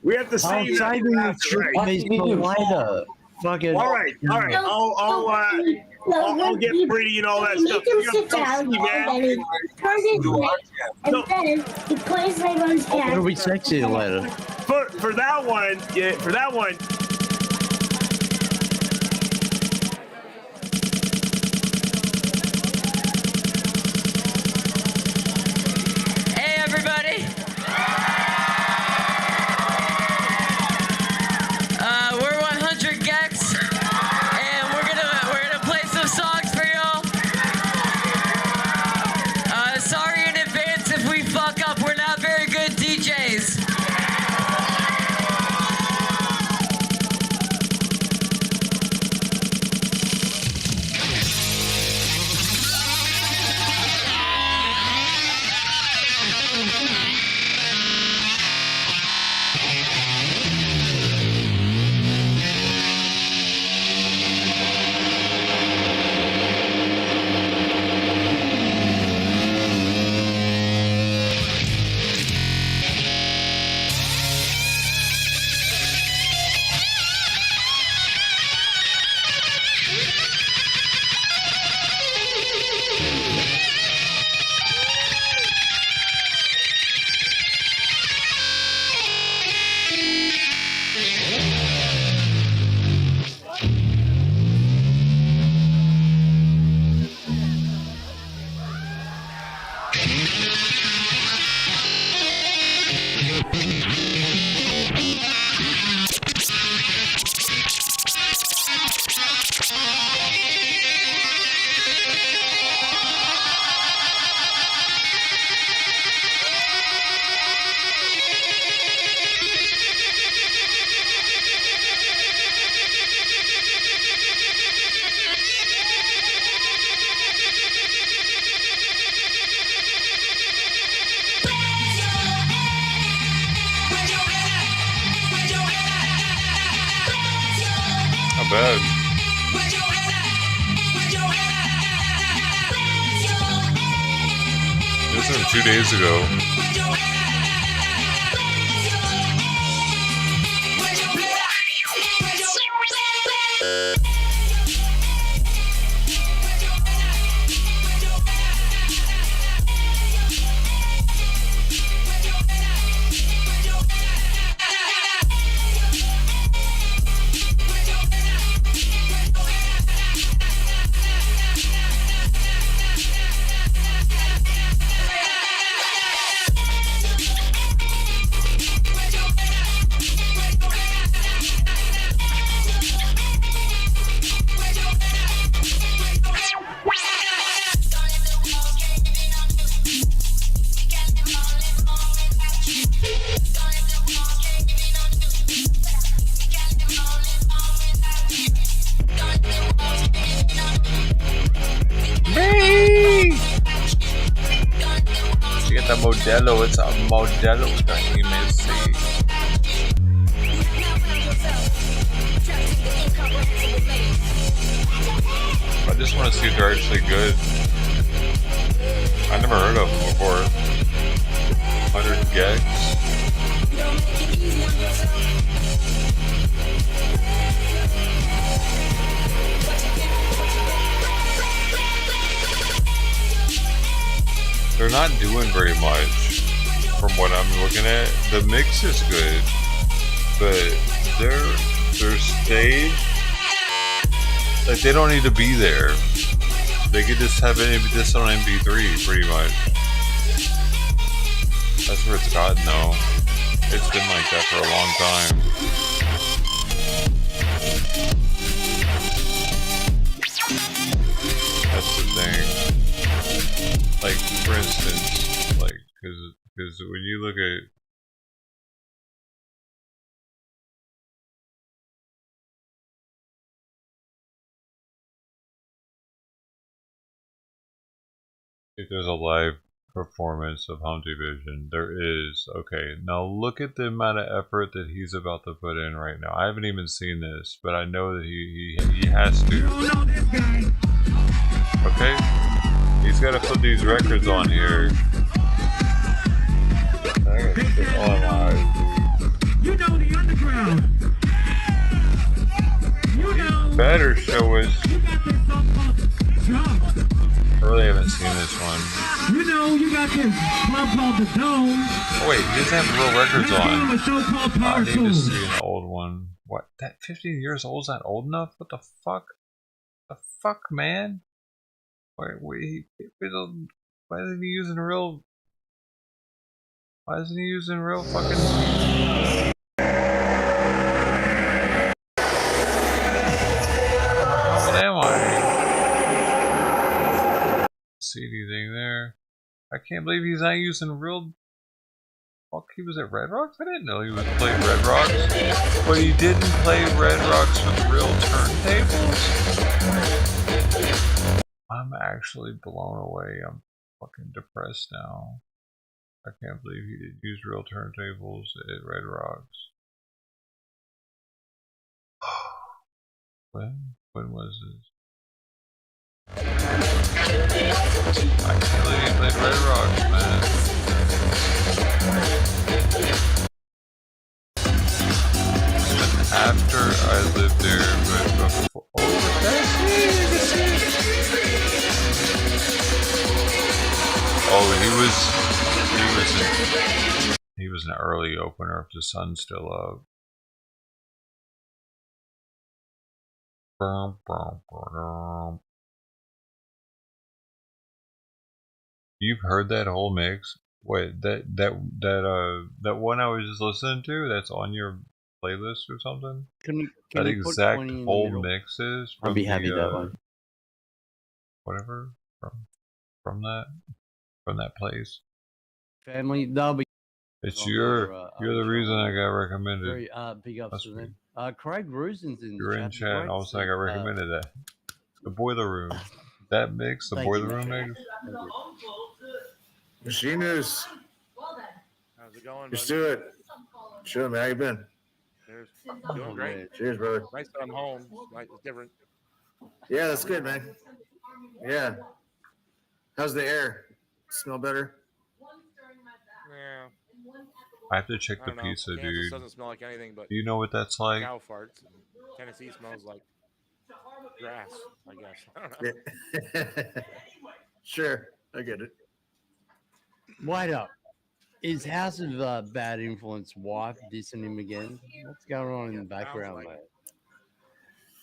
We have to I'm save saving the treatments for later. Fucking. All right. I'll get pretty and all that stuff. Make him sit down, and then turn his neck, and then he plays everyone's cat. It'll be sexy later. For that one, Hey everybody! We're 100 Gex, and we're gonna play some songs for y'all. Sorry in advance if we fuck up. We're not very good DJs. Not bad. This was 2 days ago. Get the Modelo, it's a Modelo that you may see. I just want to see if they're actually good. I never heard of them before. 100 Gex. They're not doing very much from what I'm looking at. The mix is good, but their stage, like, they don't need to be there. They could just have this on MP3 pretty much. That's where it's gotten though. It's been like that for a long time. That's the thing. Like, for instance, like, because when you look at if there's a live performance of Home Division. There is. Okay, now look at the amount of effort that he's about to put in right now. I haven't even seen this, but I know that he has to. Okay, he's got to put these records on here. You know the underground. You know. Better show us. I really haven't seen this one. You know, you got this club called the Dome. Oh wait, he doesn't have real records on. A show called I Power need to Tools. see an old one. What? That 15 years old is not old enough? What the fuck? The fuck, man? Why isn't he using real? Why isn't he using real fucking? How old am I? See anything there? I can't believe he's not using real. Fuck, he was at Red Rocks? I didn't know he was playing Red Rocks. But he didn't play Red Rocks with real turntables? I'm actually blown away. I'm fucking depressed now. I can't believe he didn't use real turntables at Red Rocks. When was this? I can't believe he played Red Rocks, man. After I lived there, but before. Oh, that's oh, he was an early opener if the sun's still up. You've heard that whole mix? Wait, that one I was just listening to, that's on your playlist or something? Can that you put exact 20 in the whole middle? mix is from I'll be happy that one. Whatever from that place. Family, they'll be. It's you're the reason I got recommended. Very big ups to them. Craig Rusin's in You're the in chat. chat, and all of a sudden I got recommended that. The Boiler Room. That mix, the Boiler Room mix. Machiners. How's it going, Just buddy? do it. Sure, man. How you been? Cheers. Doing great. Cheers, brother. Nice that I'm home. It's different. Yeah, that's good, man. Yeah. How's the air? Smell better? Yeah. I have to check I the don't know. pizza, Kansas dude. doesn't smell like anything but Do you know what that's like? cow farts. Tennessee smells like grass, I guess. I don't know. Yeah. Sure, I get it. Wait up. Is House of Bad Influence wife dissing him again? What's going on in the background, like mate?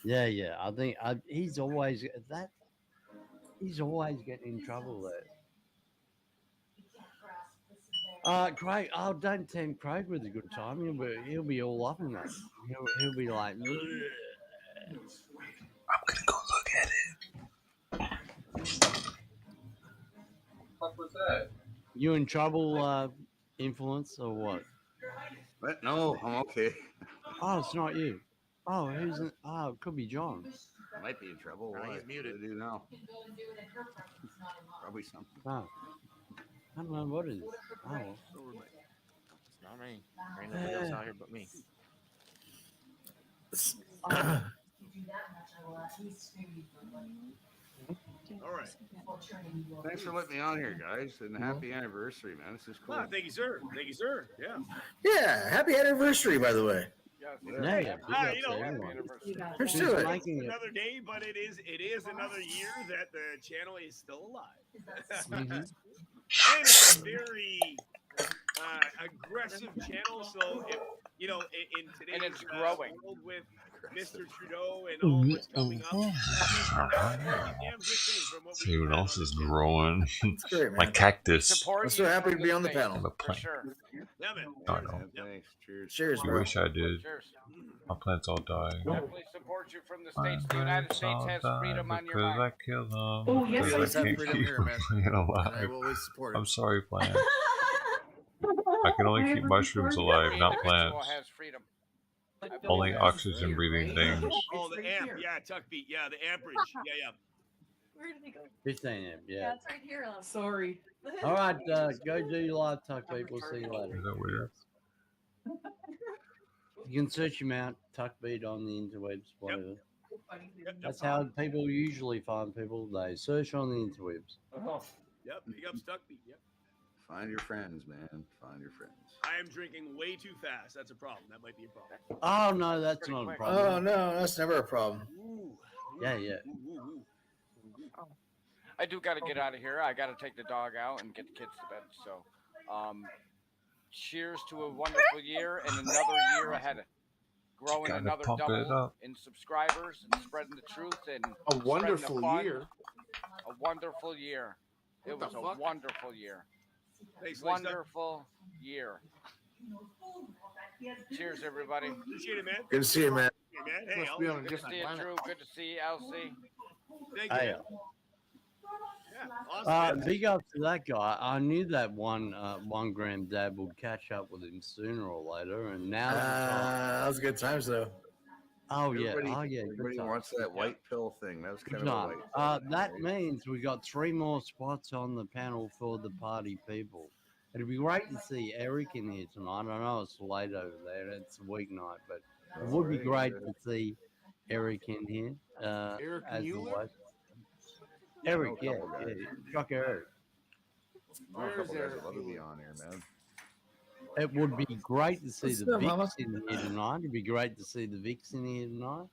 Yeah. I think he's always getting in trouble there. Craig, don't tempt Craig with a good time. He'll be all up in that. He'll be like, I'm gonna go look at it. What was that? You in trouble, Influence, or what? What? No, I'm okay. Oh, it's not you. Oh, who's in? Oh, it could be John. I might be in trouble. No, What? he's muted. What do I do now? Probably something. Oh, I don't know what it is. Oh, well. It's not me. There ain't nobody else out here but me. All right. Thanks for letting me on here, guys, and happy anniversary, man. This is cool. Ah, thank you, sir. Thank you, sir. Yeah. Yeah, happy anniversary, by the way. Yeah. You know, Here's to it. another day, but it is another year that the channel is still alive. And it's a very aggressive channel. So if you know, in today's And it's growing. world with Mr. Trudeau and all what's coming up, damn good thing from what See what else is growing. great, My man. cactus. I'm so happy to be on the panel. I'm a plant. Yeah, man. I know. Thanks. Cheers. Cheers, You bro. wish I did. Cheers. My plants all die. Definitely support you from the My States. The United plants States all has die freedom on your because I mind. kill them. Oh, yes, because I I have can't freedom keep here, them man. being And I alive. will always support it. I'm sorry, plants. I can only keep mushrooms alive, not plants. Has freedom. Only oxygen breathing things. Oh, the amp. Yeah, Tuck beat. Yeah, the amperage. Yeah. Where did he go? 15 a.m. Yeah, Yeah. it's right here. Sorry. All right, go do your live talk, people. See you later. Is that weird? You can search him out, Tuckbeat on the interwebs, whatever. That's how people usually find people. They search on the interwebs. Yep, big up Stuckbeat. Yep. Find your friends, man. Find your friends. I am drinking way too fast. That's a problem. That might be a problem. Oh no, that's not a problem. Oh no, that's never a problem. Yeah, yeah. I do got to get out of here. I got to take the dog out and get the kids to bed. So, cheers to a wonderful year and another year ahead. Growing Gotta another pump it double up. in subscribers and spreading the truth and A wonderful spreading the fun. year. A wonderful year. It What was the a fuck? wonderful year. Thanks, Lisa. Wonderful year. Cheers, everybody. Appreciate it, man. Good to see you, man. Hey, man. Hey, Must be on a Good to different see you, planet. Drew. Good to see you, Elsie. thank Hey, you. Yeah, awesome. man. big up to that guy. I knew that 1 gram dad would catch up with him sooner or later, and now. That was good times though. Oh yeah, Everybody, oh yeah. everybody good wants that white pill thing. That was kind of a time. white pill. That means we got 3 more spots on the panel for the party people. It'd be great to see Eric in here tonight. I know it's late over there; it's a weeknight, but it would be great to see Eric in here. Eric as Mueller? always. Eric, No yeah, couple guys. Chuck Eric. Oh, a couple guys would love to be on here, man. It would be great to see What's the up, Mama? Vicks in here tonight. It'd be great to see the Vicks in here tonight.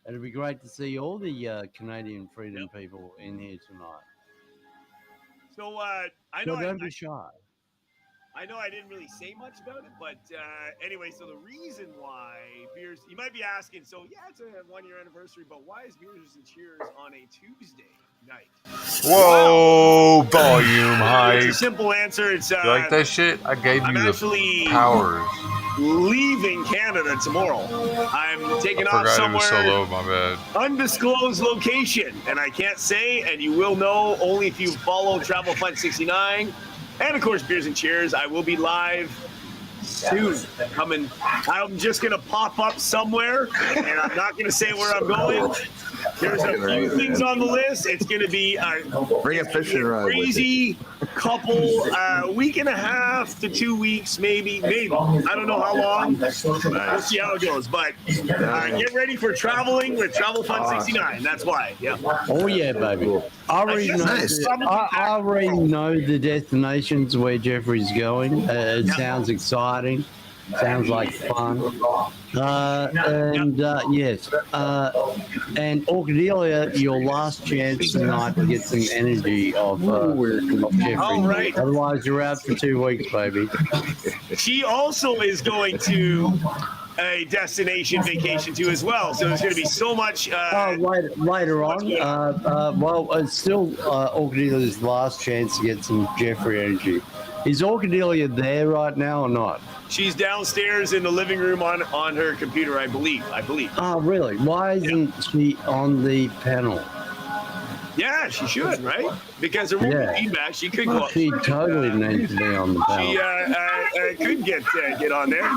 It'd be great to see all the Canadian freedom people in here tonight. So I So know don't be shy. I know I didn't really say much about it, but anyway, so the reason why Beers, you might be asking, so yeah, it's a 1-year anniversary, but why is Beers and Cheers on a Tuesday night? Whoa, volume It's hype. a simple answer. It's You like that shit? I gave I'm you actually the powers. leaving Canada tomorrow. I'm taking off Forgot it was somewhere so low, my bad. undisclosed location, and I can't say, and you will know only if you follow Travel Fund 69. And of course, Beers and Cheers. I will be live soon. I'm just gonna pop up somewhere, and I'm not gonna say where I'm going. There's a few things on the list. It's gonna be Bring a fishing rod with you. crazy couple week and a half to 2 weeks, maybe. I don't know how long. We'll see how it goes. But get ready for traveling with Travel Fund 69. That's why. Yeah. Oh yeah, baby. I already know. Nice. I already know the destinations where Jeffrey's going. It sounds exciting. Sounds like fun. Yes. And Orcadelia, your last chance tonight to get some energy of Jeffrey. All right. Otherwise, you're out for 2 weeks, baby. She also is going to a destination vacation too as well. So there's going to be so much. Later on. Well, it's still Orcadelia's last chance to get some Jeffrey energy. Is Orcadelia there right now or not? She's downstairs in the living room on her computer, I believe. Oh, really? Why isn't she on the panel? Yeah, she should, right? Because there won't be feedback. She could go up. She totally needs to be on the panel. She could get on there.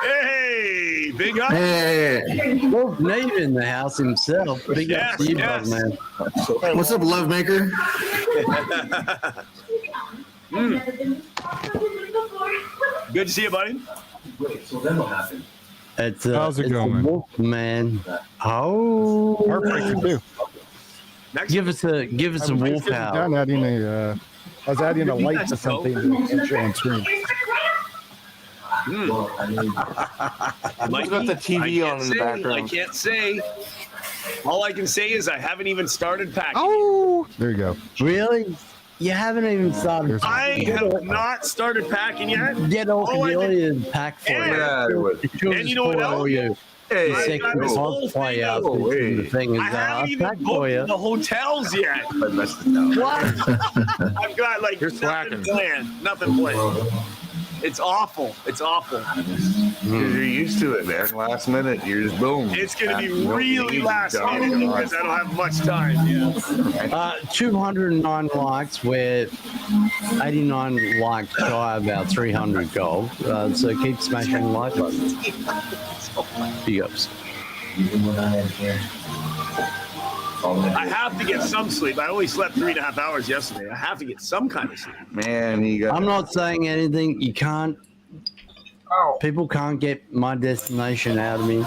Hey, big up. Hey. Wolf Nate in the house himself. Big up to you, bud, man. What's up, love maker? Good to see you, buddy. So then what happened? How's it going, Wolf man. Oh, perfect too. Give us a wolf howl. I was adding a light to something and show on screen. Who's got the TV on in the background? I can't say. All I can say is I haven't even started packing. Oh, there you go. Really? You haven't even started. I have not started packing yet. Get Orcadelia and pack for you. And you know what else? The second cosplay outfit and the thing is, I haven't even pack for booked you. the hotels yet. What? I've got like nothing planned. Nothing planned. It's awful. It's awful. You're used to it, man. Last minute, you're just boom. It's going to be really last minute because I don't have much time. Yeah. 209 likes. We're 89 likes shy, about 300 gold. So keep smashing the like button. Big ups. I have to get some sleep. I only slept 3.5 hours yesterday. I have to get some kind of sleep. Man, I'm not saying anything. You can't. People can't get my destination out of me.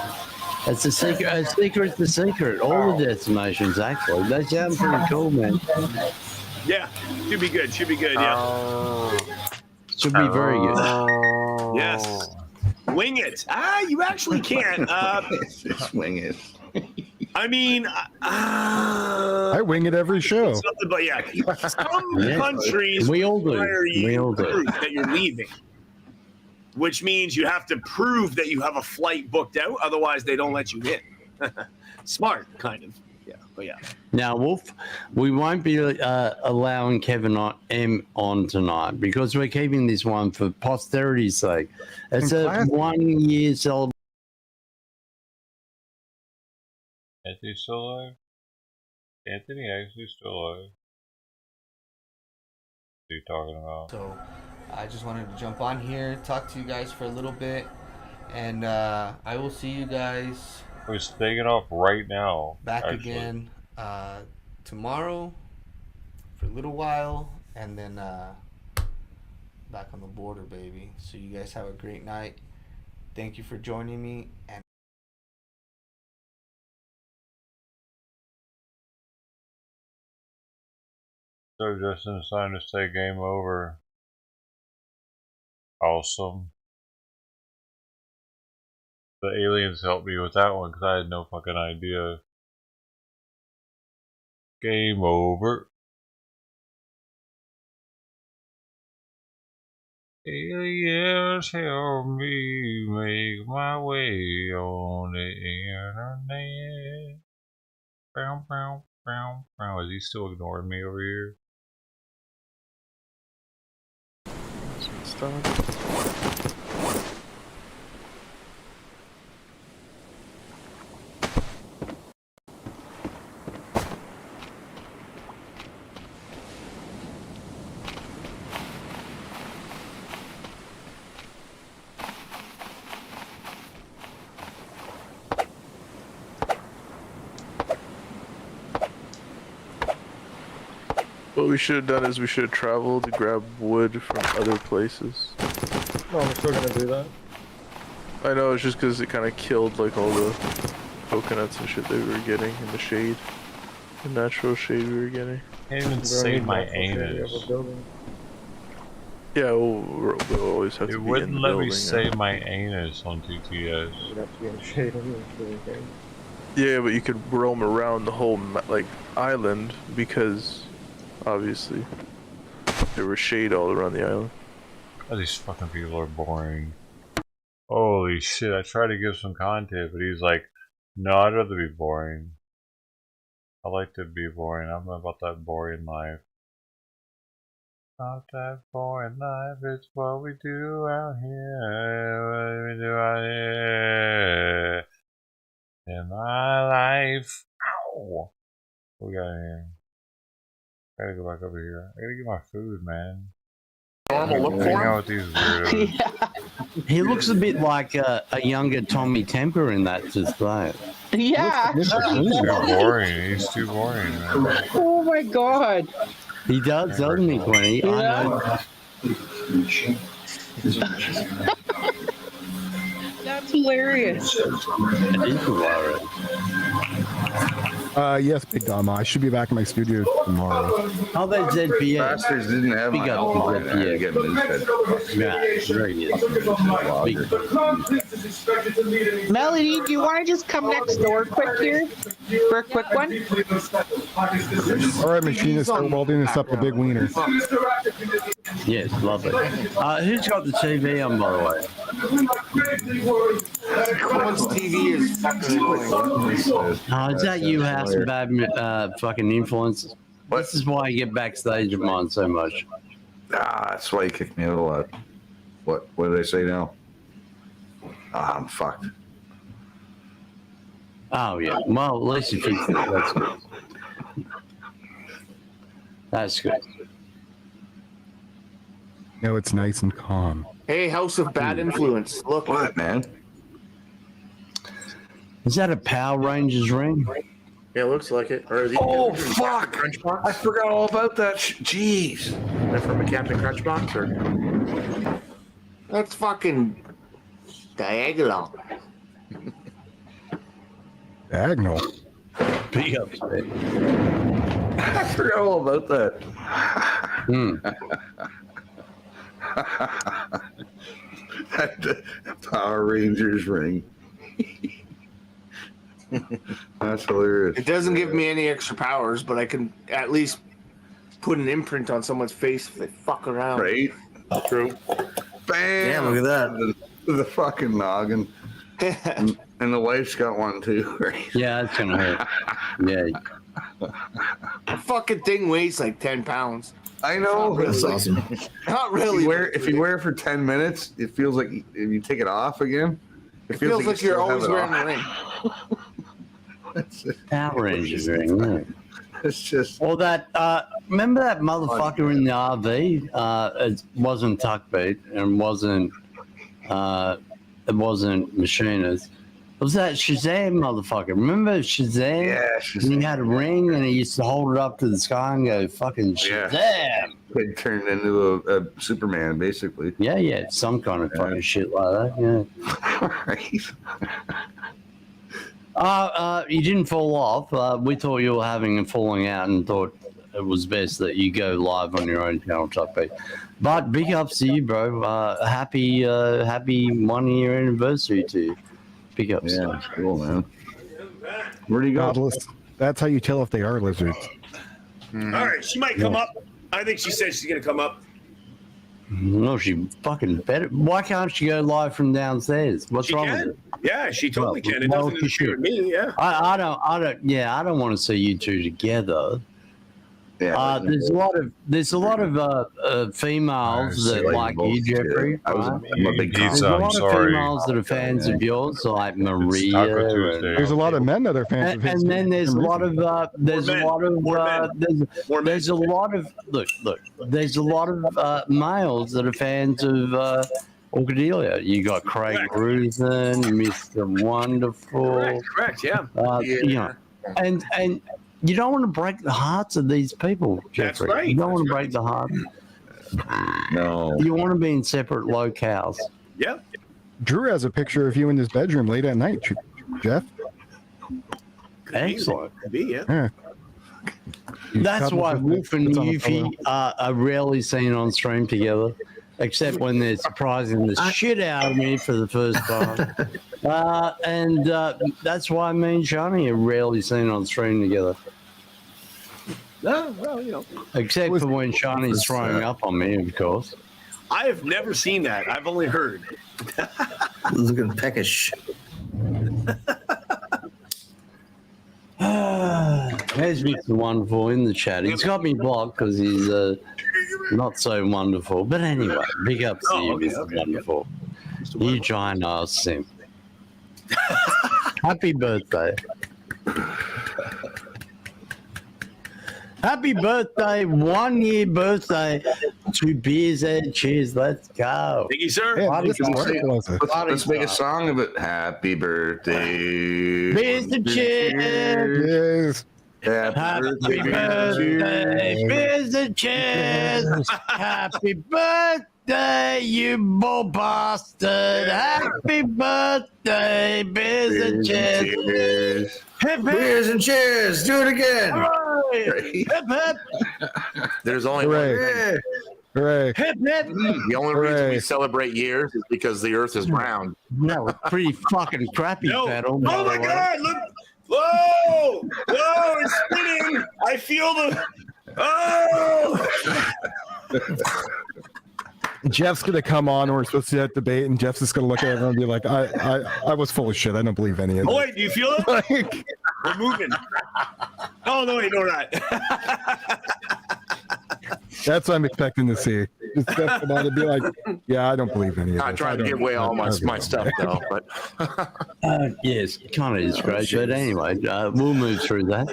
It's a secret. A secret's the secret. All the destinations, actually. They sound pretty cool, man. Yeah, should be good. Should be good. Yeah. Should be very good. Yes. Wing it. You actually can't. Just wing it. I mean, I wing it every show. something, but yeah, some countries We all do. require you We all to do. prove that you're leaving, which means you have to prove that you have a flight booked out. Otherwise, they don't let you in. Smart, kind of. Yeah, but yeah. Now, Wolf, we won't be allowing Kevin M on tonight because we're keeping this one for posterity's sake. It's a 1 year celebration. Anthony's still alive? Anthony actually still alive? What are you talking about? So I just wanted to jump on here, talk to you guys for a little bit, and I will see you guys. We're taking off right now. Back again tomorrow for a little while, and then back on the border, baby. So you guys have a great night. Thank you for joining me. And So Justin decided to say game over. Awesome. The aliens helped me with that one because I had no fucking idea. Game over. Aliens help me make my way on the internet. Bow, bow, bow, bow. Is he still ignoring me over here? What we should have done is we should have traveled to grab wood from other places. No, we're still gonna do that. I know, it's just because it kind of killed like all the coconuts and shit that we were getting in the shade. The natural shade we were getting. Can't even say my anus. Yeah, we'll always have to It be in wouldn't the let building, me say my anus on TTS. You'd have to be in the shade anyway. Yeah, but you could roam around the whole like island because obviously there was shade all around the island. Oh, these fucking people are boring. Holy shit, I tried to give some content, but he's like, no, I'd rather be boring. I like to be boring. I'm about that boring life. Not that boring life, it's what we do out here. What we do out here. In my life. Ow! What we got in here? I gotta go back over here. I gotta get my food, man. Normal look for hang him? out with these weirdos. He looks a bit like a younger Tommy Temper in that display. Yeah. He's too boring. He's too boring, man. Oh my god. He does, doesn't he, Quinny? Yeah. I know. That's hilarious. It is hilarious. Yes, Big Dom. I should be back in my studio tomorrow. Oh, that's ZPA. Bastards didn't have Big my up own to line. I had to get them instead. Yeah, very good. Big. Melody, do you want to just come next door quick here for a quick one? All right, machinist, start welding this up a big wiener. Yes, lovely. Who's got the TV on, by the way? Cohen's TV is fucking annoying. Oh, is that you, House of Bad fucking influences? This is why I get backstage of mine so much. Ah, that's why you kicked me out a lot. What did I say now? Ah, I'm fucked. Oh, yeah. Well, at least you fixed it. That's good. That's good. No, it's nice and calm. Hey, House of Bad Influence. Look. What, man? Is that a Power Rangers ring? Yeah, it looks like it. Or is Oh, fuck! Crunchbox? I forgot all about that. Jeez. That from a Captain Crunchbox, or that's fucking diagonal. Diagonal. Big ups, man. I forgot all about that. The Power Rangers ring. That's hilarious. It doesn't give me any extra powers, but I can at least put an imprint on someone's face if they fuck around. Right? True. Bam! Yeah, look at that. The fucking noggin. and the wife's got one too, right? Yeah, it's gonna hurt. Yeah. The fucking thing weighs like 10 pounds. I know. Really. That's awesome. Not really. If you wear it for 10 minutes, it feels like if you take it off again, it feels like you're always wearing the ring. Power Rangers ring. Yeah. It's just. Or that. Remember that motherfucker in the RV? It wasn't Tuckbeat and it wasn't Machinist. It was that Shazam motherfucker. Remember Shazam? Yeah, Shazam. And he had a ring and he used to hold it up to the sky and go, fucking Shazam. Yeah. It turned into a Superman, basically. Yeah, some kind of fucking shit like that, yeah. You didn't fall off. We thought you were having a falling out and thought it was best that you go live on your own channel, Tuckbeat. But big ups to you, bro. Happy 1 year anniversary to you. Big ups. Yeah, that's cool, man. Where do you go? Godless. That's how you tell if they are lizards. All right, she might come up. I think she said she's gonna come up. No, she fucking better. Why can't she go live from downstairs? What's wrong with it? Yeah, she totally can. It doesn't interfere with me. Yeah. I don't want to see you two together. Yeah, there's a lot of females that like you, Jeffrey. I'm a big There's a lot of females that are fans of yours, like Maria. There's a lot of men that are fans of his. And then there's a lot of there's a lot of males that are fans of Orcadelia. You got Craig Ruthen, Mr. Wonderful. Correct. Yeah. You know, and you don't want to break the hearts of these people, Jeffrey. That's right. You don't want to break the heart. No. You want to be in separate locales. Yeah. Drew has a picture of you in his bedroom late at night, Jeff. Excellent. Could be, yeah. That's why Wolf and Yuffie are rarely seen on stream together, except when they're surprising the shit out of me for the first time. And that's why me and Shani are rarely seen on stream together. No, well, you know. Except for when Shani's throwing up on me, of course. I have never seen that. I've only heard. Looking peckish. There's Mr. Wonderful in the chat. He's got me blocked because he's not so wonderful. But anyway, big ups to you, Mr. Wonderful. You giant ass simp. Happy birthday. Happy birthday, 1 year birthday to Beers and Cheers. Let's go. Thank you, sir. Yeah, let's make a song of it. Happy birthday. Beers and Cheers. Happy birthday, Beers and Cheers. Happy birthday, you bull bastard. Happy birthday, Beers and Cheers. Beers and cheers. Do it again. Hooray. Hip, hip. There's only Hooray. Hooray. Hip, hip. The only reason we celebrate years is because the earth is round. No, pretty fucking crappy pedal. Oh my God! Look! Whoa! Whoa! It's spinning. I feel the. Oh! Jeff's gonna come on. We're supposed to have debate, and Jeff's just gonna look at everyone and be like, "I was full of shit. I don't believe any of it." Oh wait, do you feel it? We're moving. Oh no, you're not. That's what I'm expecting to see. Just Jeff come on and be like, "Yeah, I don't believe any of it." I tried to give away all my stuff though, but yes, kind of is great. But anyway, we'll move through that.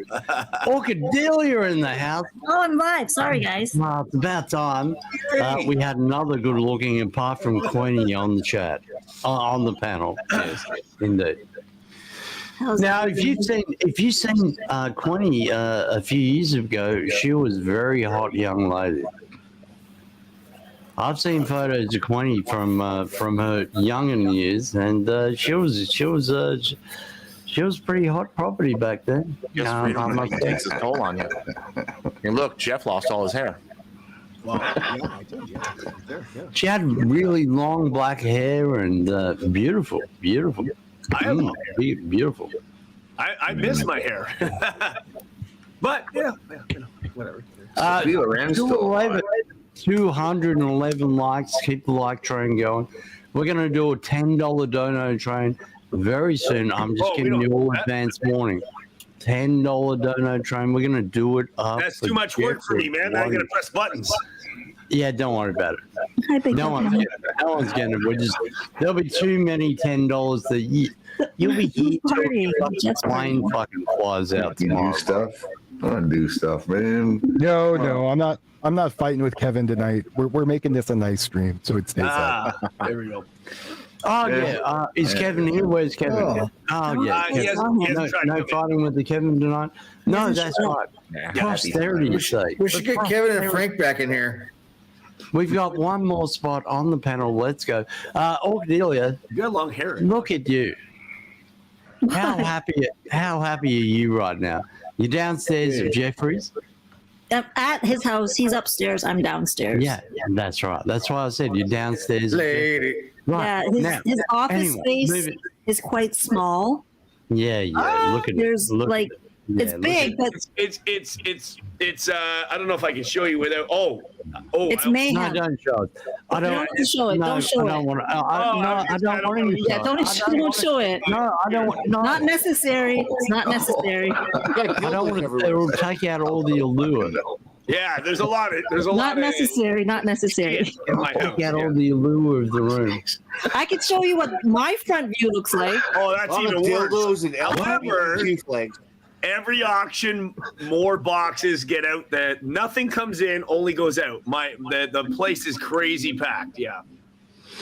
Orcadelia in the house. Oh, I'm live. Sorry, guys. It's about time. We had another good looking, apart from Queenie, on the chat, on the panel. Yes, indeed. Now, if you've seen Queenie a few years ago, she was a very hot young lady. I've seen photos of Queenie from her younger years, and she was pretty hot property back then. Just freedom takes its toll on you. And look, Jeff lost all his hair. Well, yeah, I did. Yeah, there, yeah. She had really long black hair and beautiful. I have long hair. Beautiful. I miss my hair. But yeah, whatever. 211 likes. Keep the like train going. We're going to do a $10 dono train very soon. I'm just giving you all advance warning. $10 dono train. We're going to do it up. That's too much work for me, man. I got to press buttons. Yeah, don't worry about it. No one's getting it. There'll be too many $10 that you'll be here flying fucking flies out tomorrow. I want to do stuff, man. No, I'm not fighting with Kevin tonight. We're making this a nice stream, so it stays up. There we go. Oh yeah, is Kevin here? Where's Kevin? Oh yeah, no fighting with the Kevin tonight. No, that's right. Posterity's sake. We should get Kevin and Frank back in here. We've got one more spot on the panel. Let's go. Ordelia, you got long hair. Look at you. How happy are you right now? You're downstairs at Jeffrey's. At his house, he's upstairs. I'm downstairs. Yeah, that's right. That's why I said you're downstairs. Lady. Right. Yeah, his office space is quite small. Yeah. Look at there's it. Look, it's big, but it's I don't know if I can show you without. It's mayhem. No, don't show it. I don't show it. Don't show it. I don't want to. I don't want to. Yeah, don't show it. No, I don't want. No. Not necessary. It's not necessary. I don't want to. It will take out all the allure. Yeah, there's a lot. Not necessary. Not necessary. Take out all the allure of the room. I can show you what my front view looks like. Oh, that's even worse. However, every auction, more boxes get out. That nothing comes in, only goes out. The place is crazy packed. Yeah,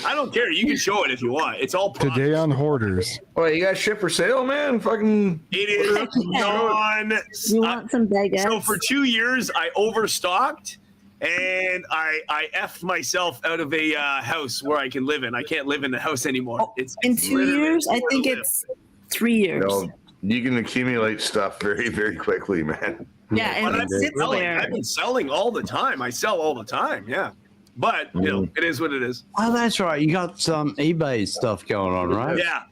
I don't care. You can show it if you want. It's all product. Today on Hoarders. Well, you got shit for sale, man? Fucking. It is non. You want some baguettes? So for 2 years, I overstocked, and I effed myself out of a house where I can live in. I can't live in the house anymore. It's in 2 years. I think it's 3 years. No, you can accumulate stuff very, very quickly, man. Yeah, and it sits there. I've been selling all the time. I sell all the time. Yeah. But, it is what it is. Oh, that's right. You got some eBay stuff going on, right? Yeah.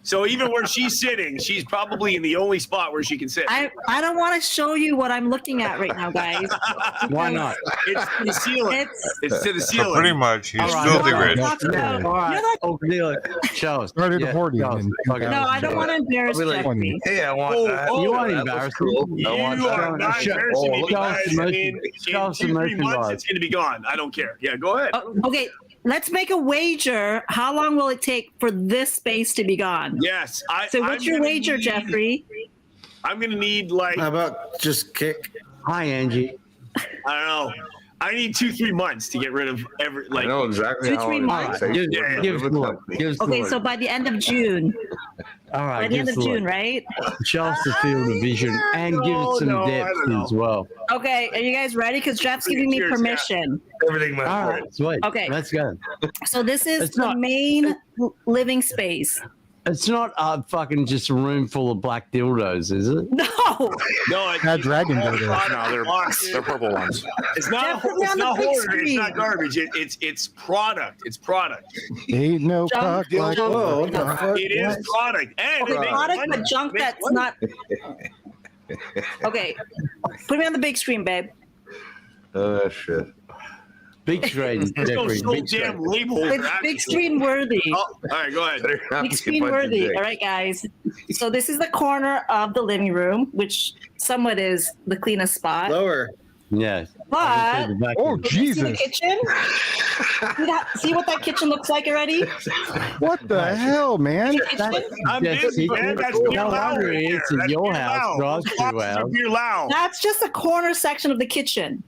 So even where she's sitting, she's probably in the only spot where she can sit. I don't want to show you what I'm looking at right now, guys. Why not? It's to the ceiling. It's to the ceiling. So pretty much, he's filthy rich. All right. Show us. Started hoarding. No, I don't want to embarrass Jeffrey. Hey, I want that. You want embarrassing? Cool. You are not embarrassing me because in 2-3 months it's going to be gone. I don't care. Yeah, go ahead. Okay. Let's make a wager. How long will it take for this space to be gone? Yes. So what's your wager, Jeffrey? I'm going to need How about just kick? Hi, Angie. I don't know. I need 2-3 months to get rid of every. I know exactly 2-3 months. Okay, so by the end of June. All right. By the end of June, right? Show us the field of vision and give it some depth as well. Okay, are you guys ready? Because Jeff's giving me permission. Everything went all right, sweet. Okay, let's go. So this is the main living space. It's not fucking just a room full of black dildos, is it? No. Not dragon dildos. No, they're purple ones. It's not hoarded. It's not garbage. It's product. It's product. Ain't no cock like it is product. And okay, product, but junk that's not. Okay, put me on the big screen, babe. Oh shit. Big screen. It's big screen worthy. Oh, all right, go ahead. Big screen worthy. All right, guys. So this is the corner of the living room, which somewhat is the cleanest spot. Lower. Yes. But Jesus. See the kitchen? See what that kitchen looks like already? What the hell, man? I'm busy, man. That's beer lounge. It's in your house, Ross. Beer lounge. That's just a corner section of the kitchen.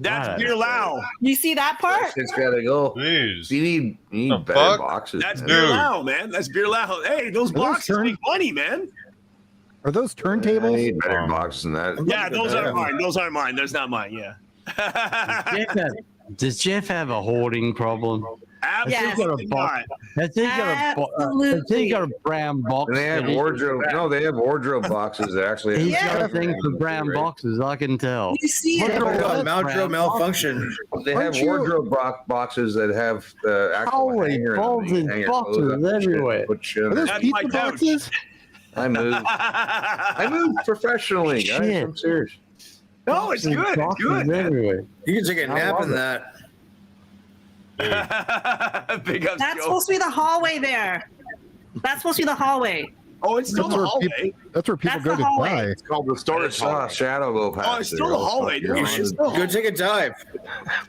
That's beer lounge. You see that part? It's gotta go. Jeez. You need better boxes. That's beer lounge, man. That's beer lounge. Hey, those boxes make money, man. Are those I turntables? need better boxes than that. Yeah, those aren't mine. Those aren't mine. That's not mine. Yeah. Does Jeff have a hoarding problem? Absolutely not. Has he got a brown box? They have wardrobe. No, they have wardrobe boxes that actually. He's got a thing for brown boxes. I can tell. You see it. Wardrobe malfunction. They have wardrobe boxes that have the actual hanger. Holy boxes everywhere. Are those pizza boxes? I moved professionally, guys. Shit. I'm serious. No, it's good. It's good. Everywhere. You can take a nap in that. Big ups, That's Joe. supposed to be the hallway there. That's supposed to be the hallway. Oh, it's still the hallway. That's where people That's go the to hallway. die. It's called the storage hall. Shadow go past. Oh, it's still the hallway. You should go take a dive.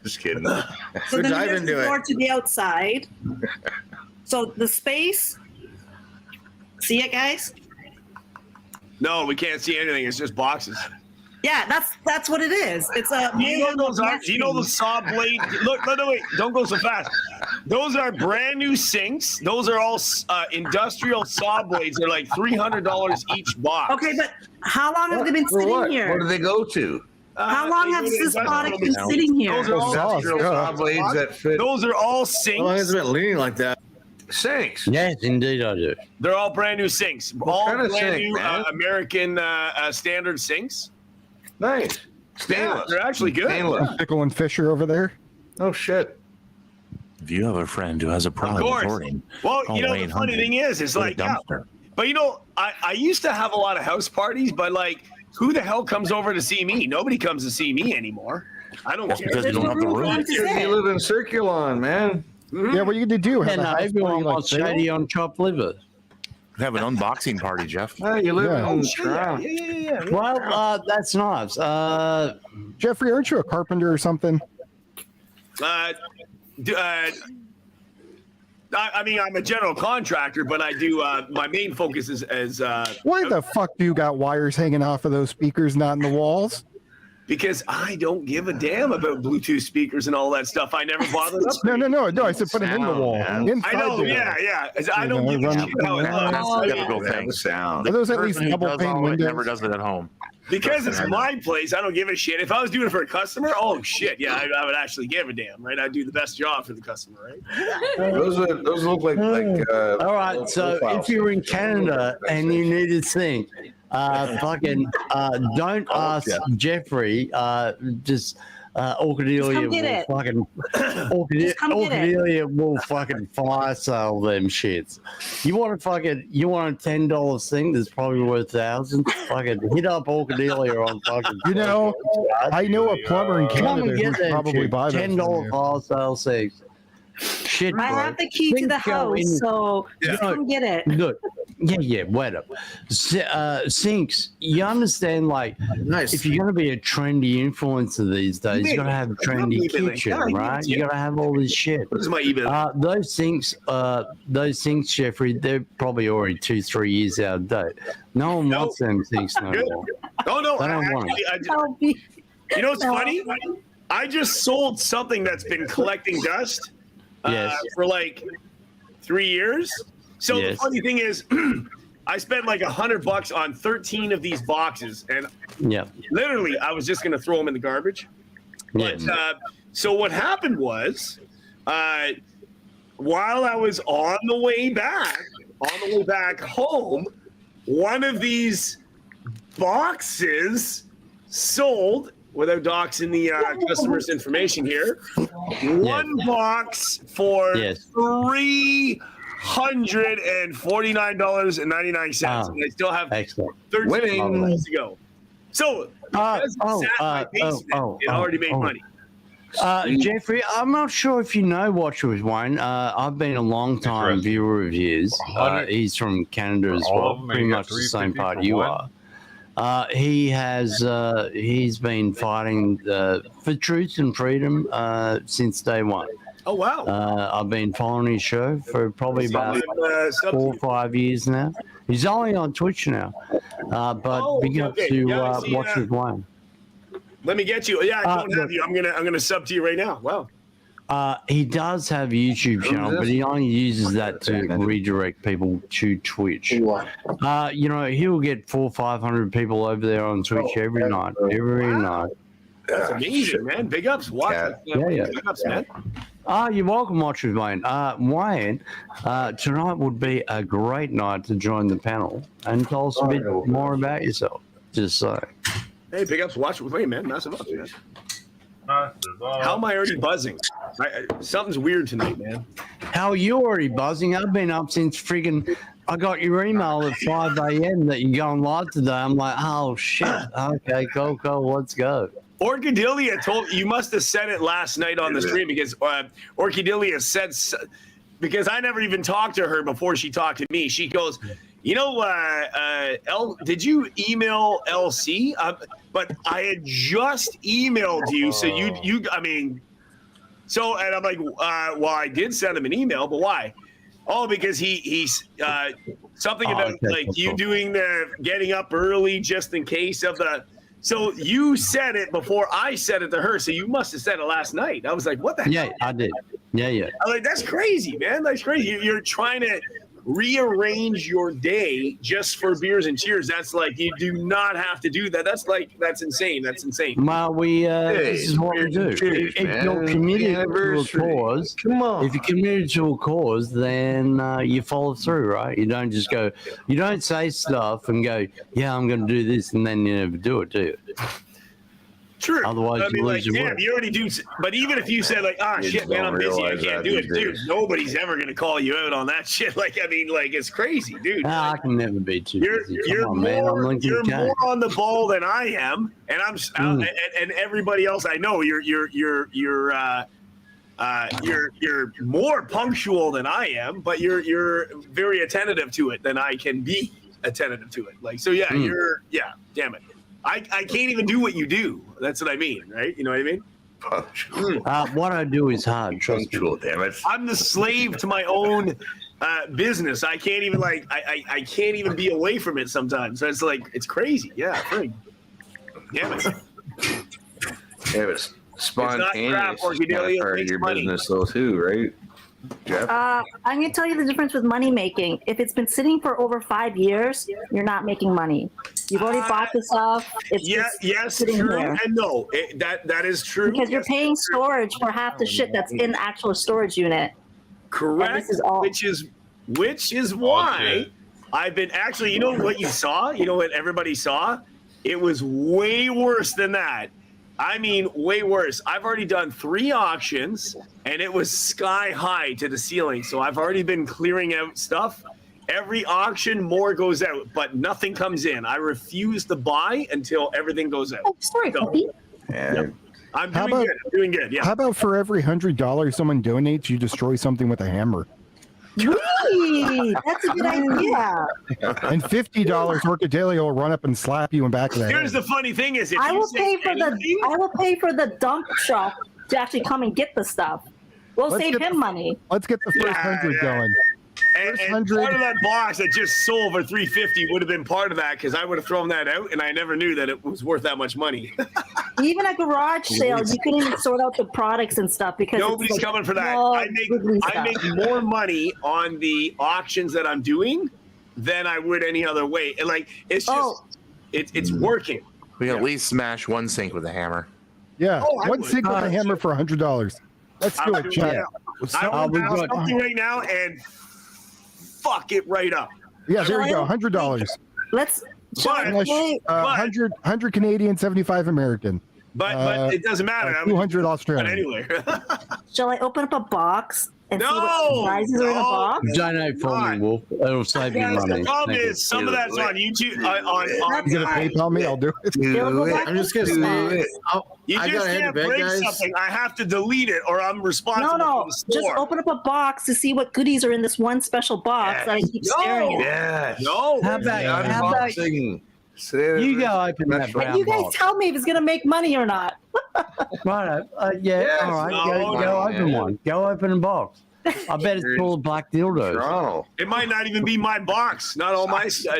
Just kidding. So Go then dive there's into the it. door to the outside. So the space. See it, guys? No, we can't see anything. It's just boxes. Yeah, that's what it is. It's a. You know those are. You know the saw blade. Look, no, wait! Don't go so fast. Those are brand new sinks. Those are all industrial saw blades. They're like $300 each box. Okay, but how long have they been For sitting what? here? Where do they go to? How long has this product been sitting here? Those are all Saw blades that fit. Those are all How long has sinks. it been leaning like that? Sinks. Yes, indeed, I do. They're all brand new sinks. All kind of brand sink, new man? American standard sinks. Nice. Yeah, Stainless. they're actually good. Stainless. Pickle and Fisher over there. Oh shit. If you have a friend who has a Of problem with course. hoarding, Well, call you know, the Wayne funny Hunter. thing is, it's Go to like, yeah, dumpster. but you know, I used to have a lot of house parties, but like, who the hell comes over to see me? Nobody comes to see me anymore. I don't care. because you don't have the room. You live in Circulon, man. Yeah, what are you gonna do? Have And a house everyone party like wants Sale? shady on chopped liver. Have an unboxing party, Jeff. Oh, you live Yeah. in Yeah, yeah. Well, that's nice. Jeffrey, aren't you a carpenter or something? I mean, I'm a general contractor, but I do. My main focus is Why the fuck do you got wires hanging off of those speakers, not in the walls? because I don't give a damn about Bluetooth speakers and all that stuff. I never bothered. No. I said put them in the wall. Sound, Inside I know, the yeah. I You don't know, give a run- shit how it That's looks. a typical thing. Sound. Are those at least Person who double does pane all it windows? never does it at home. Because it's my place, I don't give a shit. If I was doing it for a customer, oh shit, yeah, I would actually give a damn, right? I'd do the best job for the customer, right? Those look like all right, so if you're in Canada and you need a sink, don't ask Jeffrey. Just Orchidelia get will it. fucking Just come get it. Orchidelia will fucking fire sale them shits. You want a $10 sink that's probably worth thousands? Fucking hit up Orchidelia on fucking. You know, I know a plumber in Come Canada and who get would that probably shit. buy those. $10 fire sale sinks. Shit, I bro. have the key to the Things go house, in- so just come get it. Look, yeah, wait up. Sinks, you understand, like, Nice. if you're going to be a trendy influencer these days, you got to have a trendy kitchen, right? You got to have all this shit. What is my email? Those sinks, Jeffrey, they're probably already 2-3 years out of date. No one wants them sinks no Good. more. Oh no, I don't want actually, you know what's funny? I just sold something that's been collecting dust Yes. for like 3 years. So Yes. the funny thing is, I spent like $100 on 13 of these boxes, and Yeah. literally, I was just gonna throw them in the garbage. But so what happened was, while I was on the way back home, one of these boxes sold, without doxing the customer's information here, one box for $349.99, and I still have 13 minutes to go. So because it sat in my basement, it already made money. Jeffrey, I'm not sure if you know Watch with Wayne. I've been a long time viewer of his. He's from Canada as All well, of them, pretty you got much the same 350 part for you one? are. He's been fighting for truth and freedom since day one. Oh wow! I've been following his show for probably about 4 or 5 years now. He's only on Twitch now, but big up to Watch with Wayne. Let me get you. Yeah, I don't have you. I'm gonna sub to you right now. Wow. He does have a YouTube channel, but he only uses that to redirect people to Twitch. You know, he'll get 400 or 500 people over there on Twitch every night. Every night. That's amazing, man. Big ups. Watch. Big ups, man. You're welcome, watchers, Wayne. Wayne, tonight would be a great night to join the panel and tell us a bit more about yourself. Just saying. Hey, big ups. Watch with Wayne, man. Massive ups, man. How am I already buzzing? Something's weird tonight, man. How are you already buzzing? I've been up since friggin'. I got your email at 5 a.m. that you're going live today. I'm like, oh shit. Okay, go, let's go. Orchidelia told you must have said it last night on the stream because Orchidelia said because I never even talked to her before she talked to me. She goes, you know, did you email LC? But I had just emailed you, so you. I mean, so and I'm like, well, I did send him an email, but why? Oh, because he's something about you doing the getting up early just in case of the. So you said it before I said it to her. So you must have said it last night. I was like, what the hell? Yeah, I did. Yeah. I'm like, that's crazy, man. That's crazy. You're trying to rearrange your day just for beers and cheers. That's like, you do not have to do that. That's insane. That's insane. Well, this is what we do. If you're committed to a cause, if you're committed to a cause, then you follow through, right? You don't just go, you don't say stuff and go, yeah, I'm going to do this, and then you never do it, do you? True. Otherwise, you lose your work. You already do. But even if you said like, shit, man, I'm busy, I can't do it, dude. Nobody's ever gonna call you out on that shit. Like, I mean, like it's crazy, dude. I can never be too busy. You're more on the ball than I am, and and everybody else I know. You're more punctual than I am, but you're very attentive to it than I can be attentive to it. Like, so yeah, damn it. I can't even do what you do. That's what I mean, right? You know what I mean? What I do is hard. Trust me. Damn it. I'm the slave to my own business. I can't even I can't even be away from it sometimes. So it's like it's crazy. Yeah, frig. Damn it. Yeah, but spontaneous it's not crap, part of your business though too, right? Jeff? I'm going to tell you the difference with money making. If it's been sitting for over 5 years, you're not making money. You've already bought the stuff. It's yes, sitting true there. and no. That is true. Because you're paying storage for half the shit that's in the actual storage unit. Correct. Which is why I've been actually. You know what you saw? You know what everybody saw? It was way worse than that. I mean, way worse. I've already done 3 auctions, and it was sky high to the ceiling. So I've already been clearing out stuff. Every auction, more goes out, but nothing comes in. I refuse to buy until everything goes out. Oh, sorry, puppy. I'm doing good. I'm doing good. Yeah. How about for every $100 someone donates, you destroy something with a hammer? Really? That's a good idea. And $50, Orchidelia will run up and slap you in the back of the head. Here's the funny thing is, I will pay for the dump shop to actually come and get the stuff. We'll save him money. Let's get the first 100 going. And part of that box that just sold for $350 would have been part of that because I would have thrown that out, and I never knew that it was worth that much money. Even a garage sale, you couldn't even sort out the products and stuff because nobody's coming for that. I make more money on the auctions that I'm doing than I would any other way. And like it's just it's working. We can at least smash one sink with a hammer. Yeah, one sink with a hammer for $100. Let's do it, Chad. I will buy something right now and fuck it right up. Yeah, there we go. $100. Let's. But 100 Canadian, 75 American. But it doesn't matter. 200 Australian. But anyway. Shall I open up a box and see what surprises are in a box? Donate for me, Wolf. It'll save you money. The problem is some of that's on YouTube. You gonna PayPal me? I'll do it. I'm just gonna say it. You just can't break something. I have to delete it, or I'm responsible for the store. Just open up a box to see what goodies are in this one special box that I keep staring at. No. How about you go open that brown And you guys box. tell me if it's gonna make money or not. Right. All right. Go open one. Go open a box. I bet it's full of black dildos. Toronto. It might not even be my box. Not all my stuff.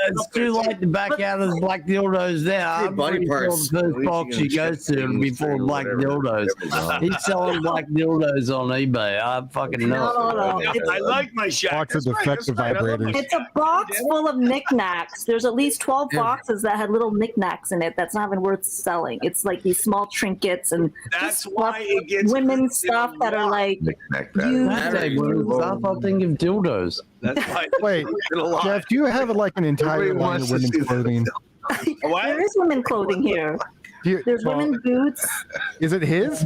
It's too late to back out of the black dildos there. I'm body pretty sure parts. the first box he goes to will be full of black dildos. He's selling black dildos on eBay. I fucking know. No. I like my shack. Box of That's right, defective that's right. I love my vibrators. It's a box full of knickknacks. There's at least 12 boxes that had little knickknacks in it. That's not even worth selling. It's like these small trinkets and That's just why it gets women's stuff that are like Saturday morning stuff, I think of dildos. That's why. Wait, Jeff, do you have like an entire line of women's clothing? There is women clothing here. There's women boots. Is it his?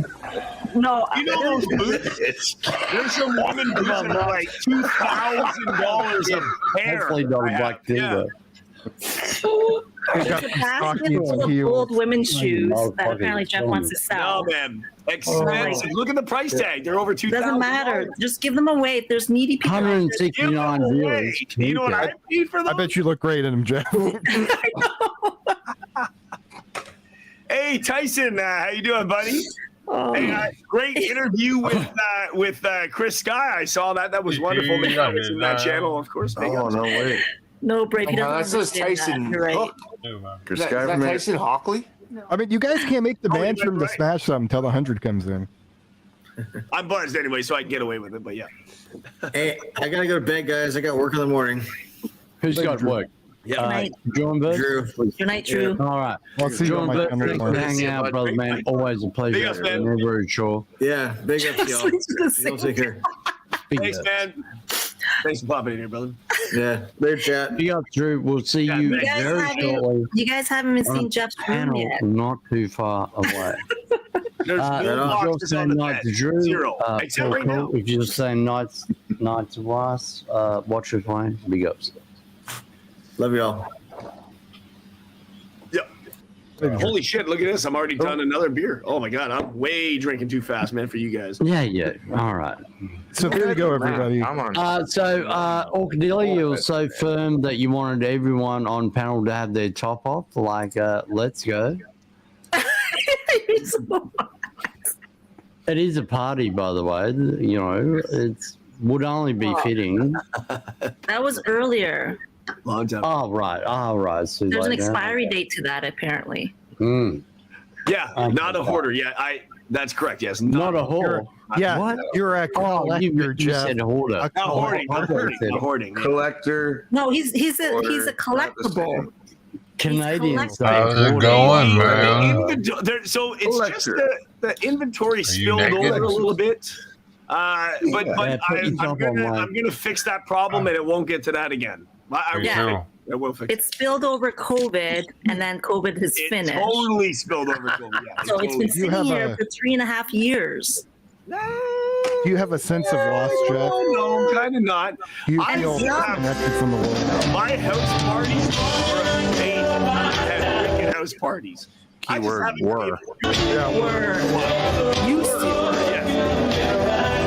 No, You know those boots? There's some woman boots that are like $2,000 a pair. Hopefully not a black dildo. There's a basket full of old women's shoes that apparently Jeff wants to sell. No, man. Expensive. Look at the price tag. They're over $2,000. Doesn't matter. Just give them away. If there's needy people, out there, 169 viewers. You know what I paid for I those? bet you look great in them, Jeff. Hey, Tyson. How you doing, buddy? Hey, great interview with Chris Sky. I saw that. That was wonderful. It's in that channel, of course. Oh, no way. No, Brady doesn't that says understand Tyson. that. You're right. Chris Is Sky that from Tyson Hockley? I mean, you guys can't make the Oh, band you're from the right. Smash something until the 100 comes in. I'm buzzed anyway, so I can get away with it. But yeah. Hey, I gotta go to bed, guys. I got work in the morning. Who's got work? Yeah. Night. John Bird? Drew. Good night, Drew. All right. I'll see you on John my Bird, channel thanks for tomorrow. hanging out, brother, man. Always a pleasure. Big ups, man. Never very sure. Yeah, big up to y'all. Y'all take care. Thanks, man. Thanks for popping in here, brother. Yeah, later, chat. Big up, Drew. We'll see you You guys very shortly. haven't even seen Jeff's room Panel yet. not too far away. There's no If you're boxes on saying the night bed. to Drew, Zero. Except feel right now. cool. If you're saying night to us, watch your phone. Big ups. Love y'all. Yep. Holy shit, look at this. I'm already done another beer. Oh my God, I'm way drinking too fast, man, for you guys. Yeah. All right. So there you go, everybody. So, Orcadelia, you were so firm that you wanted everyone on panel to have their top off. Like, let's go. It is a party, by the way. You know, it's would only be fitting. That was earlier. Long time. Oh, right. So There's an like, expiry date to that, apparently. Yeah, not a hoarder. Yeah, that's correct. Yes, Not a whore. Yeah, What? you're a collector, You Jeff. said hoarder. Not hoarding. Not hoarding. Not hoarding. Collector. No, he's a collectible. Canadian He's style. How's it going, man? So it's just the inventory spilled naked? over a little bit. But put I'm yourself online. gonna fix that problem, and it won't get to that again. Yeah. I will fix it. It spilled over COVID, and then COVID has It finished. totally spilled over. Yeah, So it's been You sitting have here a- for 3.5 years. Do you have a sense of loss, Jeff? No, kind of not. Do you I feel have- disconnected from the world? My house parties were amazing. I had wicked house parties. Keyword were. Used to. Yeah.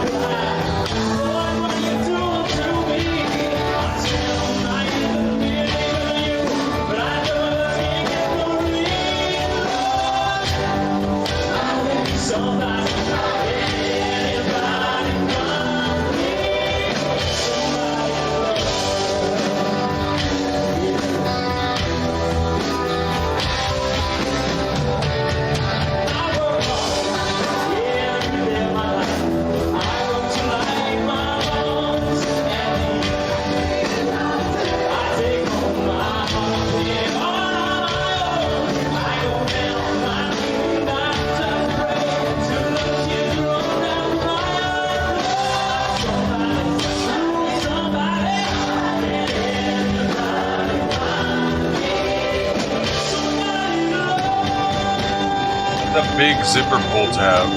The big zipper pull tab.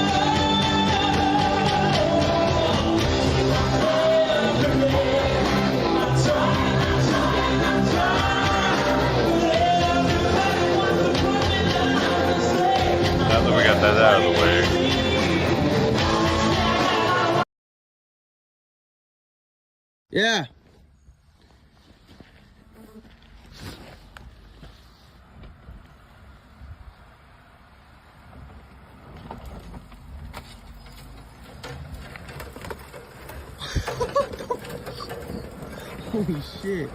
Now that we got that out of the way. Yeah. Holy shit.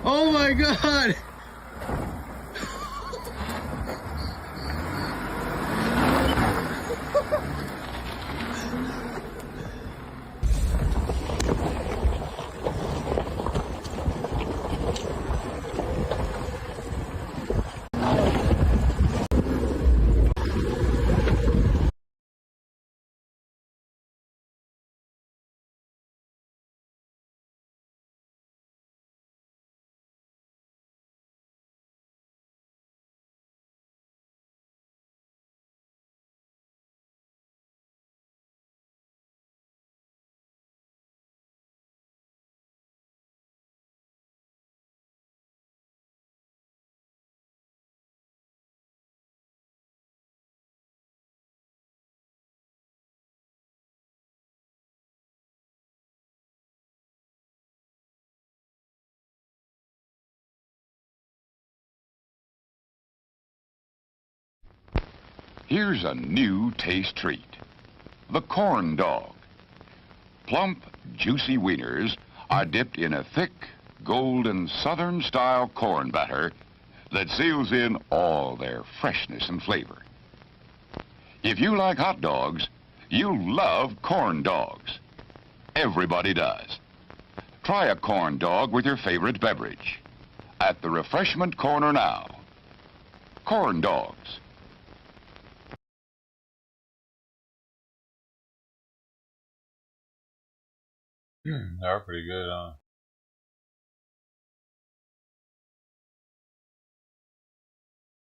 Oh my god! Here's a new taste treat. The corn dog. Plump, juicy wieners are dipped in a thick, golden Southern-style corn batter that seals in all their freshness and flavor. If you like hot dogs, you'll love corn dogs. Everybody does. Try a corn dog with your favorite beverage. At the refreshment corner now. Corn dogs. They are pretty good, huh?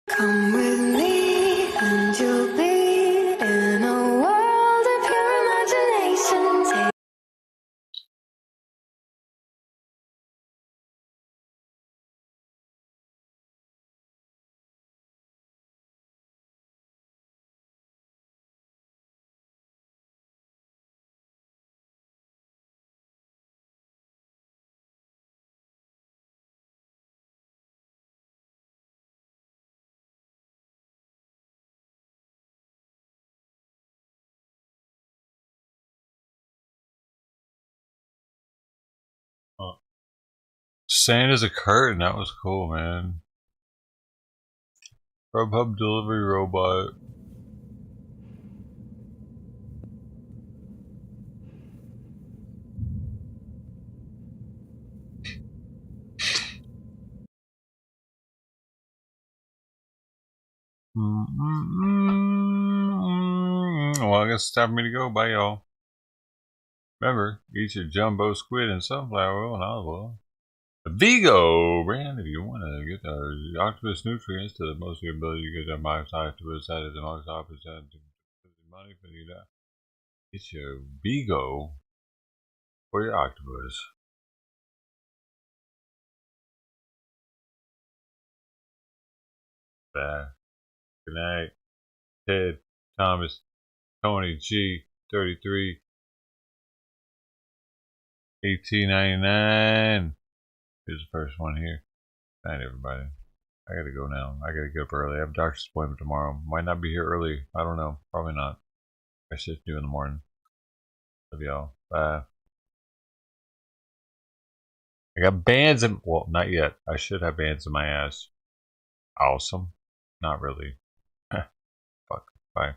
Come with me and you'll be in a world of pure imagination. Oh. Santa's a curtain. That was cool, man. Grubhub delivery robot. Well, I guess it's time for me to go. Bye, y'all. Remember, eat your jumbo squid and sunflower oil and olive oil. The Vigo brand, if you want to get the octopus nutrients to the most of your ability to get that Mike's octopus out of the Mike's octopus out of money for you to get your Vigo for your octopus. Bye. Good night. Ted, Thomas, Tony G, 33, 1899. Here's the first one here. Good night, everybody. I gotta go now. I gotta get up early. I have a doctor's appointment tomorrow. Might not be here early. I don't know. Probably not. I should do in the morning. Love y'all. Bye. I got bands in. Well, not yet. I should have bands in my ass. Awesome. Not really. Fuck. Bye.